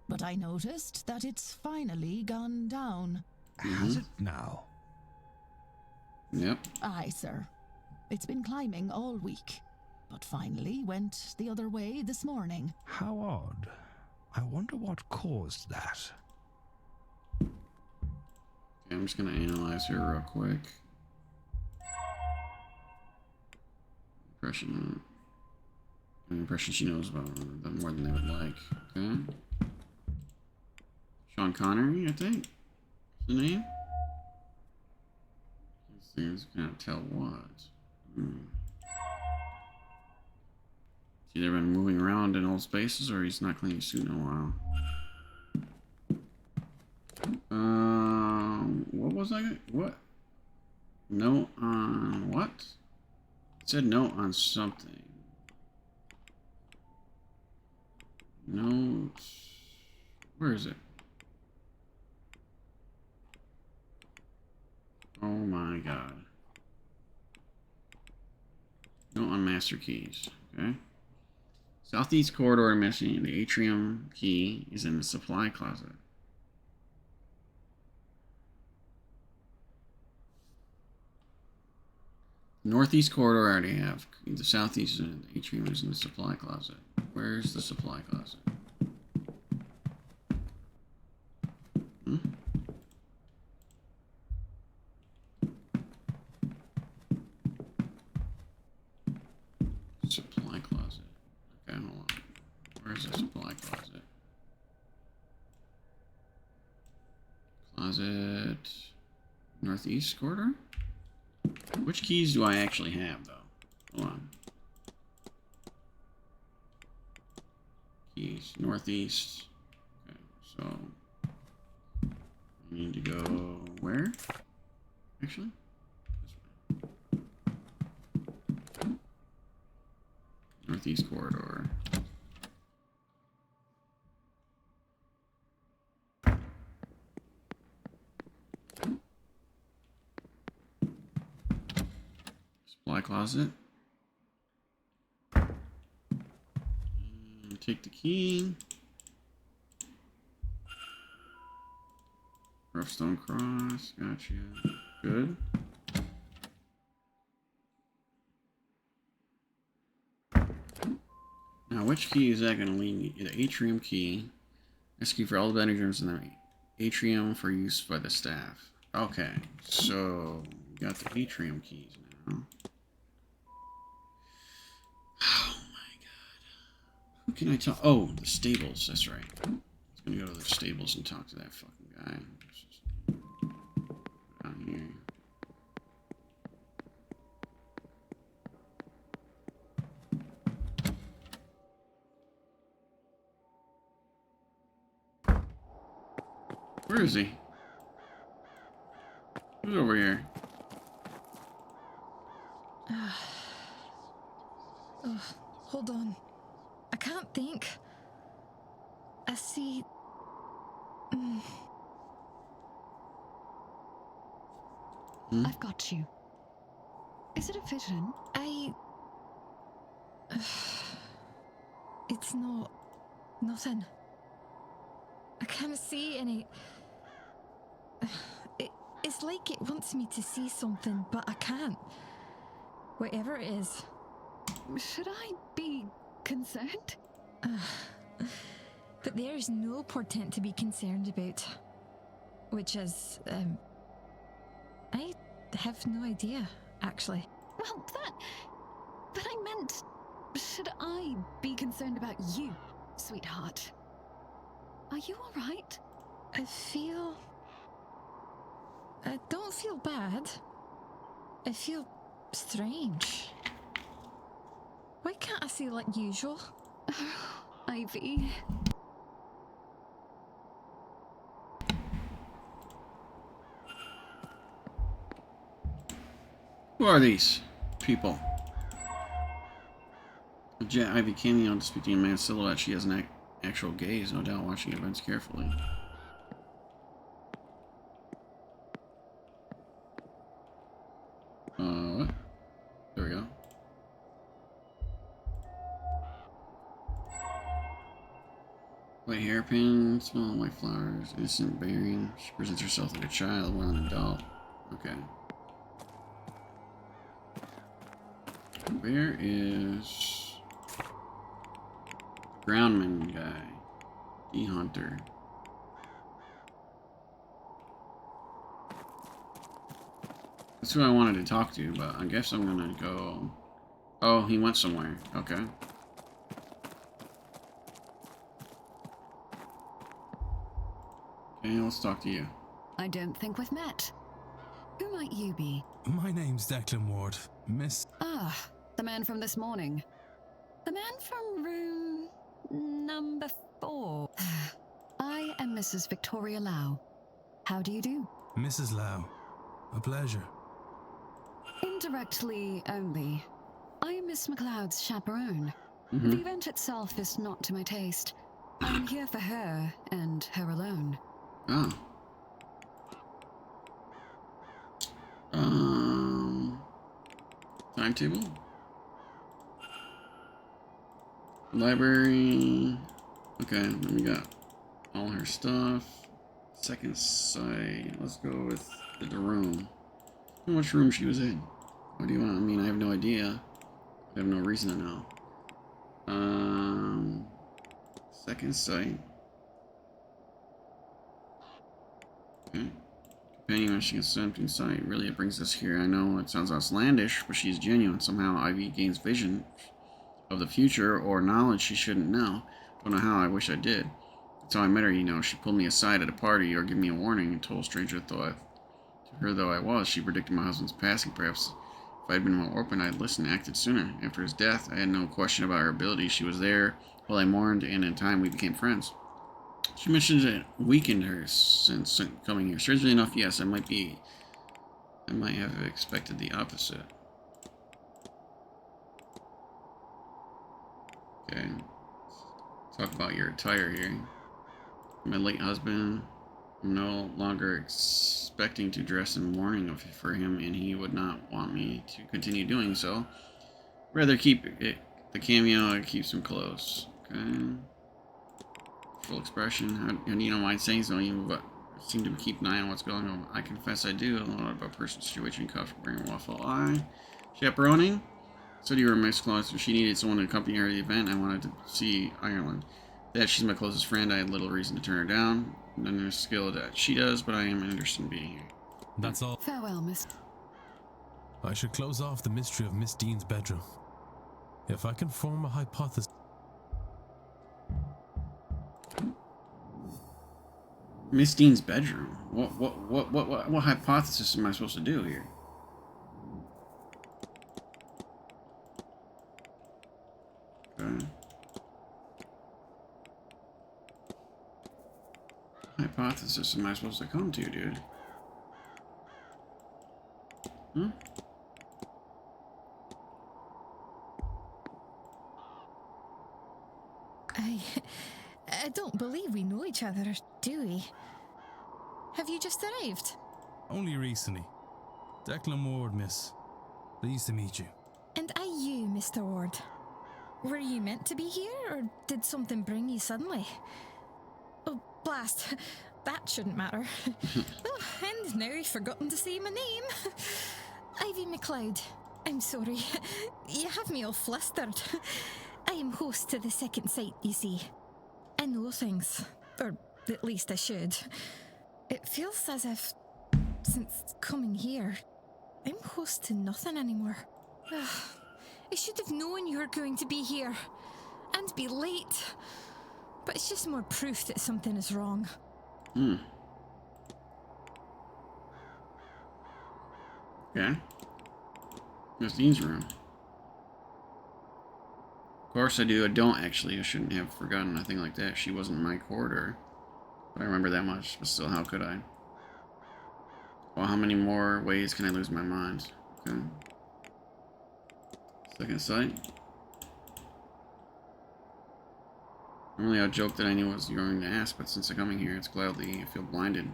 But I noticed that it's finally gone down. Has it now? Yep. Aye, sir. It's been climbing all week, but finally went the other way this morning. How odd. I wonder what caused that. Okay, I'm just gonna analyze her real quick. Impression she knows about them more than they would like. Okay. Sean Connery, I think. The name? These things can't tell what. He's either been moving around in old spaces or he's not cleaned his suit in a while. What was I? What? Note on what? It said note on something. Note. Where is it? Oh my god. Note on master keys. Okay. Southeast corridor missing. The atrium key is in the supply closet. Northeast corridor I already have. The southeast and the atrium is in the supply closet. Where's the supply closet? Supply closet. Okay, hold on. Where's the supply closet? Closet. Northeast corridor? Which keys do I actually have, though? Hold on. Keys. Northeast. Okay, so... I need to go... where? Actually? This way. Northeast corridor. Supply closet. And take the key. Rough stone cross. Gotcha. Good. Now, which key is that going to lead me? The atrium key. This key for all the bedrooms in the atrium for use by the staff. Okay, so we got the atrium keys now. Oh my god. Who can I talk? Oh, the stables. That's right. I was going to go to the stables and talk to that fucking guy. Down here. Where is he? Who's over here? Hold on. I can't think. I see... I've got you. Is it a vision? It's not... nothing. I can't see any... It's like it wants me to see something, but I can't. Whatever it is. Should I be concerned? But there is no portent to be concerned about. Which is... I have no idea. actually. Well, but I meant, should I be concerned about you, sweetheart? Are you all right? I don't feel bad. I feel strange. Why can't I see like usual? Ivy. Who are these people? Jet Ivy cameo depicting a man's silhouette. She has an actual gaze, no doubt, watching events carefully. What? There we go. White hairpin, small white flowers, innocent bearing. She presents herself like a child, while an adult. Okay. Where is Groundman guy? E-Hunter. That's who I wanted to talk to, but I guess I'm gonna go... Oh, he went somewhere. Okay. Okay, let's talk to you. I don't think we've met. Who might you be? My name's Declan Ward, Miss... Ah, the man from this morning. The man from room... number 4. I am Mrs. Victoria Lau. How do you do? Mrs. Lau. A pleasure. Indirectly only. I am Miss McLeod's chaperone. Mm-hmm. The event itself is not to my taste. I'm here for her, and her alone. Oh. Timetable? Library. Okay, then we got all her stuff. Second site. Let's go with the room. How much room she was in? What do you want? I mean, I have no idea. I have no reason to know. Second site. Okay. Companion when she gets empty sight. Really, it brings us here. I know it sounds outlandish, but she's genuine. Somehow Ivy gains vision of the future or knowledge she shouldn't know. Don't know how. I wish I did. That's how I met her, you know. She pulled me aside at a party or gave me a warning and told a stranger to her though I was. She predicted my husband's passing. Perhaps if I had been more open, I'd listened and acted sooner. After his death, I had no question about her ability. She was there while I mourned, and in time we became friends. She mentioned it weakened her since coming here. Strangely enough, yes, I might have expected the opposite. Okay. Talk about your attire here. My late husband. I'm no longer expecting to dress in mourning for him, and he would not want me to continue doing so. Rather keep it the cameo and keep some clothes. Okay. Full expression. How do you know mind saying so? You but seem to keep an eye on what's going on. I confess I do. I don't know about personal situation. Cuff, bring waffle eye. Chaperoning. Said you were Miss Claus, and she needed someone to accompany her to the event. I wanted to see Ireland. That she's my closest friend. I had little reason to turn her down. None of the skill that she does, but I am interested in being here. That's all. Farewell, Miss. I should close off the mystery of Miss Dean's bedroom. If I can form a hypothesis... Miss Dean's bedroom? What hypothesis am I supposed to do here? Okay. Hypothesis am I supposed to come to, dude? Hmm? I don't believe we know each other, do we? Have you just arrived? Only recently. Declan Ward, miss. Pleased to meet you. And are you, Mr. Ward? Were you meant to be here, or did something bring you suddenly? Oh, blast. That shouldn't matter. Oh, and now I've forgotten to say my name. Ivy McLeod. I'm sorry. You have me all flustered. I am host to the second site, you see. I know things. Or at least I should. It feels as if, since coming here, I'm close to nothing anymore. I should have known you were going to be here. And be late. But it's just more proof that something is wrong. Okay. Miss Dean's room. Of course I do. I don't actually. I shouldn't have forgotten a thing like that. She wasn't in my corridor. But I remember that much. But still, how could I? Well, how many more ways can I lose my mind? Okay. Second sight. Normally I'd joke that I knew what was going to ask, but since I'm coming here, it's gladly I feel blinded.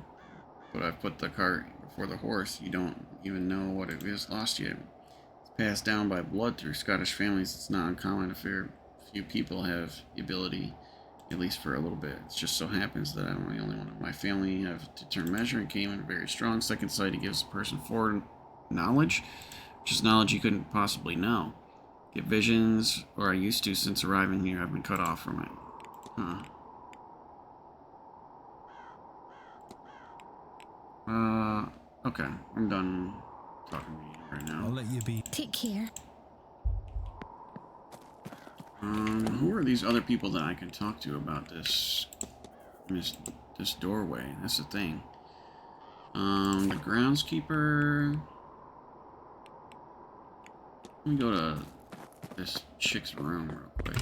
But I've put the cart before the horse. You don't even know what it is lost yet. It's passed down by blood through Scottish families. It's not uncommon to fear few people have the ability, at least for a little bit. It just so happens that I'm the only one of my family have to turn measure and came in very strong. Second sight, it gives a person forward knowledge, which is knowledge you couldn't possibly know. Get visions, or I used to since arriving here. I've been cut off from it. Huh. Okay. I'm done talking to you right now. I'll let you be. Take care. Who are these other people that I can talk to about this doorway? That's the thing. The groundskeeper. Let me go to this chick's room real quick.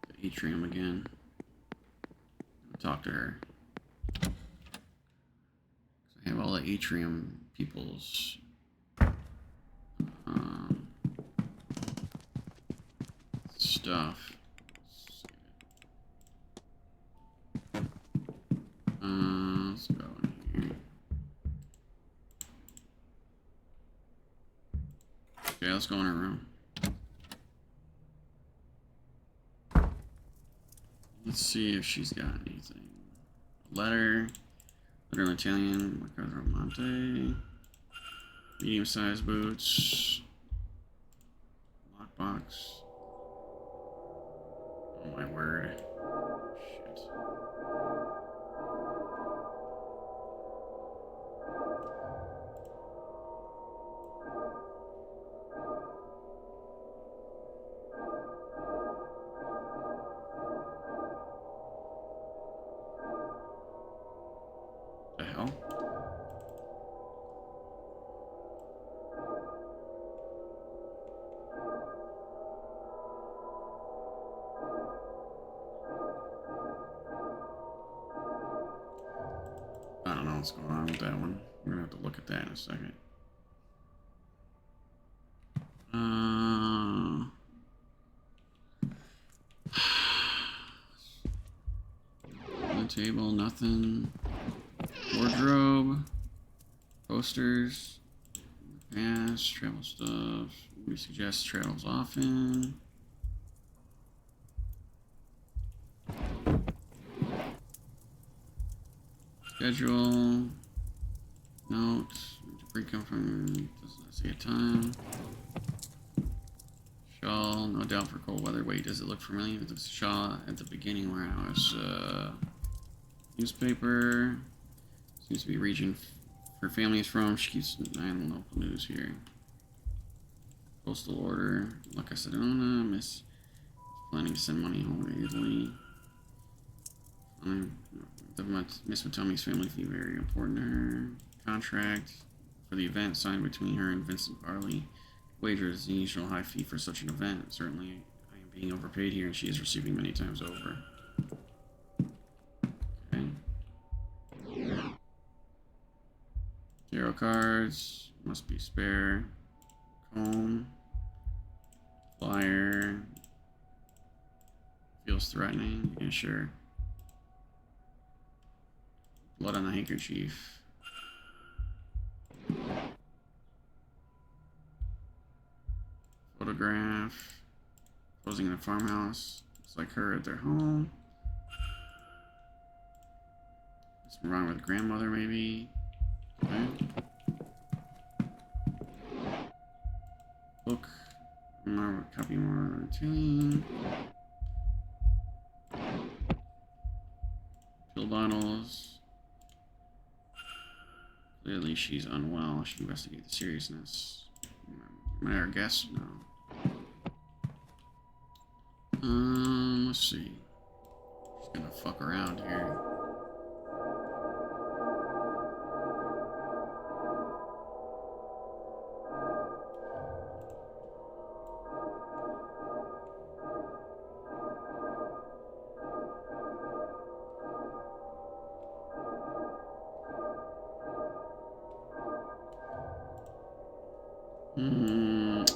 The atrium again. Talk to her. I have all the atrium people's stuff. Let's go in here. Okay, let's go in her room. Let's see if she's got anything. Letter in Italian, Mercato Monte. Medium-sized boots. Lockbox. Oh my word. Shit. The hell? I don't know what's going on with that one. We're gonna have to look at that in a second. On the table, nothing. Wardrobe, posters, pass, travel stuff. We suggest travels often. Schedule, note, debris come from, doesn't see a time. Shawl, no doubt for cold weather. Wait, does it look familiar? It looks shawl at the beginning where I was, newspaper. Seems to be region her family is from. She keeps an eye on the local news here. Postal order. Like I said, Miss planning to send money home to Italy. Miss Matomi's family fee very important to her. Contract for the event signed between her and Vincent Barley. Wager is the usual high fee for such an event. Certainly, I am being overpaid here, and she is receiving many times over. Okay. Tarot cards. Must be spare. Comb. Flyer. Feels threatening. Yeah, sure. Blood on the handkerchief. Photograph. Posing in a farmhouse. It's like her at their home. Something wrong with grandmother, maybe. Okay. Book. More, copy more routine. Pill bottles. Clearly she's unwell. I should investigate the seriousness. Am I our guest? No. Let's see. Just gonna fuck around here.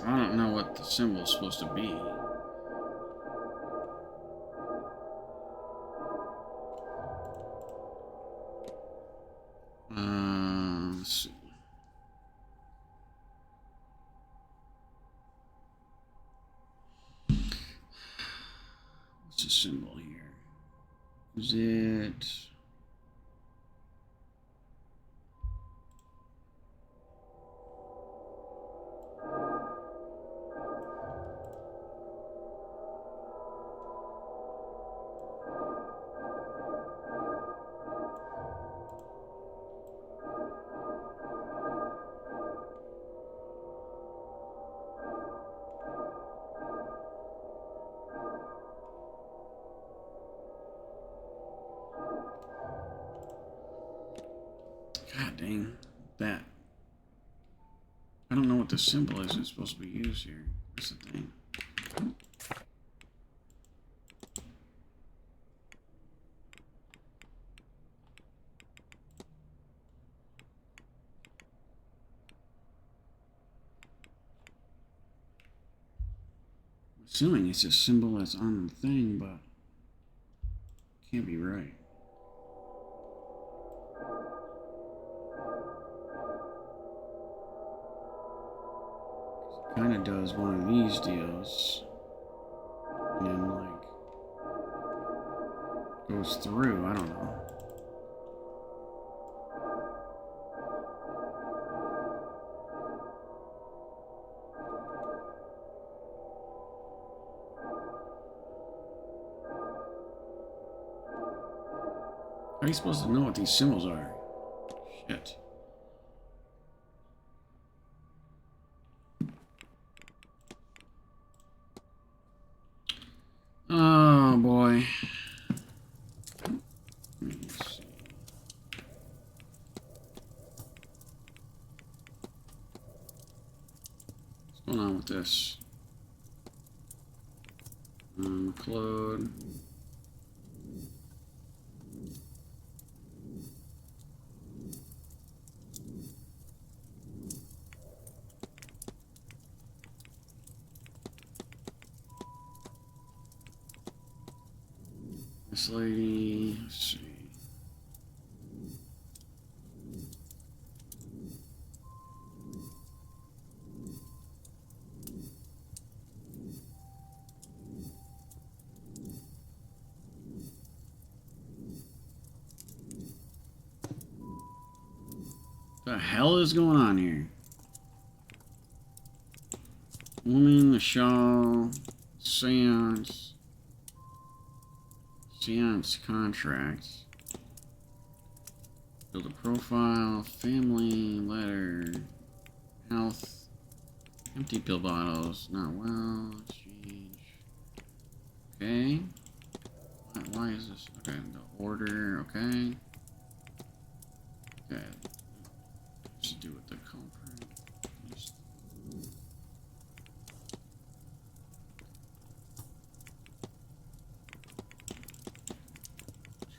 I don't know what the symbol's supposed to be. Let's see. What's the symbol here? Is it... God dang, that. I don't know what the symbol is it's supposed to be used here. What's the thing? I'm assuming it's a symbol that's on the thing, but can't be right. Kind of does one of these deals and then like goes through. I don't know. How are you supposed to know what these symbols are? Shit. Oh boy. What's going on with this? Claude. This lady, let's see. What the hell is going on here? Woman, the shawl, seance. Seance contracts. Build a profile, family, letter, health, empty pill bottles, not well, exchange. Okay. Why is this? Okay, the order, okay. Okay. Let's do with the culprit.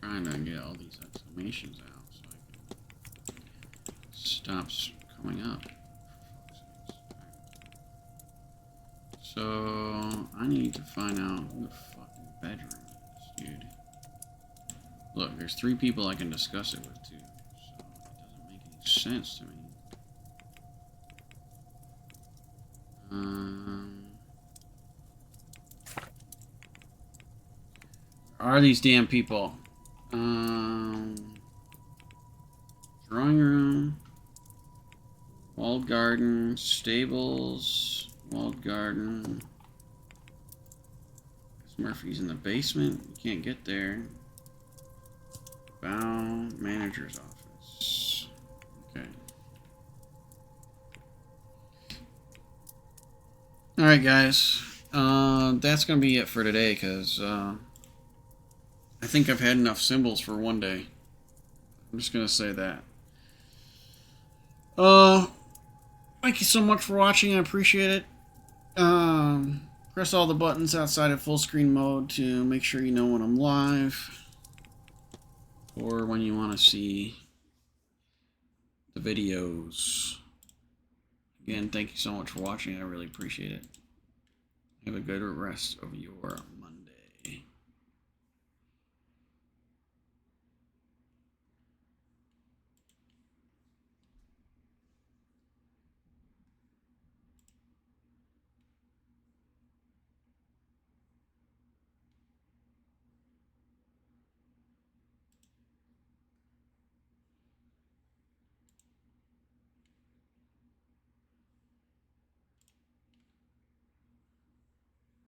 Trying to get all these exclamations out so I can stop coming up. So I need to find out who the fucking bedroom is, dude. Look, there's 3 people I can discuss it with too, so it doesn't make any sense to me. Are these damn people? Drawing room, walled garden, stables, walled garden. Murphy's in the basement. You can't get there. Bow manager's office. Okay. Alright, guys. That's going to be it for today, because I think I've had enough symbols for one day. I'm just going to say that. Thank you so much for watching. I appreciate it. Press all the buttons outside of full screen mode to make sure you know when I'm live. Or when you want to see the videos. Again, thank you so much for watching. I really appreciate it. Have a good rest of your